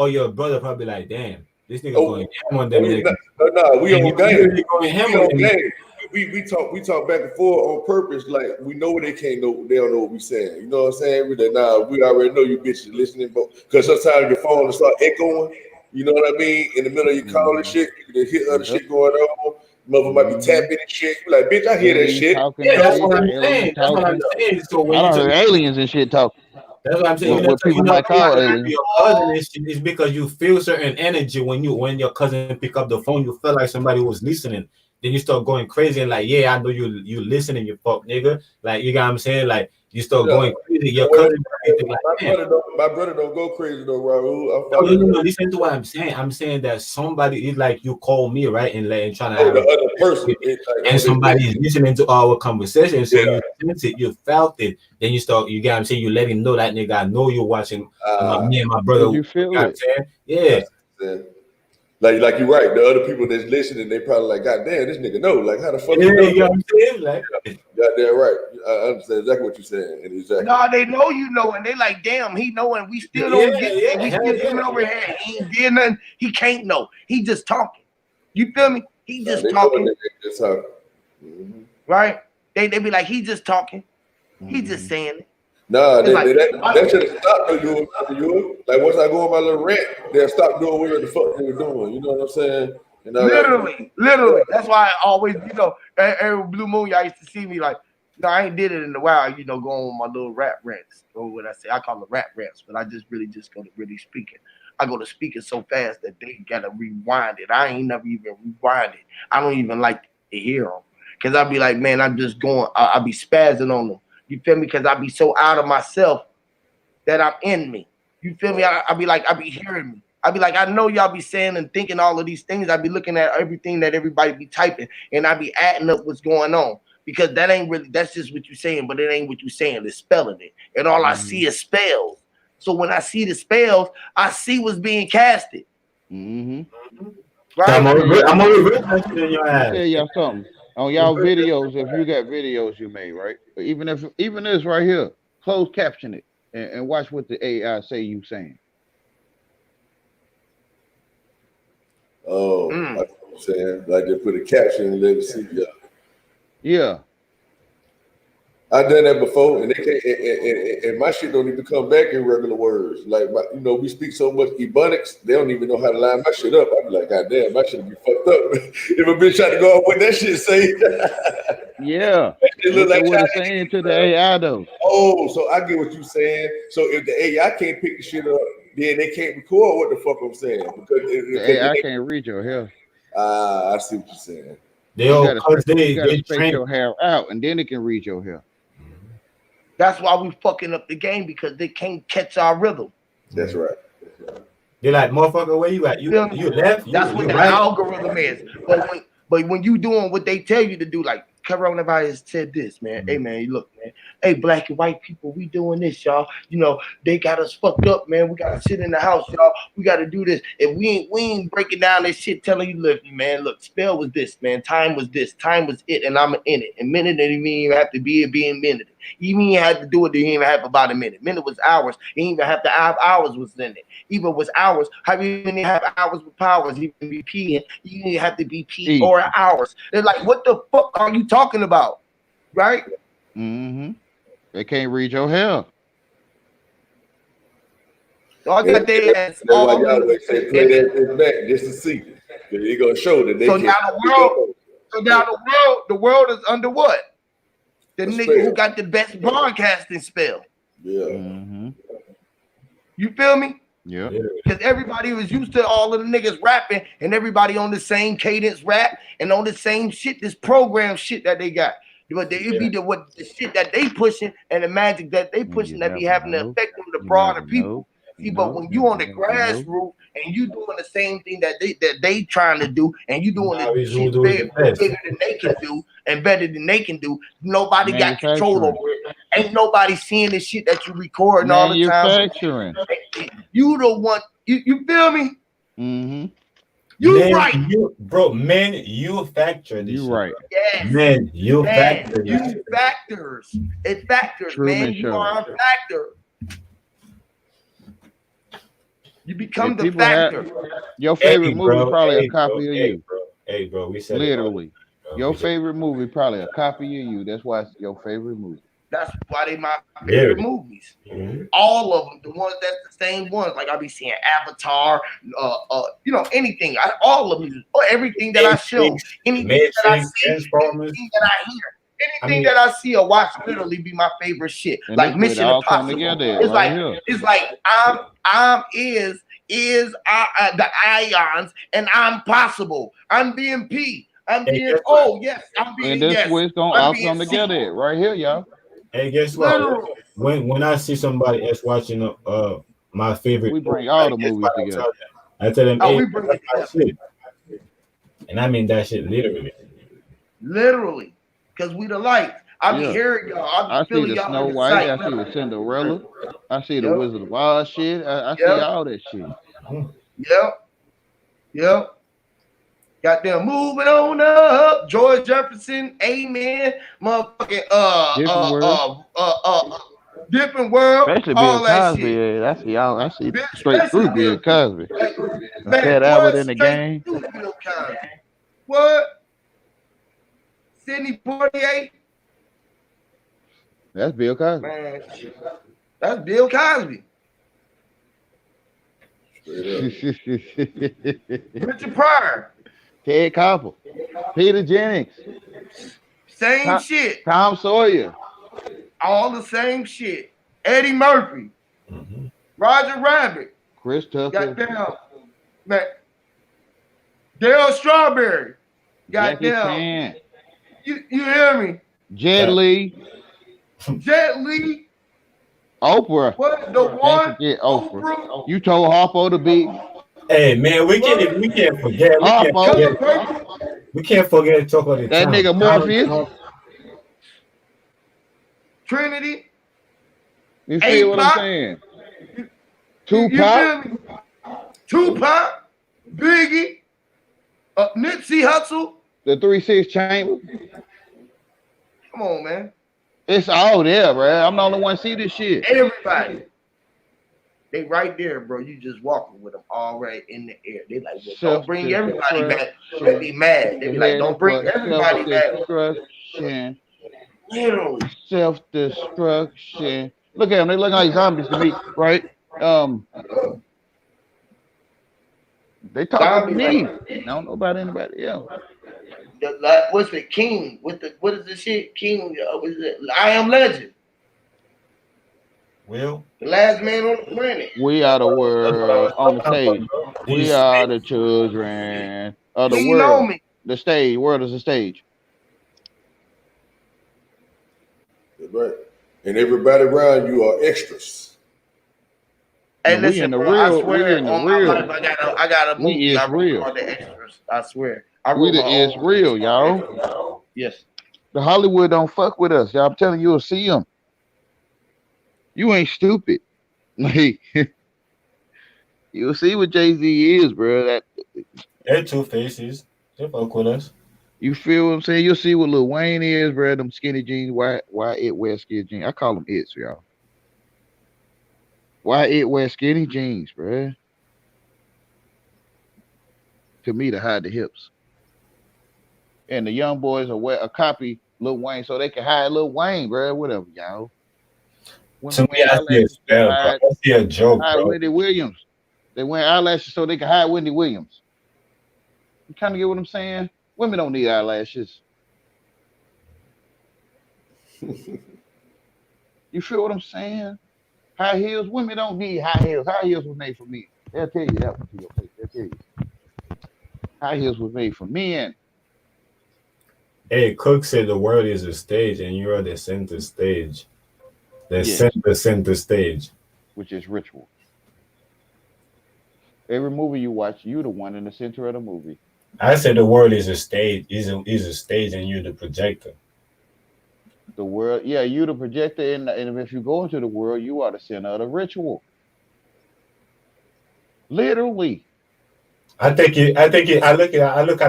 [SPEAKER 11] your brother probably like, damn, this nigga going ham on them niggas.
[SPEAKER 9] No, we on game.
[SPEAKER 11] We going ham
[SPEAKER 9] We
[SPEAKER 11] on
[SPEAKER 9] on
[SPEAKER 11] them.
[SPEAKER 9] game. We talk back and forth on purpose. Like we know they can't know, they don't know what we saying. You know what I'm saying? We already know you bitches listening, but because sometimes your phone will start echoing. You know what I mean? In the middle of your calling shit, you can hear other shit going on. Mother might be tapping and shit. You like, bitch, I hear that shit.
[SPEAKER 11] Yeah, that's what I'm saying. That's what I'm saying. So when
[SPEAKER 4] I
[SPEAKER 11] you
[SPEAKER 4] heard aliens and shit talking.
[SPEAKER 11] That's what I'm saying.
[SPEAKER 4] What people might call aliens.
[SPEAKER 11] Your cousin is because you feel certain energy when your cousin pick up the phone, you feel like somebody was listening. Then you start going crazy and like, yeah, I know you listening, you fuck nigga. Like, you got what I'm saying? Like, you start going crazy. Your cousin
[SPEAKER 9] my brother don't go crazy though, Raul.
[SPEAKER 11] No, listen to what I'm saying. I'm saying that somebody is like you call me, right? And like trying to have
[SPEAKER 9] the other person
[SPEAKER 11] and somebody is listening to our conversation. So you sense it, you felt it. Then you start, you get what I'm saying, you let him know that nigga, I know you're watching me and my brother.
[SPEAKER 4] You feel
[SPEAKER 11] it? Yeah.
[SPEAKER 9] Like you're right. The other people that's listening, they probably like, God damn, this nigga know. Like, how the fuck you know?
[SPEAKER 11] You know what I'm saying? Like,
[SPEAKER 9] goddamn right. I understand exactly what you're saying. And exactly.
[SPEAKER 1] No, they know you know, and they like, damn, he know, and we still don't get it. We still coming over here. He ain't did nothing. He can't know. He just talking. You feel me? He just talking. Right? They be like, he just talking. He just saying it.
[SPEAKER 9] Nah,
[SPEAKER 1] Like,
[SPEAKER 9] that should have stopped doing you. Like once I go on my little rant, they'll stop doing what the fuck they were doing. You know what I'm saying? And
[SPEAKER 1] literally. That's why I always, every blue moon, y'all used to see me like, I ain't did it in a while, going on my little rap rants. Or what I say, I call it rap rants, but I just go to really speaking. I go to speaking so fast that they gotta rewind it. I ain't never even rewind it. I don't even like to hear them. Cause I'll be like, man, I'm just going, I'll be spazzing on them. You feel me? Because I be so out of myself that I'm in me. You feel me? I be like, I be hearing me. I be like, I know y'all be saying and thinking all of these things. I be looking at everything that everybody be typing, and I be adding up what's going on. Because that ain't really, that's just what you're saying, but it ain't what you're saying. It's spelling it. And all I see is spells. So when I see the spells, I see what's being casted.
[SPEAKER 4] Mm-hmm.
[SPEAKER 1] Right?
[SPEAKER 11] I'm over in your ass.
[SPEAKER 4] Tell y'all something. On y'all videos, if you got videos you made, right? Even this right here, closed caption it and watch what the AI say you saying.
[SPEAKER 9] Oh, that's what I'm saying. Like they put a caption and let it see y'all.
[SPEAKER 4] Yeah.
[SPEAKER 9] I've done that before, and they can't, and my shit don't even come back in regular words. Like, we speak so much Ebonics, they don't even know how to line my shit up. I be like, God damn, my shit be fucked up. If a bitch try to go off what that shit say,
[SPEAKER 4] yeah,
[SPEAKER 9] it look like
[SPEAKER 4] what it's saying to the AI though.
[SPEAKER 9] Oh, so I get what you're saying. So if the AI can't pick the shit up, then they can't record what the fuck I'm saying because
[SPEAKER 4] the AI can't read your hair.
[SPEAKER 9] I see what you're saying.
[SPEAKER 4] You gotta space your hair out, and then it can read your hair.
[SPEAKER 1] That's why we fucking up the game because they can't catch our rhythm.
[SPEAKER 9] That's right.
[SPEAKER 11] They're like, motherfucker, where you at? You left.
[SPEAKER 1] That's what the algorithm is. But when you doing what they tell you to do, like coronavirus said this, man. Hey man, look, man. Hey, black and white people, we doing this, y'all. They got us fucked up, man. We gotta sit in the house, y'all. We gotta do this. If we ain't breaking down this shit, telling you, look, man, look, spell was this, man. Time was this. Time was it, and I'm in it. And minute didn't even have to be being minute. Even you had to do it, didn't even have about a minute. Minute was hours. You didn't even have to have hours was in it. Even was hours. How you even have hours with powers? You can be P. You didn't have to be P or hours. They're like, what the fuck are you talking about? Right?
[SPEAKER 4] Mm-hmm. They can't read your hair.
[SPEAKER 1] So I got their ass
[SPEAKER 9] That's why
[SPEAKER 1] all
[SPEAKER 9] y'all
[SPEAKER 1] in
[SPEAKER 9] always say
[SPEAKER 1] the
[SPEAKER 9] play that bitch back just to see. They're gonna show that they
[SPEAKER 1] So
[SPEAKER 9] can.
[SPEAKER 1] now the world is under what? The
[SPEAKER 9] A
[SPEAKER 1] nigga
[SPEAKER 9] spell.
[SPEAKER 1] who got the best broadcasting spell.
[SPEAKER 9] Yeah.
[SPEAKER 4] Mm-hmm.
[SPEAKER 1] You feel me?
[SPEAKER 4] Yeah.
[SPEAKER 1] Because everybody was used to all of the niggas rapping and everybody on the same cadence rap and on the same shit, this program shit that they got. But it be the shit that they pushing and the magic that they pushing that be having the effect on the broader people. See, but when you on the grassroots and you doing the same thing that they trying to do, and you doing the shit bigger than they can do and better than they can do, nobody got control over it. Ain't nobody seeing the shit that you recording all the time.
[SPEAKER 4] Manufacturing.
[SPEAKER 1] You the one. You feel me?
[SPEAKER 4] Mm-hmm.
[SPEAKER 1] You right,
[SPEAKER 11] bro. Man, you factor this.
[SPEAKER 4] You right.
[SPEAKER 1] Yes.
[SPEAKER 11] Man, you factor.
[SPEAKER 1] You factors. It's factors,
[SPEAKER 4] Truman
[SPEAKER 1] man. You
[SPEAKER 4] Show.
[SPEAKER 1] are a factor. You become
[SPEAKER 4] If
[SPEAKER 1] the
[SPEAKER 4] people
[SPEAKER 1] factor.
[SPEAKER 4] Your favorite movie
[SPEAKER 11] bro,
[SPEAKER 4] probably
[SPEAKER 11] hey,
[SPEAKER 4] a copy
[SPEAKER 11] bro,
[SPEAKER 4] of
[SPEAKER 11] hey,
[SPEAKER 4] you.
[SPEAKER 11] bro. Hey, bro, we said
[SPEAKER 4] Literally.
[SPEAKER 11] Bro,
[SPEAKER 4] Your favorite movie probably a copy of you. That's why it's your favorite movie.
[SPEAKER 1] That's why they my favorite movies.
[SPEAKER 11] Mm-hmm.
[SPEAKER 1] All of them, the ones that's the same ones. Like I be seeing Avatar, you know, anything. All of them, everything that I show, anything that I see, anything that I hear, anything that I see or watch, literally be my favorite shit.
[SPEAKER 4] And
[SPEAKER 1] like
[SPEAKER 4] this would
[SPEAKER 1] Mission
[SPEAKER 4] all come
[SPEAKER 1] Impossible.
[SPEAKER 4] together
[SPEAKER 1] It's
[SPEAKER 4] right
[SPEAKER 1] like
[SPEAKER 4] here.
[SPEAKER 1] it's like is the ions and I'm possible. I'm being P. I'm being yes. I'm being
[SPEAKER 4] And this
[SPEAKER 1] yes.
[SPEAKER 4] where it's gonna
[SPEAKER 1] I'm
[SPEAKER 4] all
[SPEAKER 1] being
[SPEAKER 4] come
[SPEAKER 1] C.
[SPEAKER 4] together at, right here, y'all.
[SPEAKER 11] Hey, guess what?
[SPEAKER 1] Literally.
[SPEAKER 11] When I see somebody else watching my favorite,
[SPEAKER 4] We bring all the movies together.
[SPEAKER 11] I tell them,
[SPEAKER 1] Oh,
[SPEAKER 11] hey,
[SPEAKER 1] we bring it
[SPEAKER 11] that shit. And I mean that shit literally.
[SPEAKER 1] Literally. Because we the lights. I be
[SPEAKER 4] Yeah.
[SPEAKER 1] hearing y'all.
[SPEAKER 4] I
[SPEAKER 1] I be
[SPEAKER 4] see
[SPEAKER 1] feeling
[SPEAKER 4] the
[SPEAKER 1] y'all
[SPEAKER 4] Snow
[SPEAKER 1] in the
[SPEAKER 4] White.
[SPEAKER 1] sight.
[SPEAKER 4] I see the Cinderella. I see the
[SPEAKER 1] Yep.
[SPEAKER 4] Wizard of Oz shit. I see
[SPEAKER 1] Yep.
[SPEAKER 4] all that shit.
[SPEAKER 1] Yep. Goddamn, moving on up. George Jefferson, amen. Motherfucking
[SPEAKER 4] Different world.
[SPEAKER 1] different world.
[SPEAKER 4] Especially
[SPEAKER 1] all
[SPEAKER 4] Bill
[SPEAKER 1] that
[SPEAKER 4] Cosby.
[SPEAKER 1] shit.
[SPEAKER 4] Yeah, I see y'all. I see
[SPEAKER 1] Bill-
[SPEAKER 4] straight through
[SPEAKER 1] especially
[SPEAKER 4] Bill Cosby.
[SPEAKER 1] Man,
[SPEAKER 4] Fat Albert in the
[SPEAKER 1] straight
[SPEAKER 4] game.
[SPEAKER 1] through Bill Cosby. What? Sidney Poitier?
[SPEAKER 4] That's Bill Cosby.
[SPEAKER 1] Man, that's Bill Cosby. Richard Pryor.
[SPEAKER 4] Ted Koppel. Peter Jennings.
[SPEAKER 1] Same shit.
[SPEAKER 4] Tom Sawyer.
[SPEAKER 1] All the same shit. Eddie Murphy. Roger Rabbit.
[SPEAKER 4] Chris Tucker.
[SPEAKER 1] Goddamn. Man. Dale Strawberry.
[SPEAKER 4] Jackie
[SPEAKER 1] Goddamn.
[SPEAKER 4] Chan.
[SPEAKER 1] You hear me?
[SPEAKER 4] Jet Li.
[SPEAKER 1] Jet Li.
[SPEAKER 4] Oprah.
[SPEAKER 1] What? The
[SPEAKER 4] Can't
[SPEAKER 1] one?
[SPEAKER 4] forget Oprah. You told Harpo to be.
[SPEAKER 11] Hey man, we can't forget. We can't forget to talk about the
[SPEAKER 4] that
[SPEAKER 11] town.
[SPEAKER 4] nigga Morpheus.
[SPEAKER 1] Trinity.
[SPEAKER 4] You feel what I'm saying? Tupac.
[SPEAKER 1] Tupac. Biggie. Nipsey Hussle.
[SPEAKER 4] The 3-6 Chamber.
[SPEAKER 1] Come on, man.
[SPEAKER 4] It's all there, bro. I'm the only one see this shit.
[SPEAKER 1] Everybody. They right there, bro. You just walking with them all right in the air. They like, well, don't bring everybody back. They be mad. They be like, don't bring everybody back.
[SPEAKER 4] Self-destruction.
[SPEAKER 1] Literally.
[SPEAKER 4] Self-destruction. Look at them. They look like zombies to me, right? They talk to me. I don't know about anybody else.
[SPEAKER 1] What's the King? What is the shit? King, what is it? I Am Legend.
[SPEAKER 11] Will?
[SPEAKER 1] The last man on the planet.
[SPEAKER 4] We are the world on the stage. We are the children of the
[SPEAKER 1] Lean
[SPEAKER 4] world.
[SPEAKER 1] on me.
[SPEAKER 4] The stage. World is the stage.
[SPEAKER 9] Right. And everybody around you are extras.
[SPEAKER 1] Hey,
[SPEAKER 4] We
[SPEAKER 1] listen,
[SPEAKER 4] in the
[SPEAKER 1] bro,
[SPEAKER 4] real.
[SPEAKER 1] I swear
[SPEAKER 4] We in the
[SPEAKER 1] on my
[SPEAKER 4] real.
[SPEAKER 1] life, I got a
[SPEAKER 4] We
[SPEAKER 1] movie.
[SPEAKER 4] is
[SPEAKER 1] I wrote
[SPEAKER 4] real.
[SPEAKER 1] called The Extras. I swear.
[SPEAKER 4] We the is real, y'all.
[SPEAKER 1] Yes.
[SPEAKER 4] The Hollywood don't fuck with us, y'all. I'm telling you, you'll see them. You ain't stupid. Like, you'll see what Jay-Z is, bro. That
[SPEAKER 11] They're two faces. They fuck with us.
[SPEAKER 4] you feel what I'm saying? You'll see what Lil Wayne is, bro. Them skinny jeans. Why it wear skinny jeans? I call them its, y'all. Why it wear skinny jeans, bro? To me, to hide the hips. And the young boys are wear a copy Lil Wayne so they can hide Lil Wayne, bro. Whatever, y'all.
[SPEAKER 11] To
[SPEAKER 4] Women
[SPEAKER 11] me,
[SPEAKER 4] wear
[SPEAKER 11] I see a
[SPEAKER 4] eyelashes to
[SPEAKER 11] spell, bro.
[SPEAKER 4] hide,
[SPEAKER 11] I see a joke,
[SPEAKER 4] hide
[SPEAKER 11] bro.
[SPEAKER 4] Wendy Williams. They wear eyelashes so they can hide Wendy Williams. You kind of get what I'm saying? Women don't need eyelashes. You feel what I'm saying? High heels, women don't need high heels. High heels was made for men. They'll tell you that one to your face. They'll tell you. High heels was made for men.
[SPEAKER 11] Hey, Cook said the world is a stage and you are the center stage. The
[SPEAKER 4] Yes,
[SPEAKER 11] center stage.
[SPEAKER 4] which is ritual. Every movie you watch, you the one in the center of the movie.
[SPEAKER 11] I said the world is a stage, is a stage and you're the projector.
[SPEAKER 4] The world, yeah, you the projector, and if you go into the world, you are the center of the ritual. Literally.
[SPEAKER 11] I look at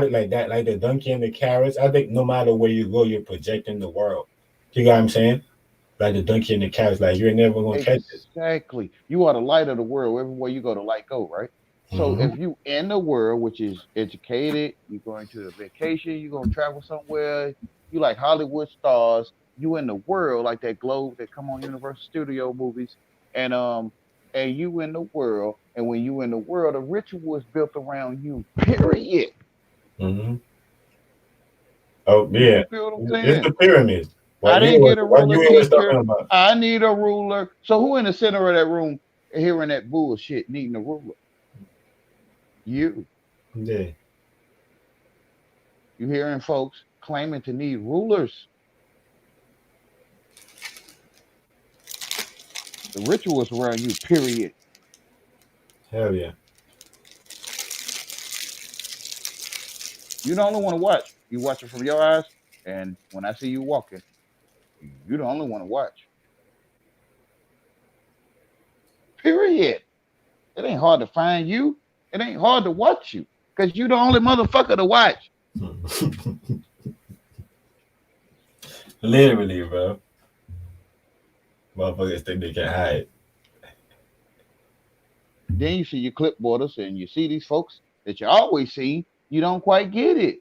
[SPEAKER 11] it like that, like the donkey and the carrots. I think no matter where you go, you're projecting the world. You got what I'm saying? Like the donkey and the carrots, like you're never gonna catch it.
[SPEAKER 4] Exactly. You are the light of the world. Everywhere you go, the light go, right? So if you in the world, which is educated, you're going to a vacation, you're gonna travel somewhere, you like Hollywood stars, you in the world, like that globe that come on Universal Studio movies, and you in the world, and when you in the world, the ritual is built around you, period.
[SPEAKER 11] Mm-hmm. Oh yeah,
[SPEAKER 4] You feel what I'm saying?
[SPEAKER 11] it's the pyramid.
[SPEAKER 4] I didn't get a ruler,
[SPEAKER 11] you was talking
[SPEAKER 4] teacher.
[SPEAKER 11] about?
[SPEAKER 4] I need a ruler. So who in the center of that room hearing that bullshit needing a ruler? You.
[SPEAKER 11] Yeah.
[SPEAKER 4] You hearing folks claiming to need rulers. The ritual is around you, period.
[SPEAKER 11] Hell yeah.
[SPEAKER 4] You don't only want to watch. You watch it from your eyes, and when I see you walking, you the only one to watch. Period. It ain't hard to find you. It ain't hard to watch you, because you the only motherfucker to watch.
[SPEAKER 11] Literally, bro. Motherfuckers think they can hide.
[SPEAKER 4] Then you see your clipboarders and you see these folks that you always see, you don't quite get it.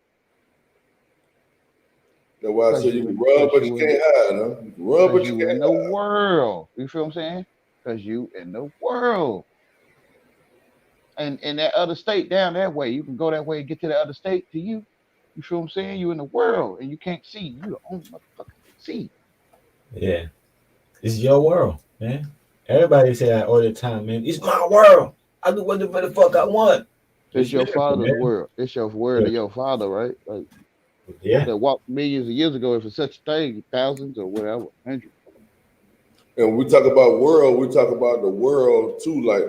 [SPEAKER 9] That's why I said you can rub, but you can't hide, huh? You can rub, but you
[SPEAKER 4] in
[SPEAKER 9] can't
[SPEAKER 4] the
[SPEAKER 9] hide.
[SPEAKER 4] world. You feel what I'm saying? Because you in the world. And in that other state down that way, you can go that way and get to the other state to you. You feel what I'm saying? You in the world and you can't see. You the only motherfucker can see.
[SPEAKER 11] Yeah. It's your world, man. Everybody say that all the time, man. It's my world. I do whatever the fuck I want.
[SPEAKER 4] It's your father's
[SPEAKER 11] man.
[SPEAKER 4] world. It's your word of your father, right? Like,
[SPEAKER 11] yeah.
[SPEAKER 4] That walked millions of years ago, if it's such a thing, thousands or whatever, hundreds.
[SPEAKER 9] And when we talk about world, we talk about the world too, like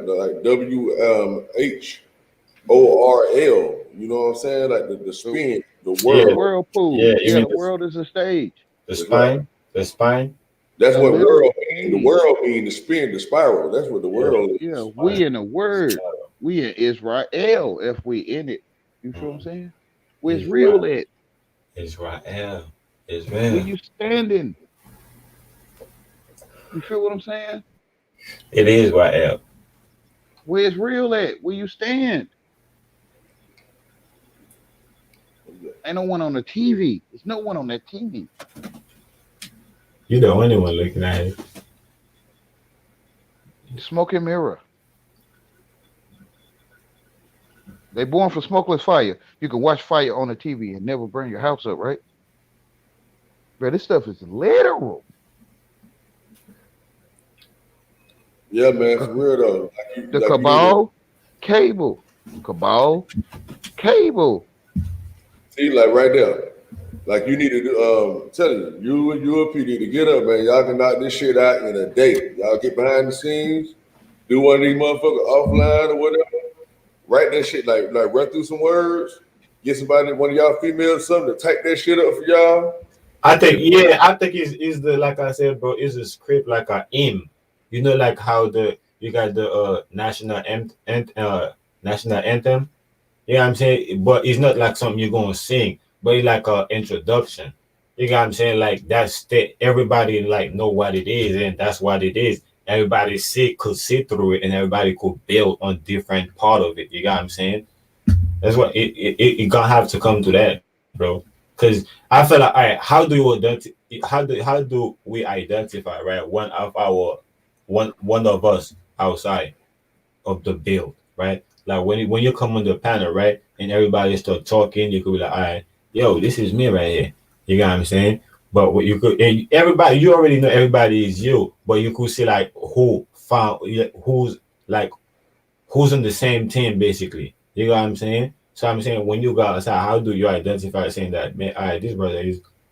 [SPEAKER 9] WHORL. You know what I'm saying? Like the spin, the world.
[SPEAKER 4] The whirlpool.
[SPEAKER 11] Yeah,
[SPEAKER 4] the world is a stage.
[SPEAKER 11] The spine. The spine.
[SPEAKER 9] That's what world mean. The world mean the spin, the spiral. That's what the world is.
[SPEAKER 4] Yeah, we in the word. We in Israel if we in it. You feel what I'm saying? Where's real at?
[SPEAKER 11] Israel.
[SPEAKER 4] Where you standing? You feel what I'm saying?
[SPEAKER 11] It is Israel.
[SPEAKER 4] Where's real at? Where you stand? Ain't no one on the TV. There's no one on that TV.
[SPEAKER 11] You're the only one looking at it.
[SPEAKER 4] Smoke and mirror. They born for smokeless fire. You can watch fire on the TV and never burn your house up, right? Bro, this stuff is literal.
[SPEAKER 9] Yeah, man, for real though.
[SPEAKER 4] The cabal cable. Cabal cable.
[SPEAKER 9] See, like right there. Like you need to tell you and UP need to get up, man. Y'all can knock this shit out in a day. Y'all get behind the scenes, do one of these motherfuckers offline or whatever. Write that shit, like run through some words. Get somebody, one of y'all females, something to type that shit up for y'all.
[SPEAKER 11] I think it's the, like I said, bro, it's a script like a hymn. You know, like how you got the national anthem. You know what I'm saying? But it's not like something you're gonna sing, but it's like an introduction. You know what I'm saying? Like that's everybody like know what it is, and that's what it is. Everybody could sit through it, and everybody could build on different part of it. You got what I'm saying? That's what it gonna have to come to that, bro. Because I feel like, all right, how do we identify, right, one of our one of us outside of the build, right? Like when you come on the panel, right, and everybody start talking, you could be like, all right, yo, this is me right here. You got what I'm saying? But what you could, and everybody, you already know everybody is you, but you could see like who's on the same team basically. You know what I'm saying? So I'm saying when you go outside, how do you identify saying that, man, all right, this brother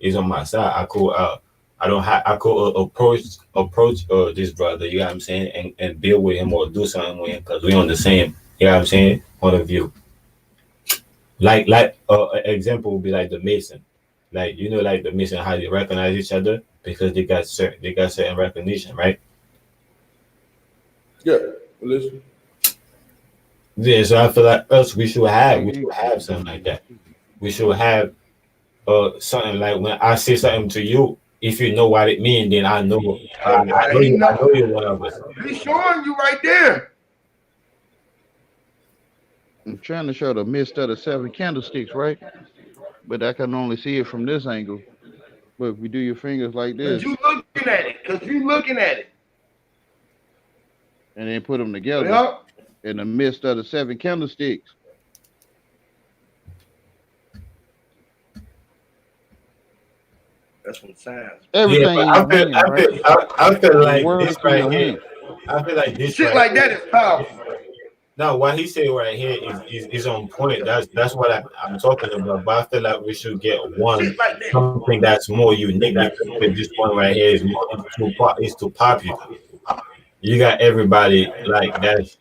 [SPEAKER 11] is on my side. I could approach this brother, you know what I'm saying, and build with him or do something with him because we on the same, you know what I'm saying, point of view. Like example would be like the Mason. Like, you know, like the Mason, how they recognize each other because they got certain recognition, right?
[SPEAKER 9] Yeah, listen.
[SPEAKER 11] Yeah, so I feel like we should have something like that. We should have something like when I say something to you, if you know what it means, then I know I know you're one of us.
[SPEAKER 1] He's showing you right there.
[SPEAKER 4] I'm trying to show the mist of the 7 candlesticks, right? But I can only see it from this angle. But if we do your fingers like this,
[SPEAKER 1] Cause you looking at it.
[SPEAKER 4] And then put them together
[SPEAKER 1] Yep.
[SPEAKER 4] in the midst of the 7 candlesticks.
[SPEAKER 1] That's what signs.
[SPEAKER 4] Everything
[SPEAKER 11] I feel like this right here. I feel like this
[SPEAKER 1] shit like that is powerful.
[SPEAKER 11] No, what he said right here is on point. That's what I'm talking about. But I feel like we should get something that's more unique. Because this one right here is too popular. You got everybody like that's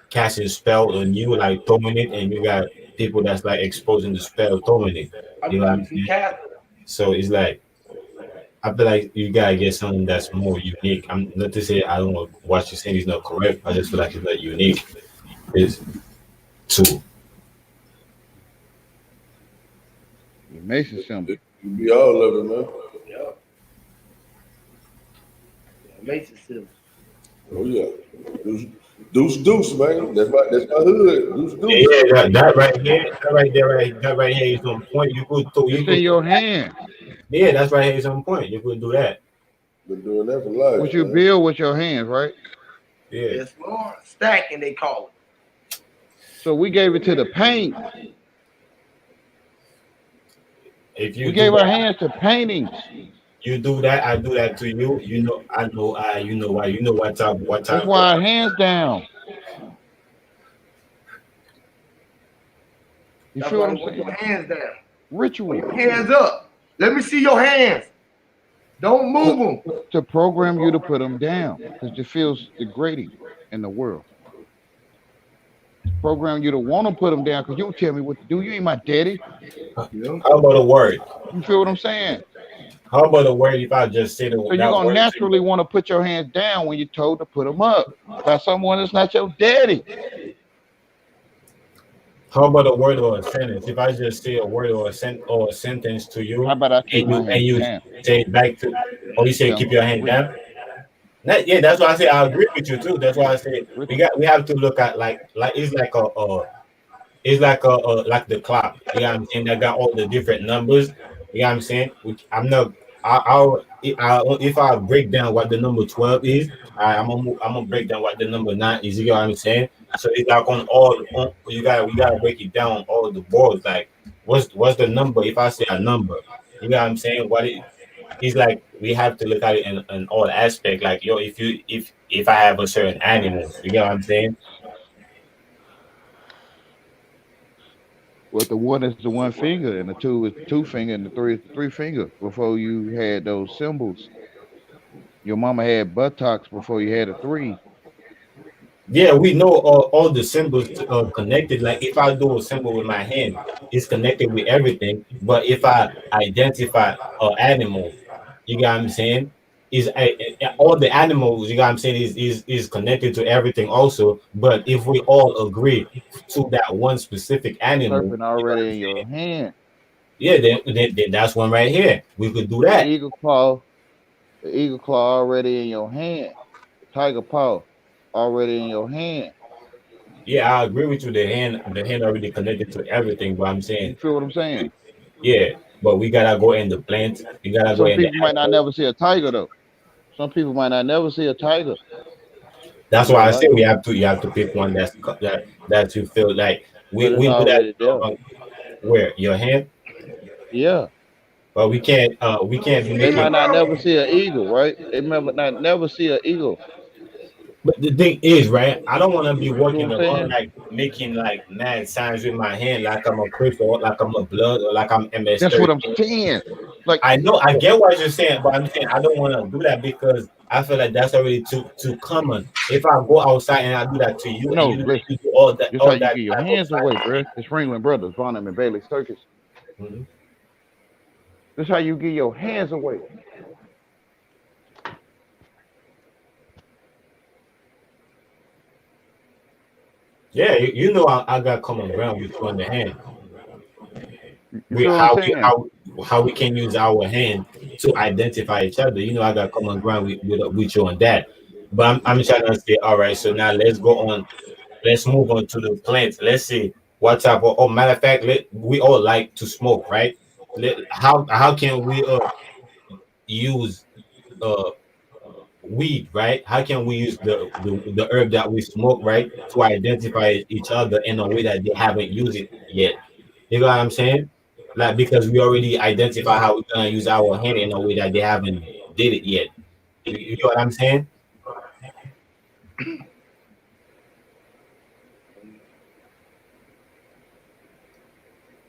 [SPEAKER 11] casting spell on you, like throwing it, and you got people that's like exposing the spell, throwing it. You know what I'm saying? So it's like I feel like you gotta get something that's more unique. I'm not to say I don't know what you're saying is not correct. I just feel like it's not unique. It's too.
[SPEAKER 4] The Mason symbol.
[SPEAKER 9] We all of it, man.
[SPEAKER 1] Yeah. Mason symbol.
[SPEAKER 9] Oh yeah. Deuce, man. That's my hood. Deuce.
[SPEAKER 11] Yeah, that right here is on point. You could
[SPEAKER 4] It's in your hand.
[SPEAKER 11] Yeah, that's right here is on point. You could do that.
[SPEAKER 9] Been doing that for life.
[SPEAKER 4] What you build with your hands, right?
[SPEAKER 11] Yeah.
[SPEAKER 1] Yes, Lord. Stacking, they call it.
[SPEAKER 4] So we gave it to the paint.
[SPEAKER 11] If you
[SPEAKER 4] we gave our hands to paintings.
[SPEAKER 11] You do that, I do that to you. You know, I know, you know why. You know what time.
[SPEAKER 4] That's why our hands down. You
[SPEAKER 1] That's
[SPEAKER 4] feel what I'm
[SPEAKER 1] why
[SPEAKER 4] saying?
[SPEAKER 1] your hands down.
[SPEAKER 4] Ritual.
[SPEAKER 1] Put your hands up. Let me see your hands. Don't move them.
[SPEAKER 4] To program you to put them down because it feels degrading in the world. Program you to want to put them down because you don't tell me what to do. You ain't my daddy.
[SPEAKER 11] How about a word?
[SPEAKER 4] You feel what I'm saying?
[SPEAKER 11] How about a word if I just say the
[SPEAKER 4] So you're gonna naturally want to put your hands down when you're told to put them up by someone that's not your daddy.
[SPEAKER 11] How about a word or a sentence? If I just say a word or a sentence to you,
[SPEAKER 4] how about I keep
[SPEAKER 11] and you say it back to, or you say keep your hand down. Yeah, that's why I say I agree with you too. That's why I say we have to look at like it's like the clock. You know what I'm saying? That got all the different numbers. You know what I'm saying? If I break down what the number 12 is, I'm gonna break down what the number 9 is. You know what I'm saying? So it's like we gotta break it down on all the boards. Like what's the number? If I say a number, you know what I'm saying? It's like we have to look at it in all aspects. Like if I have a certain animal, you know what I'm saying?
[SPEAKER 4] Well, the 1 is the 1 finger, and the 2 is the 2 finger, and the 3 is the 3 finger. Before you had those symbols, your mama had buttocks before you had a 3.
[SPEAKER 11] Yeah, we know all the symbols connected. Like if I do a symbol with my hand, it's connected with everything. But if I identify an animal, you got what I'm saying? All the animals, you got what I'm saying, is connected to everything also. But if we all agree to that one specific animal,
[SPEAKER 4] serpent already in your hand.
[SPEAKER 11] Yeah, then that's one right here. We could do that.
[SPEAKER 4] The eagle claw already in your hand. Tiger paw already in your hand.
[SPEAKER 11] Yeah, I agree with you. The hand already connected to everything. But I'm saying,
[SPEAKER 4] you feel what I'm saying?
[SPEAKER 11] Yeah, but we gotta go in the plant. We gotta go in.
[SPEAKER 4] Some people might not never see a tiger though. Some people might not never see a tiger
[SPEAKER 11] That's
[SPEAKER 4] in
[SPEAKER 11] why
[SPEAKER 4] their
[SPEAKER 11] I say
[SPEAKER 4] life,
[SPEAKER 11] you have to pick one that you feel like
[SPEAKER 4] but it's
[SPEAKER 11] we do that
[SPEAKER 4] already there.
[SPEAKER 11] where your hand,
[SPEAKER 4] Yeah.
[SPEAKER 11] but we can't be
[SPEAKER 4] They might
[SPEAKER 11] making.
[SPEAKER 4] not never see an eagle, right? They might not never see an eagle.
[SPEAKER 11] But the thing is, right? I don't want to be
[SPEAKER 4] You know
[SPEAKER 11] walking
[SPEAKER 4] what I'm
[SPEAKER 11] around
[SPEAKER 4] saying?
[SPEAKER 11] like making like mad signs with my hand, like I'm a cripple, or like I'm a blood, or like I'm
[SPEAKER 4] That's what I'm
[SPEAKER 11] MS-13.
[SPEAKER 4] saying. Like,
[SPEAKER 11] I know, I get what you're saying, but I'm saying I don't want to do that because I feel like that's already too common. If I go outside and I do that to you, and
[SPEAKER 4] no, listen.
[SPEAKER 11] you do
[SPEAKER 4] This how
[SPEAKER 11] all
[SPEAKER 4] you
[SPEAKER 11] that
[SPEAKER 4] get your
[SPEAKER 11] type of
[SPEAKER 4] hands away, bro. It's Ringling Brothers, Bonham and Bailey Circus.
[SPEAKER 11] Mhm.
[SPEAKER 4] This how you get your hands away.
[SPEAKER 11] Yeah, you know I got common ground with you on the hand.
[SPEAKER 4] You feel what I'm saying?
[SPEAKER 11] How we can use our hand to identify each other. You know, I got common ground with you on that. But I'm trying to say, all right, so now let's go on. Let's move on to the plants. Let's see what type of. Oh, matter of fact, we all like to smoke, right? How can we use uh weed, right? How can we use the herb that we smoke, right, to identify each other in a way that they haven't used it yet? You know what I'm saying? Like because we already identify how we're gonna use our hand in a way that they haven't did it yet. You know what I'm saying?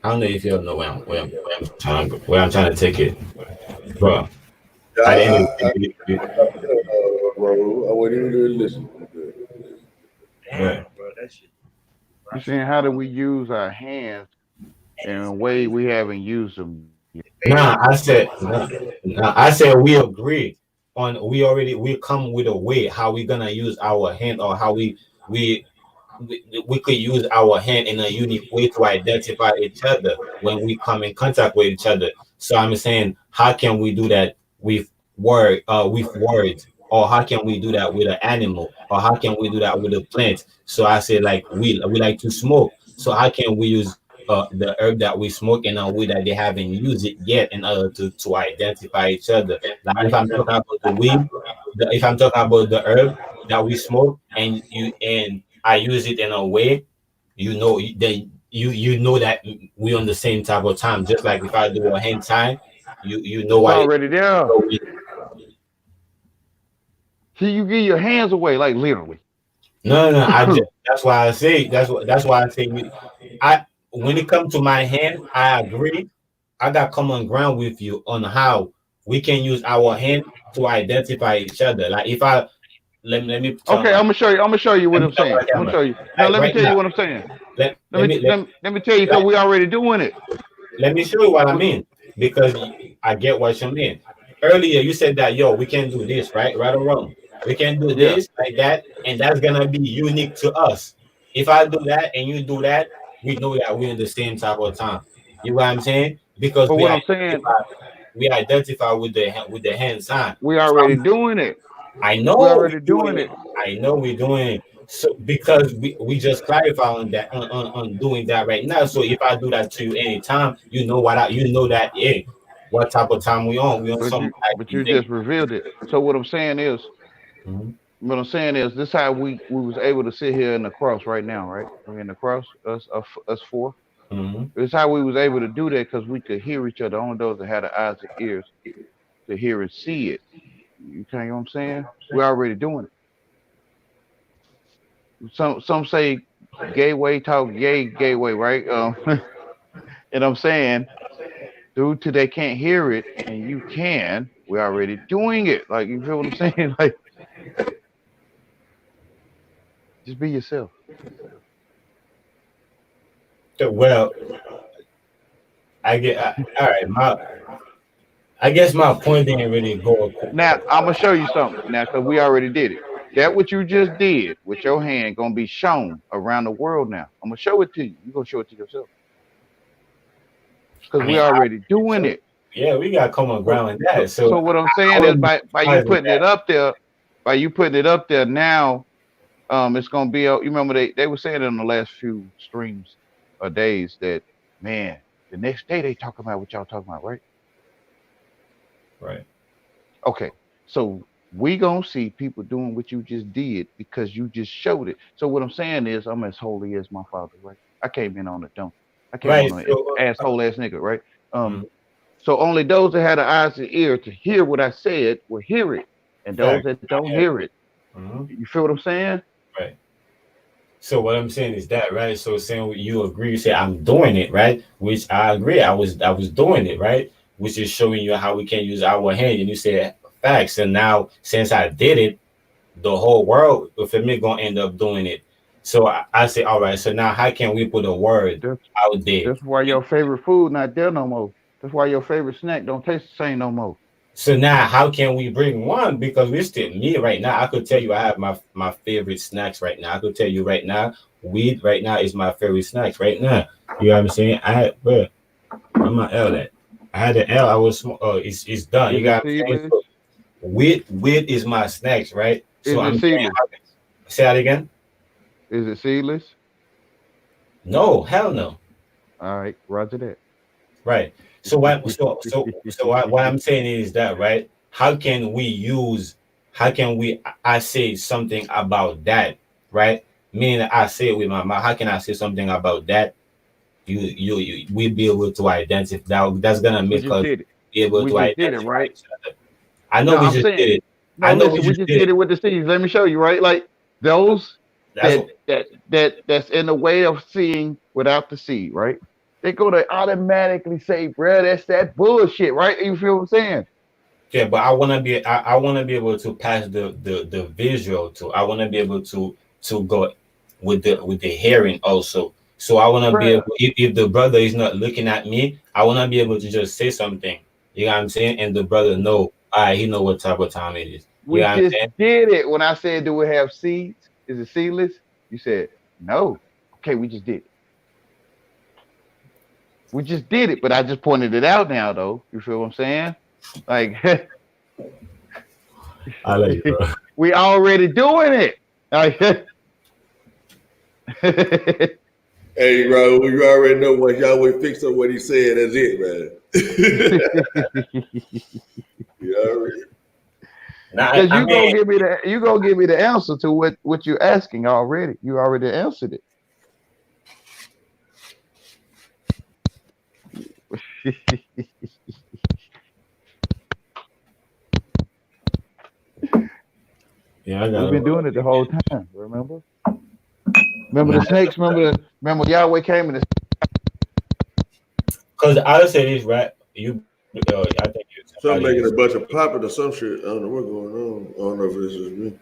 [SPEAKER 11] I don't know if you know where I'm trying to take it, bro. At the end of the day,
[SPEAKER 9] bro, I wouldn't even really listen.
[SPEAKER 11] right.
[SPEAKER 1] Bro, that shit.
[SPEAKER 4] You saying how do we use our hands in a way we haven't used them yet?
[SPEAKER 11] I said we agree on we come with a way how we gonna use our hand or how we we could use our hand in a unique way to identify each other when we come in contact with each other. So I'm saying, how can we do that with words, or how can we do that with an animal, or how can we do that with a plant? So I say, like we like to smoke. So how can we use the herb that we smoke in a way that they haven't used it yet in order to identify each other? Like if I'm talking about the weed, if I'm talking about the herb that we smoke, and I use it in a way, then you know that we on the same type of time. Just like if I do a hand sign, you know
[SPEAKER 4] It's
[SPEAKER 11] what
[SPEAKER 4] already there.
[SPEAKER 11] it.
[SPEAKER 4] See, you get your hands away, like literally.
[SPEAKER 11] No. That's why I say that's why I say when it comes to my hand, I agree. I got common ground with you on how we can use our hand to identify each other. Like if I let me tell
[SPEAKER 4] Okay,
[SPEAKER 11] my
[SPEAKER 4] I'm gonna show you. I'm gonna show you
[SPEAKER 11] let
[SPEAKER 4] what
[SPEAKER 11] me
[SPEAKER 4] I'm
[SPEAKER 11] tell
[SPEAKER 4] saying.
[SPEAKER 11] my
[SPEAKER 4] I'm gonna
[SPEAKER 11] camera.
[SPEAKER 4] show you. Now
[SPEAKER 11] Like
[SPEAKER 4] let me
[SPEAKER 11] right
[SPEAKER 4] tell you
[SPEAKER 11] now,
[SPEAKER 4] what I'm saying.
[SPEAKER 11] let
[SPEAKER 4] Let me
[SPEAKER 11] let me
[SPEAKER 4] let me tell you because
[SPEAKER 11] like,
[SPEAKER 4] we already doing it.
[SPEAKER 11] let me show you what I mean, because I get what you mean. Earlier, you said that we can do this, right or wrong. We can do
[SPEAKER 4] Yeah.
[SPEAKER 11] this like that, and that's gonna be unique to us. If I do that and you do that, we know that we're in the same type of time. You know what I'm saying? Because
[SPEAKER 4] But what I'm saying,
[SPEAKER 11] we identify with the hand sign.
[SPEAKER 4] we
[SPEAKER 11] So
[SPEAKER 4] already doing it.
[SPEAKER 11] I
[SPEAKER 4] We
[SPEAKER 11] know
[SPEAKER 4] already
[SPEAKER 11] we're doing
[SPEAKER 4] doing
[SPEAKER 11] it.
[SPEAKER 4] it.
[SPEAKER 11] I know we're doing it. So because we just clarify on that on doing that right now. So if I do that to you anytime, you know that what type of time we on? We on
[SPEAKER 4] But
[SPEAKER 11] some
[SPEAKER 4] you
[SPEAKER 11] active day.
[SPEAKER 4] just revealed it. So
[SPEAKER 11] Mhm.
[SPEAKER 4] what I'm saying is this how we was able to sit here in the cross right now, right? We're in the cross, us four.
[SPEAKER 11] Mhm.
[SPEAKER 4] This how we was able to do that because we could hear each other. Only those that had the eyes and ears to hear and see it. You kind of know what I'm saying? We're already doing it. Some say gay way talk gay way, right? And I'm saying due to they can't hear it and you can, we're already doing it. Like you feel what I'm saying? Like just be yourself.
[SPEAKER 11] Well, all right. I guess my point didn't really go.
[SPEAKER 4] Now I'm gonna show you something now because we already did it. That what you just did with your hand gonna be shown around the world now. I'm gonna show it to you. You gonna show it to yourself because
[SPEAKER 11] I
[SPEAKER 4] we
[SPEAKER 11] mean,
[SPEAKER 4] already doing it.
[SPEAKER 11] yeah, we got common
[SPEAKER 4] So,
[SPEAKER 11] ground in that.
[SPEAKER 4] so what I'm
[SPEAKER 11] I
[SPEAKER 4] saying is
[SPEAKER 11] wouldn't be
[SPEAKER 4] by you
[SPEAKER 11] surprised with
[SPEAKER 4] putting it
[SPEAKER 11] that.
[SPEAKER 4] up there, now, it's gonna be. You remember they were saying it in the last few streams or days that man, the next day they talking about what y'all talking about, right?
[SPEAKER 11] Right.
[SPEAKER 4] Okay, so we gonna see people doing what you just did because you just showed it. So what I'm saying is, I'm as holy as my father, right? I came in on a dump. I came
[SPEAKER 11] Right.
[SPEAKER 4] on an
[SPEAKER 11] So,
[SPEAKER 4] asshole ass nigga, right?
[SPEAKER 11] mhm,
[SPEAKER 4] So only those that had the eyes and ear to hear what I said will hear it, and those
[SPEAKER 11] fact.
[SPEAKER 4] that don't
[SPEAKER 11] Yeah.
[SPEAKER 4] hear it,
[SPEAKER 11] Mhm,
[SPEAKER 4] you feel what I'm saying?
[SPEAKER 11] right. So what I'm saying is that, right? So saying you agree, you say I'm doing it, right? Which I agree. I was doing it, right? Which is showing you how we can use our hand. And you say facts. And now since I did it, the whole world for me gonna end up doing it. So I say, all right. So now how can we put a word
[SPEAKER 4] That's
[SPEAKER 11] out there?
[SPEAKER 4] that's why your favorite food not there no more. That's why your favorite snack don't taste the same no more.
[SPEAKER 11] So now how can we bring one? Because we're still me right now. I could tell you I have my favorite snacks right now. I could tell you right now, weed right now is my favorite snacks right now. You know what I'm saying? Where my L at? I had the L. I was it's done. You
[SPEAKER 4] Is it
[SPEAKER 11] got what I'm saying?
[SPEAKER 4] seedless?
[SPEAKER 11] So weed is my snacks, right?
[SPEAKER 4] Is
[SPEAKER 11] So
[SPEAKER 4] it
[SPEAKER 11] I'm saying,
[SPEAKER 4] seedless?
[SPEAKER 11] say that again.
[SPEAKER 4] Is it seedless?
[SPEAKER 11] No, hell no.
[SPEAKER 4] All right, roger that.
[SPEAKER 11] Right. So what I'm saying is that, right? How can I say something about that, right? Meaning I say it with my mouth. How can I say something about that? We be able to identify that. That's gonna
[SPEAKER 4] We
[SPEAKER 11] make
[SPEAKER 4] just
[SPEAKER 11] us
[SPEAKER 4] did it.
[SPEAKER 11] be able
[SPEAKER 4] We
[SPEAKER 11] to
[SPEAKER 4] just did it,
[SPEAKER 11] identify
[SPEAKER 4] right?
[SPEAKER 11] each other. I know
[SPEAKER 4] No,
[SPEAKER 11] we
[SPEAKER 4] I'm
[SPEAKER 11] just
[SPEAKER 4] saying,
[SPEAKER 11] did it.
[SPEAKER 4] no,
[SPEAKER 11] I know we
[SPEAKER 4] listen, we
[SPEAKER 11] just
[SPEAKER 4] just
[SPEAKER 11] did
[SPEAKER 4] did
[SPEAKER 11] it.
[SPEAKER 4] it with the seeds. Let me show you, right? Like those
[SPEAKER 11] That's
[SPEAKER 4] that's in the way of seeing without the seed, right? They go to automatically say, bruh, that's that bullshit, right? You feel what I'm saying?
[SPEAKER 11] yeah, but I wanna be able to pass the visual to. I wanna be able to go with the hearing also. So I wanna be
[SPEAKER 4] Bruh,
[SPEAKER 11] able if the brother is not looking at me, I wanna be able to just say something. You know what I'm saying? And the brother know, all right, he know what type of time it is. You
[SPEAKER 4] we
[SPEAKER 11] know what I'm
[SPEAKER 4] just
[SPEAKER 11] saying?
[SPEAKER 4] did it. When I said, do we have seeds? Is it seedless? You said, no. Okay, we just did it. We just did it, but I just pointed it out now, though. You feel what I'm saying? Like,
[SPEAKER 11] I like you, bro.
[SPEAKER 4] we already doing it. Like,
[SPEAKER 9] Hey, bro, we already know once Yahweh fixed up what he said, that's it, man. You already.
[SPEAKER 11] Nah,
[SPEAKER 4] because
[SPEAKER 11] I
[SPEAKER 4] you
[SPEAKER 11] mean,
[SPEAKER 4] gonna give me the answer to what you're asking already. You already answered it.
[SPEAKER 11] yeah, I got
[SPEAKER 4] We've been doing it the whole time. Remember? Remember the snakes? Remember Yahweh came and
[SPEAKER 11] because I say this right. I think you.
[SPEAKER 9] Some making a bunch of popping or some shit. I don't know what's going on. I don't know if this is me.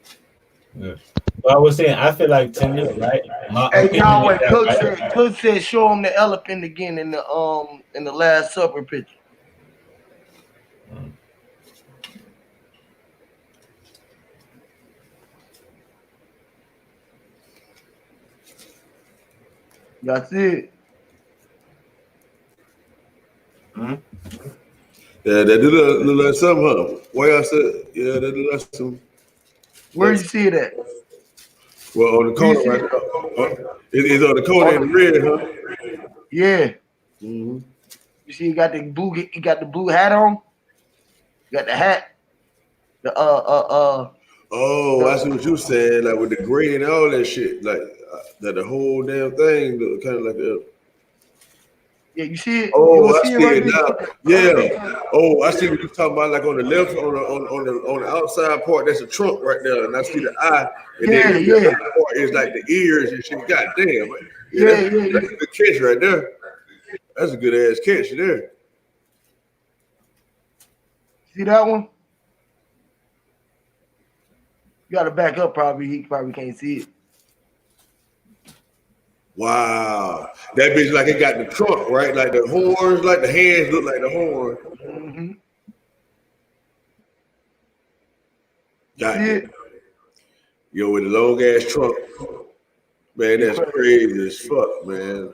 [SPEAKER 11] Yeah. But I was saying, I feel like to me, right? My
[SPEAKER 1] Hey,
[SPEAKER 11] opinion
[SPEAKER 1] Yahweh,
[SPEAKER 11] is that, right?
[SPEAKER 1] Cook said, show him the elephant again in the Last Supper picture. That's it.
[SPEAKER 9] Yeah, they do look like something, huh? Why I said, yeah, they do like some.
[SPEAKER 1] Where you see that?
[SPEAKER 9] Well, on the
[SPEAKER 1] Where you
[SPEAKER 9] corner
[SPEAKER 1] see
[SPEAKER 9] right
[SPEAKER 1] it?
[SPEAKER 9] now. It's on the corner in the red, huh?
[SPEAKER 1] Yeah.
[SPEAKER 9] Mm-hmm.
[SPEAKER 1] You see, he got the blue hat on. You got the hat. The
[SPEAKER 9] Oh, I see what you saying, like with the gray and all that shit, like that the whole damn thing look kind of like a.
[SPEAKER 1] Yeah, you see it.
[SPEAKER 9] Oh,
[SPEAKER 1] You
[SPEAKER 9] I
[SPEAKER 1] see
[SPEAKER 9] see
[SPEAKER 1] it right
[SPEAKER 9] it
[SPEAKER 1] there.
[SPEAKER 9] now. Yeah. Oh, I see what you're talking about, like on the left, on the outside part. That's a trunk right there, and I see the eye, and
[SPEAKER 1] Yeah,
[SPEAKER 9] then the other part is like the ears and shit. God damn, that's a good catch right there. That's a good ass catch there.
[SPEAKER 1] See that one? You got to back up. Probably he probably can't see it.
[SPEAKER 9] Wow, that bitch like it got the trunk, right? Like the horns, like the hands look like the horn.
[SPEAKER 1] Mm-hmm.
[SPEAKER 9] Got it. Yo, with the long ass trunk, man, that's crazy as fuck, man.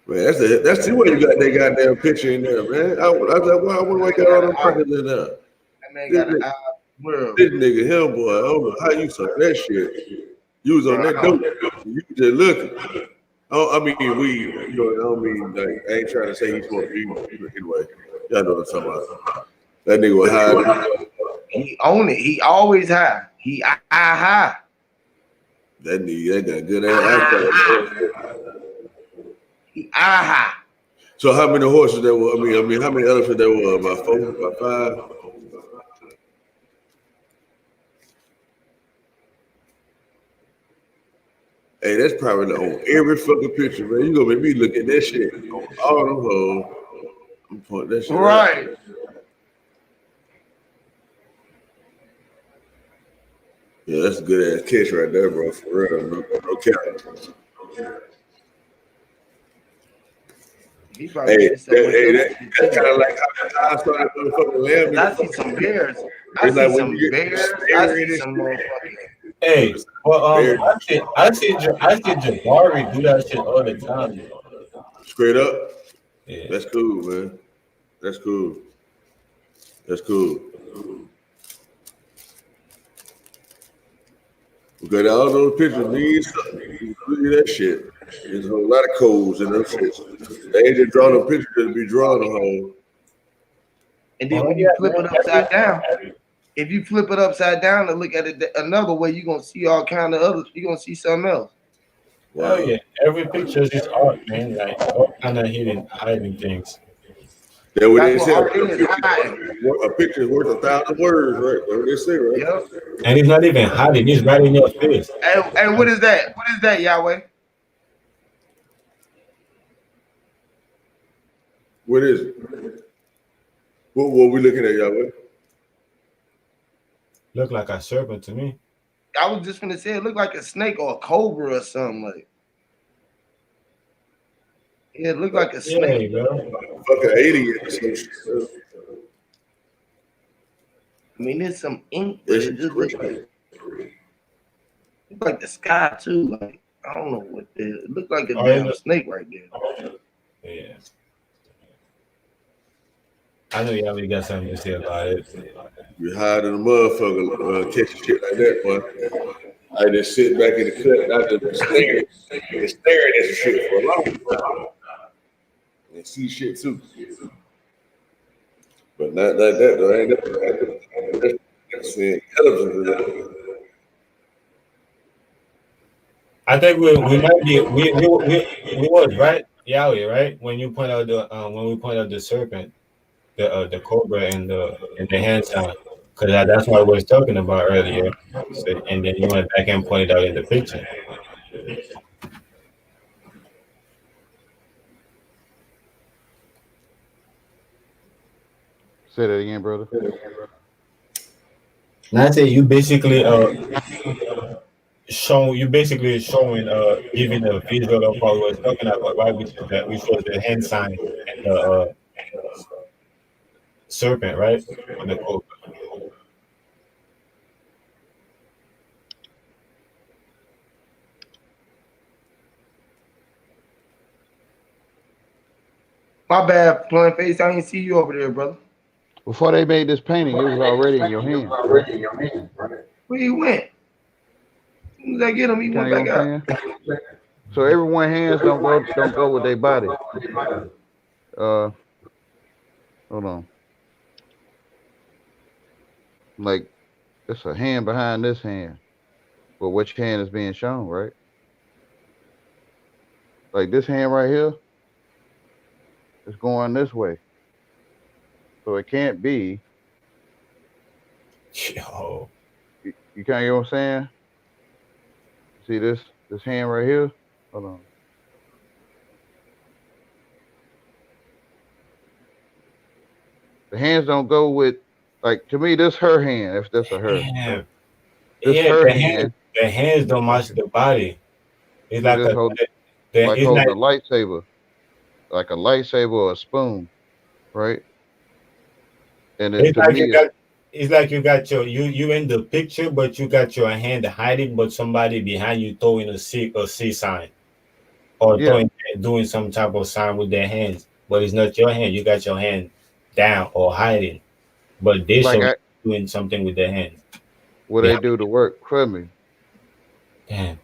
[SPEAKER 9] Man, that's the way you got that goddamn picture in there, man. I was like, why I wonder why you got all them pictures in there.
[SPEAKER 1] That man got an eye.
[SPEAKER 9] This nigga, him boy, I don't know how you saw that shit. You was on that dope. You just looking. Oh, I mean, we, you know, I don't mean like I ain't trying to say he's supposed to be anyway. Y'all know what I'm talking about. That nigga was high.
[SPEAKER 1] He own it. He always high. He high.
[SPEAKER 9] That nigga, that got good ass.
[SPEAKER 1] He high.
[SPEAKER 9] So how many horses there were? I mean, how many elephants there were? About 4, about 5. Hey, that's probably on every fucking picture, man. You gonna make me look at that shit on all them hoes. I'm pointing that shit
[SPEAKER 1] Right.
[SPEAKER 9] out. Yeah, that's a good ass catch right there, bro. For real, no cap.
[SPEAKER 1] He probably
[SPEAKER 9] That's kind of like how I started motherfucking lamb.
[SPEAKER 1] I see some bears. I see some bears. I see some motherfuckers.
[SPEAKER 11] Hey, well, I see Jabari do that shit all the time.
[SPEAKER 9] Straight up.
[SPEAKER 11] Yeah.
[SPEAKER 9] That's cool, man. That's cool. That's cool. We got all those pictures mean something. Look at that shit. There's a whole lot of codes in those shit. They ain't just drawing a picture to be drawing a whole.
[SPEAKER 1] And then when you flip it upside down, if you flip it upside down and look at it another way, you're gonna see all kind of others. You're gonna see something else.
[SPEAKER 11] Wow. Oh yeah, every picture is just art, man. Like all kind of hiding things.
[SPEAKER 9] That's what they say. A picture is worth 1,000 words, right? That's what they say, right?
[SPEAKER 1] Yep.
[SPEAKER 11] And it's not even hiding; it's right in your face.
[SPEAKER 1] And what is that? What is that, Yahweh?
[SPEAKER 9] What is it? What we looking at, Yahweh?
[SPEAKER 11] Look like a serpent to me.
[SPEAKER 1] I was just gonna say it looked like a snake or a cobra or something like. Yeah, it looked like a snake.
[SPEAKER 11] Yeah, bro.
[SPEAKER 9] Fucking alien or some shit.
[SPEAKER 1] I mean, there's some ink, but it just looks like the sky too. Like I don't know what it looked like a damn snake right there.
[SPEAKER 11] Yeah. I know y'all got something to say about it.
[SPEAKER 9] You hide in a motherfucker catching shit like that, boy. I just sit back in the cut and I just staring at some shit for a long time. And see shit too. But not like that though. I ain't never seen television.
[SPEAKER 11] I think we might be we was right, Yahweh, right? When you point out when we point out the serpent, the cobra and the hand sign, because that's what I was talking about earlier. So, and then you went back and pointed out in the picture.
[SPEAKER 4] Say that again, brother.
[SPEAKER 11] And I say you basically showing giving a visual of what we were talking about, right? Which was the hand sign and the serpent, right? And the cobra.
[SPEAKER 1] My bad, Plain Face. I didn't see you over there, brother.
[SPEAKER 4] Before they made this painting, it was already in your hand.
[SPEAKER 1] Where he went? As soon as I get him, he went back out.
[SPEAKER 4] So everyone's hands don't go with their body. Hold on. Like it's a hand behind this hand, but which hand is being shown, right? Like this hand right here is going this way, so it can't be.
[SPEAKER 11] Yo.
[SPEAKER 4] You kind of get what I'm saying? See this hand right here? Hold on. The hands don't go with, like, to me, this her hand, if that's a her.
[SPEAKER 11] Yeah,
[SPEAKER 4] her hand.
[SPEAKER 11] The hands don't match the body. It's like
[SPEAKER 4] holding a lightsaber. Like a lightsaber or a spoon, right? And
[SPEAKER 11] it's like you got you in the picture, but you got your hand hiding, but somebody behind you throwing a C sign, or doing some type of sign with their hands, but it's not your hand. You got your hand down or hiding, but they like doing something with their hands.
[SPEAKER 4] What they do to work for me?
[SPEAKER 11] Damn.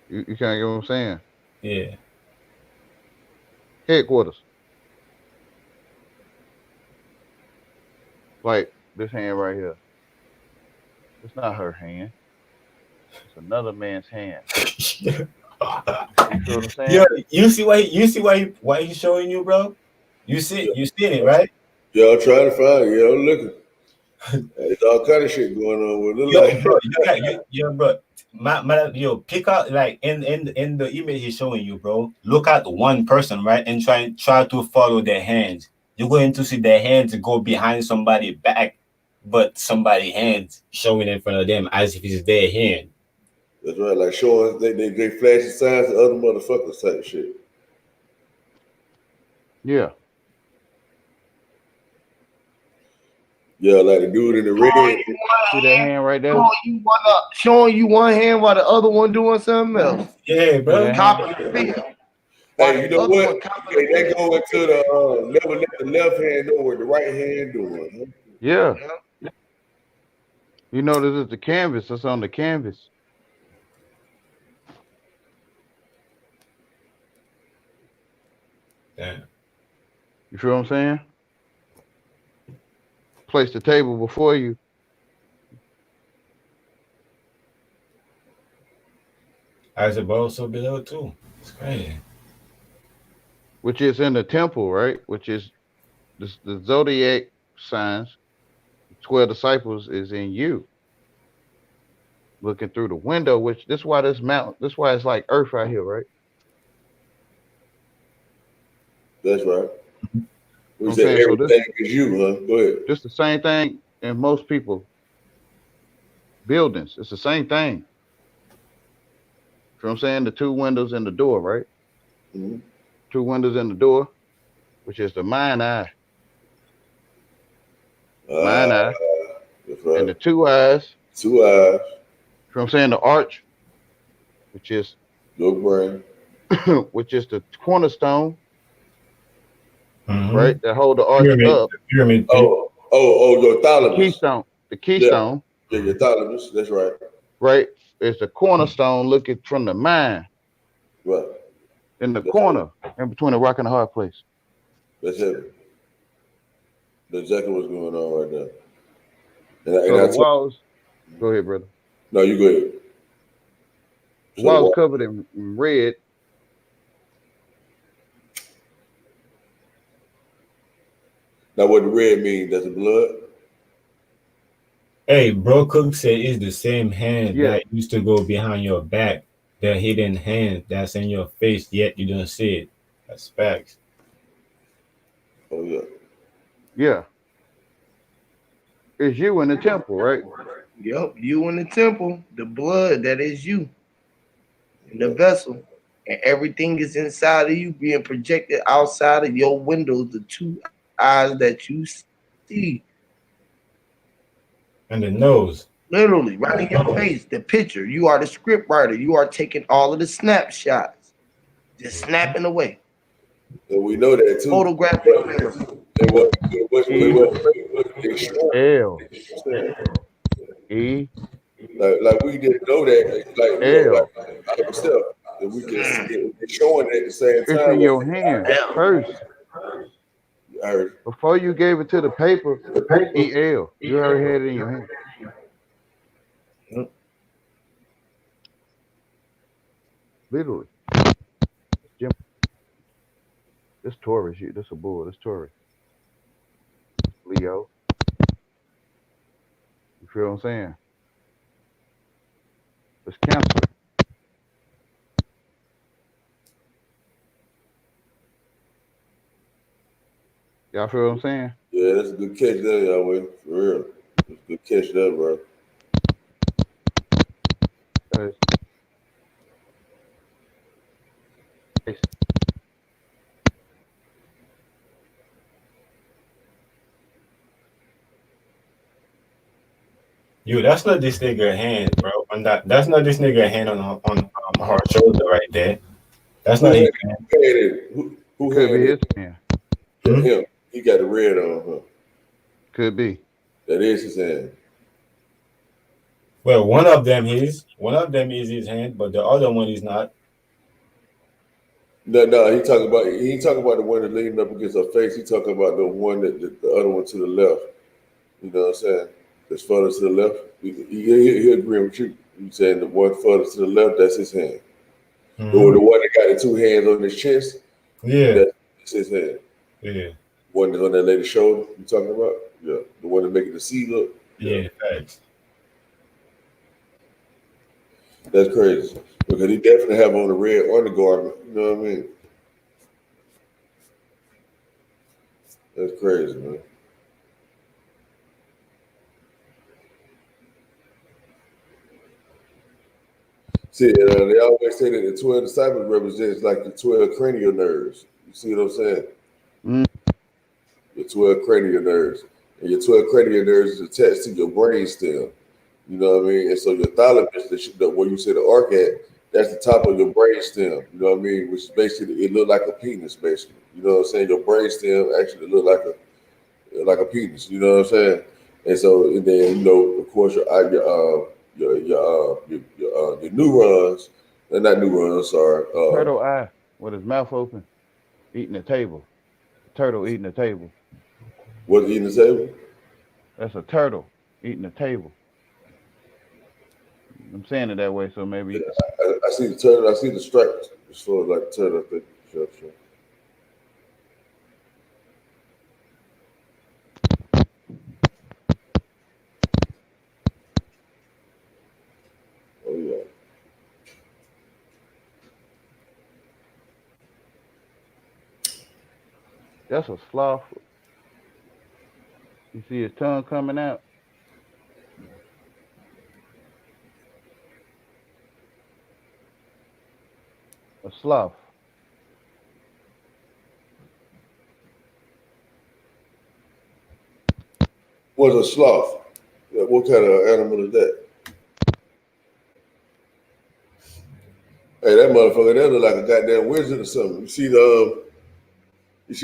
[SPEAKER 4] You can't get what I'm saying?
[SPEAKER 11] Yeah.
[SPEAKER 4] Headquarters. Like this hand right here. It's not her hand. It's another man's hand. You feel what I'm saying?
[SPEAKER 11] Yo, you see why he's showing you, bro? You seen it, right?
[SPEAKER 9] Y'all trying to find it. Y'all looking. There's all kind of shit going on with it.
[SPEAKER 11] Yo,
[SPEAKER 9] Like,
[SPEAKER 11] bro, yo, pick out like in the image he's showing you, bro. Look at one person, right, and try to follow their hands. You're going to see their hands go behind somebody's back, but somebody's hands showing in front of them as if it's their hand.
[SPEAKER 9] that's right. Like showing they flashing signs to other motherfuckers type shit.
[SPEAKER 4] Yeah.
[SPEAKER 9] Yeah, like the dude in the red.
[SPEAKER 4] See that hand right there?
[SPEAKER 1] Showing you one hand while the other one doing something else.
[SPEAKER 11] Yeah, bro.
[SPEAKER 1] Top of the field.
[SPEAKER 9] Hey, you know what? Hey, they go into the never let the left hand know what the right hand doing. Huh?
[SPEAKER 4] Yeah. You know this is the canvas that's on the canvas.
[SPEAKER 11] Damn.
[SPEAKER 4] You feel what I'm saying? Place the table before you.
[SPEAKER 11] As above, so below too. It's crazy.
[SPEAKER 4] Which is in the temple, right? Which is the zodiac signs. 12 disciples is in you. Looking through the window, which this is why this mountain, this is why it's like earth out here, right?
[SPEAKER 9] That's right. We
[SPEAKER 4] I'm
[SPEAKER 9] said
[SPEAKER 4] saying, so
[SPEAKER 9] everything is you, huh? Go ahead.
[SPEAKER 4] Just the same thing in most people buildings. It's the same thing. You know what I'm saying? The two windows in the door, right?
[SPEAKER 9] Mm-hmm.
[SPEAKER 4] Two windows in the door, which is the mind eye. Mind eye.
[SPEAKER 9] That's right.
[SPEAKER 4] And the two eyes.
[SPEAKER 9] Two eyes.
[SPEAKER 4] You know what I'm saying? The arch, which is
[SPEAKER 9] your brain.
[SPEAKER 4] which is the cornerstone.
[SPEAKER 11] Mm-hmm.
[SPEAKER 4] Right? That hold the arch up.
[SPEAKER 11] Pyramid.
[SPEAKER 9] Your thalamus.
[SPEAKER 4] The keystone.
[SPEAKER 9] Yeah, your thalamus. That's right.
[SPEAKER 4] Right? It's the cornerstone looking from the mind.
[SPEAKER 9] Right.
[SPEAKER 4] In the corner, in between the rock and the hard place.
[SPEAKER 9] That's it. That's exactly what's going on right now.
[SPEAKER 4] So the walls. Go ahead, brother.
[SPEAKER 9] No, you go ahead.
[SPEAKER 4] The walls covered in red.
[SPEAKER 9] Now, what the red means? That's the blood.
[SPEAKER 11] Hey, bro, Cook said it's the same hand that used to go behind your back. The hidden hand that's in your face, yet you don't see it. That's facts.
[SPEAKER 9] Oh yeah.
[SPEAKER 1] Yeah.
[SPEAKER 4] It's you in the temple, right?
[SPEAKER 1] Yep, you in the temple, the blood that is you in the vessel, and everything is inside of you being projected outside of your windows, the two eyes that you see.
[SPEAKER 11] And the nose.
[SPEAKER 1] Literally, right in your face, the picture. You are the script writer. You are taking all of the snapshots, just snapping away.
[SPEAKER 9] And we know that too.
[SPEAKER 1] Photographic memory.
[SPEAKER 4] L. E.
[SPEAKER 9] Like we didn't know that. Like ourselves, that we can see it showing it at the same time.
[SPEAKER 4] It's in your hand first. Before you gave it to the paper, E-L. You already had it in your hand. Literally. Jim. This Taurus, this a bull. This Taurus. Leo. You feel what I'm saying? It's Cancer. Y'all feel what I'm saying?
[SPEAKER 9] Yeah, that's a good catch there, Yahweh. For real. That's a good catch there, bro.
[SPEAKER 11] Yo, that's not this nigga hand, bro. That's not this nigga hand on her shoulder right there. That's not his hand.
[SPEAKER 9] Who
[SPEAKER 4] could be his hand?
[SPEAKER 9] Him. He got the red on, huh?
[SPEAKER 4] Could be.
[SPEAKER 9] That is his hand.
[SPEAKER 11] Well, one of them is his hand, but the other one is not.
[SPEAKER 9] No, he ain't talking about the one that leaning up against her face. He talking about the one that the other one to the left. You know what I'm saying? That's further to the left. He agreeing with you. You saying the one further to the left, that's his hand. The one that got the two hands on his chest,
[SPEAKER 11] Yeah.
[SPEAKER 9] that's his hand.
[SPEAKER 11] Yeah.
[SPEAKER 9] One that's on that lady's shoulder, you talking about? Yeah. The one that making the C look.
[SPEAKER 11] Yeah, thanks.
[SPEAKER 9] That's crazy. Because he definitely have on a red undergarment. You know what I mean? That's crazy, man. See, they always say that the 12 disciples represents like the 12 cranial nerves. You see what I'm saying?
[SPEAKER 4] Mm.
[SPEAKER 9] Your 12 cranial nerves. And your 12 cranial nerves is attached to your brain stem. You know what I mean? And so your thalamus, where you say the arc at, that's the top of your brain stem. You know what I mean? Which is basically, it look like a penis, basically. You know what I'm saying? Your brain stem actually look like a penis. You know what I'm saying? And so, and then, you know, of course, your neurons, they're not neurons, sorry.
[SPEAKER 4] Turtle eye with his mouth open, eating the table. Turtle eating the table.
[SPEAKER 9] What's eating the table?
[SPEAKER 4] That's a turtle eating the table. I'm saying it that way, so maybe.
[SPEAKER 9] I see the turtle. I see the stripes as far as like the turtle. I think. Sure. Oh yeah.
[SPEAKER 4] That's a sloth. You see his tongue coming out? A sloth.
[SPEAKER 9] What's a sloth? Yeah, what kind of animal is that? Hey, that motherfucker, that look like a goddamn wizard or something. You see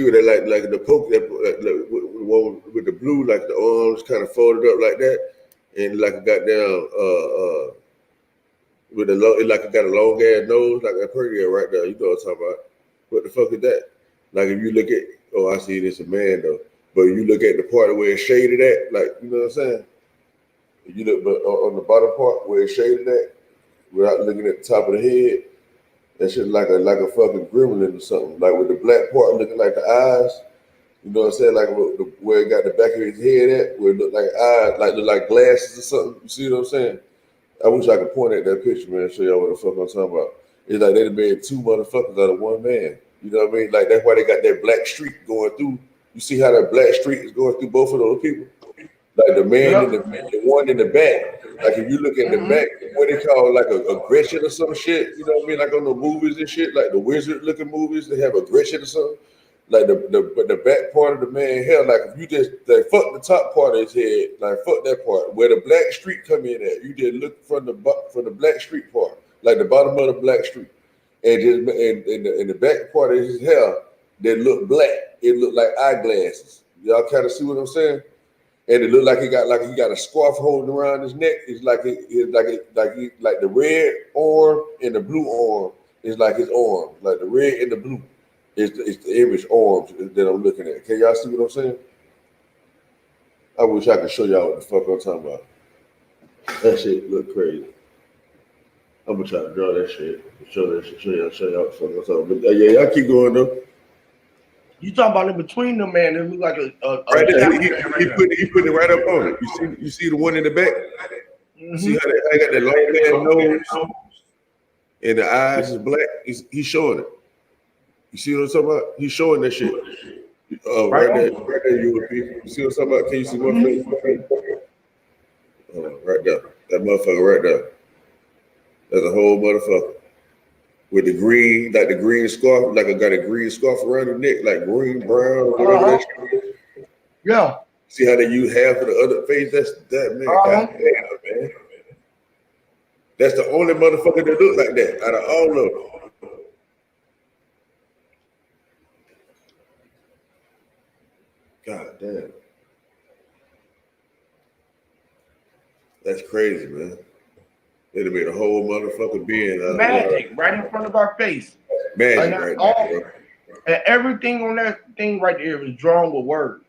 [SPEAKER 9] what they like the poke that one with the blue, like the arms kind of folded up like that, and like a goddamn with like it got a long ass nose, like that pretty right there. You know what I'm talking about? What the fuck is that? Like if you look at, oh, I see this a man though, but you look at the part where it's shaded at, like you know what I'm saying? If you look, but on the bottom part where it's shaded at, without looking at the top of the head, that shit like a fucking gremlin or something. Like with the black part looking like the eyes, you know what I'm saying? Like where it got the back of his head at, where it looked like eyes, like look like glasses or something. You see what I'm saying? I wish I could point at that picture, man, and show y'all what the fuck I'm talking about. It's like they'd made two motherfuckers out of one man. You know what I mean? Like that's why they got that black streak going through. You see how that black streak is going through both of those people? Like the man in the one in the back. Like if you look at the back, what they call like a Gretchen or some shit. You know what I mean? Like on the movies and shit, like the wizard looking movies, they have a Gretchen or something. Like the back part of the man hair, like if you just like fuck the top part of his head, like fuck that part where the black streak come in at. You just look from the black streak part, like the bottom of the black streak, and just in the back part of his hair, that look black. It looked like eyeglasses. Y'all kind of see what I'm saying? And it looked like he got a scarf holding around his neck. It's like like the red arm and the blue arm is like his arm, like the red and the blue. It's the image arms that I'm looking at. Can y'all see what I'm saying? I wish I could show y'all what the fuck I'm talking about. That shit look crazy. I'm gonna try to draw that shit. Show y'all what the fuck I'm talking about. But yeah, y'all keep going though.
[SPEAKER 1] You talking about in between them, man? It look like a
[SPEAKER 9] right there. He put it right up on it. You see the one in the back? Mm-hmm. See how they got that long ass nose and the eyes is black? He's showing it. You see what I'm talking about? He's showing that shit. Right there, you see what I'm talking about? Can you see my face? Right there. That motherfucker right there. That's a whole motherfucker. With the green, like the green scarf, like I got a green scarf around the neck, like green, brown, whatever that shit is.
[SPEAKER 1] Yeah.
[SPEAKER 9] See how they use half of the other face? That's that, man. Goddamn, man. That's the only motherfucker that look like that out of all of them. God damn. That's crazy, man. They'd have made a whole motherfucker being
[SPEAKER 1] magic right in front of our face.
[SPEAKER 9] Magic right there, bro.
[SPEAKER 1] And everything on that thing right there was drawn with words.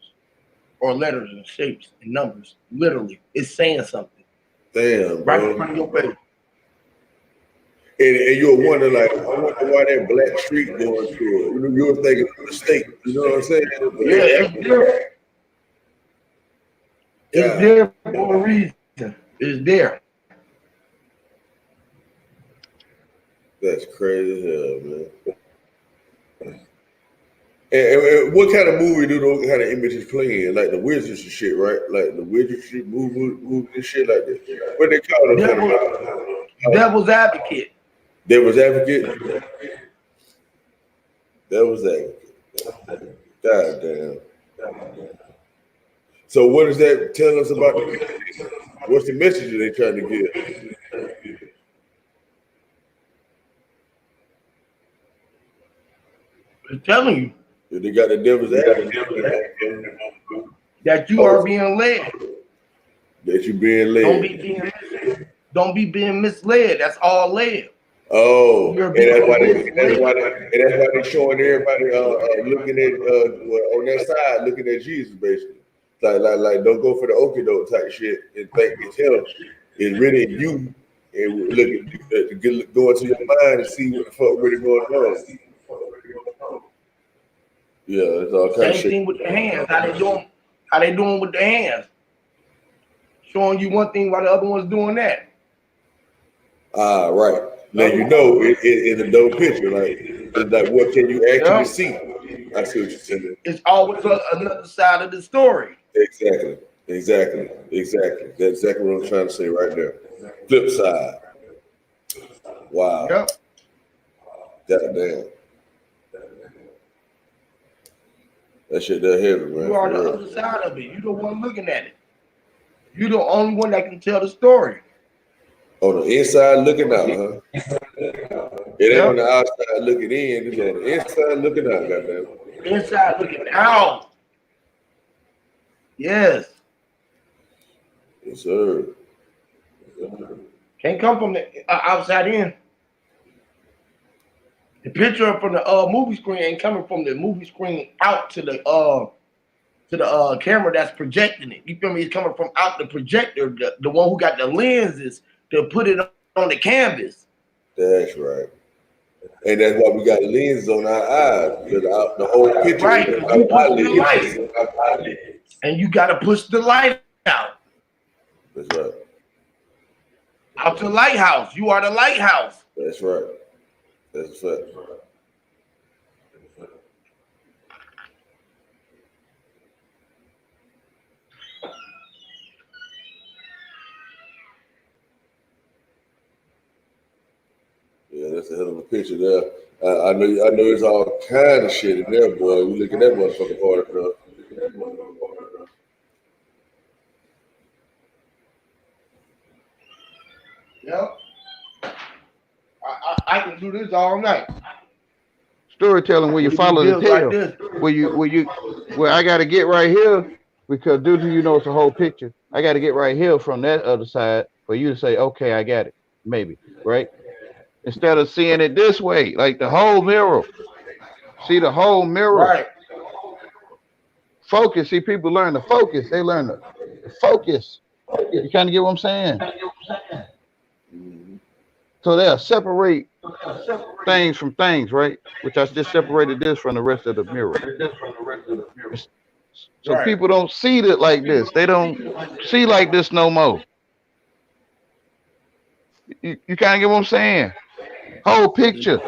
[SPEAKER 1] or letters and shapes and numbers. Literally, it's saying something
[SPEAKER 9] Damn,
[SPEAKER 1] right
[SPEAKER 9] bro.
[SPEAKER 1] in front of your face.
[SPEAKER 9] And you'll wonder, like, I wonder why that black street going through it. You're thinking of the state. You know what I'm saying?
[SPEAKER 1] Yeah, it's there. It's there for a reason. It's there.
[SPEAKER 9] That's crazy as hell, man. And what kind of movie do those kind of images play in? Like the wizards and shit, right? Like the wizardry movie and shit like that. What they call it?
[SPEAKER 1] Devil's Advocate.
[SPEAKER 9] Devil's Advocate? Devil's Advocate. God damn. So what is that telling us about what's the message they trying to give?
[SPEAKER 1] I'm telling you.
[SPEAKER 9] They got the devil's advocate
[SPEAKER 1] that you are being led.
[SPEAKER 9] That you being led.
[SPEAKER 1] Don't be being misled. That's all led.
[SPEAKER 9] Oh, and that's why they're showing everybody looking at on that side, looking at Jesus, basically. Like don't go for the okie doke type shit and think it's him. It's really you, and look at you, go into your mind and see what the fuck really going on. Yeah, it's all kind of shit.
[SPEAKER 1] Same thing with the hands. How they doing with the hands? Showing you one thing while the other one's doing that.
[SPEAKER 9] Ah, right. Now you know it's a dope picture. Like what can you actually see? I see what you're saying.
[SPEAKER 1] It's always another side of the story.
[SPEAKER 9] Exactly. That's exactly what I'm trying to say right there. Flip side. Wow.
[SPEAKER 1] Yep.
[SPEAKER 9] Goddamn. That shit that heavy, man.
[SPEAKER 1] You are the other side of it. You the one looking at it. You the only one that can tell the story.
[SPEAKER 9] On the inside looking out, huh? It ain't on the outside looking in. It's on the inside looking out, goddamn.
[SPEAKER 1] Inside looking out. Yes.
[SPEAKER 9] Yes, sir.
[SPEAKER 1] Can't come from the outside in. The picture from the movie screen ain't coming from the movie screen out to the camera that's projecting it. You feel me? It's coming from out the projector, the one who got the lenses to put it on the canvas.
[SPEAKER 9] That's right. And that's why we got lenses on our eyes, because the whole picture
[SPEAKER 1] right,
[SPEAKER 9] is
[SPEAKER 1] you push the light. And you gotta push the light out.
[SPEAKER 9] That's right.
[SPEAKER 1] Out to the lighthouse. You are the lighthouse.
[SPEAKER 9] That's right. That's a fact. Yeah, that's a hell of a picture there. I know there's all kind of shit in there, boy. We look at that motherfucking part of
[SPEAKER 1] Yep. I can do this all night.
[SPEAKER 4] Storytelling where you follow the tail. Where I gotta get right here, because due to it's a whole picture. I gotta get right here from that other side for you to say, okay, I got it. Maybe, right? Instead of seeing it this way, like the whole mirror. See the whole mirror.
[SPEAKER 1] Right.
[SPEAKER 4] Focus. See, people learn to focus. They learn to focus. You kind of get what I'm saying? So they'll separate things from things, right? Which I just separated this from the rest of the mirror. So people don't see it like this. They don't see like this no more. You kind of get what I'm saying? Whole picture.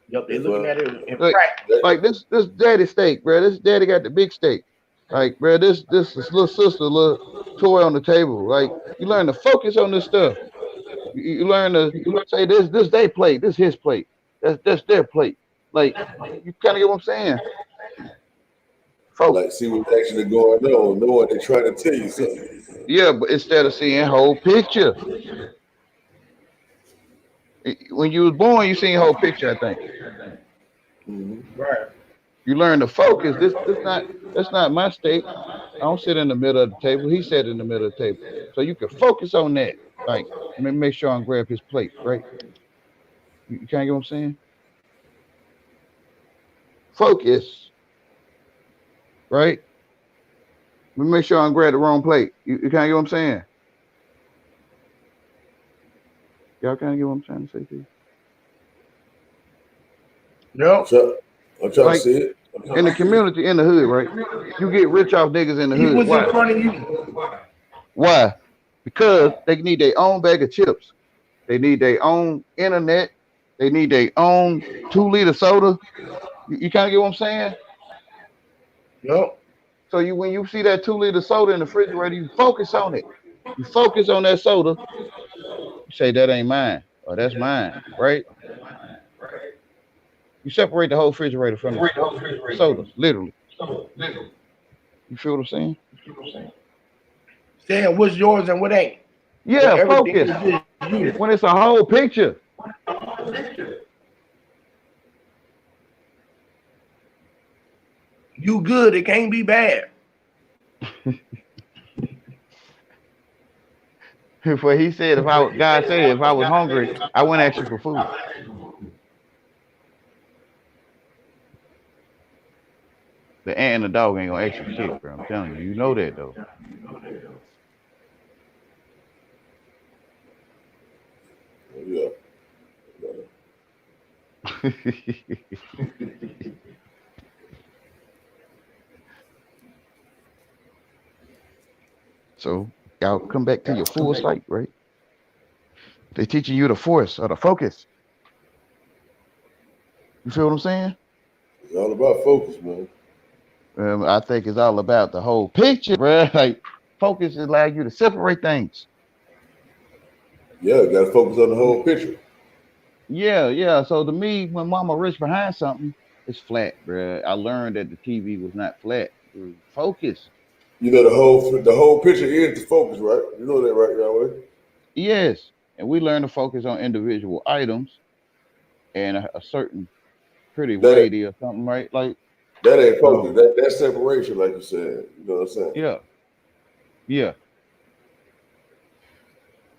[SPEAKER 1] Yep, they're looking at it in
[SPEAKER 4] practice. Like this daddy steak, bro. This daddy got the big steak. Like, bro, this little sister, little toy on the table. Like, you learn to focus on this stuff. You learn to say this their plate, this his plate. That's their plate. Like, you kind of get what I'm saying?
[SPEAKER 9] Like, see what's actually going on, knowing they're trying to tell you something.
[SPEAKER 4] Yeah, but instead of seeing whole picture. When you was born, you seen whole picture, I think.
[SPEAKER 1] Right.
[SPEAKER 4] You learn to focus. That's not my steak. I don't sit in the middle of the table. He sat in the middle of the table. So you can focus on that. Like, let me make sure I grab his plate, right? You can't get what I'm saying? Focus. Right? Let me make sure I don't grab the wrong plate. You kind of get what I'm saying? Y'all kind of get what I'm trying to say to you?
[SPEAKER 1] No.
[SPEAKER 9] I'm trying to
[SPEAKER 4] Like
[SPEAKER 9] see it.
[SPEAKER 4] in the community, in the hood, right? You get rich off niggas in the
[SPEAKER 1] He
[SPEAKER 4] hood.
[SPEAKER 1] was
[SPEAKER 4] Why?
[SPEAKER 1] in front of you.
[SPEAKER 4] Why? Because they need their own bag of chips. They need their own internet. They need their own 2-liter soda. You kind of get what I'm saying?
[SPEAKER 1] Yep.
[SPEAKER 4] So when you see that 2-liter soda in the refrigerator, you focus on it. You focus on that soda. You say that ain't mine, or that's mine, right? You separate the whole refrigerator from the sodas, literally. You feel what I'm saying?
[SPEAKER 1] Saying what's yours and what ain't.
[SPEAKER 4] Yeah,
[SPEAKER 1] Everything
[SPEAKER 4] focus.
[SPEAKER 1] is just you.
[SPEAKER 4] When it's a whole picture.
[SPEAKER 1] You good. It can't be bad.
[SPEAKER 4] What he said, God said, if I was hungry, I wouldn't ask you for food. The ant and the dog ain't gonna ask you shit, bro. I'm telling you, you know that though.
[SPEAKER 9] Yeah.
[SPEAKER 4] So y'all come back to your full sight, right? They're teaching you the force or the focus. You feel what I'm saying?
[SPEAKER 9] It's all about focus, man.
[SPEAKER 4] I think it's all about the whole picture, bro. Like focus allows you to separate things.
[SPEAKER 9] Yeah, got to focus on the whole picture.
[SPEAKER 4] Yeah. So to me, when Mama reached behind something, it's flat, bro. I learned that the TV was not flat. It was focus.
[SPEAKER 9] You know, the whole picture is the focus, right? You know that, right, Yahweh?
[SPEAKER 4] Yes, and we learn to focus on individual items and a certain pretty lady or something, right? Like
[SPEAKER 9] that ain't focus. That's separation, like you said. You know what I'm saying?
[SPEAKER 4] Yeah.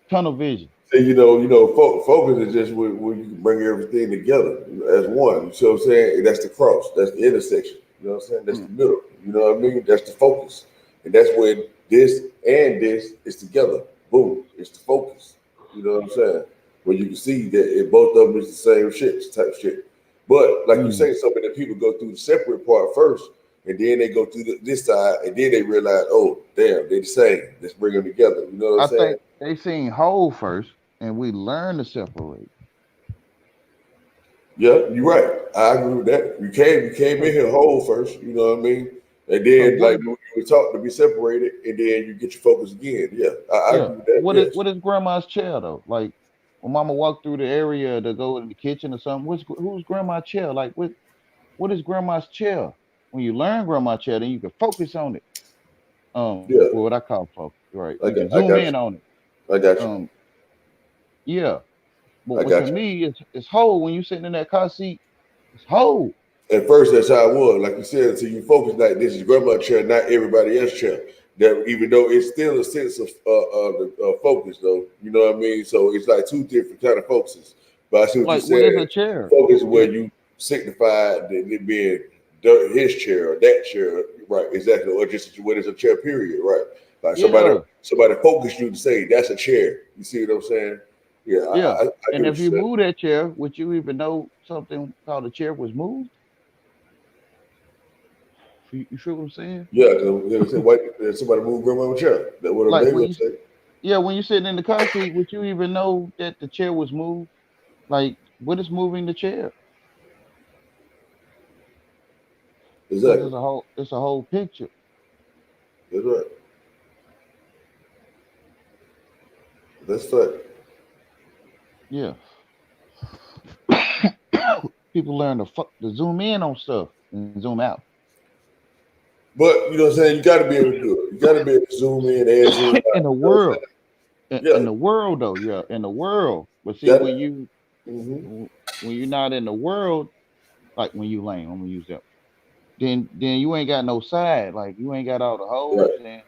[SPEAKER 4] Tunnel vision.
[SPEAKER 9] See, focus is just when you can bring everything together as one. You see what I'm saying? That's the cross. That's the intersection. You know what I'm saying? That's the middle. You know what I mean? That's the focus. And that's when this and this is together. Boom. It's the focus. You know what I'm saying? Where you can see that both of them is the same shit, type shit. But like you say, so many people go through the separate part first, and then they go through this side, and then they realize, oh, damn, they're the same. Let's bring them together. You know what I'm saying?
[SPEAKER 4] think they seen whole first, and we learn to separate.
[SPEAKER 9] Yeah, you're right. I agree with that. You came in here whole first, you know what I mean? And then like we were taught to be separated, and then you get your focus again. Yeah, I agree with that.
[SPEAKER 4] What is grandma's chair though? Like when Mama walked through the area to go in the kitchen or something, who's grandma's chair? Like what is grandma's chair? When you learn grandma's chair, then you can focus on it. What I call focus, right? You can zoom in on it.
[SPEAKER 9] I got you.
[SPEAKER 4] Yeah. But to me, it's whole. When you sitting in that car seat, it's whole.
[SPEAKER 9] At first, that's how it was. Like you said, until you focus like this is grandma's chair, not everybody else's chair. That even though it's still a sense of focus, though, you know what I mean. So it's like two different kind of focuses. But I see what
[SPEAKER 4] you're
[SPEAKER 9] saying.
[SPEAKER 4] What is a chair?
[SPEAKER 9] Focus where you signify that it being his chair or that chair, right? Exactly, or just what is a chair? Period, right? Like somebody focus you to say that's a chair. You see what I'm saying? Yeah. I
[SPEAKER 4] and if you move that chair, would you even know something called a chair was moved? You feel what I'm saying?
[SPEAKER 9] Yeah, because somebody moved grandma's chair. That's what I'm going to say.
[SPEAKER 4] Yeah, when you're sitting in the car seat, would you even know that the chair was moved? Like, what is moving the chair?
[SPEAKER 9] Exactly.
[SPEAKER 4] It's a whole picture.
[SPEAKER 9] That's right. That's fact.
[SPEAKER 4] Yeah. People learn to zoom in on stuff and zoom out.
[SPEAKER 9] But you know what I'm saying? You got to be able to do it. You got to be able to zoom in and zoom out.
[SPEAKER 4] In the world. In the world, though, in the world. But see, when you're not in the world, like when you lame, I'm gonna use that. Then you ain't got no side. Like you ain't got all the holes and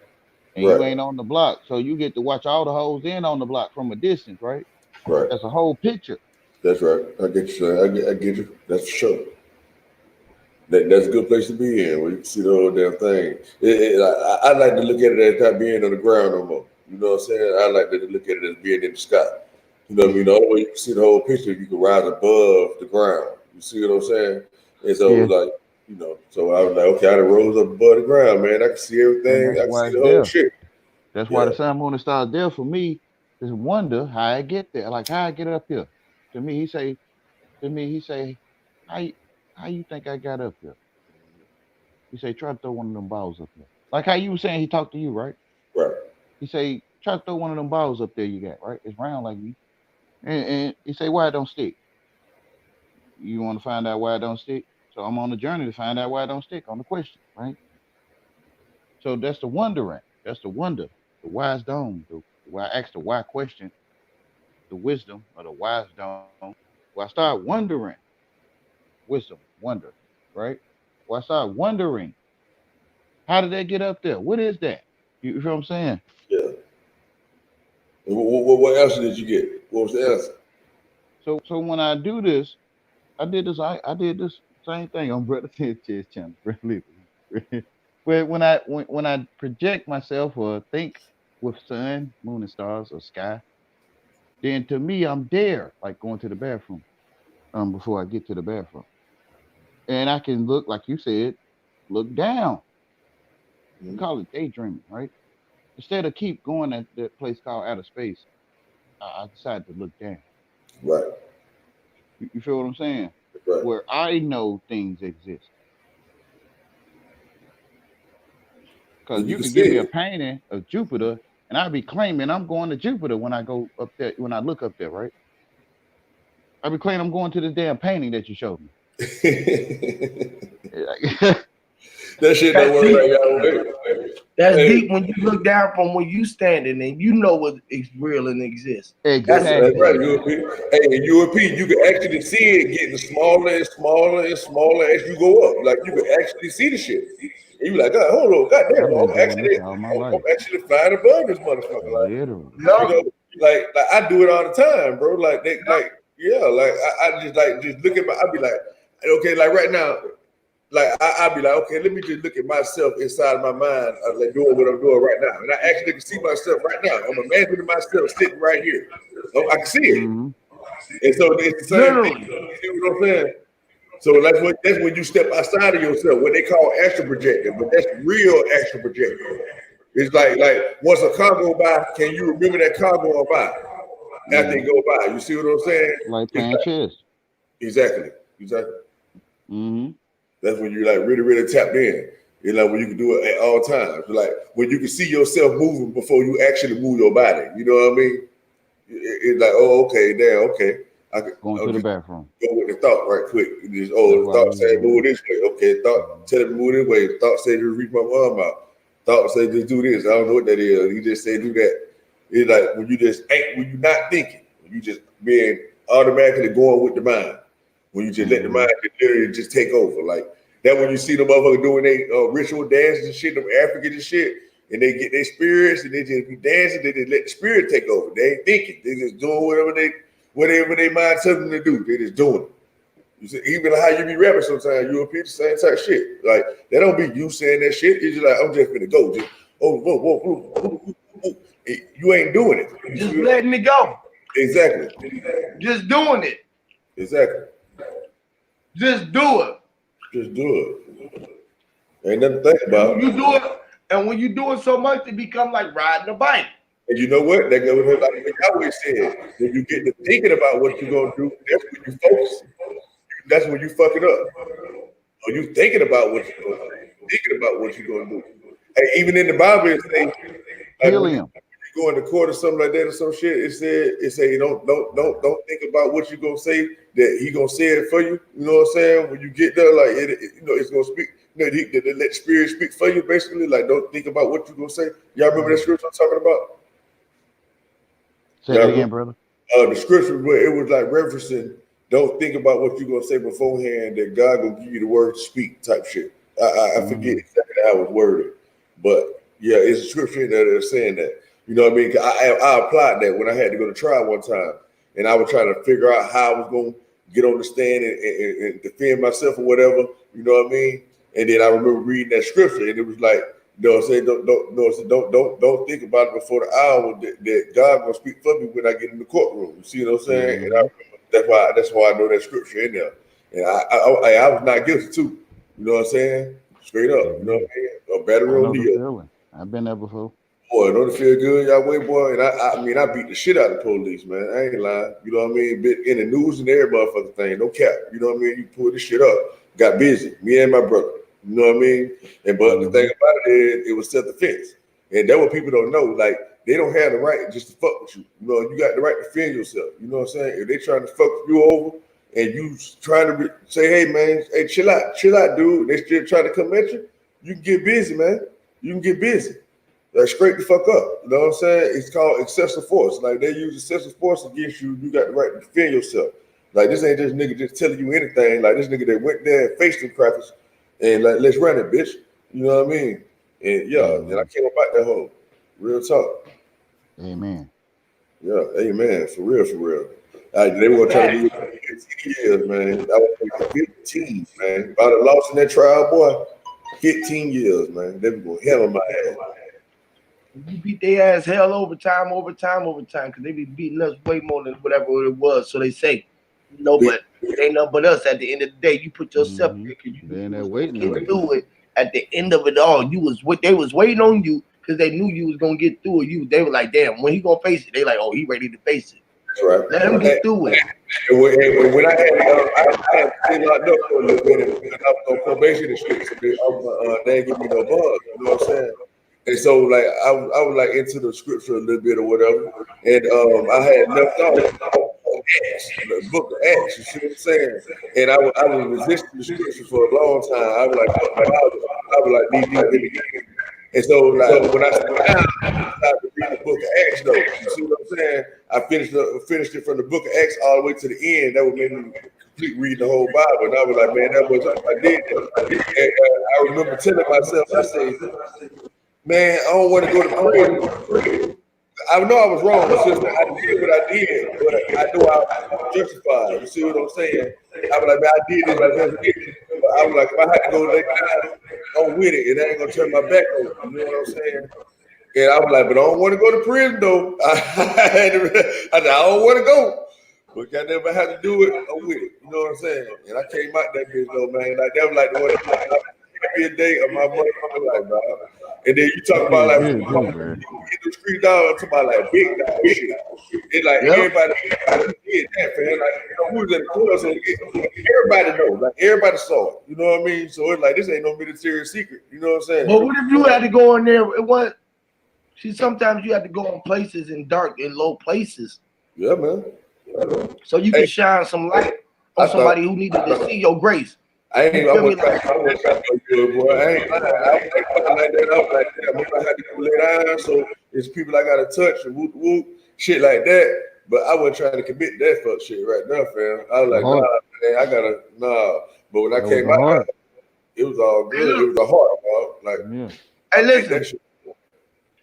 [SPEAKER 4] you ain't on the block. So you get to watch all the holes in on the block from a distance, right?
[SPEAKER 9] Right.
[SPEAKER 4] That's a whole picture.
[SPEAKER 9] That's right. I get you. I get you. That's for sure. That's a good place to be in, where you can see the whole damn thing. I like to look at it as not being on the ground no more. You know what I'm saying? I like to look at it as being in the sky. You know what I mean? The only way you can see the whole picture, you can rise above the ground. You see what I'm saying? And so, like, you know, so I was like, okay, I done rose up above the ground, man. I can see everything. I can see the whole shit.
[SPEAKER 4] That's why the sun, moon, and stars there for me is wonder how I get there, like how I get up here. To me, he say, how you think I got up here? He say, try to throw one of them balls up there. Like how you were saying he talked to you, right?
[SPEAKER 9] Right.
[SPEAKER 4] He say, try to throw one of them balls up there you got, right? It's round like me. And he say, why it don't stick? You want to find out why it don't stick? So I'm on the journey to find out why it don't stick on the question, right? So that's the wondering. That's the wonder. The wise dome. Why I asked the why question, the wisdom of the wise dome. Well, I start wondering. Wisdom, wonder, right? Well, I start wondering, how did that get up there? What is that? You feel what I'm saying?
[SPEAKER 9] Yeah. What answer did you get? What was the answer?
[SPEAKER 4] So when I do this, I did this same thing on Brother Sanchez channel. Where when I project myself or think with sun, moon, and stars or sky, then to me I'm there, like going to the bathroom. Before I get to the bathroom. And I can look, like you said, look down. We call it daydreaming, right? Instead of keep going at that place called outer space, I decided to look down.
[SPEAKER 9] Right.
[SPEAKER 4] You feel what I'm saying?
[SPEAKER 9] Right.
[SPEAKER 4] Where I know things exist. Because you can give me a painting of Jupiter, and I'll be claiming I'm going to Jupiter when I go up there, when I look up there, right? I'll be claiming I'm going to this damn painting that you showed me.
[SPEAKER 9] That shit don't work like y'all.
[SPEAKER 1] That's deep when you look down from where you standing and you know what is real and exists.
[SPEAKER 4] Exactly.
[SPEAKER 9] That's right, UAP. Hey, in UAP, you can actually see it getting smaller and smaller and smaller as you go up. Like you can actually see the shit. And you like, God, hold on, goddamn, I'm actually flying above this motherfucker. Like, you know, like I do it all the time, bro. Like I just look at I be like, okay, like right now. Like I'd be like, okay, let me just look at myself inside of my mind, like doing what I'm doing right now, and I actually can see myself right now. I'm imagining myself sitting right here. So I can see it, and so it's the same thing. You see what I'm saying? So that's when you step outside of yourself, what they call astral projecting, but that's real astral projecting. It's like once a car go by, can you remember that car going by after it go by? You see what I'm saying?
[SPEAKER 4] Like playing chess.
[SPEAKER 9] Exactly.
[SPEAKER 4] Mm-hmm.
[SPEAKER 9] That's when you're like really, really tapped in. You know, when you can do it at all times. Like when you can see yourself moving before you actually move your body. You know what I mean? It's like, oh, okay, damn, okay. I can
[SPEAKER 4] go to the bathroom.
[SPEAKER 9] Go with the thought right quick. Just, the thought said move this way. Okay, thought tell it to move this way. The thought said just reach my arm out. Thought said just do this. I don't know what that is. He just said do that. It's like when you're not thinking, when you just being automatically going with the mind. When you just let the mind literally just take over. Like that when you see the motherfucker doing they ritual dances and shit, them African and shit, and they get their spirits and they just be dancing, they just let the spirit take over. They ain't thinking. They just doing whatever they mind telling them to do. They just doing it. You see, even how you be rapping sometimes, you repeat the same type of shit. Like that don't be you saying that shit. It's just like I'm just gonna go. Just whoa. You ain't doing it.
[SPEAKER 1] Just letting it go.
[SPEAKER 9] Exactly.
[SPEAKER 1] Just doing it.
[SPEAKER 9] Exactly.
[SPEAKER 1] Just do it.
[SPEAKER 9] Just do it. Ain't nothing to think about.
[SPEAKER 1] You do it, and when you do it so much, it become like riding a bike.
[SPEAKER 9] And you know what? That goes like I always said, when you get to thinking about what you're gonna do, that's when you focus. That's when you fuck it up. Or you thinking about what you're gonna do. Thinking about what you're gonna do. Hey, even in the Bible, it says like, you go in the court or something like that or some shit, it said you don't think about what you're gonna say, that he gonna say it for you. You know what I'm saying? When you get there, like it's gonna speak. You know, let spirit speak for you, basically. Like don't think about what you're gonna say. Y'all remember that scripture I'm talking about?
[SPEAKER 4] Say it again, brother.
[SPEAKER 9] The scripture where it was like referencing, don't think about what you're gonna say beforehand, that God gonna give you the word to speak type shit. I forget exactly how it was worded, but yeah, it's a scripture in there that's saying that. You know what I mean? I applied that when I had to go to trial one time, and I was trying to figure out how I was going to get on the stand and defend myself or whatever. You know what I mean? And then I remember reading that scripture, and it was like, don't think about it before the hour that God gonna speak for me when I get in the courtroom. You see what I'm saying? And I remember that's why I know that scripture in there. And I was not guilty too. You know what I'm saying? Straight up. You know what I mean? A better deal.
[SPEAKER 4] I've been there before.
[SPEAKER 9] Boy, don't it feel good, y'all way, boy? And I mean, I beat the shit out of the police, man. I ain't lying. You know what I mean? Been in the news and every motherfucking thing. No cap. You know what I mean? You pull this shit up. Got busy. Me and my brother. You know what I mean? And but the thing about it is, it was self-defense. And that's what people don't know. Like, they don't have the right just to fuck with you. You know, you got the right to defend yourself. You know what I'm saying? If they trying to fuck you over and you trying to say, hey, man, hey, chill out, dude. They still trying to come at you. You can get busy, man. You can get busy. Like, straight the fuck up. You know what I'm saying? It's called excessive force. Like, they use excessive force against you. You got the right to defend yourself. Like, this ain't just nigga just telling you anything. Like, this nigga that went there and faced them crackers and like, let's run it, bitch. You know what I mean? And yeah, and I came about that whole real talk.
[SPEAKER 4] Amen.
[SPEAKER 9] Yeah, amen. For real, for real. They were trying to do it for 15 years, man. That was like 15, man. If I'd have lost in that trial, boy, 15 years, man. They were going to hell on my ass.
[SPEAKER 1] You beat their ass hell overtime, because they be beating us way more than whatever it was. So they say, no, but it ain't nothing but us. At the end of the day, you put yourself there because you get through it. At the end of it all, they was waiting on you because they knew you was gonna get through it. They were like, damn, when he gonna face it? They like, oh, he ready to face it.
[SPEAKER 9] That's right.
[SPEAKER 1] Let him get through it.
[SPEAKER 9] And when I had been locked up for a little bit, and I was on probation and shit, so they didn't give me no bug. You know what I'm saying? And so, like, I was like into the scripture a little bit or whatever, and I had left off the book of Acts. You see what I'm saying? And I was resisting the scripture for a long time. I was like knee deep in the game. And so, like, when I started to read the book of Acts, though, you see what I'm saying? I finished it from the book of Acts all the way to the end. That would make me complete read the whole Bible. And I was like, man, that was I did that. And I remember telling myself, I said, man, I don't want to go to prison. I know I was wrong, sister. I did what I did, but I know I was justified. You see what I'm saying? I was like, man, I did this, I did it. But I was like, if I had to go lay down, I'm with it. It ain't gonna turn my back over. You know what I'm saying? And I was like, but I don't want to go to prison though. I said, I don't want to go. But I never had to do it. I'm with it. You know what I'm saying? And I came out that bitch though, man. Like that was like the one every day of my motherfucking life, dog. And then you talk about like get the street dog, I'm talking about like big dog shit. It's like everybody did that, man. Like, you know, who was in the court, so everybody knows, like everybody saw it. You know what I mean? So it's like this ain't no military secret. You know what I'm saying?
[SPEAKER 1] But what if you had to go in there? Sometimes you have to go in places in dark and low places.
[SPEAKER 9] Yeah, man.
[SPEAKER 1] So you can shine some light on somebody who needed to see your grace.
[SPEAKER 9] I was trying to do it, boy. I ain't like that. I was like, damn, I had to go lay down, so it's people I gotta touch and whoop, shit like that. But I wasn't trying to commit that fuck shit right now, fam. I was like, nah, man, nah. But when I came out, it was all good. It was a heart, dog. Like,
[SPEAKER 1] hey,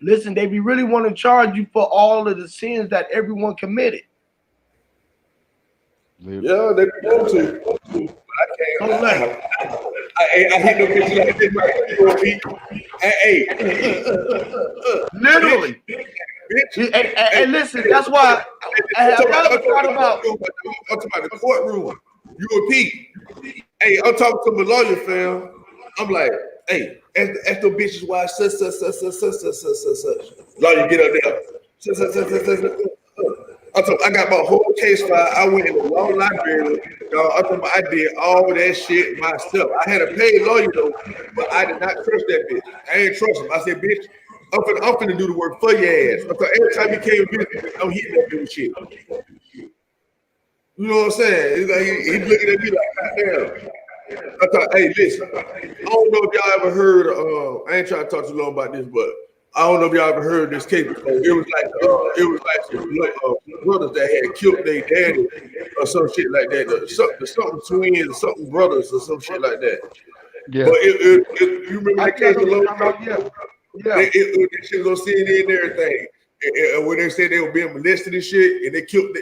[SPEAKER 1] listen, they be really want to charge you for all of the sins that everyone committed.
[SPEAKER 9] Yeah, they want to. I hit no bitch like this, right? Hey,
[SPEAKER 1] literally. Hey, listen, that's why I never thought about.
[SPEAKER 9] I'm talking about the courtroom. You a Pete. Hey, I'm talking to my lawyer, fam. I'm like, hey, ask those bitches why such. Lawyer, get up there. I got my whole case file. I went in the law library. I did all that shit myself. I had a paid lawyer though, but I did not trust that bitch. I ain't trust him. I said, bitch, I'm finna do the work for your ass. Because every time he came visit, I'm hitting that bitch shit. You know what I'm saying? He's like, he's looking at me like, goddamn. I thought, hey, listen, I don't know if y'all ever heard, I ain't trying to talk too long about this, but I don't know if y'all ever heard this case before. It was like some brothers that had killed their daddy or some shit like that. Something twins or something brothers or some shit like that.
[SPEAKER 4] Yeah.
[SPEAKER 9] But you remember that case a long time ago? Yeah. This shit was on CNN and everything. And when they said they were being molested and shit, and they killed the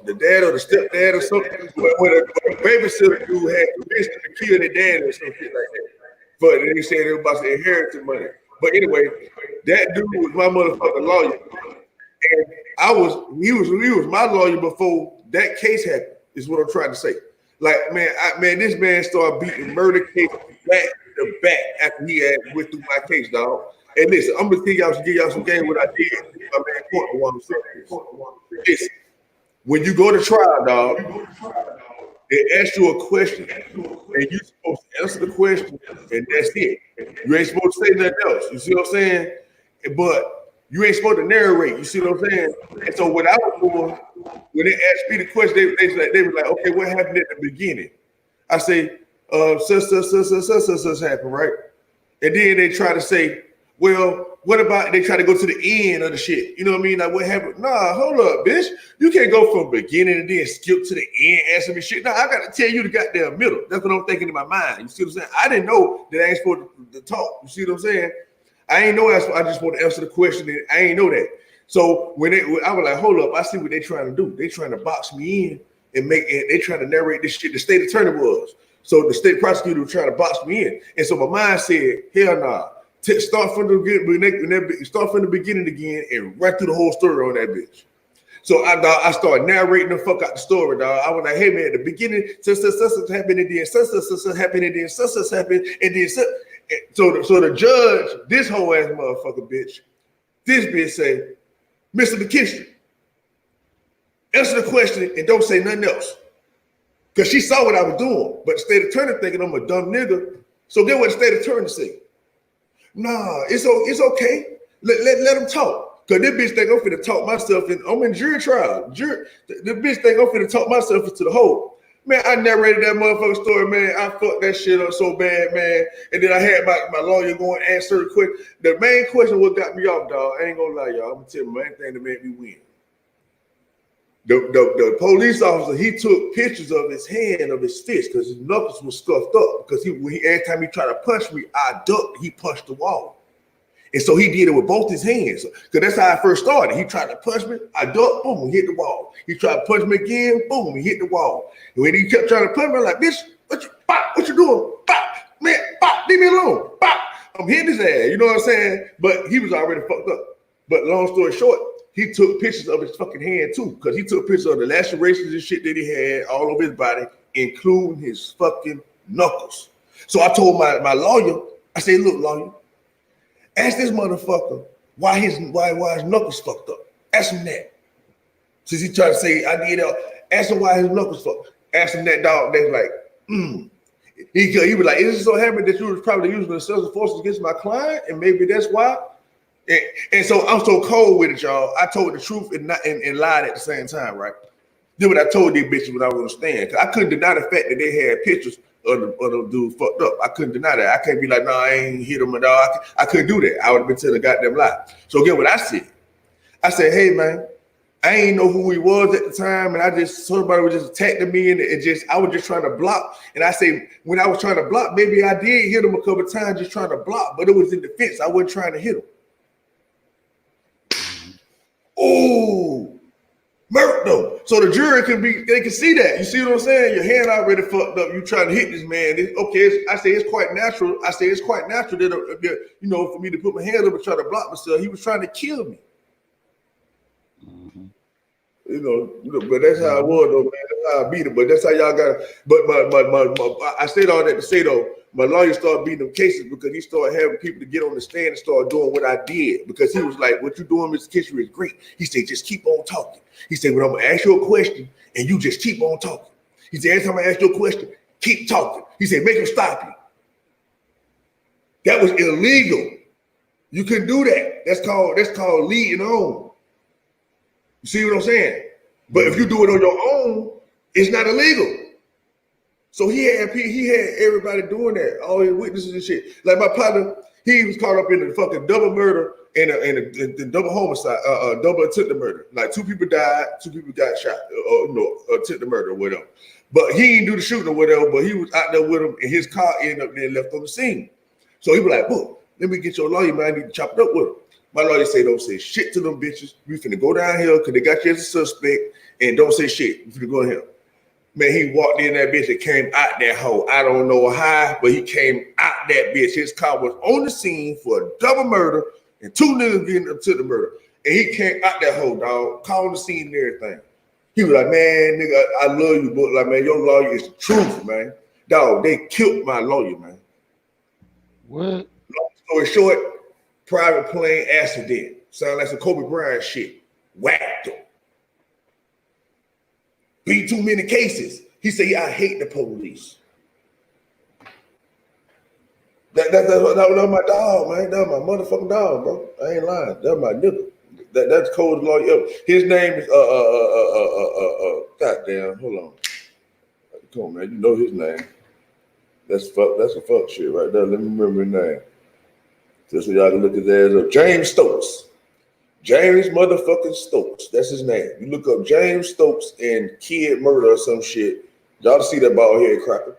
[SPEAKER 9] the dad or the stepdad or something, when a babysitter dude had permission to kill their dad or some shit like that. But they said it was about the inheritance money. But anyway, that dude was my motherfucking lawyer. And he was my lawyer before that case happened, is what I'm trying to say. Like, man, this man started beating murder cases back to back after he had went through my case, dog. And listen, I'm gonna give y'all some game what I did. My man Courtney wanted to say this. Listen, when you go to trial, dog, they ask you a question, and you're supposed to answer the question, and that's it. You ain't supposed to say nothing else. You see what I'm saying? But you ain't supposed to narrate. You see what I'm saying? And so what I was doing, when they asked me the question, they were like, okay, what happened at the beginning? I say, such happened, right? And then they try to say, well, what about they try to go to the end of the shit? You know what I mean? Like, what happened? Nah, hold up, bitch. You can't go from beginning and then skip to the end, answer me shit. Nah, I got to tell you the goddamn middle. That's what I'm thinking in my mind. You see what I'm saying? I didn't know that I ain't supposed to talk. You see what I'm saying? I ain't know I just want to answer the question. And I ain't know that. So when I was like, hold up, I see what they trying to do. They trying to box me in and they trying to narrate this shit. The state attorney was. So the state prosecutor was trying to box me in. And so my mind said, hell nah. Start from the beginning again and right through the whole story on that bitch. So I started narrating the fuck out the story, dog. I was like, hey man, at the beginning, such happened, and then such happened, and then such happened, and then such. So the judge, this whole ass motherfucker bitch, this bitch say, Mr. McKinstry, answer the question and don't say nothing else. Because she saw what I was doing, but the state attorney thinking I'm a dumb nigga. So get what the state attorney say. Nah, it's okay. Let them talk. Cause this bitch think I'm finna talk myself in. I'm in jury trial. The bitch think I'm finna talk myself into the hole. Man, I narrated that motherfucking story, man. I fucked that shit up so bad, man. And then I had my lawyer going and answer the question. The main question what got me off, dog. I ain't gonna lie, y'all. I'm gonna tell you the main thing that made me win. The police officer, he took pictures of his hand, of his fist, because his knuckles was scuffed up. Because every time he tried to punch me, I ducked, he punched the wall. And so he did it with both his hands. Because that's how I first started. He tried to punch me, I ducked, boom, he hit the wall. He tried to punch me again, boom, he hit the wall. And when he kept trying to punch me, I'm like, bitch, what you doing? Bop, man, bop, leave me alone. Bop. I'm hitting his ass, you know what I'm saying? But he was already fucked up. But long story short, he took pictures of his fucking hand too, because he took pictures of the lacerations and shit that he had all over his body, including his fucking knuckles. So I told my lawyer, I said, look, lawyer, ask this motherfucker why his knuckles fucked up. Ask him that. Since he tried to say I need help, ask him why his knuckles fucked up. Ask him that, dog. That's like, He was like, is it so happy that you was probably using the excessive forces against my client, and maybe that's why? And so I'm so cold with it, y'all. I told the truth and lied at the same time, right? Then what I told these bitches when I was on the stand, because I couldn't deny the fact that they had pictures of the dude fucked up. I couldn't deny that. I can't be like, no, I ain't hit him at all. I couldn't do that. I would have been telling a goddamn lie. So again, what I said, hey man, I ain't know who he was at the time, and I just somebody was just attacking me, and I was just trying to block. And I say, when I was trying to block, maybe I did hit him a couple of times just trying to block, but it was in defense. I wasn't trying to hit him. Oh, murder though. So the jury they can see that. You see what I'm saying? Your hand already fucked up. You trying to hit this man. I say it's quite natural. That you know, for me to put my hand up and try to block myself. He was trying to kill me. You know, but that's how it was though, man. That's how I beat it. But that's how y'all got it. But I said all that to say though, my lawyer started beating them cases because he started having people to get on the stand and start doing what I did. Because he was like, what you doing, Mr. Kitchener, is great. He said, just keep on talking. He said, when I'm gonna ask you a question and you just keep on talking. He said, every time I ask you a question, keep talking. He said, make him stop you. That was illegal. You couldn't do that. That's called leading on. You see what I'm saying? But if you do it on your own, it's not illegal. So he had everybody doing that, all his witnesses and shit. Like my partner, he was caught up in the fucking double murder and a double homicide, double attempted murder. Like 2 people died, 2 people got shot, attempted murder or whatever. But he didn't do the shooting or whatever, but he was out there with him and his car ended up being left on the scene. So he was like, boom, let me get your lawyer, man, I need to chop it up with him. My lawyer say don't say shit to them bitches. We finna go down here because they got you as a suspect, and don't say shit. We finna go in here. Man, he walked in that bitch and came out that hole. I don't know how, but he came out that bitch. His car was on the scene for a double murder and 2 niggas getting up to the murder. And he came out that hole, dog, calling the scene and everything. He was like, man, nigga, I love you, but like, man, your lawyer is the truth, man. Dog, they killed my lawyer, man.
[SPEAKER 4] What?
[SPEAKER 9] Long story short, private plane accident. Sound like some Kobe Bryant shit. Whacked him. Beat too many cases. He said, yeah, I hate the police. That was my dog, man. That was my motherfucking dog, bro. I ain't lying. That was my nigga. That's cold lawyer. His name is goddamn. Hold on. Come on, man. You know his name. That's a fuck shit right there. Let me remember his name. Just so y'all can look his ass up. James Stokes. James motherfucking Stokes. That's his name. You look up James Stokes and kid murder or some shit. Y'all see that bald head cracker.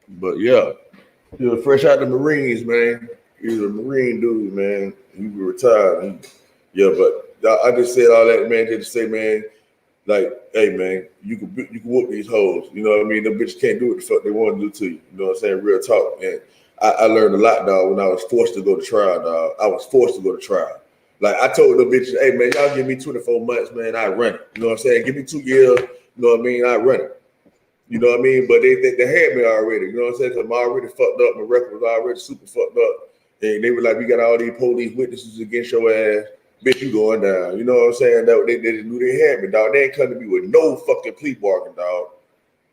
[SPEAKER 9] But yeah, he was fresh out the Marines, man. He was a Marine dude, man. He was retired. Yeah, but I just said all that, man, just to say, man, like, hey, man, you can whoop these hoes. You know what I mean? Them bitches can't do what the fuck they want to do to you. You know what I'm saying? Real talk. And I learned a lot, dog, when I was forced to go to trial, dog. I was forced to go to trial. Like, I told the bitches, hey, man, y'all give me 24 months, man, I run it. You know what I'm saying? Give me 2 years, you know what I mean? I run it. You know what I mean? But they had me already. You know what I'm saying? Because I'm already fucked up. My record was already super fucked up. And they were like, we got all these police witnesses against your ass. Bitch, you going down. You know what I'm saying? They knew they had me, dog. They ain't come to me with no fucking plea bargain, dog.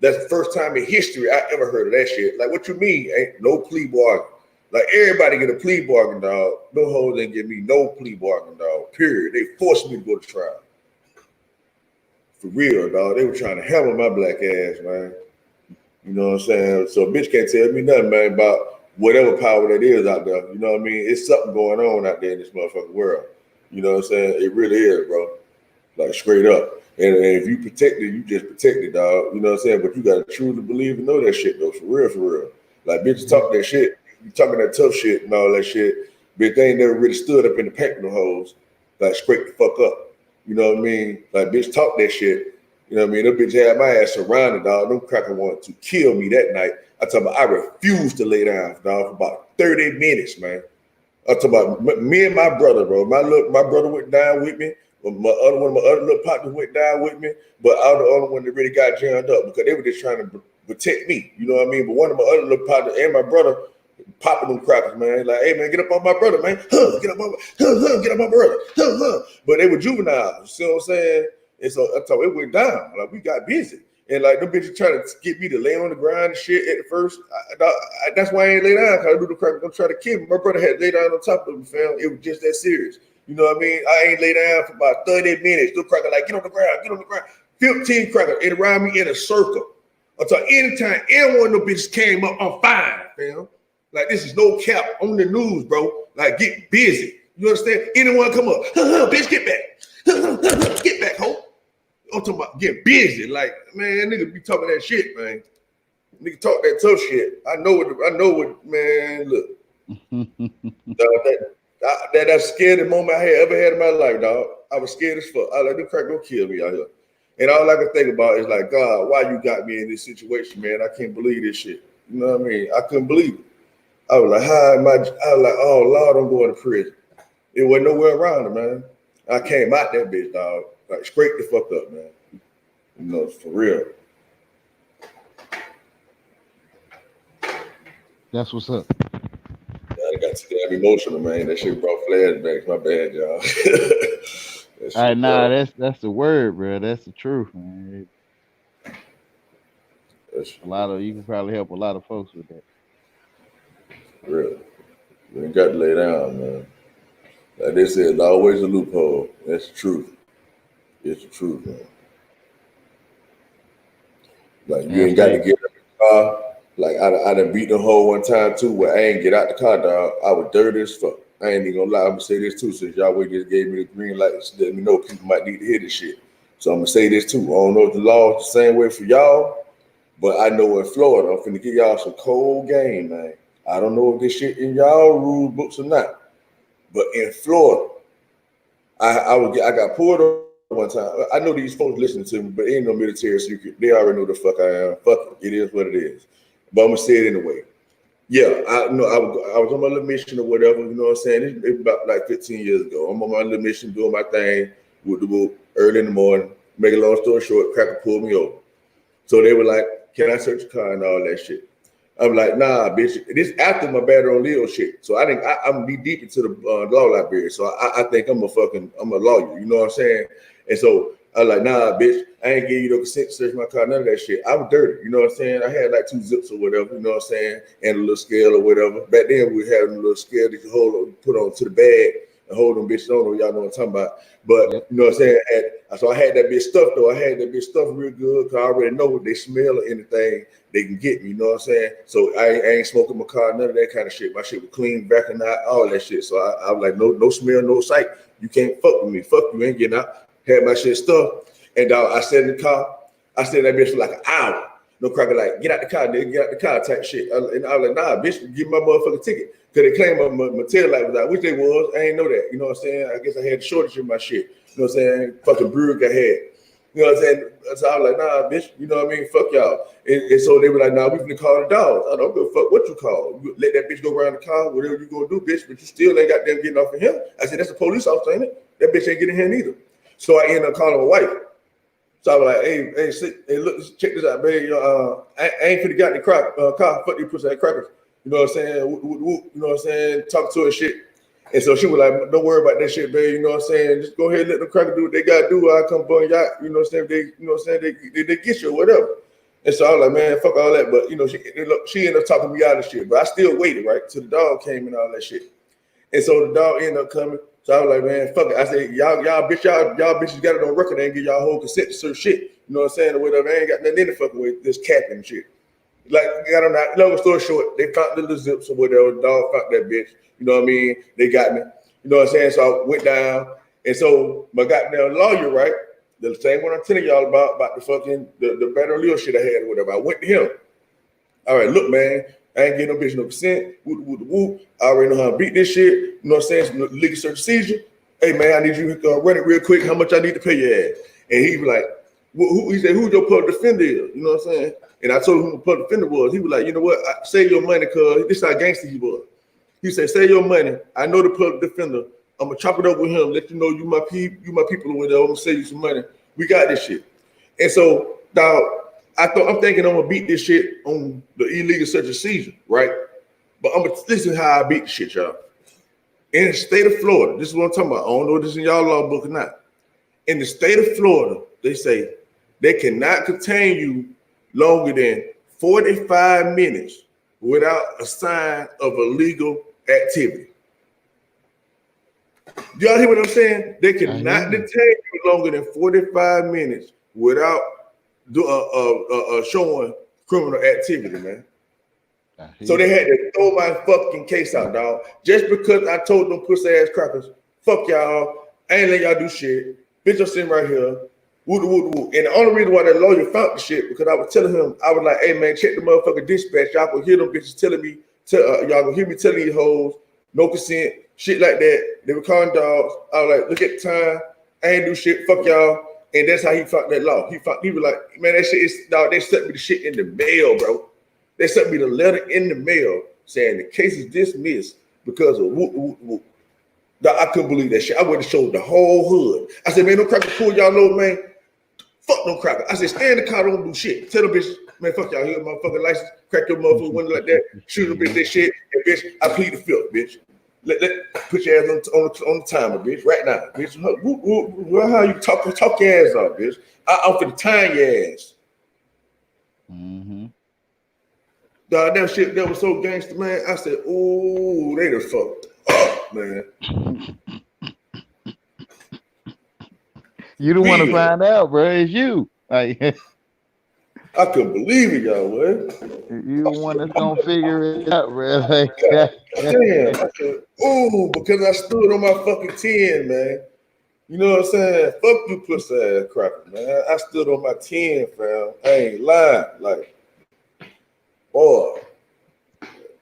[SPEAKER 9] That's the first time in history I ever heard of that shit. Like, what you mean? Ain't no plea bargain. Like, everybody get a plea bargain, dog. No hoes ain't give me no plea bargain, dog. Period. They forced me to go to trial. For real, dog. They were trying to hammer my black ass, man. You know what I'm saying? So a bitch can't tell me nothing, man, about whatever power that is out there. You know what I mean? It's something going on out there in this motherfucking world. You know what I'm saying? It really is, bro. Like, straight up. And if you protect it, you just protect it, dog. You know what I'm saying? But you got to truly believe and know that shit, though. For real, for real. Like, bitches talk that shit. You talking that tough shit and all that shit, but they ain't never really stood up in the pack no hoes, like, scrape the fuck up. You know what I mean? Like, bitch talk that shit. You know what I mean? Them bitch had my ass surrounded, dog. Them cracker wanted to kill me that night. I talk about I refused to lay down, dog, for about 30 minutes, man. I talk about me and my brother, bro. My brother went down with me. My other little partners went down with me, but I was the only one that really got jammed up because they were just trying to protect me. You know what I mean? But one of my other little partners and my brother popping them crackers, man. Like, hey, man, get up on my brother, man. Get up on my brother. But they were juveniles. You see what I'm saying? And so I told it went down. Like, we got busy. And like, them bitches trying to get me to lay on the ground and shit at first. That's why I ain't lay down, because I knew the crackers gonna try to kill me. My brother had to lay down on top of him, fam. It was just that serious. You know what I mean? I ain't lay down for about 30 minutes. The cracker like, get on the ground, get on the ground. 15 crackers and around me in a circle. Until anytime any one of them bitches came up, I'm fine, fam. Like, this is no cap on the news, bro. Like, get busy. You understand? Anyone come up, bitch, get back. Get back, ho. I'm talking about get busy. Like, man, niggas be talking that shit, man. Nigga talk that tough shit. I know what, man, look. That scary moment I had ever had in my life, dog. I was scared as fuck. I like, them crack gonna kill me out here. And all I can think about is like, God, why you got me in this situation, man? I can't believe this shit. You know what I mean? I couldn't believe it. I was like, I was like, oh Lord, I'm going to prison. It wasn't nowhere around it, man. I came out that bitch, dog. Like, scrape the fuck up, man. You know, for real.
[SPEAKER 4] That's what's up.
[SPEAKER 9] I got too damn emotional, man. That shit brought flashbacks. My bad, y'all.
[SPEAKER 4] All right, nah, that's the word, bro. That's the truth, man. You can probably help a lot of folks with that.
[SPEAKER 9] Real. You ain't got to lay down, man. Like they said, there's always a loophole. That's the truth. It's the truth, man. Like, you ain't got to get out the car. Like, I done beat the hole one time too where I ain't get out the car, dog. I was dirty as fuck. I ain't even gonna lie. I'm gonna say this too, since y'all just gave me the green light. Let me know people might need to hear this shit. So I'm gonna say this too. I don't know if the law is the same way for y'all, but I know in Florida, I'm finna give y'all some cold game, man. I don't know if this shit in y'all rule books or not, But in Florida, I got pulled over one time. I know these folks listening to me, but ain't no military secret. They already know the fuck I am. Fuck it, it is what it is. But I'm gonna say it anyway. Yeah, I know I was on my little mission or whatever, you know what I'm saying? It's about like 15 years ago. I'm on my little mission doing my thing with the book early in the morning. Make a long story short, cracker pulled me over. So they were like, can I search your car and all that shit? I'm like, nah, bitch. This after my Better on Leo shit. So I think I'm deep into the law library. So I think I'm a lawyer, you know what I'm saying? And so I was like, nah, bitch, I ain't give you no consent to search my car, none of that shit. I was dirty, you know what I'm saying? I had like 2 zips or whatever, you know what I'm saying? And a little scale or whatever. Back then we had a little scale that you put on to the bag and hold them bitches on. Y'all know what I'm talking about. But you know what I'm saying? So I had that bitch stuffed though. I had that bitch stuffed real good because I already know if they smell or anything, they can get me, you know what I'm saying? So I ain't smoking my car, none of that kind of shit. My shit was clean, back and out, all that shit. So I was like, no smell, no sight. You can't fuck with me. Fuck you, ain't getting out. Had my shit stuffed. And I sat in the car. I stayed in that bitch for like an hour. No cracker like, get out the car, nigga, get out the car type shit. And I was like, nah, bitch, give me my motherfucking ticket. Because they claimed my tail light was out, which they was. I ain't know that. You know what I'm saying? I guess I had a shortage in my shit. You know what I'm saying? Fucking Brugge I had. You know what I'm saying? So I was like, nah, bitch, you know what I mean? Fuck y'all. And so they were like, nah, we finna call the dogs. I don't give a fuck what you call. You let that bitch go around the car, whatever you gonna do, bitch, but you still ain't got them getting off of him. I said, that's a police officer, ain't it? That bitch ain't getting here neither. So I ended up calling my wife. So I was like, hey, look, check this out, baby. I ain't finna got in the car. Fuck these pussy crackers. You know what I'm saying? You know what I'm saying? Talk to her and shit. And so she was like, don't worry about that shit, baby. You know what I'm saying? Just go ahead and let them crackers do what they gotta do. I come bun y'all. You know what I'm saying? You know what I'm saying? They get you or whatever. And so I was like, man, fuck all that. But you know, she ended up talking me out of shit. But I still waited, right? Till the dog came and all that shit. And so the dog ended up coming. So I was like, man, fuck it. I said, y'all bitches got it on record. They ain't give y'all whole consent to certain shit. You know what I'm saying? Or whatever. They ain't got nothing in the fucking with this capping and shit. Like, got on that. Long story short, they found the little zips or whatever. The dog found that bitch. You know what I mean? They got me. You know what I'm saying? So I went down. And so my goddamn lawyer, right? The same one I'm telling y'all about the fucking, the Better Leo shit I had or whatever. I went to him. All right, look, man. I ain't getting no bitch no consent. Whoop. I already know how to beat this shit. You know what I'm saying? Legal search seizure. Hey, man, I need you to run it real quick. How much I need to pay your ass? And he was like, he said, who your public defender is? You know what I'm saying? And I told him who the public defender was. He was like, you know what? Save your money, cuz. This is how gangster he was. He said, save your money. I know the public defender. I'm going to chop it up with him. Let you know you my people or whatever. I'm going to save you some money. We got this shit. And so, dog, I'm thinking I'm gonna beat this shit on the illegal search and seizure, right? But I'm gonna listen how I beat the shit, y'all. In the state of Florida, this is what I'm talking about. I don't know if this is in y'all law book or not. In the state of Florida, they say they cannot contain you longer than 45 minutes without a sign of illegal activity. Y'all hear what I'm saying? They cannot detain you longer than 45 minutes without showing criminal activity, man. So they had to throw my fucking case out, dog. Just because I told them pussy ass crackers, fuck y'all, I ain't letting y'all do shit. Bitch, I'm sitting right here. Woo. And the only reason why that lawyer found the shit, because I was telling him, I was like, hey man, check the motherfucking dispatch. Y'all gonna hear them bitches telling me, y'all gonna hear me telling these hoes, no consent, shit like that. They were calling dogs. I was like, look at the time. I ain't do shit, fuck y'all. And that's how he found that law. He was like, man, that shit is, dog, they sent me the shit in the mail, bro. They sent me the letter in the mail saying the case is dismissed because of whoop. Dog, I couldn't believe that shit. I went and showed the whole hood. I said, man, no cracker pull y'all know, man. Fuck no cracker. I said, stay in the car, don't do shit. Tell the bitch, man, fuck y'all. Here's my fucking license. Crack your motherfucking window like that. Shoot a bitch, that shit. And bitch, I plead the fifth, bitch. Let put your ass on the timer, bitch, right now, bitch. How you talk your ass off, bitch? I'm finna time your ass.
[SPEAKER 4] Mm-hmm.
[SPEAKER 9] Dog, that shit that was so gangster, man. I said, ooh, they done fucked up, man.
[SPEAKER 4] You don't want to find out, bro. It's you. Like,
[SPEAKER 9] I couldn't believe it, y'all, man.
[SPEAKER 4] You the one that's gonna figure it out, bro. Like,
[SPEAKER 9] damn. I said, ooh, because I stood on my fucking 10, man. You know what I'm saying? Fuck you, pussy ass cracker, man. I stood on my 10, fam. I ain't lying. Like, boy,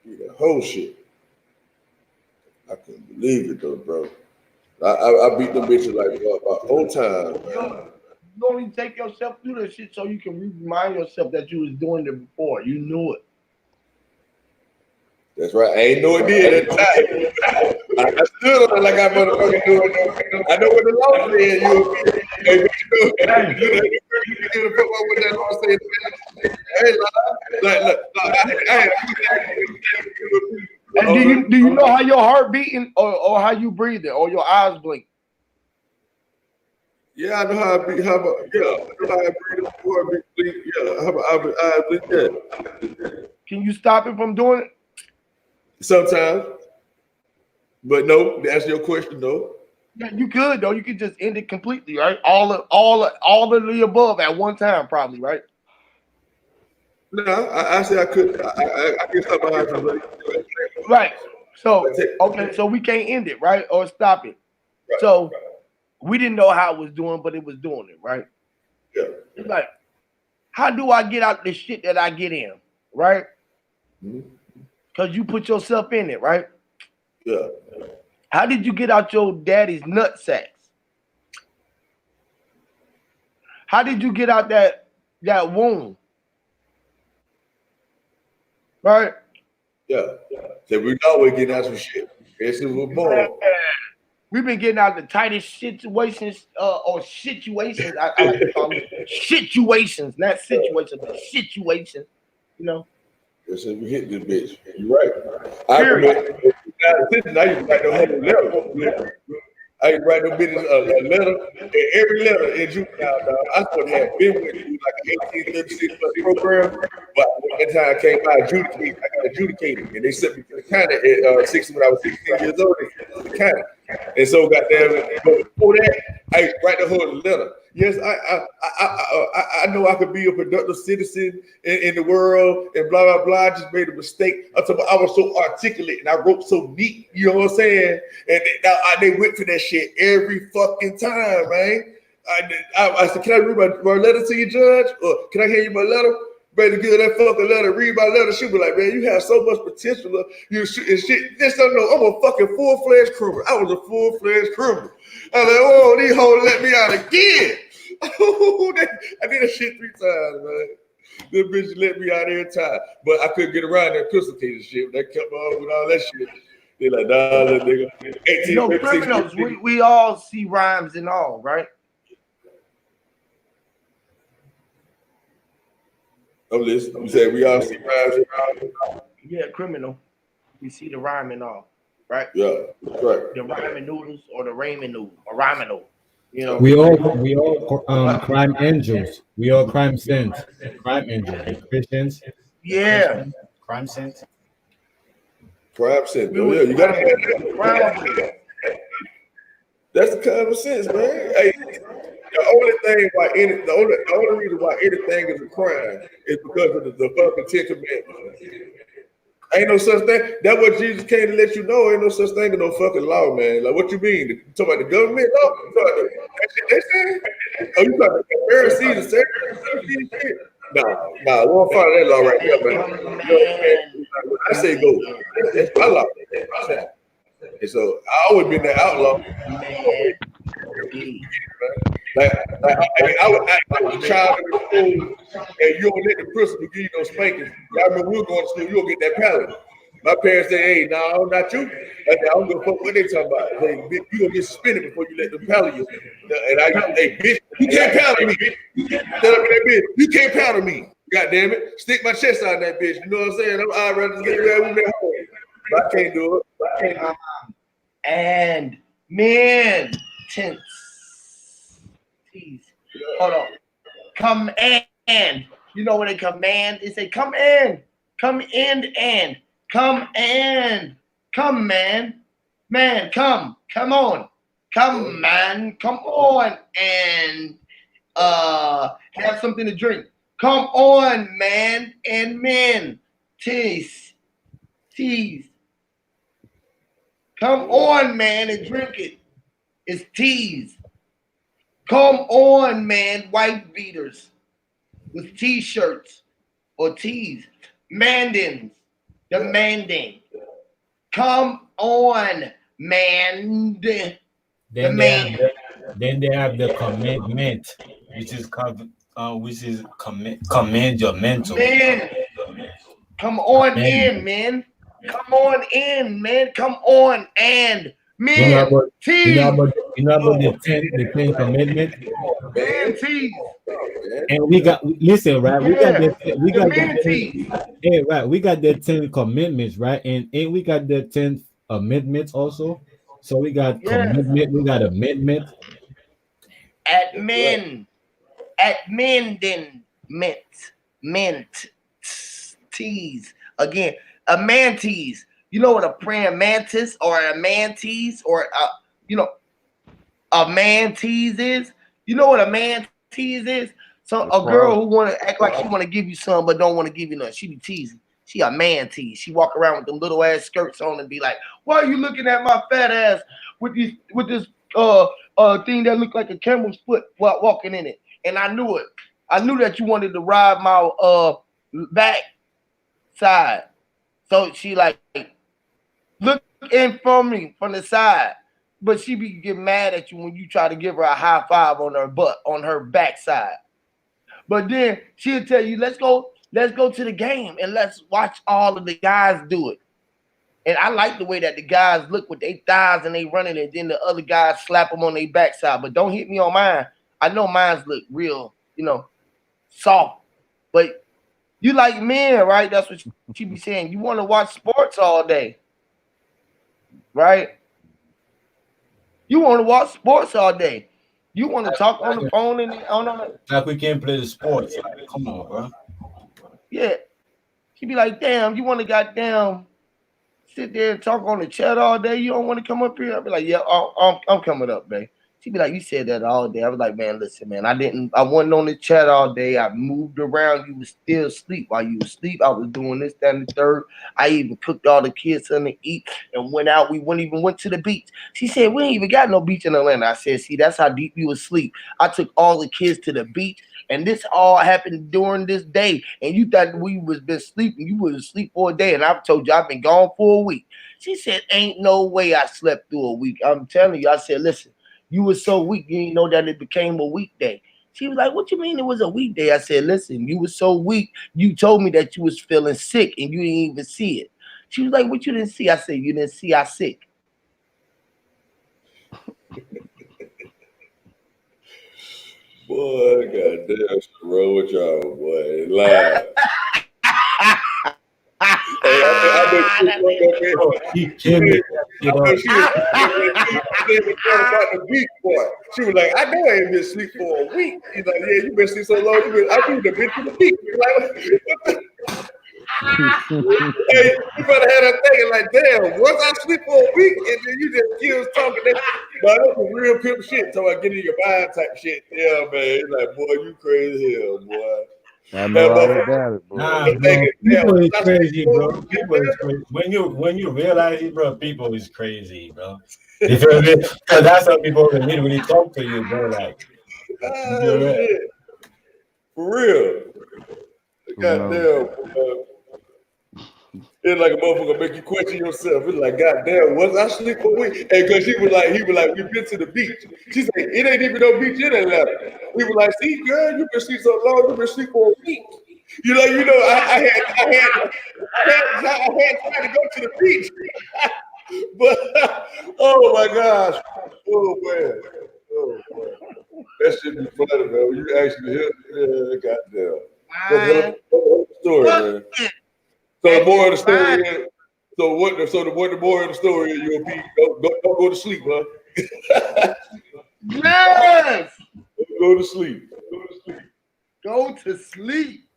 [SPEAKER 9] the whole shit. I couldn't believe it though, bro. I beat them bitches like my whole time.
[SPEAKER 1] You only take yourself through that shit so you can remind yourself that you was doing it before. You knew it.
[SPEAKER 9] That's right. I ain't know it did at the time. I stood on it like I motherfucking do it. I know what the law said. Hey, what you do? You put what that law said.
[SPEAKER 1] And do you know how your heart beating or how you breathing or your eyes blink?
[SPEAKER 9] Yeah, I know how I breathe. I know how I breathe before I breathe. Yeah, how I breathe that.
[SPEAKER 1] Can you stop it from doing it?
[SPEAKER 9] Sometimes, but no. To answer your question, no.
[SPEAKER 1] Yeah, you could though. You could just end it completely, right? All of the above at one time, probably, right?
[SPEAKER 9] No, I said I could. I can stop behind somebody.
[SPEAKER 1] Right. So okay, so we can't end it, right, or stop it.
[SPEAKER 9] Right.
[SPEAKER 1] So we didn't know how it was doing, but it was doing it, right?
[SPEAKER 9] Yeah.
[SPEAKER 1] It's like, how do I get out the shit that I get in, right? Because you put yourself in it, right?
[SPEAKER 9] Yeah.
[SPEAKER 1] How did you get out your daddy's nut sacks? How did you get out that womb? Right?
[SPEAKER 9] Yeah. So we always getting out some shit. Yes, it was born.
[SPEAKER 1] We've been getting out the tightest situations or situations. I like to call them situations, not situations, but situations. You know.
[SPEAKER 9] Yes, we hit this bitch. You're right. I remember. Now you write the whole letter. I used to write no business a letter, and every letter in juvenile, dog. I supposed to have been with you like an 1836 program, but when that time came out adjudicated, I got adjudicated, and they sent me to the county at 16 when I was 16 years old. The county, and so goddamn, before that, I used to write the whole letter. Yes, I know I could be a productive citizen in the world and blah blah blah. I just made a mistake. I was so articulate and I wrote so neat. You know what I'm saying? And they went for that shit every fucking time, man. I said, "Can I read my letter to you, Judge? Or can I hand you my letter?" Better give that fucking letter, read my letter. She'll be like, "Man, you have so much potential. You and shit. Just don't know. I'm a fucking full-fledged criminal. I was a full-fledged criminal. I was like, oh, these hoes let me out again. I did that shit 3 times, man. This bitch let me out every time. But I couldn't get around that pistol case and shit. They kept on with all that shit. They like, nah, that nigga. 18,
[SPEAKER 1] No,
[SPEAKER 9] 15,
[SPEAKER 1] criminals, we all see rhymes and all, right?
[SPEAKER 9] I'm listening. You said we all see rhymes and all?
[SPEAKER 1] Yeah, criminal. We see the rhyme and all, right?
[SPEAKER 9] Yeah, that's right.
[SPEAKER 1] The ramen noodles or the ramen noodle or ramen noodle. You know,
[SPEAKER 8] we all crime angels. We all crime saints. Crime angels. Christians.
[SPEAKER 1] Yeah.
[SPEAKER 11] Crime saints.
[SPEAKER 9] Crime saints. Oh, yeah, you gotta have that. That's the common sense, man. Hey, the only reason why anything is a crime is because of the fucking 10 Commandments. Ain't no such thing. That's what Jesus came to let you know. Ain't no such thing as no fucking law, man. Like, what you mean? You talking about the government? No. They saying? Oh, you talking about the Pharisees and Sadducees? Nah, we don't follow that law right there, man. I say go. That's my law. And so I always been the outlaw. Like I was a child in the school, and you don't let the principal give you no spankings. I remember we were going to school, you don't get that pallet. My parents said, "Hey, no, not you." I said, "I don't give a fuck what they talking about. Hey, bitch, you gonna get suspended before you let them pallet you." And I go, "Hey, bitch, you can't pallet me. Shut up in that bitch. You can't pallet me. God damn it, stick my chest out in that bitch. You know what I'm saying? I'd rather get there with me at home. But I can't do it.
[SPEAKER 1] And men tense. Hold on. Command. You know when they command, they say, "Come in, come in, and come in, come man, man, come on, come man, come on, and have something to drink. Come on, man and men, tease. Come on, man, and drink it. It's tease. Come on, man, white beaters with t-shirts or tees. Mandins, demanding. Come on, man. The
[SPEAKER 11] Then
[SPEAKER 1] man.
[SPEAKER 11] they have the commitment, which is command your mental.
[SPEAKER 1] Man, come on in, man. Come on in, man. Come on and man.
[SPEAKER 11] You know about the 10 commitment.
[SPEAKER 1] Man, tease.
[SPEAKER 8] And we got listen, right? We got
[SPEAKER 1] man tease.
[SPEAKER 8] Hey, right? We got the 10 commitments, right? And we got the 10 amendments also. So we got commitment, we got amendment.
[SPEAKER 1] Then tease again. A mantis. You know what a praying mantis or a mantis or a mantis is? You know what a mantis is? So a girl who want to act like she want to give you some but don't want to give you nothing. She be teasing. She a mantis. She walk around with them little ass skirts on and be like, "Why are you looking at my fat ass with this thing that look like a camel's foot while walking in it?" And I knew it. I knew that you wanted to ride my back side. So she like look in from me from the side, but she be get mad at you when you try to give her a high five on her butt on her backside. But then she'll tell you, let's go to the game and let's watch all of the guys do it. And I like the way that the guys look with their thighs and they running, and then the other guys slap them on their backside. But don't hit me on mine. I know mine's look real, soft. But you like men, right? That's what she be saying. You want to watch sports all day, right? You want to watch sports all day. You want to talk on the phone and on.
[SPEAKER 11] Like we can't play the sports. Like, come on, bro.
[SPEAKER 1] Yeah. She be like, damn, you want to goddamn sit there and talk on the chat all day? You don't want to come up here? I be like, yeah, I'm coming up, babe. She be like, you said that all day. I was like, man, listen, man, I wasn't on the chat all day. I moved around. You was still asleep. While you was asleep, I was doing this, that, and the third. I even cooked all the kids something to eat and went out. We went to the beach. She said, we ain't even got no beach in Atlanta. I said, see, that's how deep you was asleep. I took all the kids to the beach, and this all happened during this day. And you thought we was been sleeping. You was asleep for a day, and I've told you I've been gone for a week. She said, ain't no way I slept through a week. I'm telling you. I said, listen. You was so weak, you didn't know that it became a weekday. She was like, what you mean it was a weekday? I said, listen, you was so weak, you told me that you was feeling sick and you didn't even see it. She was like, what you didn't see? I said, you didn't see I sick.
[SPEAKER 9] Boy, goddamn, wrong with y'all, boy. Laugh. She was like, I know I ain't been asleep for a week. He's like, yeah, you been asleep so long. I think you've been to the beach. Hey, you better have that thinking like, damn, once I sleep for a week and then you was talking that, but that's some real pimp shit. So I get in your mind type shit. Yeah, man. It's like, boy, you crazy hell, boy.
[SPEAKER 4] I know all about it, bro.
[SPEAKER 11] Nah, bro. People is crazy, bro. People is crazy. When you realize it, bro, people is crazy, bro. You feel me? Because that's how people literally talk to you, bro. Like,
[SPEAKER 9] shit. For real. Goddamn. It's like a motherfucker make you question yourself. It's like, goddamn, was I sleep for a week? And because he was like, we've been to the beach. She said, it ain't even no beach in Atlanta. We were like, see, girl, you've been asleep so long, you've been asleep for a week. I had time to go to the beach. But oh my gosh. Oh man. Oh man. That shit be funny, man. You actually hear goddamn. That's a story, man. So the moral of the story is, the moral of the story is, you'll be don't go to sleep, huh?
[SPEAKER 1] Yes.
[SPEAKER 9] Go to sleep.
[SPEAKER 1] Go to sleep.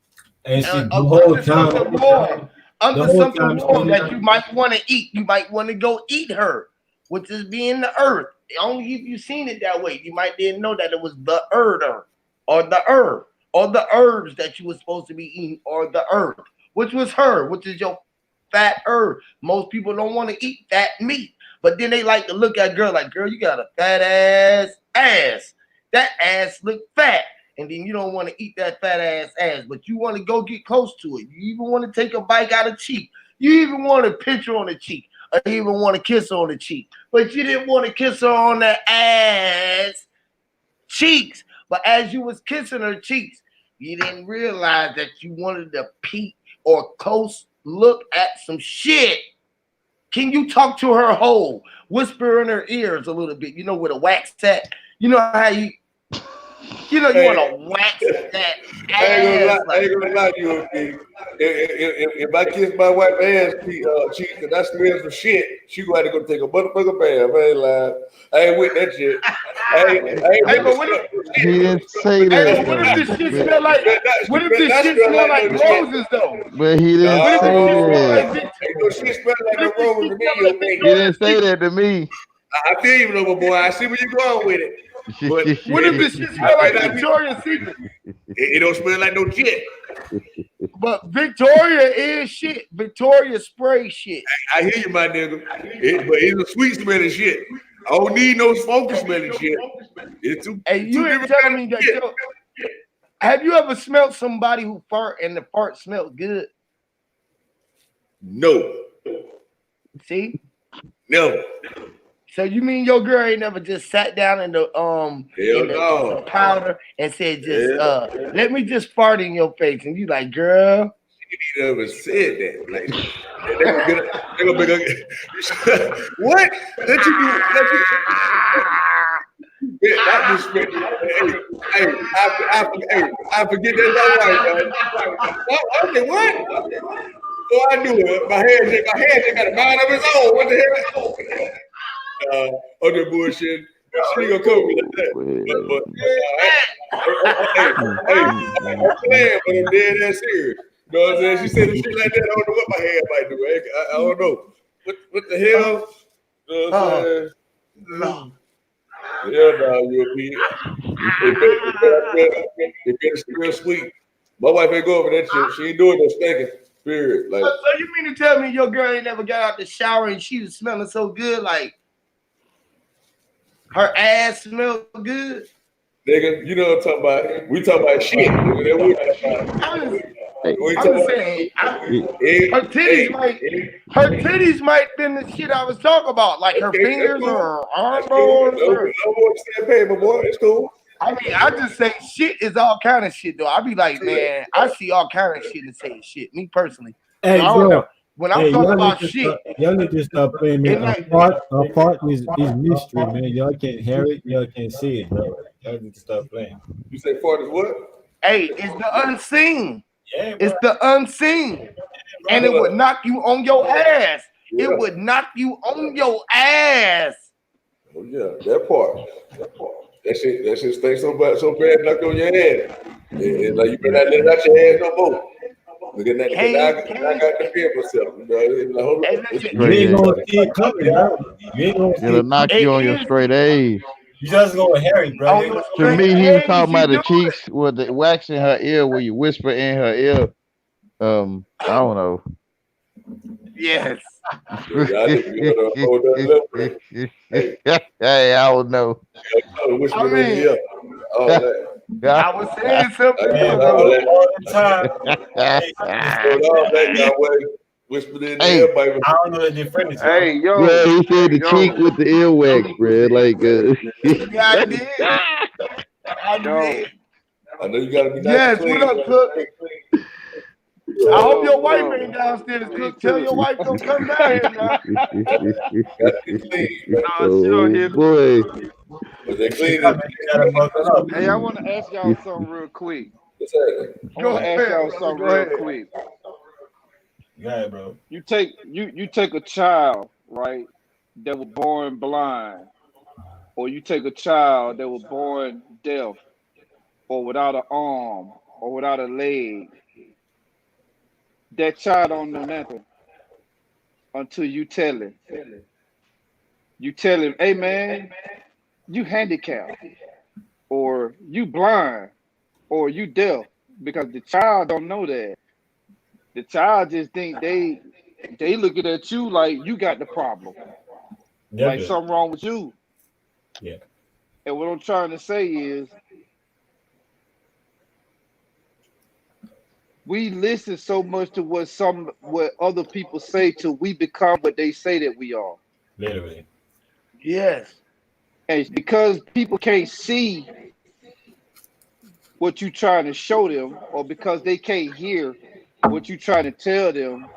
[SPEAKER 11] And she, the whole time.
[SPEAKER 1] Under something warm that you might want to eat. You might want to go eat her, which is being the earth. Only if you've seen it that way. You might didn't know that it was the herder or the herb or the herbs that you were supposed to be eating or the herb, which was her, which is your fat herb. Most people don't want to eat fat meat, but then they like to look at girl like, girl, you got a fat ass. That ass look fat. And then you don't want to eat that fat ass, but you want to go get close to it. You even want to take a bite out of cheek. You even want a picture on the cheek. or even want to kiss her on the cheek. But you didn't want to kiss her on the ass cheeks. But as you was kissing her cheeks, you didn't realize that you wanted to peek or close look at some shit. Can you talk to her hole? Whisper in her ears a little bit. You know, with a wax at. You know how you want to wax that ass.
[SPEAKER 9] I ain't gonna lie to you, okay? If I kiss my wife ass cheeks and I smell some shit, she gonna have to go take a motherfucking bath. I ain't lying. I ain't with that shit.
[SPEAKER 4] He didn't say that.
[SPEAKER 1] What if this shit smell like? What if this shit smell like roses though?
[SPEAKER 4] But he didn't say that.
[SPEAKER 9] Ain't no shit smell like no roses to me.
[SPEAKER 4] He didn't say that to me.
[SPEAKER 9] I feel you, little boy. I see where you're going with it. But
[SPEAKER 1] what if this shit smell like Victoria's Secret?
[SPEAKER 9] It don't smell like no shit.
[SPEAKER 1] But Victoria is shit. Victoria spray shit.
[SPEAKER 9] I hear you, my nigga. But it's a sweet smelling shit. I don't need no funky smelling shit. It's too.
[SPEAKER 1] Hey, you ain't telling me that. Have you ever smelled somebody who fart and the fart smelled good?
[SPEAKER 9] No.
[SPEAKER 1] See?
[SPEAKER 9] No.
[SPEAKER 1] So you mean your girl ain't never just sat down in the the powder and said, let me just fart in your face, and you like, girl?
[SPEAKER 9] She never said that. Like, they're gonna what? Let you do? That respect. I forget that's my wife, man. Okay, what? Oh, I knew it. My hands got a mind of its own. What the hell? Other bullshit. She ain't gonna come with that. I'm playing, but I'm dead ass serious. You know what I'm saying? She said shit like that. I don't know what my hand might do. I don't know. What the hell? You know what I'm saying?
[SPEAKER 1] No.
[SPEAKER 9] Yeah, no, European. It's real sweet. My wife ain't going for that shit. She ain't doing no stinking. Period. Like,
[SPEAKER 1] so you mean to tell me your girl ain't never got out the shower and she was smelling so good, like her ass smelled good?
[SPEAKER 9] Nigga, you know what I'm talking about. We talking about shit. Nigga.
[SPEAKER 1] I'm saying her titties might been the shit I was talking about, like her fingers or her arm bones.
[SPEAKER 9] It's cool.
[SPEAKER 1] I mean, I just say shit is all kind of shit though. I be like, man, I see all kind of shit and say shit. Me personally.
[SPEAKER 7] Hey,
[SPEAKER 1] bro. When I'm talking about shit,
[SPEAKER 7] y'all need to stop playing, man. A part is mystery, man. Y'all can't hear it, y'all can't see it, bro. Y'all need to stop playing.
[SPEAKER 9] You say part is what?
[SPEAKER 1] Hey, it's the unseen.
[SPEAKER 11] Yeah,
[SPEAKER 1] it's the unseen. And it would knock you on your ass. Yeah. It would knock you on your ass.
[SPEAKER 9] Oh yeah, that part. That shit stinks so bad, knocked on your head. And like you better not let it out your ass no more. Look at that. I got to fear myself. You
[SPEAKER 7] ain't gonna see it coming, bro. You ain't gonna see
[SPEAKER 4] It'll knock you on your straight A's.
[SPEAKER 11] You just go hairy, bro.
[SPEAKER 4] To me, he was talking about the cheeks with the wax in her ear, where you whisper in her ear. I don't know.
[SPEAKER 1] Yes.
[SPEAKER 4] Hey, I don't know.
[SPEAKER 1] I mean, I was saying something.
[SPEAKER 9] Whispered in
[SPEAKER 4] hey,
[SPEAKER 9] there, baby.
[SPEAKER 11] I don't know the difference.
[SPEAKER 10] Hey, yo.
[SPEAKER 4] Yeah, he said the cheek with the earwax, bro. Like,
[SPEAKER 1] yeah, I did. I did.
[SPEAKER 9] I know you gotta be nice.
[SPEAKER 1] Yes, what up, Cook? I hope your wife ain't downstairs, Cook. Tell your wife don't come down here now.
[SPEAKER 4] Boy.
[SPEAKER 10] Hey, I want to ask y'all something real quick.
[SPEAKER 11] Yeah, bro.
[SPEAKER 10] You take a child, right, that was born blind, or you take a child that was born deaf, or without an arm, or without a leg. That child don't know nothing until you tell him. You tell him, hey man, you handicapped, or you blind, or you deaf, because the child don't know that. The child just think they looking at you like you got the problem, like something wrong with you.
[SPEAKER 11] Yeah.
[SPEAKER 10] And what I'm trying to say is, we listen so much to what other people say till we become what they say that we are.
[SPEAKER 11] Literally.
[SPEAKER 1] Yes.
[SPEAKER 10] And it's because people can't see what you're trying to show them, or because they can't hear what you're trying to tell them,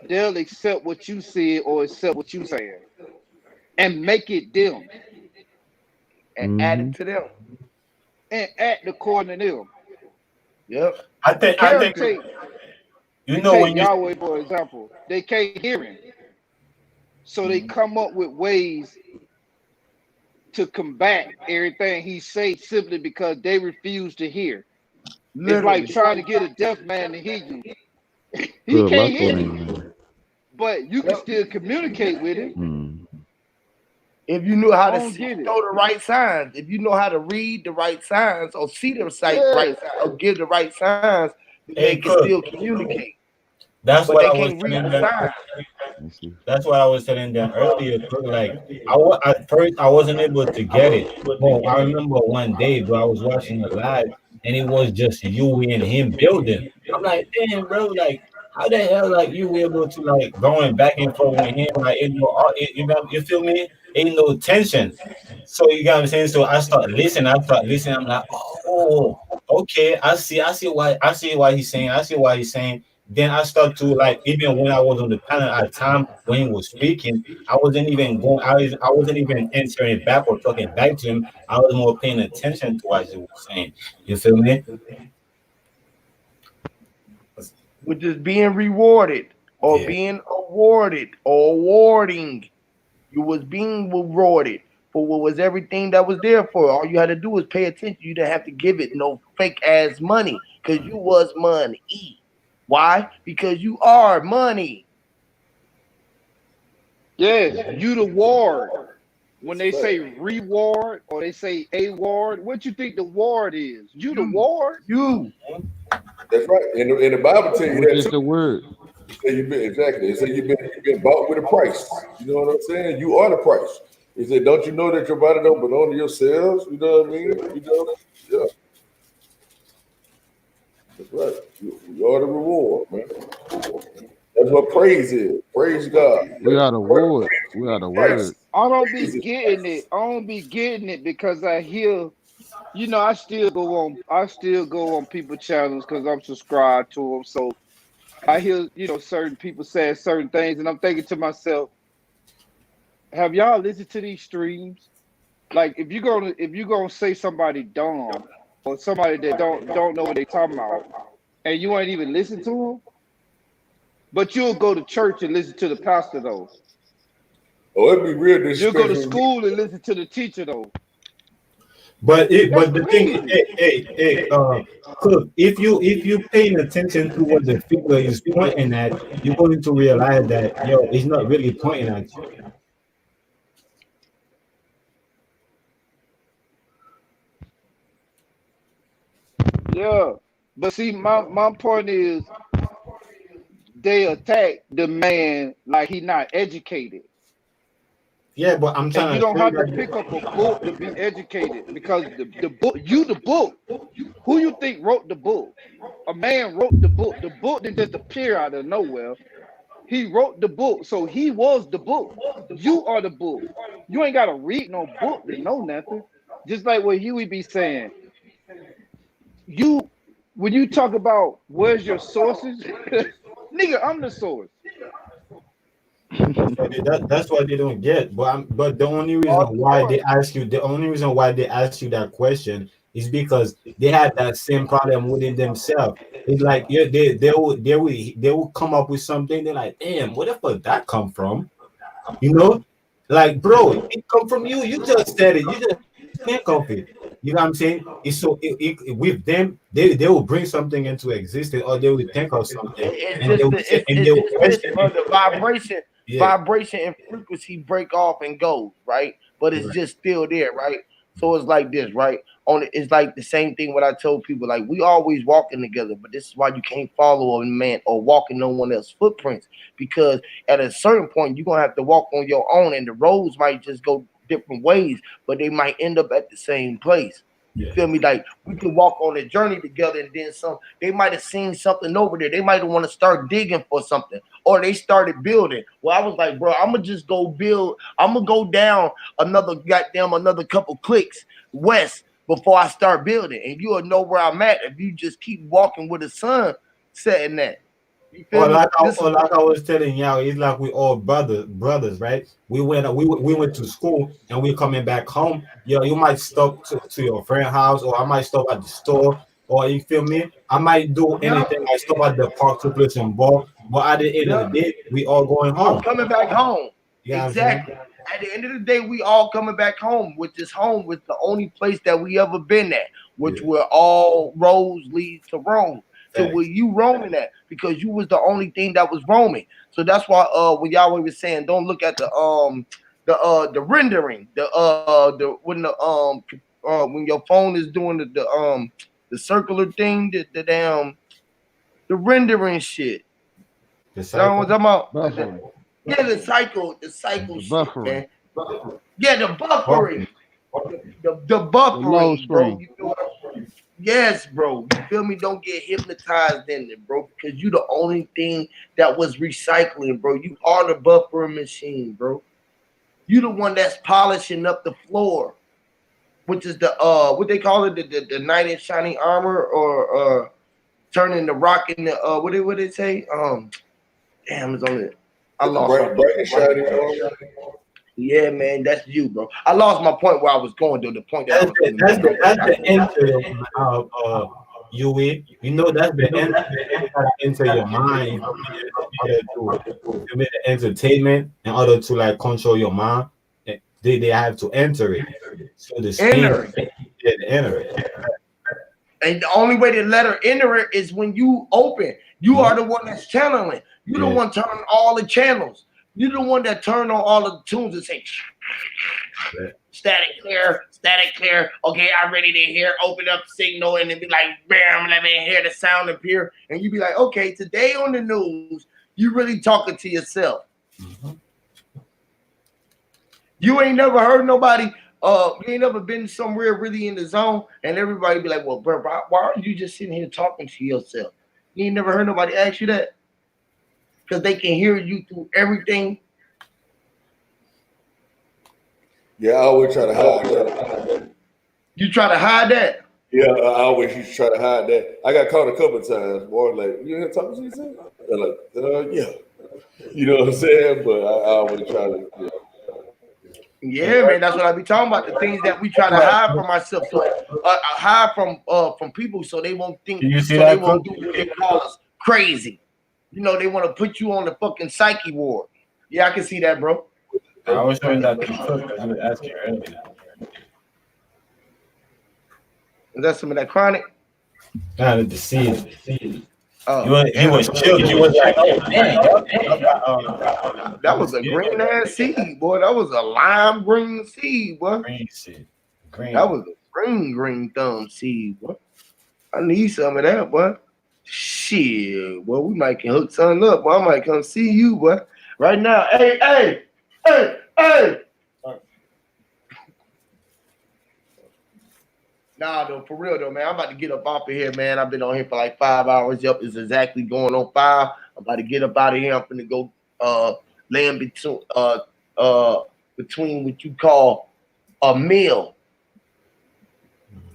[SPEAKER 10] they'll accept what you see or accept what you're saying and make it them
[SPEAKER 1] And add it to them.
[SPEAKER 10] and act according to them.
[SPEAKER 1] Yep.
[SPEAKER 11] I think
[SPEAKER 10] Take,
[SPEAKER 11] you know
[SPEAKER 10] take
[SPEAKER 11] when you
[SPEAKER 10] Yahweh, for example, they can't hear him. So they come up with ways to combat everything he says simply because they refuse to hear.
[SPEAKER 1] Literally.
[SPEAKER 10] It's like trying to get a deaf man to hear you. He
[SPEAKER 4] Good luck
[SPEAKER 10] can't hear
[SPEAKER 4] with
[SPEAKER 10] you,
[SPEAKER 4] him.
[SPEAKER 10] but you can still communicate with him.
[SPEAKER 1] If you knew how
[SPEAKER 10] I
[SPEAKER 1] to
[SPEAKER 10] don't get it.
[SPEAKER 1] show the right signs, if you know how to read the right signs or see the right signs or give the right signs, they can still communicate.
[SPEAKER 11] That's
[SPEAKER 1] but
[SPEAKER 11] what
[SPEAKER 1] they
[SPEAKER 11] I was
[SPEAKER 1] can't read
[SPEAKER 11] telling
[SPEAKER 1] the
[SPEAKER 11] them.
[SPEAKER 1] signs.
[SPEAKER 11] That's what I was telling them earlier. Like at first I wasn't able to get it. But I remember one day, bro, I was watching it live, and it was just you and him building. I'm like, damn, bro, like how the hell like you were able to like going back and forth with him, like you feel me? Ain't no tension. So you got what I'm saying. So I start listening. I'm like, oh, okay, I see why he's saying. I see why he's saying. Then I start to like, even when I was on the panel at the time when he was speaking, I wasn't even going. I wasn't even answering back or talking back to him. I was more paying attention to what he was saying. You feel me?
[SPEAKER 1] Which is being rewarded or being awarded or awarding. You was being rewarded for what was everything that was there for. All you had to do was pay attention. You didn't have to give it no fake ass money because you was money. Why? Because you are money.
[SPEAKER 10] Yes, you the ward. When they say reward or they say a ward, what you think the ward is? You the ward?
[SPEAKER 1] You.
[SPEAKER 9] That's right. And the Bible tell you
[SPEAKER 4] Which
[SPEAKER 9] that
[SPEAKER 4] is
[SPEAKER 9] too.
[SPEAKER 4] the word.
[SPEAKER 9] It say you've been exactly. It say you've been bought with a price. You know what I'm saying? You are the price. It said, don't you know that your body don't belong to yourselves? You know what I mean? You know, yeah. That's right. You are the reward, man. That's what praise is. Praise God.
[SPEAKER 4] We are the word. We are the word.
[SPEAKER 10] I don't be getting it. I don't be getting it because I hear, you know, I still go on people channels because I'm subscribed to them. So I hear, you know, certain people saying certain things, and I'm thinking to myself, have y'all listened to these streams? Like, if you're gonna say somebody dumb or somebody that don't know what they talking about, and you ain't even listen to them, but you'll go to church and listen to the pastor though.
[SPEAKER 9] Oh, it'd be real disrespectful.
[SPEAKER 10] You'll go to school and listen to the teacher though.
[SPEAKER 11] But the thing is, Cook, if you paying attention to what the figure is pointing at, you're going to realize that it's not really pointing at you.
[SPEAKER 10] Yeah, but see, my point is, they attack the man like he not educated.
[SPEAKER 11] Yeah, but I'm trying
[SPEAKER 10] and you
[SPEAKER 11] to
[SPEAKER 10] don't have to pick up a book to be educated because the book, who you think wrote the book? A man wrote the book. The book didn't just appear out of nowhere. He wrote the book, so he was the book. You are the book. You ain't gotta read no book to know nothing. Just like what Huey be saying. When you talk about where's your sources, nigga, I'm the source.
[SPEAKER 11] That's what they don't get. But the only reason why they ask you that question is because they had that same problem within themselves. It's like they will come up with something. They're like, damn, where the fuck that come from? You know, like, bro, it come from you. You just said it. You just think of it. You know what I'm saying? It's so with them, they will bring something into existence, or they will think of something, and they will question
[SPEAKER 1] the vibration. Yeah. Vibration and frequency break off and goes, right? But it's just still there, right? So it's like this, right? It's like the same thing what I told people, like we always walking together, but this is why you can't follow a man or walk in no one else's footprints, because at a certain point you're gonna have to walk on your own, and the roads might just go different ways, but they might end up at the same place. You feel me? Like we could walk on a journey together, and then some. They might have seen something over there. They might want to start digging for something, or they started building. Well, I was like, bro, I'm gonna just go build. I'm gonna go down another couple clicks west before I start building, and you'll know where I'm at if you just keep walking with the sun setting at. You feel
[SPEAKER 8] Or
[SPEAKER 1] me?
[SPEAKER 8] like I was telling y'all, it's like we all brothers, right? We went to school and we're coming back home. You might stop to your friend's house, or I might stop at the store, or you feel me? I might do anything. I stop at the park to play some ball, but at the end of the day, we all going home.
[SPEAKER 1] I'm coming back home.
[SPEAKER 8] Yeah,
[SPEAKER 1] exactly. At the end of the day, we all coming back home, which is home was the only place that we ever been at, which were all roads lead to Rome. So were you roaming at? Because you was the only thing that was roaming. So that's why when Yahweh was saying, don't look at the rendering, when your phone is doing the circular thing, the rendering shit.
[SPEAKER 4] The
[SPEAKER 1] cycle? What I'm talking about?
[SPEAKER 4] Buffering.
[SPEAKER 1] Yeah, the cycle shit,
[SPEAKER 4] buffering.
[SPEAKER 1] man. Yeah, the buffering. The buffering,
[SPEAKER 4] low
[SPEAKER 1] bro.
[SPEAKER 4] screen.
[SPEAKER 1] You know what I'm saying? Yes, bro. You feel me? Don't get hypnotized in it, bro. Because you the only thing that was recycling, bro. You are the buffering machine, bro. You the one that's polishing up the floor, which is the what they call it, the knight in shining armor, or turning the rock in the what they say? Damn, it's on it. I lost my
[SPEAKER 9] bright and shiny armor.
[SPEAKER 1] Yeah, man, that's you, bro. I lost my point where I was going to. The point that
[SPEAKER 8] that's the enter you know that's the enter your mind in order to the entertainment, in order to like control your mind. They have to enter it. So the
[SPEAKER 1] enter
[SPEAKER 8] it.
[SPEAKER 1] And the only way to let her enter it is when you open. You are the one that's channeling. You the one turning all the channels. You're the one that turn on all of the tunes and say, static clear. Okay, I'm ready to hear. Open up signal and then be like, bam, let me hear the sound appear. And you be like, okay, today on the news, you really talking to yourself. Mm-hmm. You ain't never heard nobody, you ain't never been somewhere really in the zone, and everybody be like, well, bro, why are you just sitting here talking to yourself? You ain't never heard nobody ask you that? Because they can hear you through everything.
[SPEAKER 9] Yeah, I always try to hide that.
[SPEAKER 1] You try to hide that?
[SPEAKER 9] Yeah, I always used to try to hide that. I got caught a couple of times. Boy, like, you here talking to yourself? I'm like, yeah. You know what I'm saying? But I always try to,
[SPEAKER 1] Yeah, man, that's what I be talking about. The things that we try to hide from ourselves, hide from people, so they won't think, they won't do what they call us crazy. You know, they want to put you on the fucking psyche ward. Yeah, I can see that, bro.
[SPEAKER 11] I was showing that to I was asking earlier.
[SPEAKER 1] Is that some of that chronic?
[SPEAKER 11] Kind of the seed.
[SPEAKER 1] Oh,
[SPEAKER 11] he was chill. He was like, oh man,
[SPEAKER 1] that was a green ass seed, boy. That was a lime green seed, boy.
[SPEAKER 11] Green seed. Green.
[SPEAKER 1] That was a green thumb seed, boy. I need some of that, boy. Shit, boy, we might can hook something up, boy. I might come see you, boy. Right now. Hey. Nah, though, for real though, man. I'm about to get up off of here, man. I've been on here for like 5 hours. Yep, it's exactly going on 5. I'm about to get up out of here. I'm gonna go land between what you call a meal.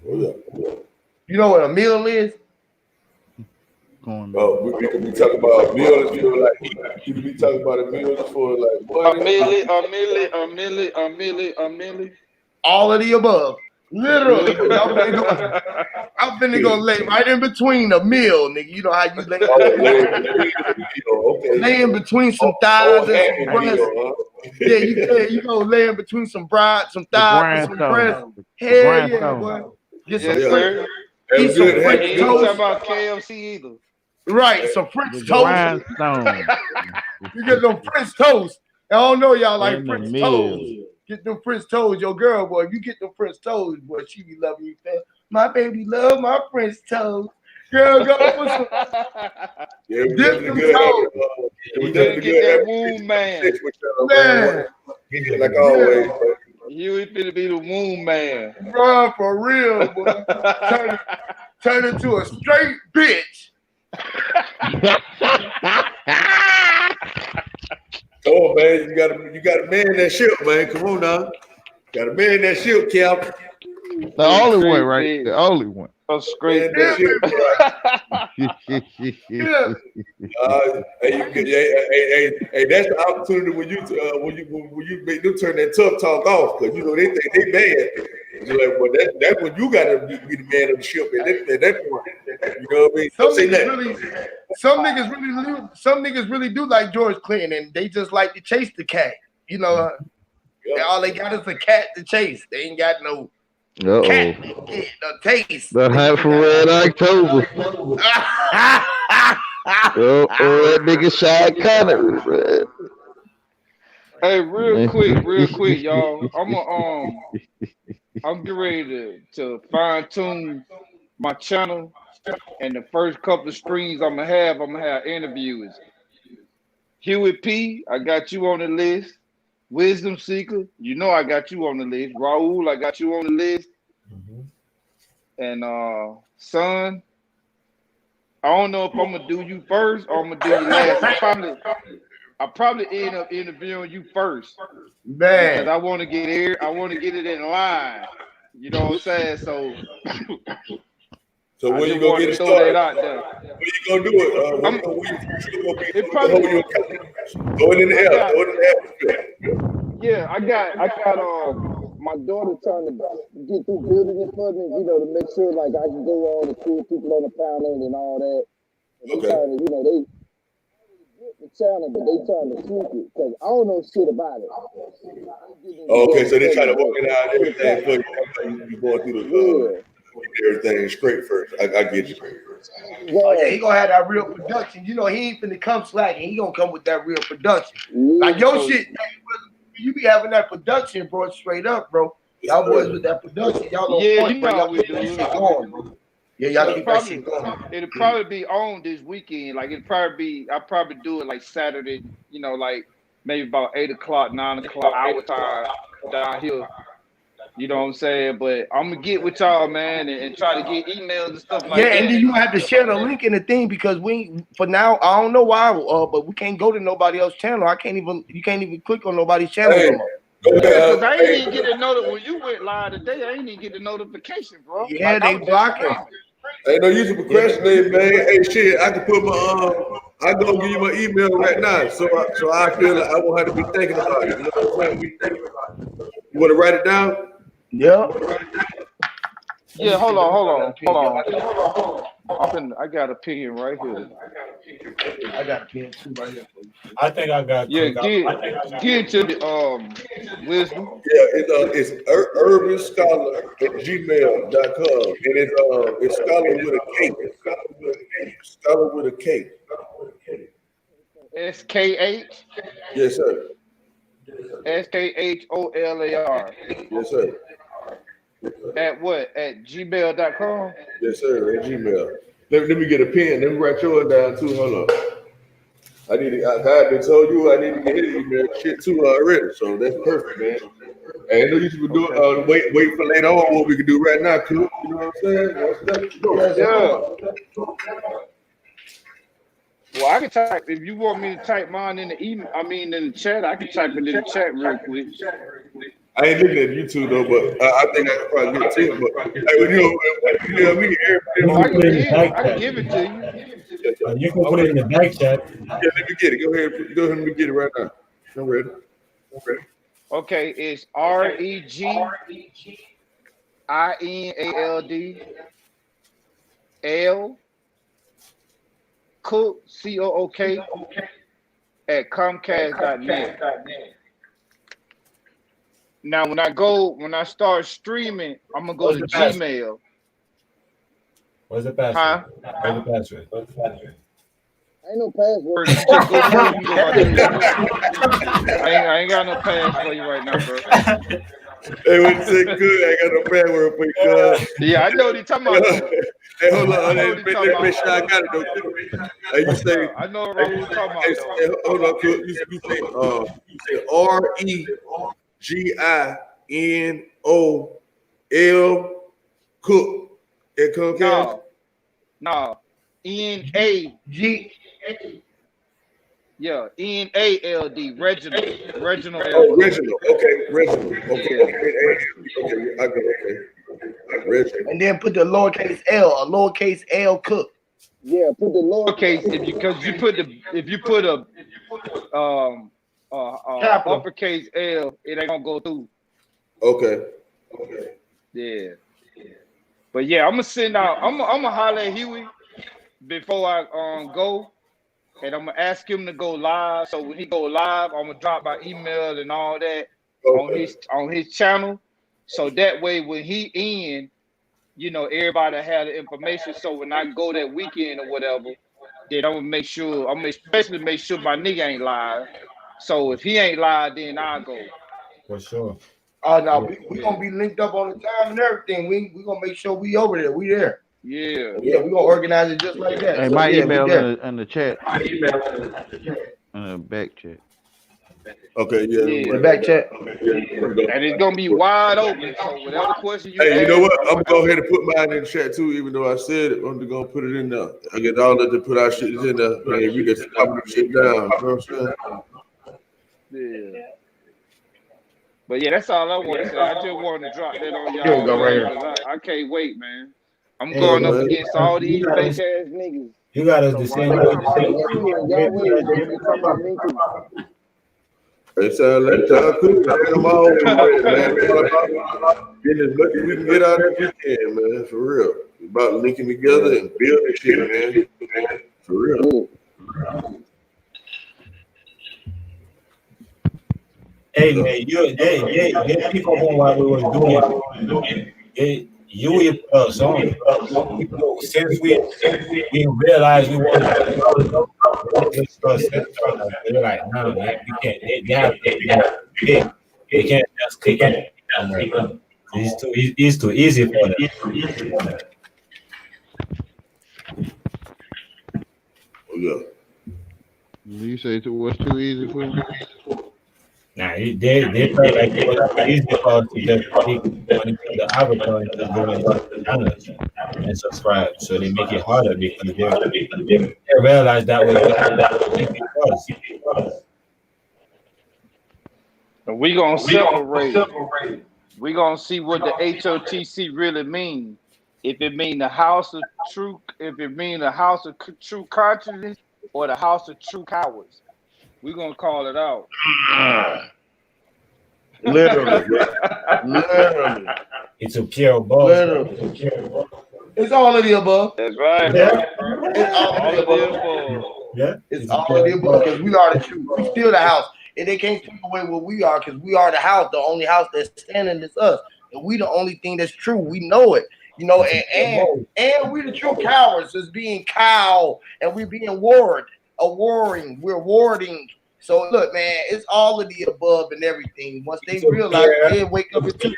[SPEAKER 1] You know what a meal is?
[SPEAKER 9] Oh, we could be talking about meals. You could be talking about a meal for like what?
[SPEAKER 10] A milli.
[SPEAKER 1] All of the above. Literally, I'm finna go lay right in between a meal, nigga. You know how you lay, lay in between some thighs and some breasts. Yeah, you go lay in between some thighs and some breasts. Hell yeah, boy. Get some French. Eat some French toast.
[SPEAKER 10] Talking about KFC either.
[SPEAKER 1] Right, some French toast. You get them French toast. I don't know y'all like French toast. Get them French toast, your girl, boy. If you get them French toast, boy, she be loving you, fam. My baby love my French toast. Girl, go put some dip them toast.
[SPEAKER 10] You gotta get that womb, man.
[SPEAKER 9] Like always.
[SPEAKER 10] Huey finna be the womb man.
[SPEAKER 1] Bro, for real, boy. Turn into a straight bitch.
[SPEAKER 9] Come on, man. You gotta man that ship, man. Come on now. Gotta man that ship, Cap.
[SPEAKER 4] The only one, right? The only one.
[SPEAKER 10] A straight
[SPEAKER 9] Man,
[SPEAKER 10] bitch.
[SPEAKER 1] Yeah.
[SPEAKER 9] Hey, that's the opportunity when you make them turn that tough talk off, because you know they think they bad. You're like, well, that's when you gotta be the man of the ship at that point. You know what I mean?
[SPEAKER 1] Some niggas really do like George Clinton, and they just like to chase the cat. You know, all they got is a cat to chase. They ain't got no cat, no taste.
[SPEAKER 4] The Hunt for Red October. That nigga Shy Connery, man.
[SPEAKER 10] Hey, real quick, y'all. I'm getting ready to fine tune my channel, and the first couple of streams I'm gonna have interviews. Huey P, I got you on the list. Wisdom Seeker, you know I got you on the list. Raul, I got you on the list. And son, I don't know if I'm gonna do you first or I'm gonna do you last. I probably end up interviewing you first,
[SPEAKER 1] man,
[SPEAKER 10] because I want to get it in line. You know what I'm saying? So
[SPEAKER 9] when you gonna get it started?
[SPEAKER 10] Out there.
[SPEAKER 9] When you gonna do it? Throw it in the air.
[SPEAKER 10] Yeah, I got my daughter trying to get through building it for me, you know, to make sure like I can go on and see people on the panel and all that. And they trying to, you know, they get the channel, but they trying to tweak it because I don't know shit about it.
[SPEAKER 9] Okay, so they trying to work it out and everything for you going through the everything straight first. I get you.
[SPEAKER 1] Oh yeah, he gonna have that real production. You know, he ain't finna come slacking. He gonna come with that real production. Like your shit, you be having that production, bro, straight up, bro. Y'all boys with that production, y'all don't point, bro. Y'all keep that shit going, bro. Yeah, y'all keep that shit going.
[SPEAKER 10] It'll probably be on this weekend. Like I'll probably do it like Saturday, you know, like maybe about 8 o'clock, 9 o'clock our time down here. You know what I'm saying? But I'm gonna get with y'all, man, and try to get emails and stuff like that.
[SPEAKER 1] Yeah, and then you have to share the link in the thing because for now, I don't know why, but we can't go to nobody else's channel. You can't even click on nobody's channel anymore.
[SPEAKER 10] Because I ain't even get a notification when you went live today. I ain't even get the notification, bro.
[SPEAKER 1] Yeah, they blocking.
[SPEAKER 9] Ain't no use to procrastinate, man. Hey, shit, I can put my I gonna give you my email right now, so I feel like I won't have to be thinking about it. You know what I'm saying? You want to write it down?
[SPEAKER 1] Yeah.
[SPEAKER 10] Yeah, hold on. I got a pen right here.
[SPEAKER 1] I got a pen too right here.
[SPEAKER 11] I think I got.
[SPEAKER 10] Yeah, get to the wisdom.
[SPEAKER 9] Yeah, it's urbanscholar@gmail.com, and it's scholar with a K. Scholar with a K.
[SPEAKER 10] SKH.
[SPEAKER 9] Yes, sir.
[SPEAKER 10] SKHOLAR.
[SPEAKER 9] Yes, sir.
[SPEAKER 10] At what? At gmail.com?
[SPEAKER 9] Yes, sir. At Gmail. Let me get a pen. Let me write yours down too. Hold on. I've been told you I need to get his email shit too already. So that's perfect, man. And no use to do it. Wait for later on what we can do right now, too. You know what I'm saying?
[SPEAKER 10] Yeah. Well, I can type if you want me to type mine in the email. I mean, in the chat, I can type it in the chat real quick.
[SPEAKER 9] I ain't looking at YouTube though, but I think I can probably get it to you. But hey, when you know me,
[SPEAKER 10] I can give it to you.
[SPEAKER 8] You can put it in the back chat.
[SPEAKER 9] Yeah, let me get it. Go ahead and let me get it right now. I'm ready.
[SPEAKER 10] Okay, it's REGINALD Cook COOK at Comcast.net. Now, when I start streaming, I'm gonna go to Gmail.
[SPEAKER 11] What's the password? What's the password?
[SPEAKER 10] Ain't no password. I ain't got no password for you right now, bro.
[SPEAKER 9] Hey, what you say? Good. I got no password for you, cuz.
[SPEAKER 10] Yeah, I know what you're talking about.
[SPEAKER 9] Hey, hold on. Let me make sure I got it, though. Hey, you say,
[SPEAKER 10] I know what you're talking about.
[SPEAKER 9] Hey, hold on, cuz. You say N-O-L Cook at Comcast?
[SPEAKER 10] No. N-A-G. Yeah, N-A-L-D. Reginald. Reginald.
[SPEAKER 9] Oh, Reginald. Okay, Reginald. Okay. Okay, I got it. Reginald.
[SPEAKER 1] And then put the lowercase L, a lowercase L Cook.
[SPEAKER 10] Yeah, put the lowercase if you put a uppercase L, it ain't gonna go through.
[SPEAKER 9] Okay.
[SPEAKER 10] Yeah. But yeah, I'm gonna send out. I'm gonna holler at Huey before I go, and I'm gonna ask him to go live. So when he go live, I'm gonna drop my email and all that on his channel. So that way, when he in, you know, everybody have the information. So when I go that weekend or whatever, then I'm gonna especially make sure my nigga ain't live. So if he ain't live, then I'll go.
[SPEAKER 8] For sure.
[SPEAKER 1] Oh no, we gonna be linked up on the time and everything. We gonna make sure we over there. We there.
[SPEAKER 10] Yeah.
[SPEAKER 1] We gonna organize it just like that.
[SPEAKER 4] Hey,
[SPEAKER 1] So,
[SPEAKER 4] my
[SPEAKER 1] yeah,
[SPEAKER 4] email
[SPEAKER 1] we there.
[SPEAKER 4] in the chat. Back chat.
[SPEAKER 9] Okay, yeah.
[SPEAKER 10] Yeah.
[SPEAKER 1] Back chat.
[SPEAKER 10] And it's gonna be wide open. So whatever question you
[SPEAKER 9] Hey, you
[SPEAKER 10] ask,
[SPEAKER 9] know what? I'm gonna go ahead and put mine in the chat too, even though I said it. I'm gonna put it in there. I get all of to put our shit in there. Man, we can stop the shit down. You know what I'm saying?
[SPEAKER 10] Yeah. But yeah, that's all I want to say. I just wanted to drop that on y'all.
[SPEAKER 1] Here we go, right here.
[SPEAKER 10] I can't wait, man. I'm
[SPEAKER 8] Hey,
[SPEAKER 10] going up
[SPEAKER 8] man.
[SPEAKER 10] against all these fake ass niggas.
[SPEAKER 8] You got us the same way.
[SPEAKER 9] It sounds like time cool. I'm all over it, man. Getting as much as we can get out as we can, man. For real. It's about linking together and building shit, man. For real.
[SPEAKER 11] Hey man, you pick up on what we was doing. You since we realized we wanted to they're like, no, man, we can't. They can't just click it. It's too easy for them.
[SPEAKER 9] Yeah.
[SPEAKER 4] You say it was too easy for you?
[SPEAKER 11] Nah, they felt like it was easy for us to just click the avatar and just go into the channel and subscribe. So they make it harder because they realize that way.
[SPEAKER 10] And we gonna separate. We gonna see what the HOTC really mean. If it mean the house of true, if it mean the house of true consciousness or the house of true cowards. We're gonna call it out.
[SPEAKER 1] Literally.
[SPEAKER 11] It's a pure boss.
[SPEAKER 1] It's all of the above.
[SPEAKER 10] That's right.
[SPEAKER 1] Yeah. It's all of the above.
[SPEAKER 11] Yeah.
[SPEAKER 1] It's all of the above because we are the truth. We still the house. And they can't take away what we are because we are the house. The only house that's standing is us. And we the only thing that's true. We know it. You know, and we the true cowards is being cowed and we being warred. We're warding. So look, man, it's all of the above and everything. Once they realize, they wake up into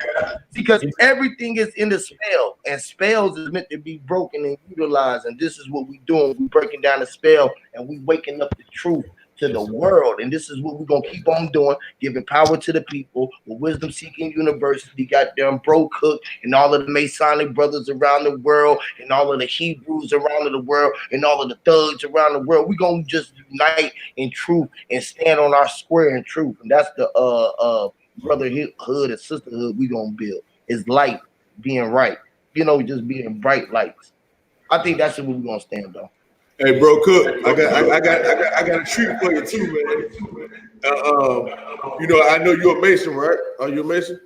[SPEAKER 1] because everything is in the spell, and spells is meant to be broken and utilized. And this is what we doing. We breaking down the spell and we waking up the truth to the world. And this is what we're gonna keep on doing, giving power to the people with Wisdom Seeking University, goddamn Bro Cook, and all of the Masonic brothers around the world, and all of the Hebrews around the world, and all of the thugs around the world. We're gonna just unite in truth and stand on our square in truth. And that's the brotherhood and sisterhood we gonna build. Is light being right, you know, just being bright lights. I think that's what we're gonna stand on.
[SPEAKER 9] Hey, Bro Cook, I got a treat for you too, man. You know, I know you're a Mason, right? Are you a Mason?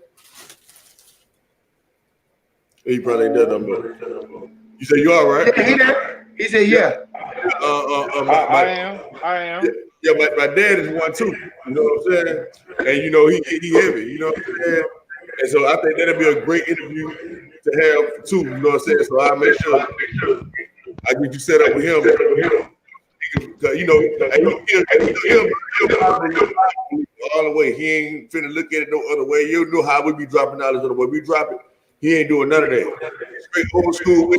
[SPEAKER 9] He probably ain't done nothing. You say you are, right?
[SPEAKER 1] Yeah, he said, yeah.
[SPEAKER 10] I am.
[SPEAKER 9] Yeah, my dad is one too. You know what I'm saying? And you know he heavy. You know what I'm saying? And so I think that'll be a great interview to have too. You know what I'm saying? So I make sure I get you set up with him. You know, all the way. He ain't finna look at it no other way. You know how we be dropping dollars on the way we drop it. He ain't doing none of that. Straight old school.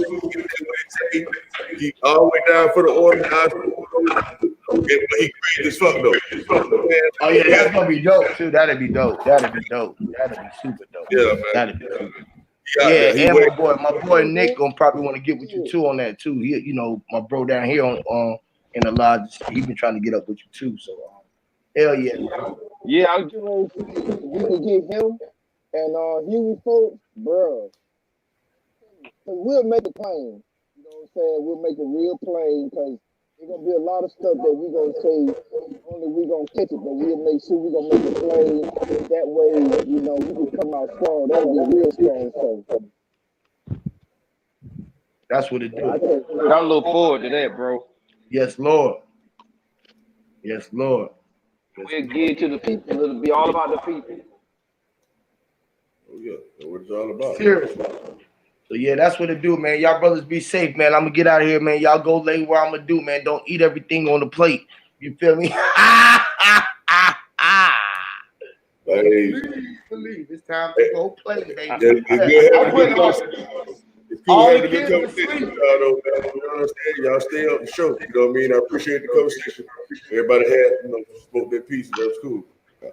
[SPEAKER 9] He all the way down for the organized. He crazy as fuck though.
[SPEAKER 1] Oh yeah, that's gonna be dope too. That'd be dope. That'd be super dope.
[SPEAKER 9] Yeah, man.
[SPEAKER 1] That'd be cool.
[SPEAKER 9] He out
[SPEAKER 1] Yeah,
[SPEAKER 9] there. He
[SPEAKER 1] and
[SPEAKER 9] waiting.
[SPEAKER 1] my boy Nick gonna probably want to get with you too on that too. He, you know, my bro down here on in the lodge, he been trying to get up with you too. So hell yeah, man.
[SPEAKER 10] Yeah, I was getting ready to say, if we can get him and Huey folks, bro. We'll make a plane. You know what I'm saying? We'll make a real plane because there's gonna be a lot of stuff that we're gonna say only we're gonna catch it, but we'll make sure we're gonna make a plane. That way, you know, we can come out strong. That'll be real strong. So
[SPEAKER 1] That's what it do.
[SPEAKER 10] I look forward to that, bro.
[SPEAKER 1] Yes, Lord. Yes, Lord.
[SPEAKER 10] We'll get to the people. It'll be all about the people.
[SPEAKER 9] Oh yeah, that's what it's all about.
[SPEAKER 1] Seriously. So yeah, that's what it do, man. Y'all brothers be safe, man. I'm gonna get out of here, man. Y'all go lay where I'm gonna do, man. Don't eat everything on the plate. You feel me?
[SPEAKER 9] Hey,
[SPEAKER 1] Believe it's time to go play, baby.
[SPEAKER 9] it's good having a good It's cool having a good conversation with y'all, though, man. You know what I'm saying? Y'all stay up the show. You know what I mean? I appreciate the conversation. Everybody had, you know, spoke their piece. That was cool.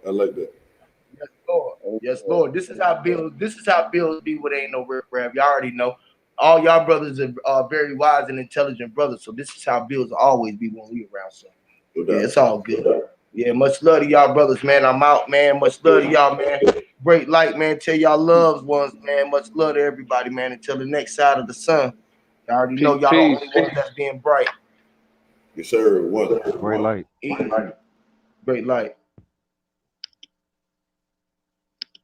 [SPEAKER 9] I like that.
[SPEAKER 1] Yes, Lord. Yes, Lord. This is how bills be when ain't no riffraff. Y'all already know. All y'all brothers are very wise and intelligent brothers. So this is how bills always be when we around. So yeah, it's all good. Yeah, much love to y'all brothers, man. I'm out, man. Much love to y'all, man. Great light, man. Tell y'all loved ones, man. Much love to everybody, man. Until the next side of the sun. Y'all already know y'all the only ones that's being bright.
[SPEAKER 9] Yes, sir. One.
[SPEAKER 4] Great light.
[SPEAKER 1] Great light.